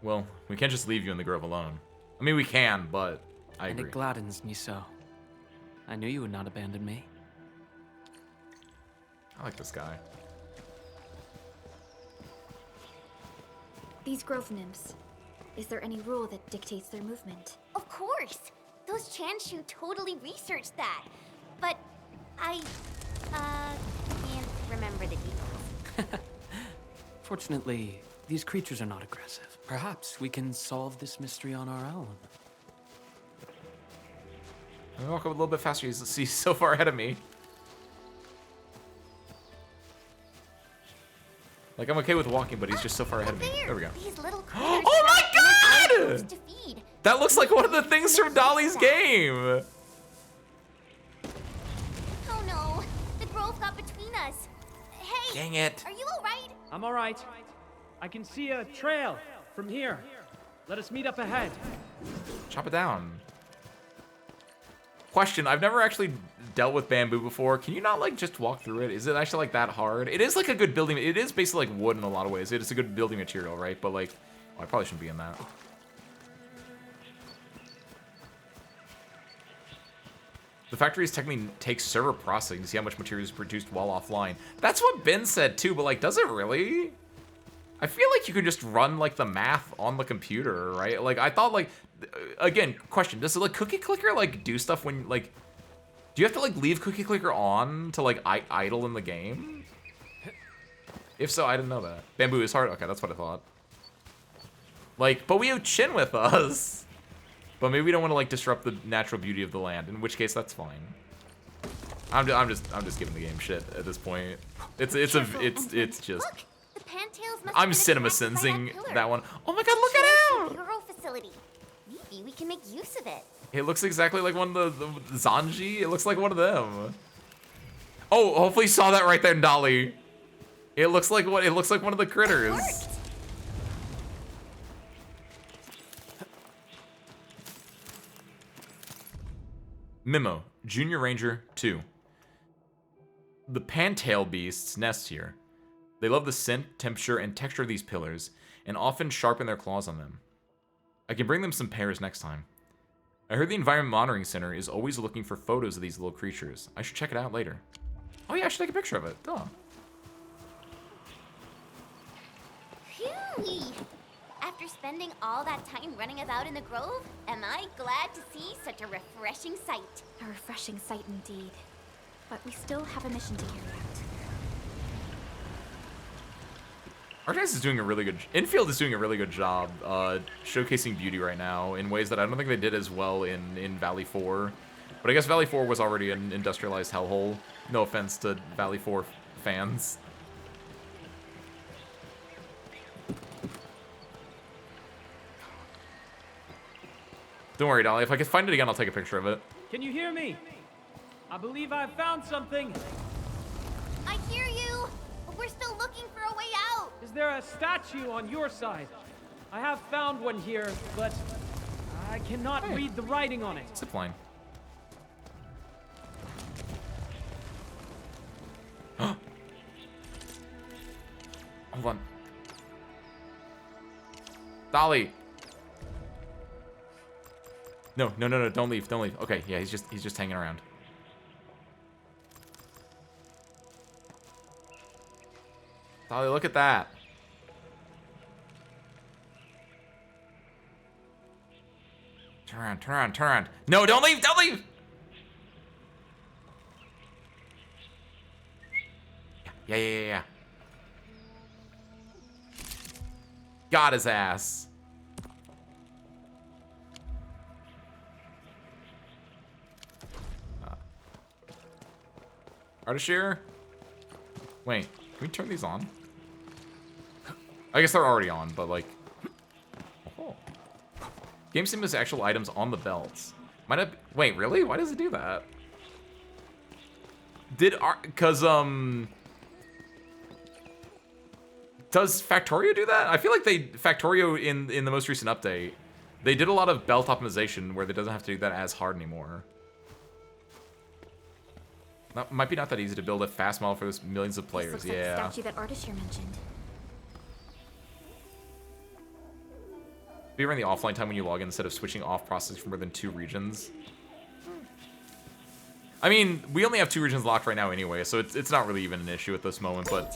Well, we can't just leave you in the grove alone. I mean, we can, but I agree. And it gladdens me so. I knew you would not abandon me. I like this guy. These grove nymphs. Is there any rule that dictates their movement? Of course! Those Chanshu totally researched that. But I, can't remember the details. Fortunately, these creatures are not aggressive. Perhaps we can solve this mystery on our own. Let me walk a little bit faster. He's so far ahead of me. Like, I'm okay with walking, but he's just so far ahead of me. There we go. These little Oh my god! That looks like one of the things from Dolly's game. Oh no, the grove got between us. Hey, dang it. Are you alright? I'm alright. I can see a trail from here. Let us meet up ahead. Chop it down. Question, I've never actually dealt with bamboo before. Can you not, like, just walk through it? Is it actually, like, that hard? It is, like, a good building. It is basically, like, wood in a lot of ways. It is a good building material, right? But, like, oh, I probably shouldn't be in that. The factories technically take server processing to see how much material is produced while offline. That's what Ben said, too, but, like, does it really? I feel like you can just run, like, the math on the computer, right? Like, I thought, like, again, question, does the, like, cookie clicker, like, do stuff when, like, do you have to, like, leave cookie clicker on to, like, idle in the game? If so, I didn't know that. Bamboo is hard? Okay, that's what I thought. Like, but we have Chin with us. But maybe we don't want to, like, disrupt the natural beauty of the land, in which case that's fine. I'm just giving the game shit at this point. It's just... Look, the Pantails must I'm have been cinema attracted by sensing pillar. that one. Oh my god, look at Chanshu him! Bureau facility. Maybe we can make use of it. It looks exactly like one of the Zanji. It looks like one of them. Oh, hopefully you saw that right there, Dolly. It looks like what? It looks like one of the critters. Memo, Junior Ranger 2. The pantail beasts nest here. They love the scent, temperature, and texture of these pillars, and often sharpen their claws on them. I can bring them some pears next time. I heard the Environment Monitoring Center is always looking for photos of these little creatures. I should check it out later. Oh yeah, I should take a picture of it. Duh. Phew! After spending all that time running about in the grove, am I glad to see such a refreshing sight. A refreshing sight indeed. But we still have a mission to carry out. Arknights is doing a really good... Endfield is doing a really good job showcasing beauty right now in ways that I don't think they did as well in Valley 4. But I guess Valley 4 was already an industrialized hellhole. No offense to Valley 4 fans. Don't worry, Dolly. If I can find it again, I'll take a picture of it. Can you hear me? I believe I've found something. I hear you, but we're still looking for a way out. Is there a statue on your side? I have found one here, but I cannot read the writing on it. Zipline. Hold on. Dolly. No, don't leave, don't leave. Okay, yeah, he's just hanging around. Dolly, look at that. Turn around, turn around, turn around. No, don't leave, don't leave! Yeah. Got his ass. Artishare? Wait, can we turn these on? I guess they're already on, but like... Oh. Game sim has actual items on the belts. Might not be... Wait, really? Why does it do that? Because, does Factorio do that? I feel like Factorio in the most recent update, they did a lot of belt optimization where they doesn't have to do that as hard anymore. That might be not that easy to build a fast model for those millions of players. This looks Yeah. like the statue that Artis here mentioned. Be around the offline time when you log in instead of switching off processing for more than 2 regions. I mean, we only have 2 regions locked right now anyway, so it's not really even an issue at this moment, but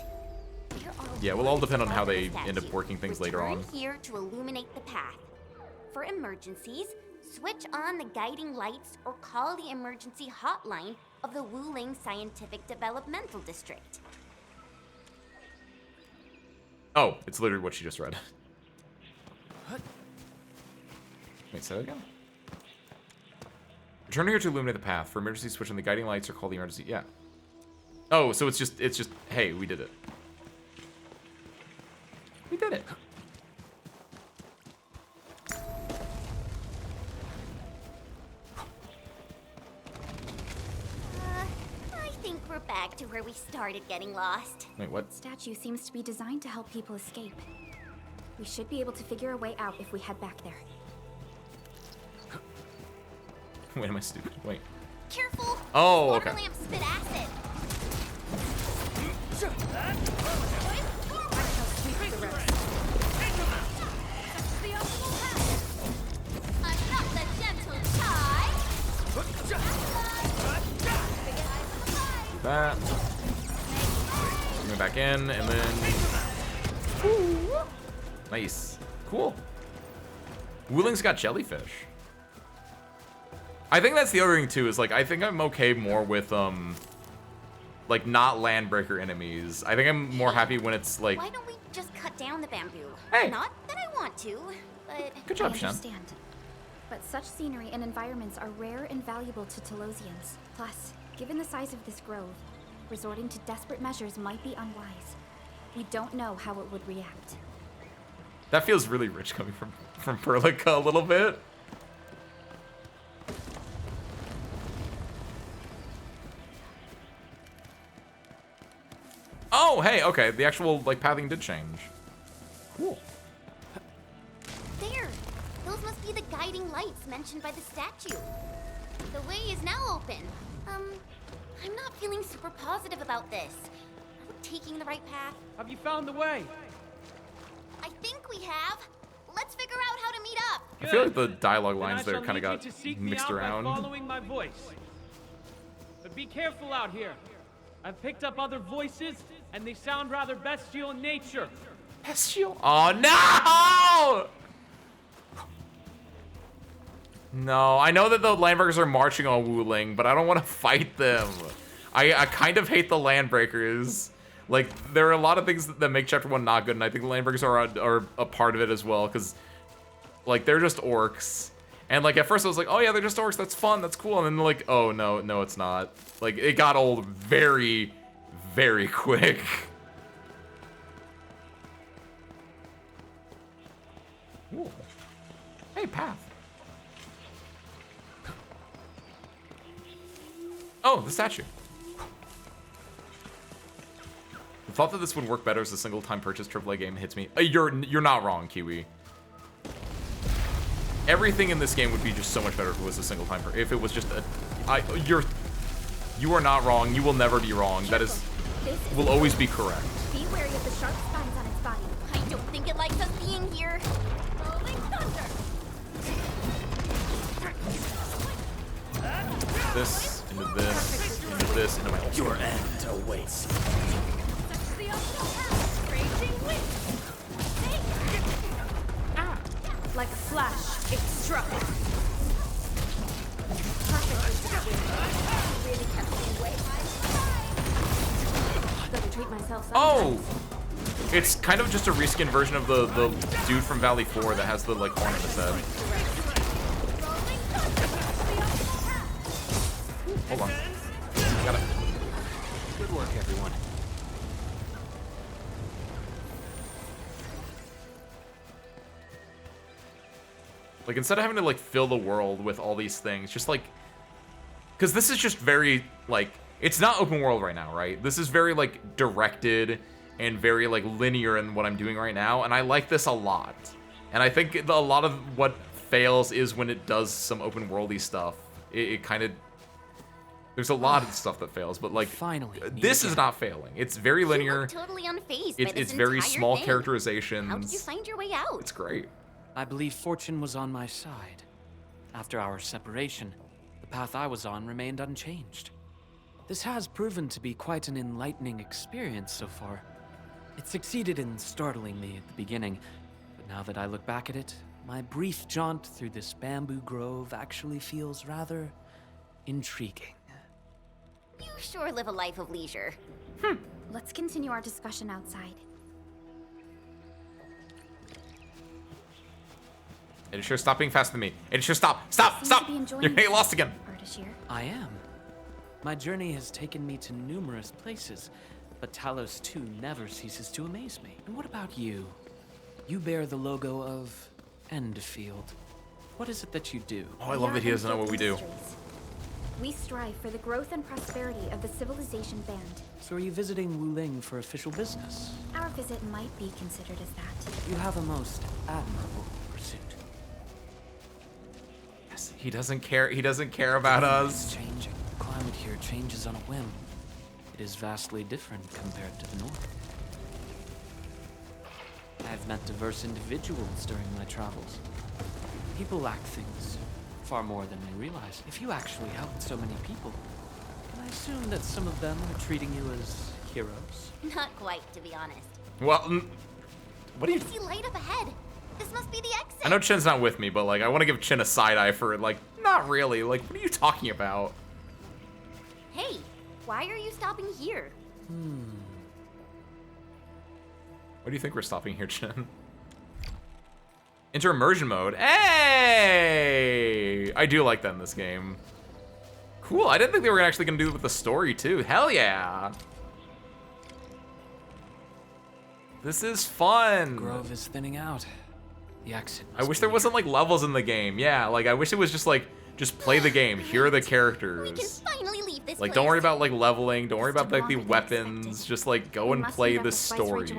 yeah, we'll all depend on how they end up working things later on. Return here to illuminate the path. For emergencies, switch on the guiding lights or call the emergency hotline of the Wuling Scientific Developmental District. Oh, it's literally what she just read. Wait, say that again? Return here to illuminate the path. For emergency, switch on the guiding lights or call the emergency. Yeah. Oh, so it's just, hey, we did it. We did it. I think we're back to where we started getting lost. Wait, what? Statue seems to be designed to help people escape. We should be able to figure a way out if we head back there. Wait, am I stupid? Wait. Careful! Oh, okay. Water lamp spit acid. I'm not the gentle child. Do that. Bring it back in, and then... Nice. Cool. Wuling's got jellyfish. I think that's the other thing, too, is, like, I think I'm okay more with, like, not landbreaker enemies. I think I'm more happy when it's, like... Why don't we just cut down the bamboo? Hey. Not that I want to, but... Good job, I Shen. understand. But such scenery and environments are rare and valuable to Telosians. Plus, given the size of this grove, resorting to desperate measures might be unwise. We don't know how it would react. That feels really rich coming from Perlica a little bit. Oh, hey, okay. The actual, like, pathing did change. Cool. There! Those must be the guiding lights mentioned by the statue. The way is now open. I'm not feeling super positive about this. Are we taking the right path? Have you found the way? I think we have. Let's figure out how to meet up. I feel like the dialogue Then lines I there shall kind of need got you to seek me mixed out around. by following my voice. But be careful out here. I've picked up other voices, and they sound rather bestial in nature. Bestial? Oh, no! No, I know that the Landbreakers are marching on Wuling, but I don't want to fight them. I kind of hate the Landbreakers. Like, there are a lot of things that make Chapter 1 not good, and I think the Landbreakers are a part of it as well, because, like, they're just orcs. And, like, at first I was like, oh, yeah, they're just orcs, that's fun, that's cool. And then, like, oh, no, it's not. Like, it got old very, very quick. Ooh. Hey, path. Oh, the statue. The thought that this would work better as a single-time purchase AAA game hits me. You're not wrong, Kiwi. Everything in this game would be just so much better if it was a single-time if it was just a... You are not wrong. You will never be wrong. That is... will always be correct. Be wary of the sharp spines on its body. I don't think it likes us being here. Rolling thunder. This, into this, into this, into my... Your end awaits. Like a flash, it struck. Really kept me away. Gotta treat myself Oh! It's kind of just a reskin version of the dude from Valley 4 that has the, like, horn in his head. Hold on. Got it. Good work, everyone. Like, instead of having to, like, fill the world with all these things, just, like... Because this is just very, like, it's not open world right now, right? This is very, like, directed and very, like, linear in what I'm doing right now, and I like this a lot. And I think a lot of what fails is when it does some open worldy stuff. It kind of... There's a lot of stuff that fails, but, like, finally, this is not failing. It's very linear. You look totally unfazed by this It's very entire small thing. characterizations. How did you find your way out? It's great. I believe fortune was on my side. After our separation, the path I was on remained unchanged. This has proven to be quite an enlightening experience so far. It succeeded in startling me at the beginning, but now that I look back at it, my brief jaunt through this bamboo grove actually feels rather intriguing. You sure live a life of leisure. Let's continue our discussion outside. It sure stop being faster than me. It sure stop. Stop! Stop! You're getting lost again. I am. My journey has taken me to numerous places, but Talos 2 never ceases to amaze me. And what about you? You bear the logo of Endfield. What is it that you do? Oh, I love that he doesn't know what we do. We strive for the growth and prosperity of the Civilization Band. So are you visiting Wuling for official business? Our visit might be considered as that. You have a most admirable pursuit. Yes, he doesn't care. He doesn't care about us. It's changing. The climate here changes on a whim. It is vastly different compared to the north. I've met diverse individuals during my travels. People lack things far more than we realize. If you actually helped so many people, can I assume that some of them are treating you as heroes? Not quite, to be honest. Well, what do you... I see light up ahead. This must be the exit. I know Chin's not with me, but, like, I want to give Chin a side eye for it. Like, not really. Like, what are you talking about? Hey, why are you stopping here? Why do you think we're stopping here, Chin? Enter immersion mode. Hey! I do like that in this game. Cool. I didn't think they were actually going to do it with the story, too. Hell yeah. This is fun. The grove is thinning out. The exit. I wish there wasn't, like, levels in the game. Yeah, like, I wish it was just, like, just play the game. Here are the characters. We can finally leave this Like, place. don't worry about, like, leveling. Don't worry about, like, the weapons. Just, like, go and play the story.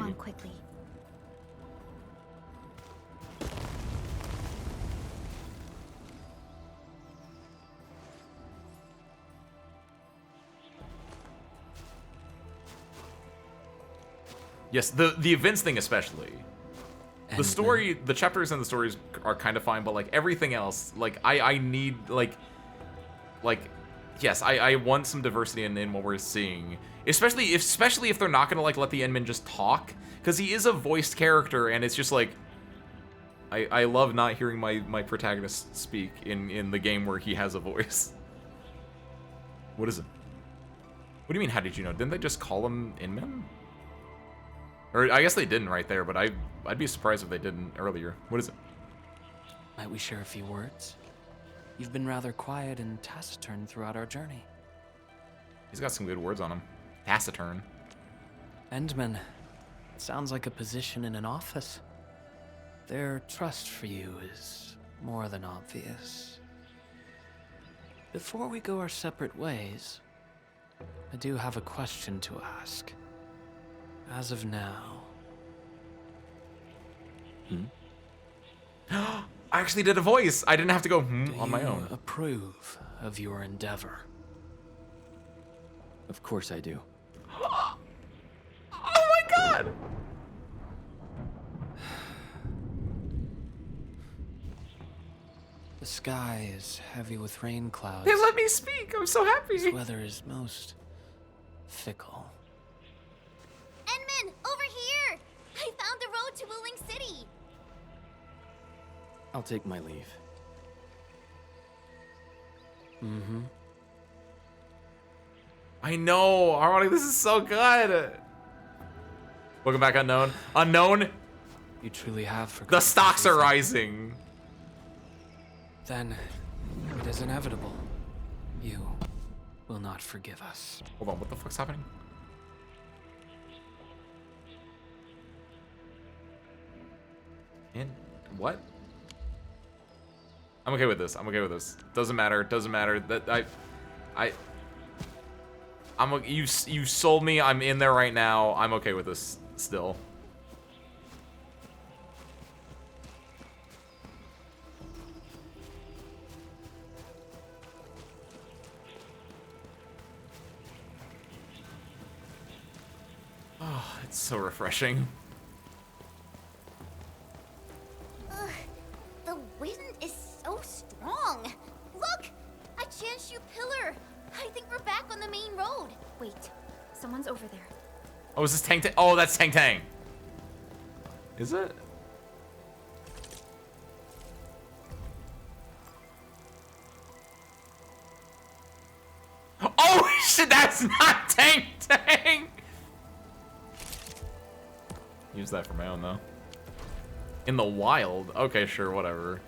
Yes, the events thing especially. The story, the chapters and the stories are kind of fine, but, like, everything else, like, I need, like, yes, I want some diversity in what we're seeing. Especially if they're not gonna, like, let the Endman just talk. Because he is a voiced character, and it's just, like, I love not hearing my protagonist speak in the game where he has a voice. What is it? What do you mean, how did you know? Didn't they just call him Endman? Or I guess they didn't right there, but I'd be surprised if they didn't earlier. What is it? Might we share a few words? You've been rather quiet and taciturn throughout our journey. He's got some good words on him. Taciturn. Endman, it sounds like a position in an office. Their trust for you is more than obvious. Before we go our separate ways, I do have a question to ask. As of now... I actually did a voice. I didn't have to go on my own. Do you approve of your endeavor? Of course I do. Oh my god! The sky is heavy with rain clouds. They let me speak. I'm so happy. This weather is most fickle. Endman, over here! I found the road to Wuling City. I'll take my leave. Mm-hmm. I know. Harmonic, this is so good. Welcome back, Unknown. Unknown? You truly have forgotten. The stocks are rising. Then it is inevitable. You will not forgive us. Hold on, what the fuck's happening? And what? I'm okay with this. I'm okay with this. Doesn't matter. Doesn't matter. That You sold me. I'm in there right now. I'm okay with this still. Oh, it's so refreshing. Ugh, the wind is so strong. Look! I chanced you pillar. I think we're back on the main road. Wait, someone's over there. Oh, is this Tang Tang? Oh, that's Tang Tang. Is it? Oh shit, that's not Tang Tang! Use that for my own though. In the wild? Okay, sure, whatever.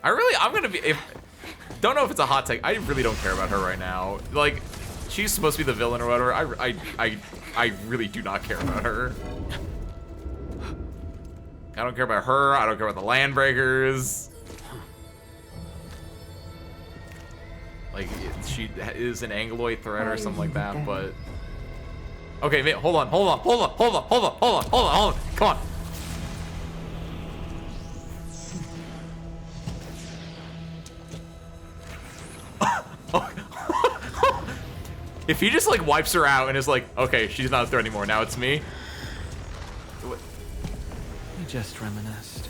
I'm gonna be, don't know if it's a hot take. I really don't care about her right now. Like, she's supposed to be the villain or whatever. I really do not care about her. I don't care about her. I don't care about the Landbreakers. Like, she is an Angloid threat or something like that, but... Okay, wait, hold on. Come on. If he just, like, wipes her out and is like, okay, she's not a threat anymore, now it's me. We just reminisced.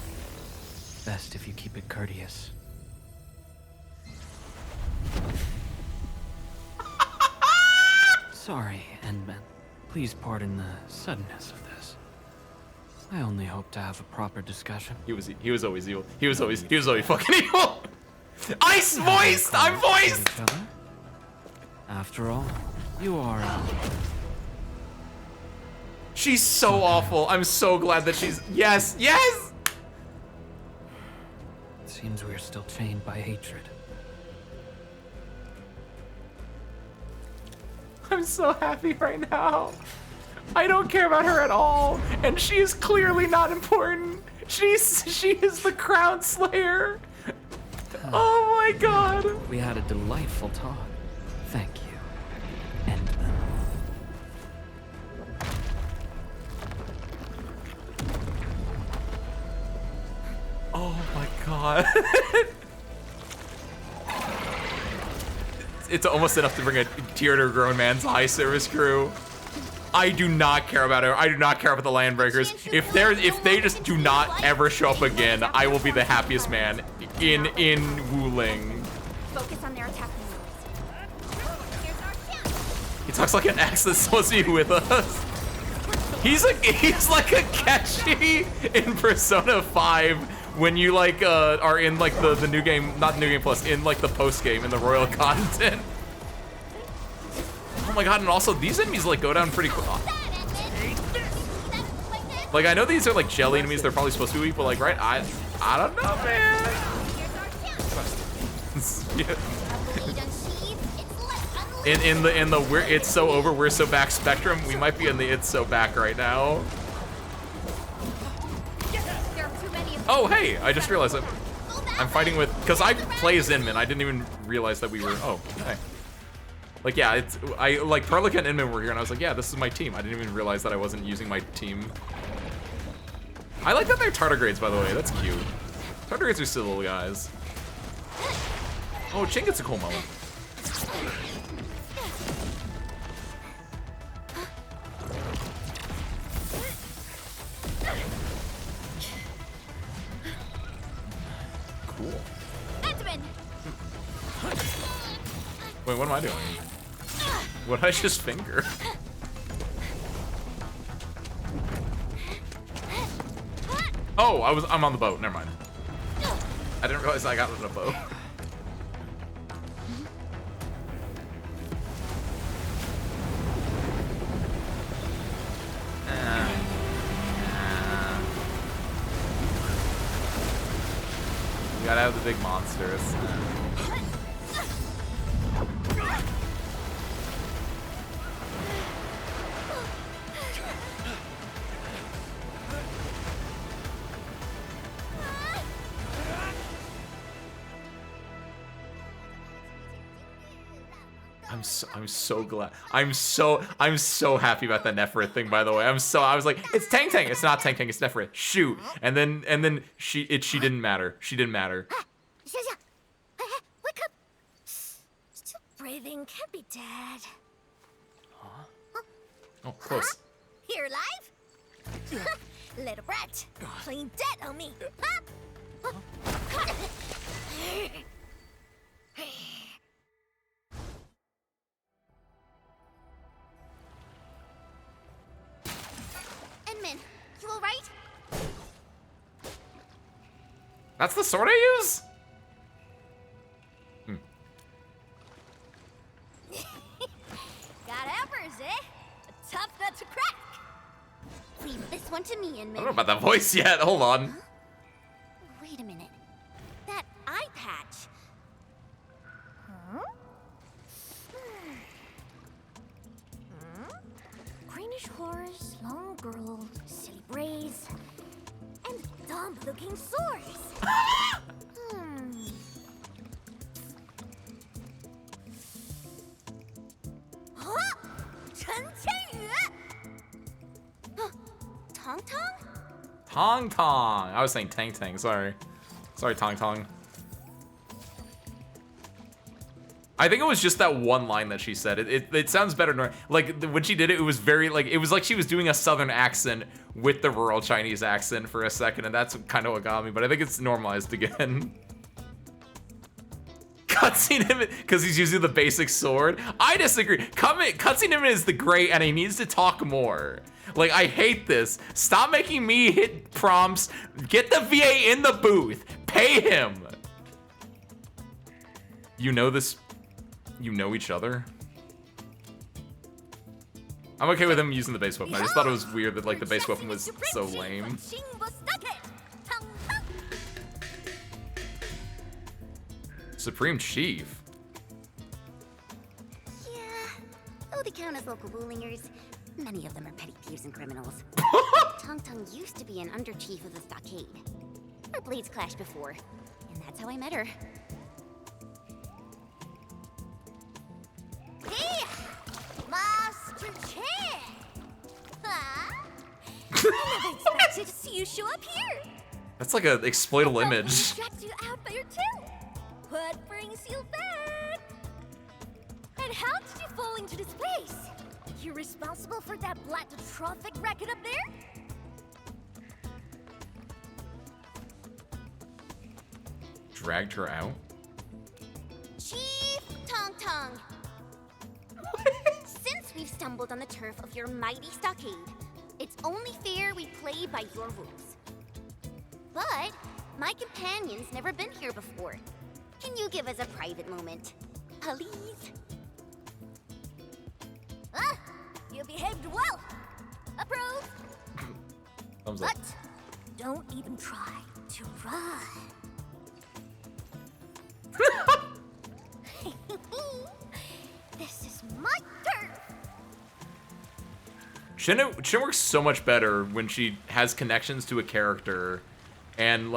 Best if you keep it courteous. Sorry, Endman. Please pardon the suddenness of this. I only hope to have a proper discussion. He was always evil. He was always fucking evil. Ice voiced! I'm voiced! After all, you are. She's so awful. I'm so glad that she's. Yes! Yes! It seems we're still chained by hatred. I'm so happy right now. I don't care about her at all. And she is clearly not important. She is the Crown Slayer. Oh my god. We had a delightful talk. Thank you. Endman. Oh my god. It's almost enough to bring a tear to a grown man's eye, Service Crew. I do not care about her. I do not care about the Landbreakers. If they just do not ever show up again, I will be the happiest man in Wuling. Focus on their attack moves. He talks like an ex that's supposed to be with us. He's like a Keshi in Persona 5 when you like are in like the new game, not New Game Plus, in like the post game in the royal content. Oh my god, and also these enemies like go down pretty quick. Like I know these are like jelly enemies, they're probably supposed to be weak, but like right, I don't know, man. In the we're it's so over, we're so back spectrum, we might be in the it's so back right now. Oh hey, I just realized I'm fighting with, because I play as Inman, I didn't even realize that we were, oh, hey. Like yeah, like Perlica and Inman were here and I was like, yeah, this is my team. I didn't even realize that I wasn't using my team. I like that they're tardigrades, by the way, that's cute. Tardigrades are still little guys. Oh, Ching gets a cool moment. Cool. Wait, what am I doing? What did I just finger? Oh, I'm on the boat. Never mind. I didn't realize I got on a boat. You gotta have the big monsters. I'm so glad. I'm so happy about that Neferith thing, by the way. I was like, it's Tang Tang. It's not Tang Tang, it's Neferith. Shoot. And then she didn't matter. She didn't matter. Wake up! Still breathing, can't be dead. Oh, close. You're alive? Little brat, playing dead on me. Edmund, you alright? That's the sword I use? Got uppers, eh? A tough nut to crack. Leave this one to me, I Edmund. don't know about that voice yet. Hold on. Wait a minute. That eye patch. Huh? Greenish horse, long girl, silly braids, and dumb-looking swords. Tong Tong? Tong Tong. I was saying Tang Tang. Sorry. Sorry, Tong Tong. I think it was just that one line that she said. It sounds better. Like, when she did it, it was very, like, it was like she was doing a southern accent with the rural Chinese accent for a second, and that's kind of what got me, but I think it's normalized again. Cutscene him because he's using the basic sword. I disagree. Cutscene him is the great, and he needs to talk more. Like, I hate this. Stop making me hit prompts. Get the VA in the booth. Pay him. You know this. You know each other. I'm okay with him using the base weapon. I just thought it was weird that, like, the base weapon was so lame. Supreme Chief. Yeah, though they count as local bulliers, many of them are petty thieves and criminals. Tong Tong used to be an under-chief of the stockade. Our blades clashed before, and that's how I met her. Hey, Master Chan! Huh? I never expected to see you show up here. That's like an exploitable image. Dragged you out by your tail. What brings you back? And how did you fall into this place? You're responsible for that blatotrophic racket up there? Dragged her out? Chief Tong Tong! Since we've stumbled on the turf of your mighty stockade, it's only fair we play by your rules. But my companion's never been here before. Can you give us a private moment, please? Ah, you behaved well. Approved. Thumbs up. But don't even try to run. This is my turf. Shin works so much better when she has connections to a character, and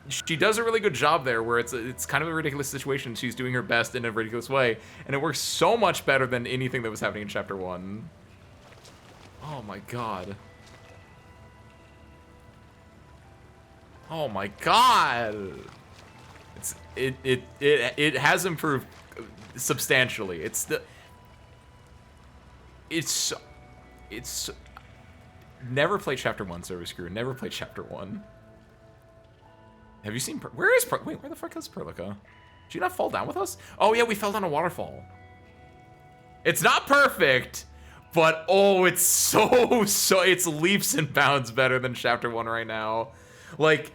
she does a really good job there where it's kind of a ridiculous situation. She's doing her best in a ridiculous way, and it works so much better than anything that was happening in Chapter 1. Oh my god. Oh my god. It has improved substantially. It's never played Chapter 1, Service Crew. Never played Chapter 1. Have you seen where is wait, where the fuck is Perlica? Did she not fall down with us? Oh yeah, we fell down a waterfall. It's not perfect, but oh, it's so it's leaps and bounds better than Chapter 1 right now. Like,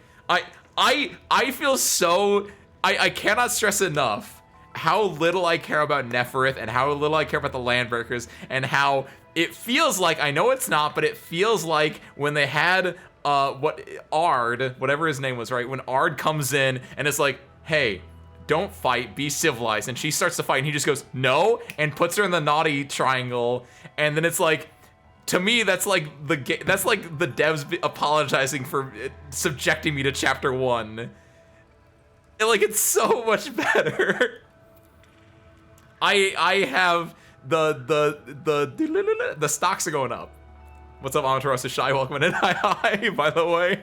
I feel so I cannot stress enough how little I care about Neferith and how little I care about the Landbreakers, and how it feels like, I know it's not, but it feels like when they had Ard, whatever his name was, right? When Ard comes in and it's like, hey, don't fight, be civilized. And she starts to fight and he just goes, no, and puts her in the naughty triangle. And then it's like, to me, that's like the devs apologizing for subjecting me to Chapter 1. And like, it's so much better. I have the stocks are going up. What's up, Amaterasu Shy? Welcome in. Hi, by the way.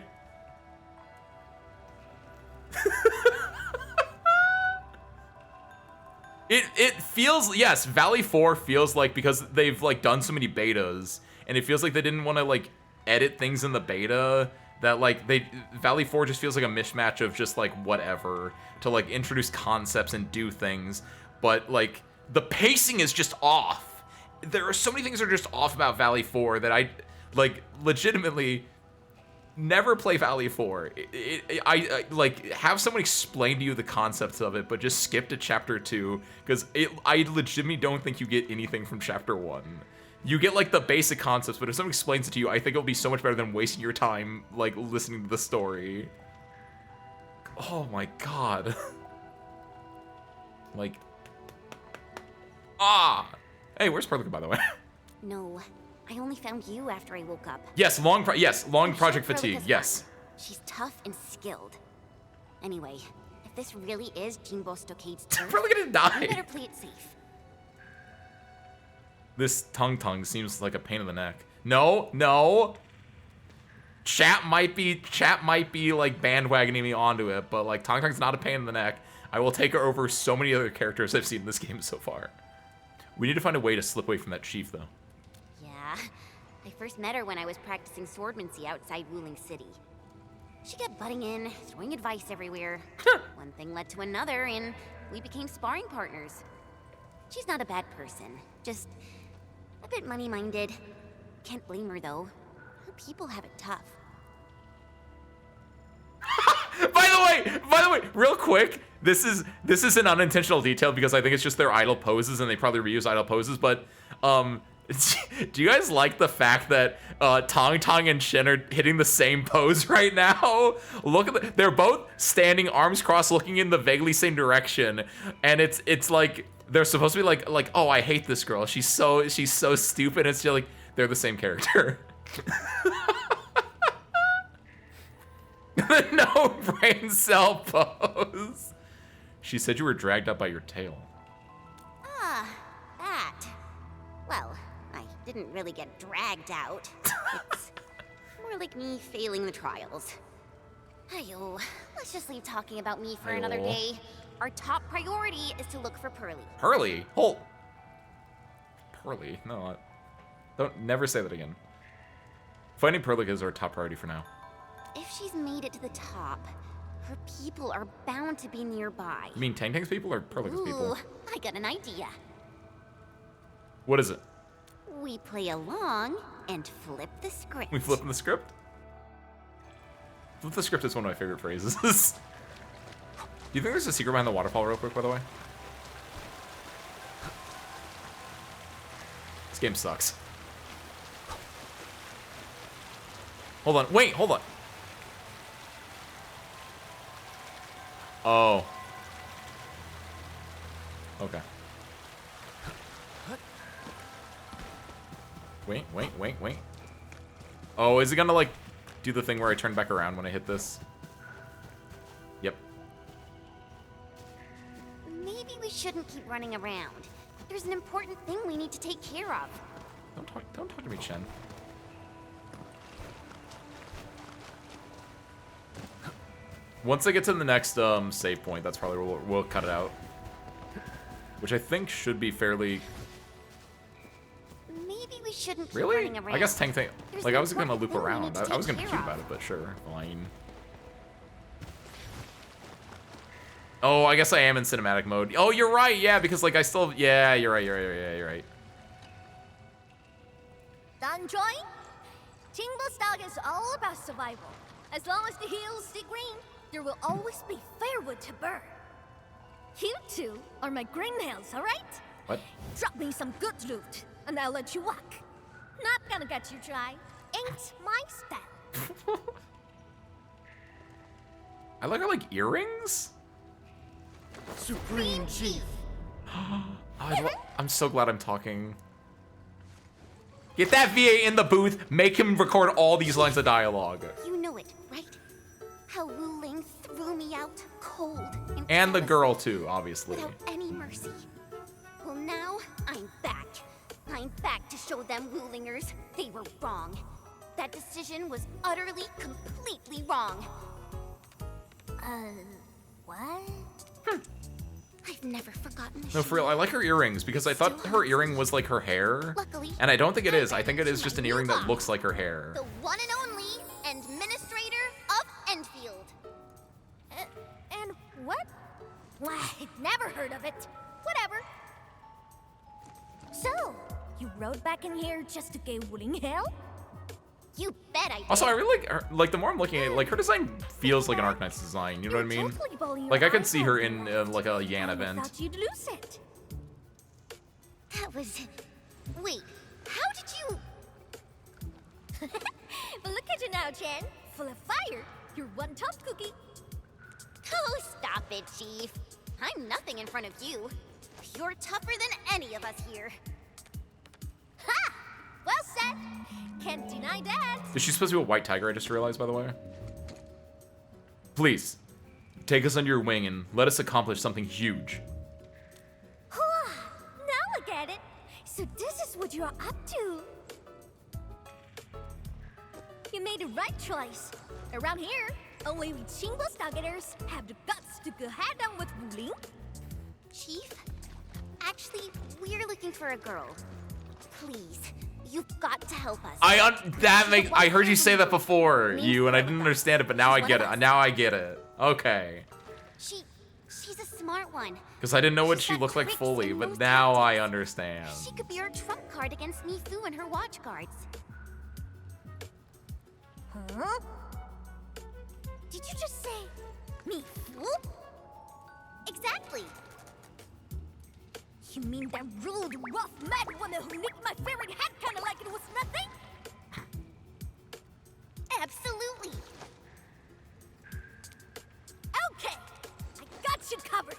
It feels, yes, Valley 4 feels like, because they've like done so many betas, and it feels like they didn't want to like edit things in the beta, that like Valley 4 just feels like a mismatch of just like whatever to like introduce concepts and do things, but like the pacing is just off. There are so many things that are just off about Valley 4 that I like legitimately never play Valley 4. I like have someone explain to you the concepts of it, but just skip to chapter 2, because I legitimately don't think you get anything from chapter 1. You get like the basic concepts, but if someone explains it to you, I think it'll be so much better than wasting your time like listening to the story. Oh my god. Like, hey, where's Perlica, by the way? No, I only found you after I woke up. Yes, long project fatigue. Yes. She's tough and skilled. Anyway, if this really is Jinbo Stockade's turf, Perlica didn't die. you better play it safe. This tongue seems like a pain in the neck. No. Chat might be like bandwagoning me onto it, but like Tongue's not a pain in the neck. I will take her over so many other characters I've seen in this game so far. We need to find a way to slip away from that chief, though. Yeah, I first met her when I was practicing swordmancy outside Wuling City. She kept butting in, throwing advice everywhere. One thing led to another, and we became sparring partners. She's not a bad person, just a bit money-minded. Can't blame her, though. Her people have it tough. By the way, real quick, this is an unintentional detail because I think it's just their idle poses and they probably reuse idle poses, but do you guys like the fact that Tong and Shen are hitting the same pose right now? Look at they're both standing arms crossed looking in the vaguely same direction, and it's like they're supposed to be like, oh, I hate this girl. She's so stupid. It's just like they're the same character. The no brain cell pose. She said you were dragged up by your tail. Ah, that. Well, I didn't really get dragged out. It's more like me failing the trials. Ayo, let's just leave talking about me for another day. Our top priority is to look for Pearly. Pearly? Hold. Pearly? No, don't never say that again. Finding Pearly is our top priority for now. If she's made it to the top, her people are bound to be nearby. You mean Tang's people or Pearlica's people? Ooh, I got an idea. What is it? We play along and flip the script. We flipping the script? Flip the script is one of my favorite phrases. Do you think there's a secret behind the waterfall real quick, by the way? This game sucks. Hold on. Wait, hold on. Oh. Okay. Wait. Oh, is it gonna, like, do the thing where I turn back around when I hit this? Yep. Maybe we shouldn't keep running around. There's an important thing we need to take care of. Don't talk to me, Chen. Once I get to the next save point, that's probably where we'll cut it out. Which I think should be fairly... Maybe we shouldn't keep Really? running around. I guess Tang... Like, I was gonna loop thing we around. need to I was take gonna be care cute of. about it, but sure. Fine. Oh, I guess I am in cinematic mode. Oh, you're right. Yeah, because, like, I still... Yeah, you're right. You're right. Done join? Jingle Stock is all about survival. As long as the hills stay green, there will always be firewood to burn. You two are my green nails, all right? What? Drop me some good loot, and I'll let you walk. Not gonna get you dry. Ain't my style. I like her, like, earrings? Supreme Chief. I'm so glad I'm talking. Get that VA in the booth. Make him record all these lines of dialogue. You know it, right? How Wu Ling threw me out cold And the girl, too, obviously. without any mercy. Well, I'm back to show them Rulingers they were wrong. That decision was utterly, completely wrong. What? I've never forgotten the No, for real, I like her earrings because I thought her earring was like her hair. Luckily, And I don't think it is. I think it is just an earring that looks like her hair. the one and only Administrator of Endfield. And what? I've never heard of it. Whatever. So, you rode back in here just to get Wuling hell? You bet I did. Also, I really like her, like the more I'm looking at it, like her design feels like an Arknights design. You know what I mean? Like I could see her in like a Yan event. Thought you'd lose it. That was... Wait, how did you... But look at you now, Chen. Full of fire. You're one tough cookie. Oh, stop it, Chief. I'm nothing in front of you. You're tougher than any of us here. Ha! Well said. Can't deny that. Is she supposed to be a white tiger? I just realized, by the way. Please, take us under your wing and let us accomplish something huge. Now I get it. So this is what you're up to. You made the right choice. Around here, only we Chingle Stargatters have the guts to go head on with Wuling. Chief, actually, we're looking for a girl. Please, you've got to help us. I heard you say that before, and I didn't understand it, but now I get it. Now I get it. Okay. She's a smart one. Because I didn't know what she looked like fully, but now I understand. She could be our trump card against Mifu and her watch guards. Huh? Did you just say Mifu? Exactly. You mean that rude, rough, mad woman who nicked my favorite hat kinda like it was nothing? Absolutely. Okay, I got you covered.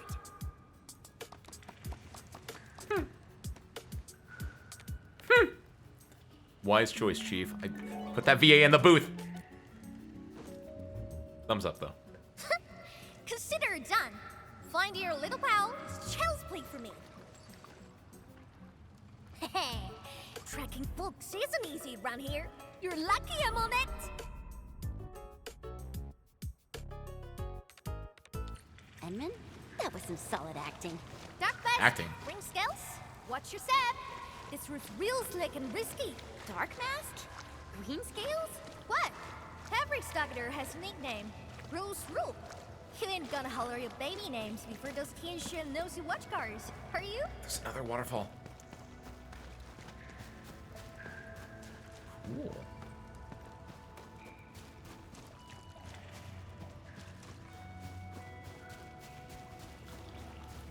Wise choice, Chief. I put that VA in the booth. Thumbs up, though. Consider it done. Find your little pal, child's play for me. Hey, tracking folks isn't easy around here. You're lucky I'm on it. Edmund, that was some solid acting. Dark Mask, Acting. Ring Scales, watch your step. This was real slick and risky. Dark Mask? Green Scales? What? Every Stargatter has a nickname. Rules rule. You ain't gonna holler your baby names before those Tianxuan nosy watch cars, are you? There's another waterfall. Cool.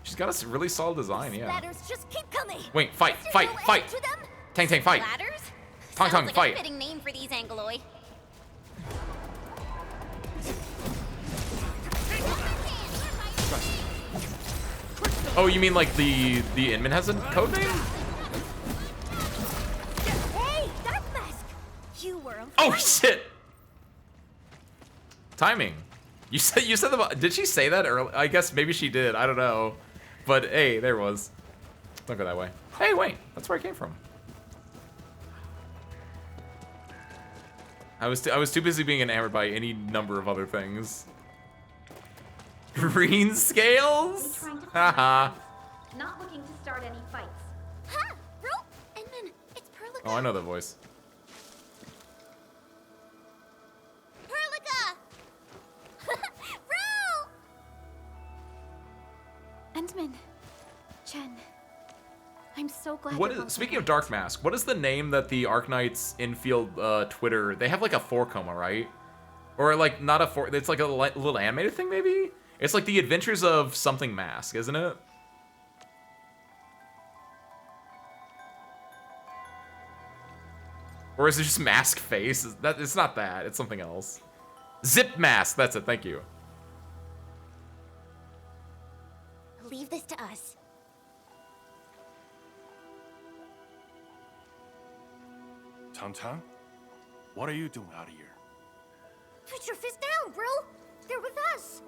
She's got a really solid design, yeah. Ladders just keep coming. Wait, fight, Is there fight, no fight! end to them? Tang, tang, fight! Ladders? Tong, Sounds tong, like fight! a fitting name for these Angloi. Oh, you mean like the Inman has a code name? Hey, Dark Mask! You were on Oh fire. shit! Timing. You said the. Did she say that earlier? I guess maybe she did. I don't know. But hey, there it was. Don't go that way. Hey, wait. That's where I came from. I was too busy being enamored by any number of other things. Green scales? Haha. Not looking to start any fights. Ha! Bro! Edmund, it's Perlica. Oh, I know that voice. Perlica! Bro! Endman. Chen. I'm so glad What you're is, both speaking alive. of Dark Mask, what is the name that the Arknights Infield Twitter? They have like a 4-coma, right? Or like not a 4. It's like a little animated thing, maybe. It's like the Adventures of something Mask, isn't it? Or is it just Mask Face? It's not that. It's something else. Zip Mask. That's it. Thank you. Leave this to us. Tom, what are you doing out here? Put your fist down, bro. They're with us.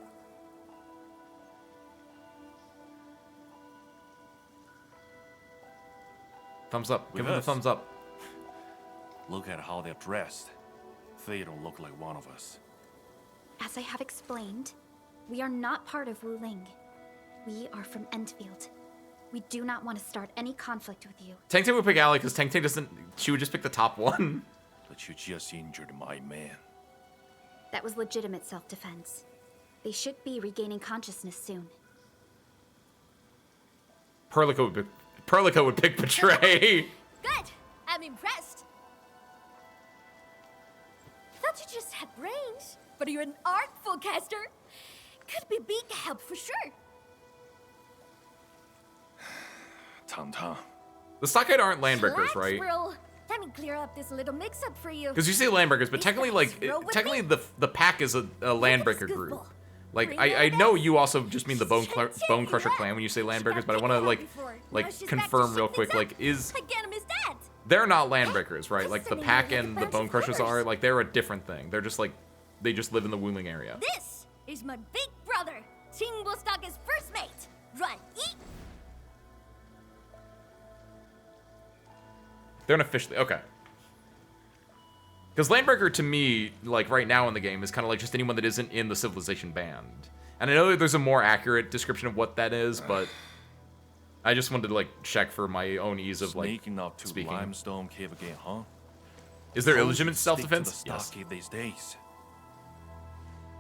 Thumbs up. Give him the thumbs up. Look at how they're dressed. They don't look like one of us. As I have explained, we are not part of Wu Ling. We are from Endfield. We do not want to start any conflict with you. Tang Tang would pick Ally because Tang Tang doesn't. She would just pick the top one. But you just injured my man. That was legitimate self-defense. They should be regaining consciousness soon. Perlico would pick Betray. Good! I'm impressed. Thought you just had brains, but you're an artful caster. Could be big help for sure. Tam-Tam. The Stockade aren't landbreakers, Relax, right? bro. Let me clear up this little mix-up for you. Because you say landbreakers, but technically, like, technically the pack is a landbreaker group. Like, I know you also just mean the Bone Crusher clan when you say landbreakers, but I want to like confirm real quick. Like, they're not landbreakers, right? Like the pack and the Bone Crushers are like they're a different thing. They're just like they just live in the Wuling area. This is my big brother, Tingbostock's first mate. Run, eat. They're unofficially okay. Because Landbreaker to me, like right now in the game, is kind of like just anyone that isn't in the Civilization band. And I know that there's a more accurate description of what that is, but I just wanted to like check for my own ease of like Sneaking up to speaking. Limestone Cave again, huh? Is there How illegitimate you stick to self-defense? the Yes. stockade these days.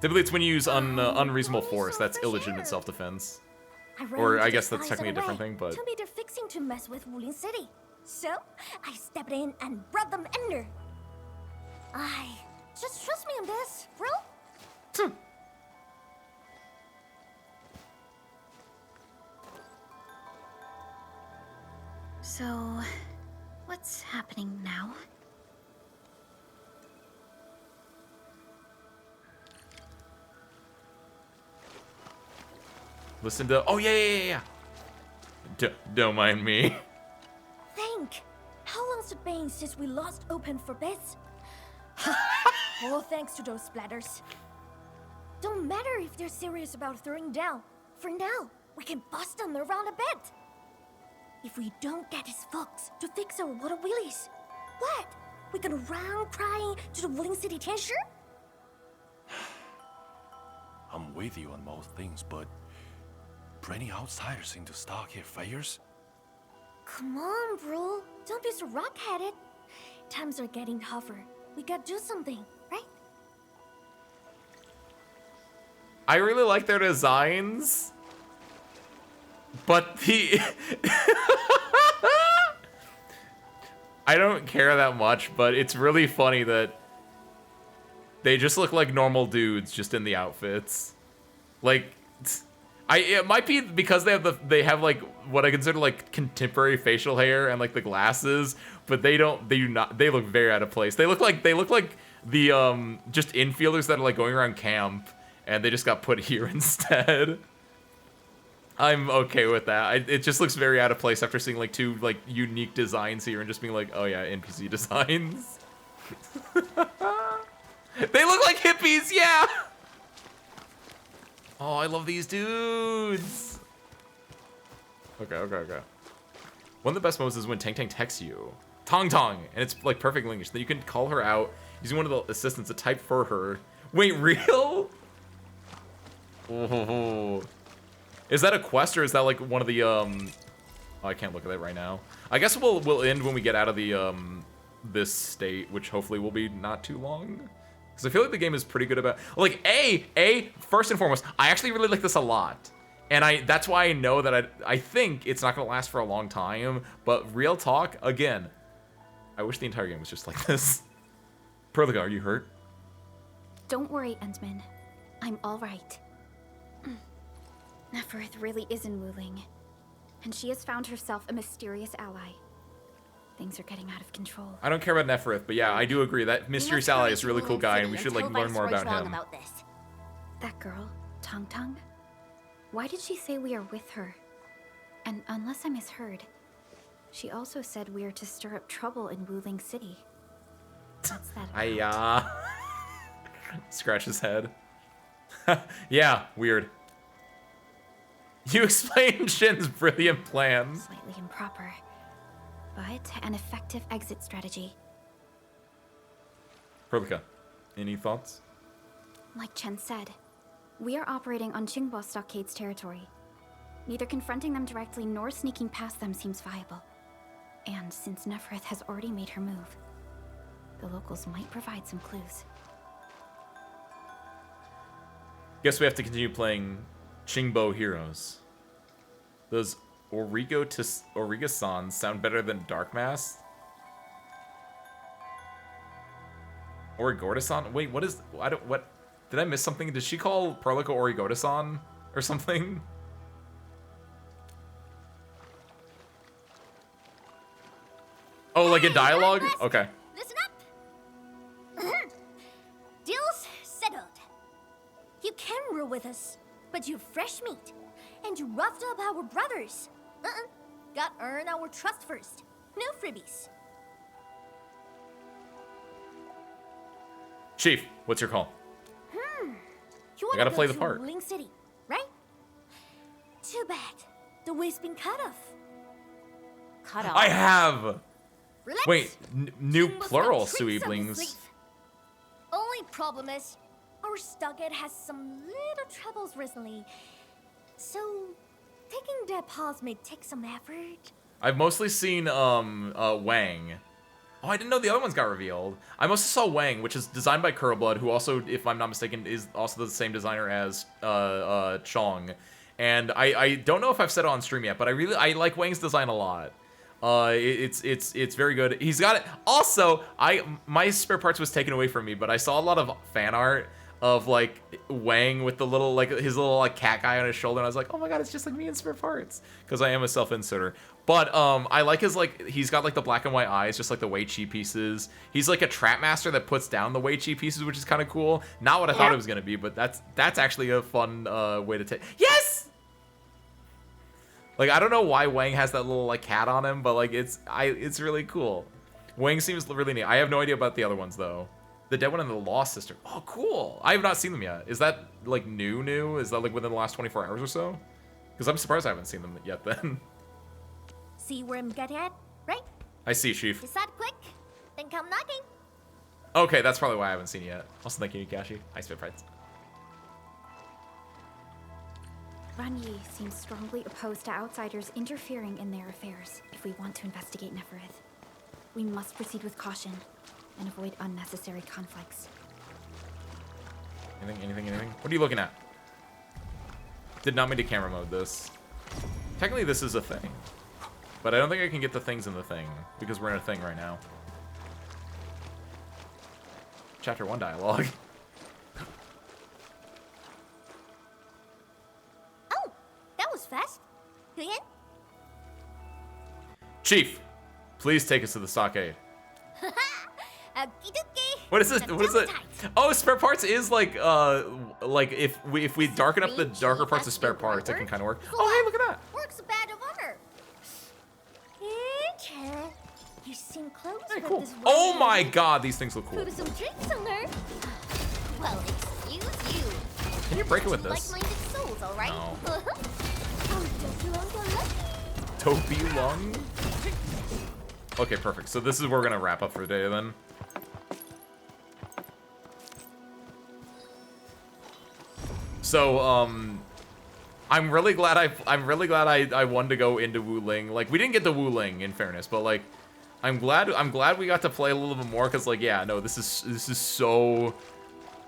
Typically, it's when you use unreasonable force. That's illegitimate self-defense. Or I guess that's technically a different thing, but Tell me they're fixing to mess with Wuling City. So, I stepped in and brought them under. Just trust me on this, bro. So, what's happening now? listen to. Oh yeah. Don't mind me. Think. How long's it been since we last opened for bids? All thanks to those splatters. Don't matter if they're serious about throwing down. For now, we can bust them around a bit. If we don't get his folks to fix our water wheelies, what? We gonna run crying to the Wuling City Tensure? I'm with you on most things, but bringing outsiders into Stockade fires? Come on, bro. Don't be so rock-headed. Times are getting tougher. We gotta do something, right? I really like their designs, but the I don't care that much, but it's really funny that they just look like normal dudes just in the outfits. Like it might be because they have like what I consider like contemporary facial hair and like the glasses, but they look very out of place. They look like the just infielders that are like going around camp and they just got put here instead. I'm okay with that. It just looks very out of place after seeing like two like unique designs here and just being like, oh yeah, NPC designs. They look like hippies, yeah. Oh, I love these dudes. Okay. One of the best moments is when Tang Tang texts you, Tong Tong, and it's like perfect English. Then you can call her out using one of the assistants to type for her. Wait, real? Oh. Is that a quest or is that like one of the Oh, I can't look at that right now. I guess we'll end when we get out of the this state, which hopefully will be not too long. Because I feel like the game is pretty good about like first and foremost, I actually really like this a lot. And that's why I know that I think it's not gonna last for a long time, but real talk, again, I wish the entire game was just like this. Perlica, are you hurt? Don't worry, Endman. I'm all right. Neferith really is in Wuling, and she has found herself a mysterious ally. Things are getting out of control. I don't care about Neferith, but yeah, I do agree that mysterious ally is a really cool guy, and we should like learn more about him. That girl, Tong Tong? Why did she say we are with her? And unless I misheard, she also said we are to stir up trouble in Wuling City. What's that about? Scratch his head. Yeah, weird. You explained Shin's brilliant plan. Slightly improper, but an effective exit strategy. Perlica, any thoughts? Like Chen said, we are operating on Qingbo Stockade's territory. Neither confronting them directly nor sneaking past them seems viable. And since Nefereth has already made her move, the locals might provide some clues. Guess we have to continue playing Qingbo Heroes. Does Origa-san sound better than Dark Mass? Origorda-san? Wait, what is... what... Did I miss something? Did she call Perlica Origorda-san or something? Oh, like in dialogue? Okay. Listen up. Deal's settled. You can rule with us, but you're fresh meat, and you roughed up our brothers. Got earn our trust first. No freebies. Chief, what's your call? You I wanna gotta go play the to part. Ling City, right? Too bad. The way's been cut off. Cut off? I have! Relax. Wait, new Jingbo's got plural tricks up his Suiblings. sleeve. Only problem is, our Stockade has some little troubles recently. So, taking their pause may take some effort. I've mostly seen Wang. Oh, I didn't know the other ones got revealed. I mostly saw Wang, which is designed by Curlblood, who also, if I'm not mistaken, is also the same designer as Chong. And I don't know if I've said it on stream yet, but I like Wang's design a lot. It's very good. He's got it. Also, my spare parts was taken away from me, but I saw a lot of fan art of like Wang with the little his little cat guy on his shoulder, and I was like, oh my god, it's just like me in spare parts, because I am a self-inserter. But I like his he's got like the black and white eyes, just like the Wei Chi pieces. He's like a trap master that puts down the Wei Chi pieces, which is kind of cool. Not what I thought it was gonna be, but that's actually a fun way to take. Yes. Like, I don't know why Wang has that little cat on him, but like it's really cool. Wang seems really neat. I have no idea about the other ones though. The Dead One and the Lost Sister. Oh, cool. I have not seen them yet. Is that like new? Is that like within the last 24 hours or so? Because I'm surprised I haven't seen them yet then. See where I'm getting at, right? I see, Chief. Decide quick, then come knocking. Okay, that's probably why I haven't seen it yet. Also, thank you, Kashi. Hi, spare parts. Ranyi seems strongly opposed to outsiders interfering in their affairs if we want to investigate Nefereth. We must proceed with caution and avoid unnecessary conflicts. Anything? What are you looking at? Did not mean to camera mode this. Technically, this is a thing. But I don't think I can get the things in the thing, because we're in a thing right now. Chapter 1 dialogue. Oh, that was fast. You in? Chief, please take us to the stockade. Okie dokie. What is this? What is it? Oh, spare parts is like if we darken up the darker parts of spare parts, it can kind of work. Oh, hey, look at that. Works a badge of honor. Hey, you seem close. Hey, with cool. this Oh one. my god, these things look cool. Put some drinks on her. Well, excuse you. Can you break it with this? Like-minded souls, all right? No. Oh, don't you want to lucky? Topi Lung? Okay, perfect. So this is where we're gonna wrap up for the day then. So, I'm really glad I wanted to go into Wu Ling. Like, we didn't get to Wu Ling, in fairness, but like, I'm glad we got to play a little bit more, because like, yeah, no, this is so,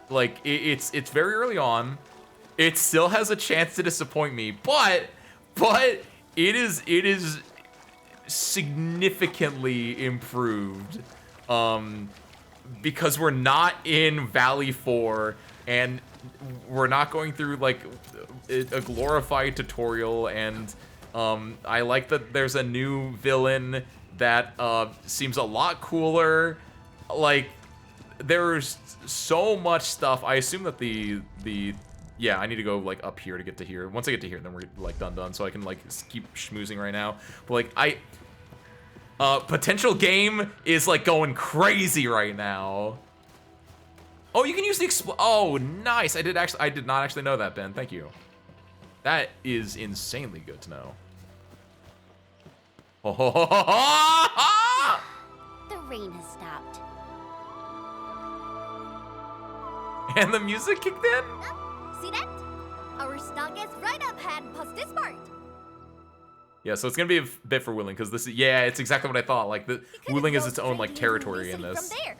like, it's very early on. It still has a chance to disappoint me, but it is significantly improved, because we're not in Valley 4, and we're not going through like a glorified tutorial, and I like that there's a new villain that seems a lot cooler. Like, there's so much stuff. I assume that yeah, I need to go like up here to get to here. Once I get to here, then we're like done, so I can like keep schmoozing right now. But like potential game is like going crazy right now. Oh, you can use the oh, nice. I did not actually know that, Ben. Thank you. That is insanely good to know. The rain has stopped. And the music kicked in? See that? Our stock is right up hand past this part. Yeah, so it's gonna be a bit for Wuling, because this is, yeah, it's exactly what I thought. Like, the Wuling is its own, like, territory in this. From there.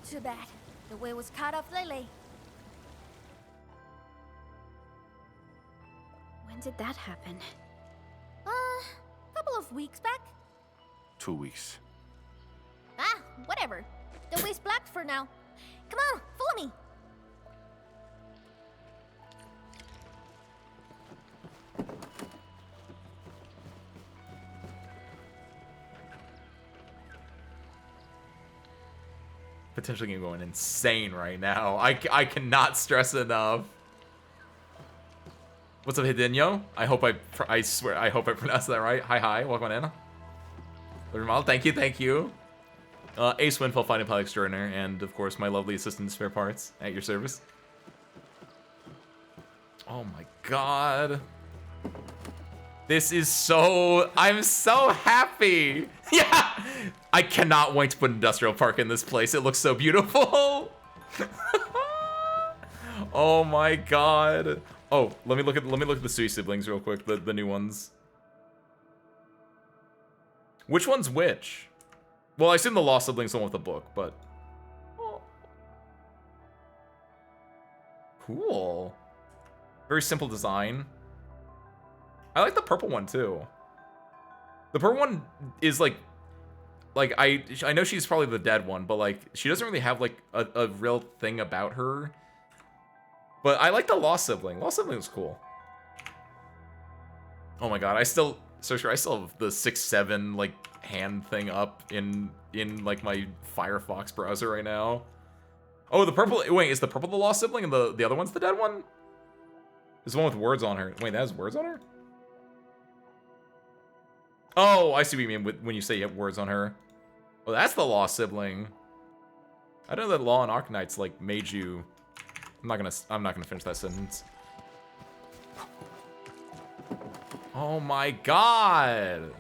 Too bad. The way was cut off lately. When did that happen? Couple of weeks back. 2 weeks. Whatever. The way's blocked for now. Come on, follow me. Potentially going insane right now. I cannot stress enough. What's up, Hidinho? I swear, I hope I pronounced that right. Hi, welcome in. Model, thank you. Ace Winfell, Fighting Pilot Extraordinaire, and of course my lovely assistant Spare Parts at your service. Oh my god. This is so... I'm so happy! Yeah! I cannot wait to put Industrial Park in this place. It looks so beautiful! Oh my god. Oh, let me look at the Sui siblings real quick, the new ones. Which one's which? Well, I assume the Lost siblings the one with the book, but... Oh. Cool. Very simple design. I like the purple one too. The purple one is like I know she's probably the dead one, but like she doesn't really have like a real thing about her. But I like the Lost sibling. Lost sibling was cool. Oh my god, I still have the 6-7 like hand thing up in like my Firefox browser right now. Oh, the purple. Wait, is the purple the Lost sibling and the other one's the dead one? There's the one with words on her. Wait, that has words on her? Oh, I see what you mean when you say you have words on her. Oh, that's the Lost sibling. I know that Law and Arknights like made you. I'm not gonna finish that sentence. Oh my god.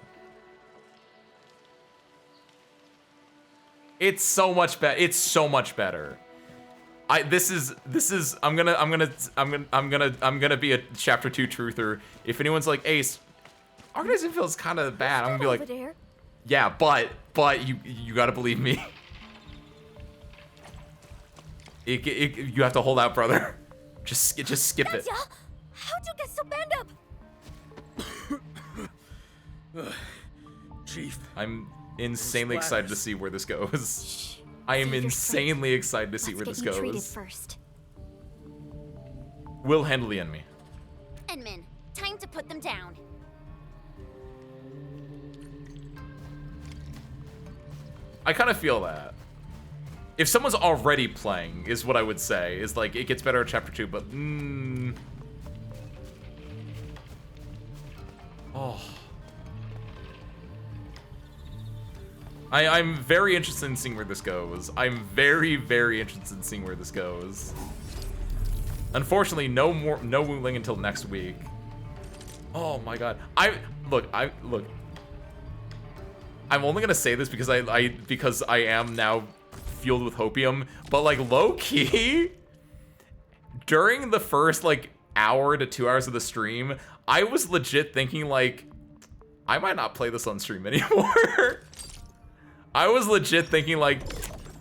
It's so much better. It's so much better. This is I'm gonna be a chapter 2 truther. If anyone's like, Ace, Arknights feels kind of bad, I'm gonna be like, yeah, but you gotta believe me. You have to hold out, brother. Just skip it. How'd you get so banged up? Chief. I'm insanely excited to see where this goes. I am insanely excited to see where this goes. Treated first. We'll handle the enemy. Enmin, time to put them down. I kind of feel that. If someone's already playing, is what I would say, is like, it gets better at chapter 2, but, Oh. I'm very interested in seeing where this goes. I'm very, very interested in seeing where this goes. Unfortunately, no Wuling until next week. Oh my god. Look. I'm only gonna say this because I am now fueled with hopium, but like low-key, during the first like hour to 2 hours of the stream, I was legit thinking like, I might not play this on stream anymore. I was legit thinking like,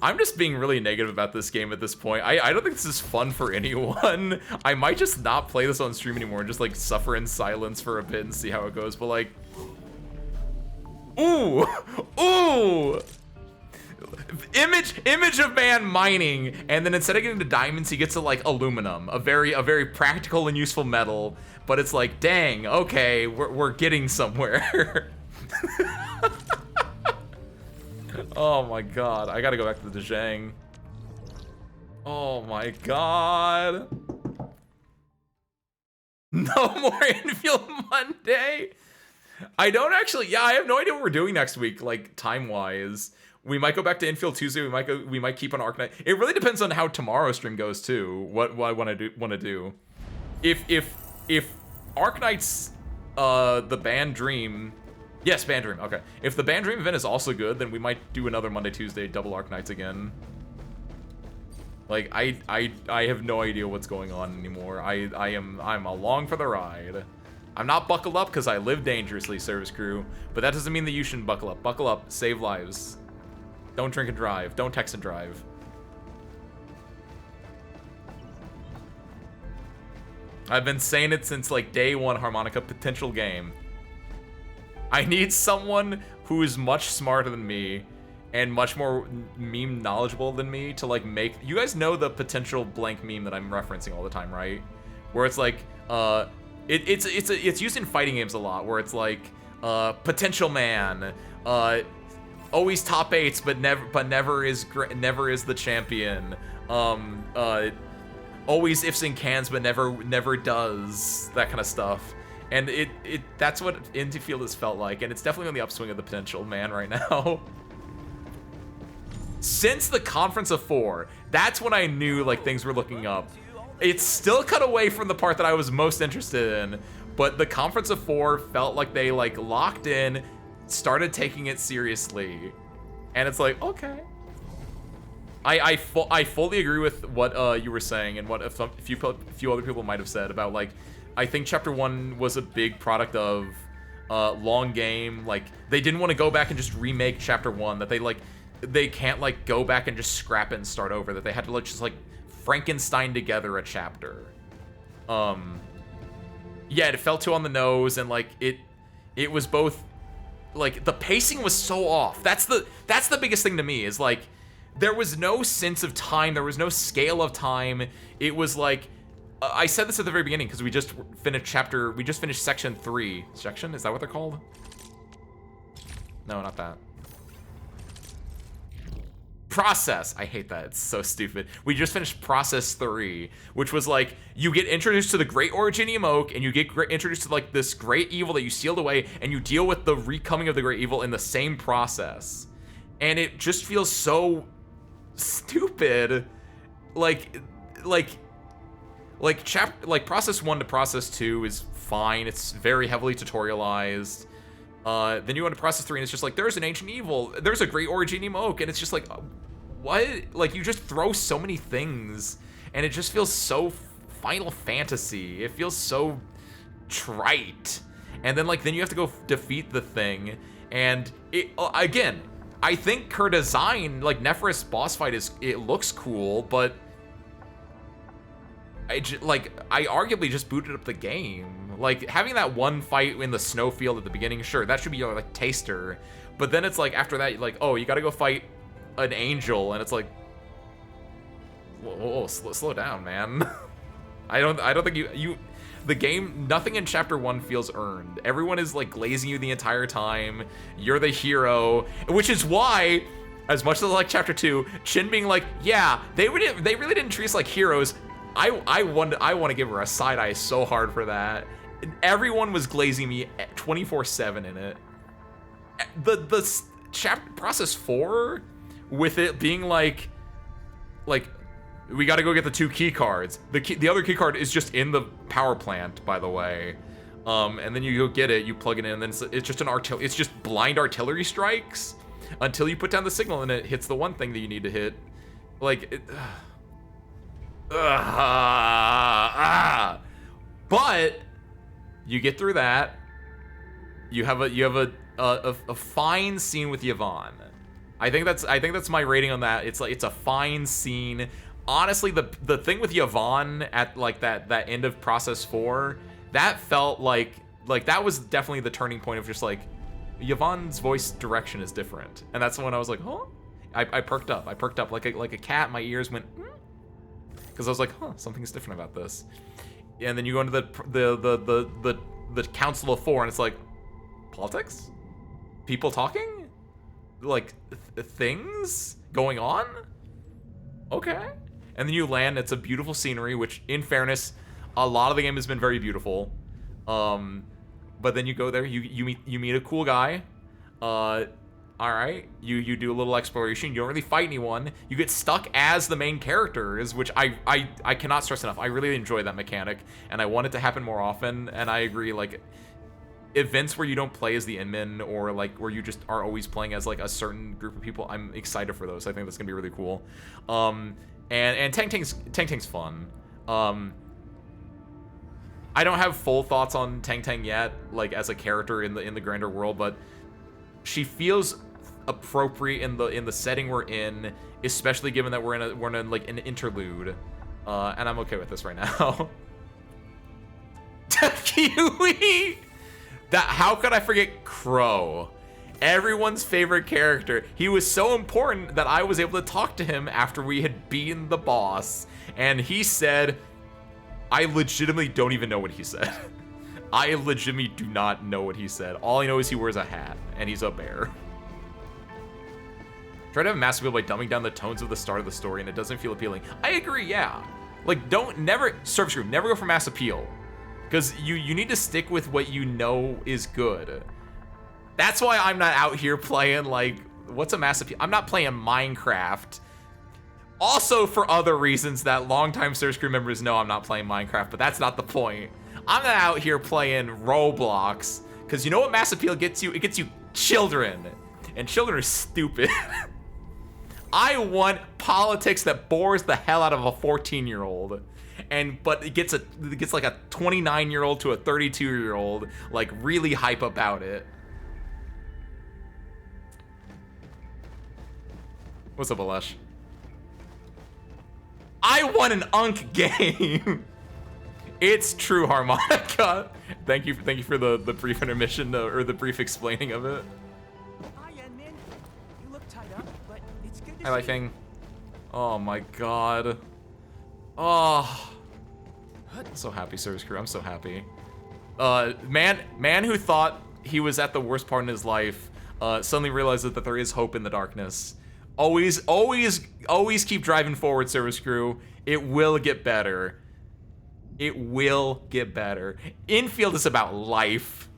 I'm just being really negative about this game at this point. I don't think this is fun for anyone. I might just not play this on stream anymore and just like suffer in silence for a bit and see how it goes, but like, ooh, image of man mining, and then instead of getting to diamonds, he gets to like aluminum, a very practical and useful metal. But it's like, dang, okay, we're getting somewhere. Oh my god, I gotta go back to the Zhang. Oh my god. No more Enfield Monday. I don't actually, yeah, I have no idea what we're doing next week, like time-wise. We might go back to Endfield Tuesday. We might keep on Arknight. It really depends on how tomorrow's stream goes too. What I want to do. If Arknights, the band Dream, Yes, Band Dream. Okay. If the Band Dream event is also good, then we might do another Monday, Tuesday double Arknights again. Like, I have no idea what's going on anymore. I'm along for the ride. I'm not buckled up because I live dangerously, service crew, but that doesn't mean that you shouldn't buckle up. Buckle up, save lives. Don't drink and drive. Don't text and drive. I've been saying it since like day one, Harmonica potential game. I need someone who is much smarter than me and much more meme knowledgeable than me to like make... You guys know the potential blank meme that I'm referencing all the time, right? Where it's like, it's used in fighting games a lot, where it's like, potential man, always top 8s, but never is the champion. Always ifs and cans, but never does, that kind of stuff. And that's what Endfield has felt like, and it's definitely on the upswing of the potential man right now. Since the Conference of 4, that's when I knew like things were looking up. It's still cut away from the part that I was most interested in, but the Conference of 4 felt like they like locked in, started taking it seriously, and it's like, okay. I fully agree with what you were saying and what a few other people might have said about like, I think Chapter 1 was a big product of long game. Like, they didn't want to go back and just remake Chapter 1, that they can't like go back and just scrap it and start over, that they had to like just like Frankenstein together a chapter. Yeah, it felt too on the nose, and like it was both like the pacing was so off. That's the biggest thing to me, is like there was no sense of time, there was no scale of time. It was like I said this at the very beginning because we just finished section 3. Section? Is that what they're called? No, not that. Process. I hate that. It's so stupid. We just finished Process 3, which was like, you get introduced to the Great Originium Oak, and you get introduced to like this great evil that you sealed away, and you deal with the recoming of the great evil in the same process. And it just feels so stupid. Like Process 1 to Process 2 is fine. It's very heavily tutorialized. Then you go into Process 3, and it's just like, there's an ancient evil, there's a Great Originium Oak, and it's just like, what? Like, you just throw so many things, and it just feels so Final Fantasy. It feels so trite. And then, like, then you have to go defeat the thing, and it, again, I think her design, like, Nephris boss fight it looks cool, but I arguably just booted up the game. Like, having that one fight in the snowfield at the beginning, sure, that should be your, like, taster. But then it's like, after that, like, oh, you gotta go fight an angel, and it's like, whoa, slow down, man. I don't think the game, nothing in Chapter 1 feels earned. Everyone is, like, glazing you the entire time. You're the hero, which is why, as much as I like Chapter 2, Chin being like, yeah, they really didn't treat us like heroes. I want to give her a side eye so hard for that. Everyone was glazing me 24/7 in it. The Process 4, with it being like we got to go get the 2 key cards. The other key card is just in the power plant, by the way. And then you go get it, you plug it in, and then it's just it's just blind artillery strikes until you put down the signal and it hits the one thing that you need to hit. Like, but you get through that. You have a fine scene with Yvonne. I think that's my rating on that. It's like, it's a fine scene. Honestly, the thing with Yvonne at like that end of Process 4, that felt like that was definitely the turning point of just like, Yvonne's voice direction is different, and that's when I was like, huh? I perked up. I perked up like a cat. My ears went, because I was like, huh, something's different about this. And then you go into the Council of 4, and it's like, politics? People talking? Like, things going on? Okay. And then you land, it's a beautiful scenery, which, in fairness, a lot of the game has been very beautiful. But then you go there, you meet a cool guy. Alright, you do a little exploration, you don't really fight anyone, you get stuck as the main characters, which I cannot stress enough. I really enjoy that mechanic, and I want it to happen more often, and I agree, like, events where you don't play as the Inman, or like where you just are always playing as like a certain group of people, I'm excited for those. I think that's gonna be really cool. And Tang Tang's fun. I don't have full thoughts on Tang Tang yet, like as a character in the grander world, but she feels appropriate in the setting we're in, especially given that we're in like an interlude, and I'm okay with this right now. Kiwi! How could I forget Crow? Everyone's favorite character. He was so important that I was able to talk to him after we had beaten the boss, and he said, I legitimately don't even know what he said. I legitimately do not know what he said. All I know is he wears a hat, and he's a bear. Try to have a mass appeal by dumbing down the tones of the start of the story, and it doesn't feel appealing. I agree, yeah. Like, Surface Group, never go for mass appeal. Because you need to stick with what you know is good. That's why I'm not out here playing, like, what's a mass appeal? I'm not playing Minecraft. Also for other reasons that longtime Surface Group members know I'm not playing Minecraft, but that's not the point. I'm not out here playing Roblox. Because you know what mass appeal gets you? It gets you children. And children are stupid. I want politics that bores the hell out of a 14-year-old. But it gets like a 29-year-old to a 32-year-old like really hype about it. What's up, Alesh? I want an Unk game. It's true, Harmonica. Thank you for the brief intermission or the brief explaining of it. Hi, Edmund. You look tied up, but it's good to Hi, Lifing. Oh my god. Oh. I'm so happy, Service Crew. I'm so happy. Man who thought he was at the worst part in his life suddenly realizes that there is hope in the darkness. Always keep driving forward, Service Crew. It will get better. It will get better. Endfield is about life.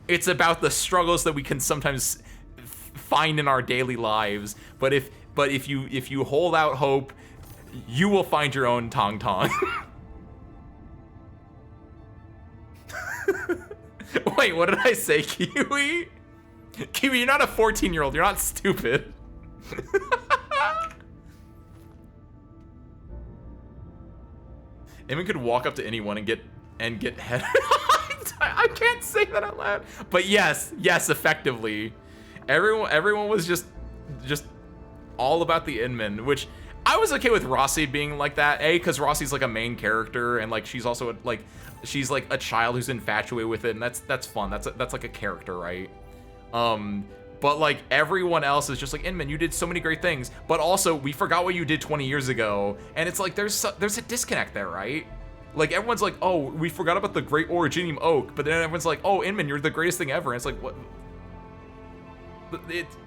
It's about the struggles that we can sometimes find in our daily lives. But if you hold out hope, you will find your own Tong Tong. Wait, what did I say, Kiwi? Kiwi, you're not a 14-year-old. You're not stupid. Eamon could walk up to anyone and get head. I can't say that out loud. But yes, effectively. Everyone was just all about the Inman, which I was okay with Rossi being like that. Because Rossi's like a main character, and like she's also like she's like a child who's infatuated with it, and that's fun. That's like a character, right? But like everyone else is just like, Inman, you did so many great things, but also we forgot what you did 20 years ago, and it's like there's a disconnect there, right? Like everyone's like, oh, we forgot about the great Originium Oak, but then everyone's like, oh, Inman, you're the greatest thing ever. And it's like, what?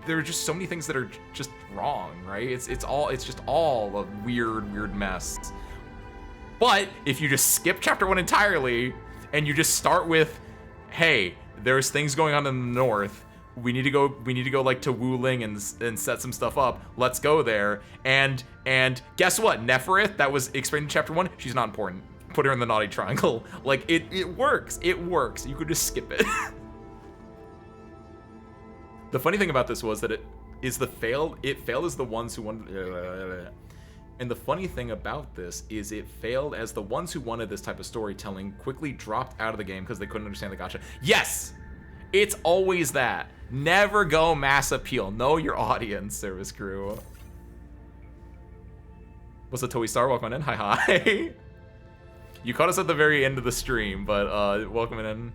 There are just so many things that are just wrong, right? It's just all a weird mess. But if you just skip chapter 1 entirely and you just start with, hey, there's things going on in the north. We need to go like to Wuling and set some stuff up. Let's go there. And guess what? Neferith, that was explained in chapter 1, she's not important. Put her in the naughty triangle. Like it works. It works. You could just skip it. The funny thing about this was that it failed as the ones who wanted. And the funny thing about this is it failed as the ones who wanted this type of storytelling quickly dropped out of the game because they couldn't understand the gacha. Yes! It's always that. Never go mass appeal. Know your audience, Service Crew. What's the Toei Star? Welcome in. Hi. You caught us at the very end of the stream, but welcome in.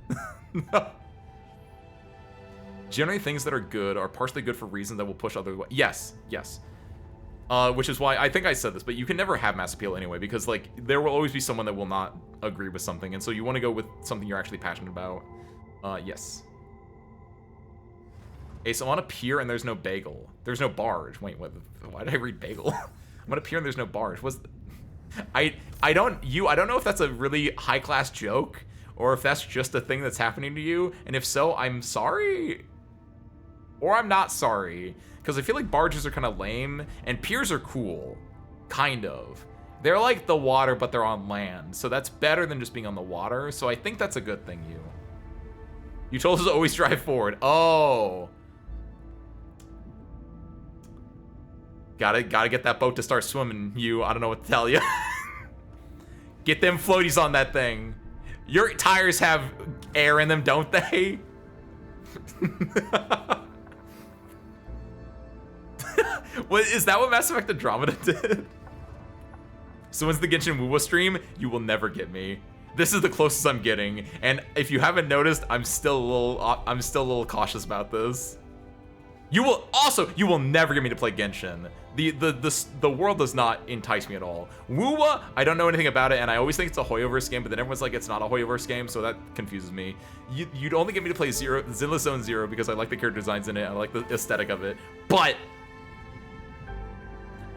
Generally, things that are good are partially good for reasons that will push other way. Yes. Which is why I think I said this, but you can never have mass appeal anyway, because like there will always be someone that will not agree with something, and so you want to go with something you're actually passionate about. Yes. Ace, I'm on a pier and there's no bagel. There's no barge. Wait, what? Why did I read bagel? I'm on a pier and there's no barge. I don't know if that's a really high class joke or if that's just a thing that's happening to you. And if so, I'm sorry. Or I'm not sorry. Because I feel like barges are kind of lame and piers are cool. Kind of. They're like the water, but they're on land. So that's better than just being on the water. So I think that's a good thing, you. You told us to always drive forward. Oh. Gotta get that boat to start swimming, you. I don't know what to tell you. Get them floaties on that thing. Your tires have air in them, don't they? What is that? What Mass Effect Andromeda did? So when's the Genshin Wuwa stream? You will never get me. This is the closest I'm getting, and if you haven't noticed, I'm still a little cautious about this. You will never get me to play Genshin. The world does not entice me at all. Wuwa, I don't know anything about it, and I always think it's a Hoyoverse game, but then everyone's like, it's not a Hoyoverse game, so that confuses me. You'd only get me to play Zenless Zone Zero because I like the character designs in it, I like the aesthetic of it, but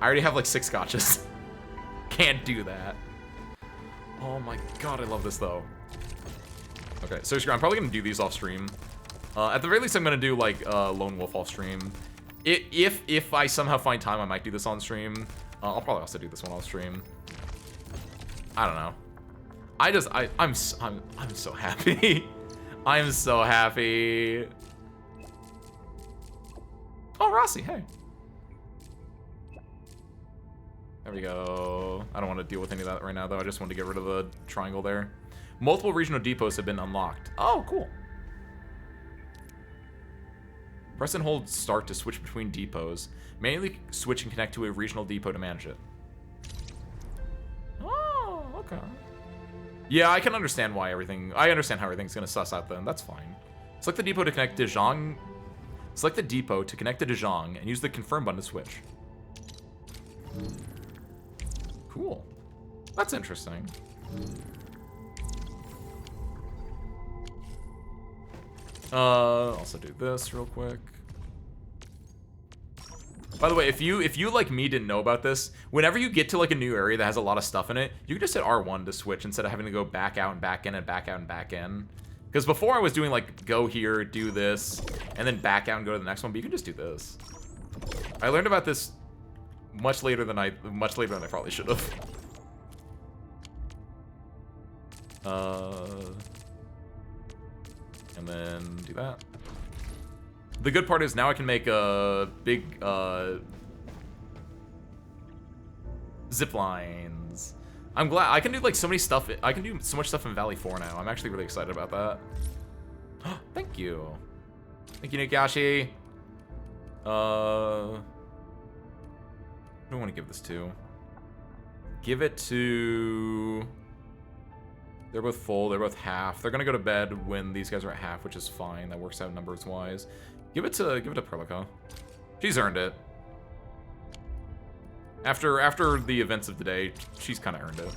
I already have like 6 scotches. Can't do that. Oh my god, I love this though. Okay, so I'm probably gonna do these off stream. At the very least, I'm gonna do like Lone Wolf off stream. If I somehow find time, I might do this on stream. I'll probably also do this one off stream. I don't know. I'm so happy. I'm so happy. Oh, Rossi, hey. There we go. I don't want to deal with any of that right now, though. I just want to get rid of the triangle there. Multiple regional depots have been unlocked. Oh, cool. Press and hold start to switch between depots. Manually switch and connect to a regional depot to manage it. Oh, okay. Yeah, I can understand why I understand how everything's gonna suss out then. That's fine. Select the depot to connect to Zhang. Select the depot to connect to Zhang and use the confirm button to switch. Cool. That's interesting. Also do this real quick. By the way, if you like me didn't know about this, whenever you get to like a new area that has a lot of stuff in it, you can just hit R1 to switch instead of having to go back out and back in and back out and back in. Because before I was doing like go here, do this, and then back out and go to the next one, but you can just do this. I learned about this much later than I probably should have. And then do that. The good part is now I can make a big zip lines. I'm glad I can do like so many stuff. I can do so much stuff in Valley 4 now. I'm actually really excited about that. Thank you. Thank you, Nikashi. Who do I want to give this to? Give it to... They're both full, they're both half. They're gonna go to bed when these guys are at half, which is fine. That works out numbers wise. Give it to Perlica. She's earned it. After the events of today, she's kinda earned it.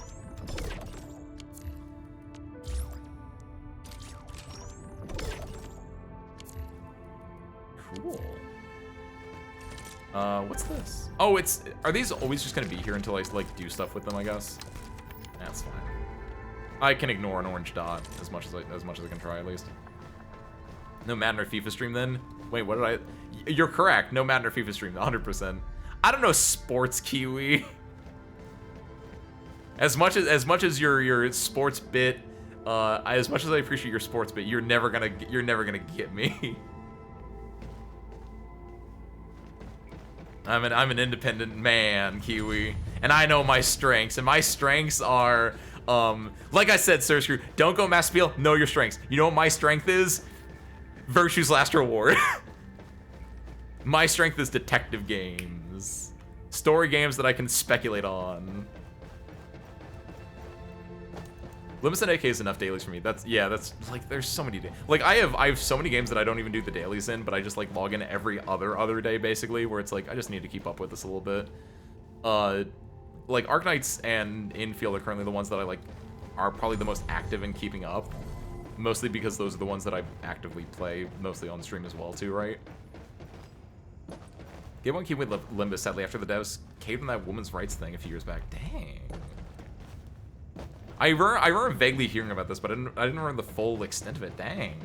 Cool. What's this? Oh, are these always just gonna be here until I like do stuff with them, I guess? That's fine. I can ignore an orange dot as much as I can try, at least. No Madden or FIFA stream then? Wait, what did I... You're correct. No Madden or FIFA stream, 100%. I don't know sports, Kiwi. As much as your sports bit, as much as I appreciate your sports bit, you're never gonna get me. I'm an independent man, Kiwi, and I know my strengths, and my strengths are, like I said, Sir Screw, don't go mass appeal, know your strengths. You know what my strength is? Virtue's Last Reward. My strength is detective games. Story games that I can speculate on. Limits and AK is enough dailies for me. That's like, there's so many like I have so many games that I don't even do the dailies in, but I just like log in every other day basically, where it's like I just need to keep up with this a little bit. Like Arknights and Endfield are currently the ones that I like are probably the most active in keeping up. Mostly because those are the ones that I actively play, mostly on stream as well too, right? Game 1 came with Limbus sadly after the devs caved on that women's rights thing a few years back. Dang. I remember vaguely hearing about this, but I didn't remember the full extent of it. Dang.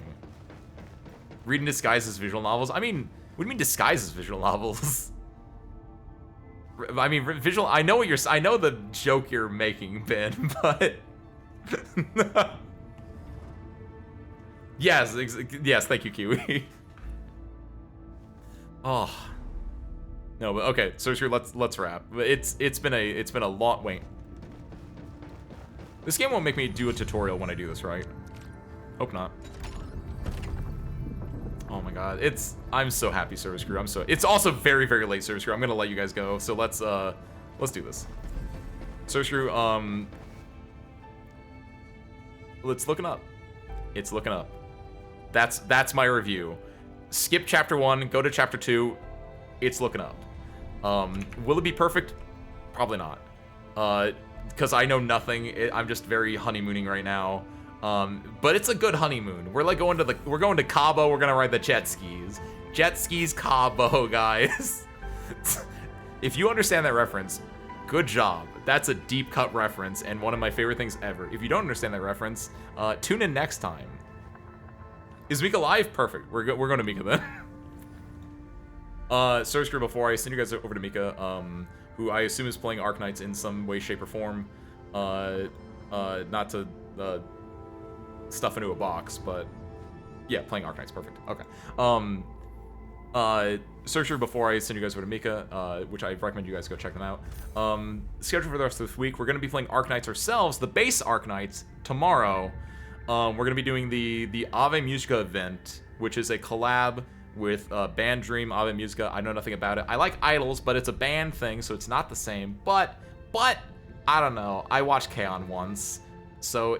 Reading disguised as visual novels. I mean, what do you mean disguised as visual novels? I mean, visual. I know the joke you're making, Ben, but Yes, yes, thank you, Kiwi. Oh. No, but okay, so sure, let's wrap. It's been a long wait. This game won't make me do a tutorial when I do this, right? Hope not. Oh my god, I'm so happy, Service Crew. It's also very, very late, Service Crew. I'm gonna let you guys go, so let's do this. Service Crew, it's looking up. It's looking up. That's my review. Skip chapter 1, go to chapter 2. It's looking up. Will it be perfect? Probably not. Because I know nothing. I'm just very honeymooning right now. But it's a good honeymoon. We're going to Cabo. We're gonna ride the jet skis. Jet skis Cabo, guys. If you understand that reference, good job. That's a deep cut reference and one of my favorite things ever. If you don't understand that reference, tune in next time. Is Mika live? Perfect. We're going to Mika then. Search Crew, before I send you guys over to Mika, who I assume is playing Arknights in some way, shape, or form. Not to stuff into a box, but yeah, playing Arknights, perfect. Okay. Searcher, before I send you guys over to Mika, which I recommend you guys go check them out. Schedule for the rest of this week, we're going to be playing Arknights ourselves, the base Arknights, tomorrow. We're going to be doing the Ave Musica event, which is a collab with Band Dream, Ave Musica. I know nothing about it. I like Idols, but it's a band thing, so it's not the same. But, I don't know. I watched K-On! Once, so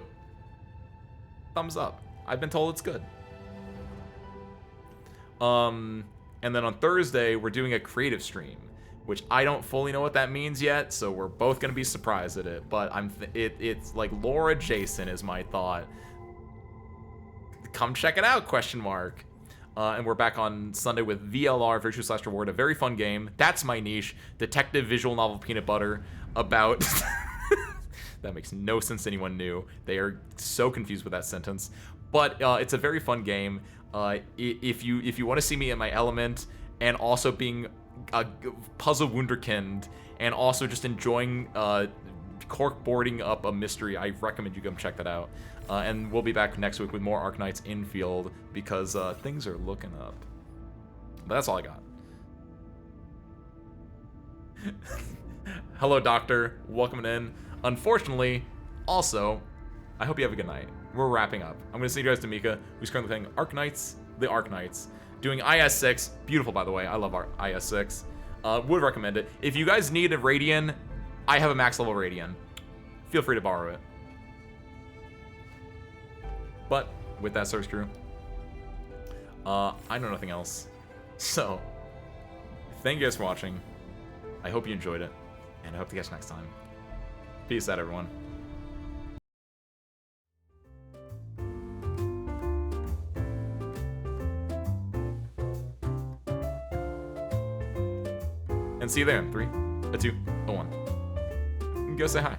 thumbs up. I've been told it's good. And then on Thursday, we're doing a creative stream, which I don't fully know what that means yet, so we're both gonna be surprised at it. But it's like Laura Jason is my thought. Come check it out, question mark. And we're back on Sunday with VLR, Virtue / Reward, a very fun game. That's my niche. Detective visual novel peanut butter about... That makes no sense to anyone new. They are so confused with that sentence. But it's a very fun game. If you want to see me in my element, and also being a puzzle wunderkind, and also just enjoying corkboarding up a mystery, I recommend you come check that out. And we'll be back next week with more Arknights Endfield, because things are looking up. But that's all I got. Hello, Doctor. Welcome in. Unfortunately, also, I hope you have a good night. We're wrapping up. I'm going to send you guys to Mika, who's currently playing Arknights, the Arknights, doing IS-6. Beautiful, by the way. I love our IS-6. Would recommend it. If you guys need a Radian, I have a max level Radian. Feel free to borrow it. But with that, Source Crew, I know nothing else. So, thank you guys for watching. I hope you enjoyed it, and I hope to catch you next time. Peace out, everyone. And see you there in 3, 2, 1. Go say hi.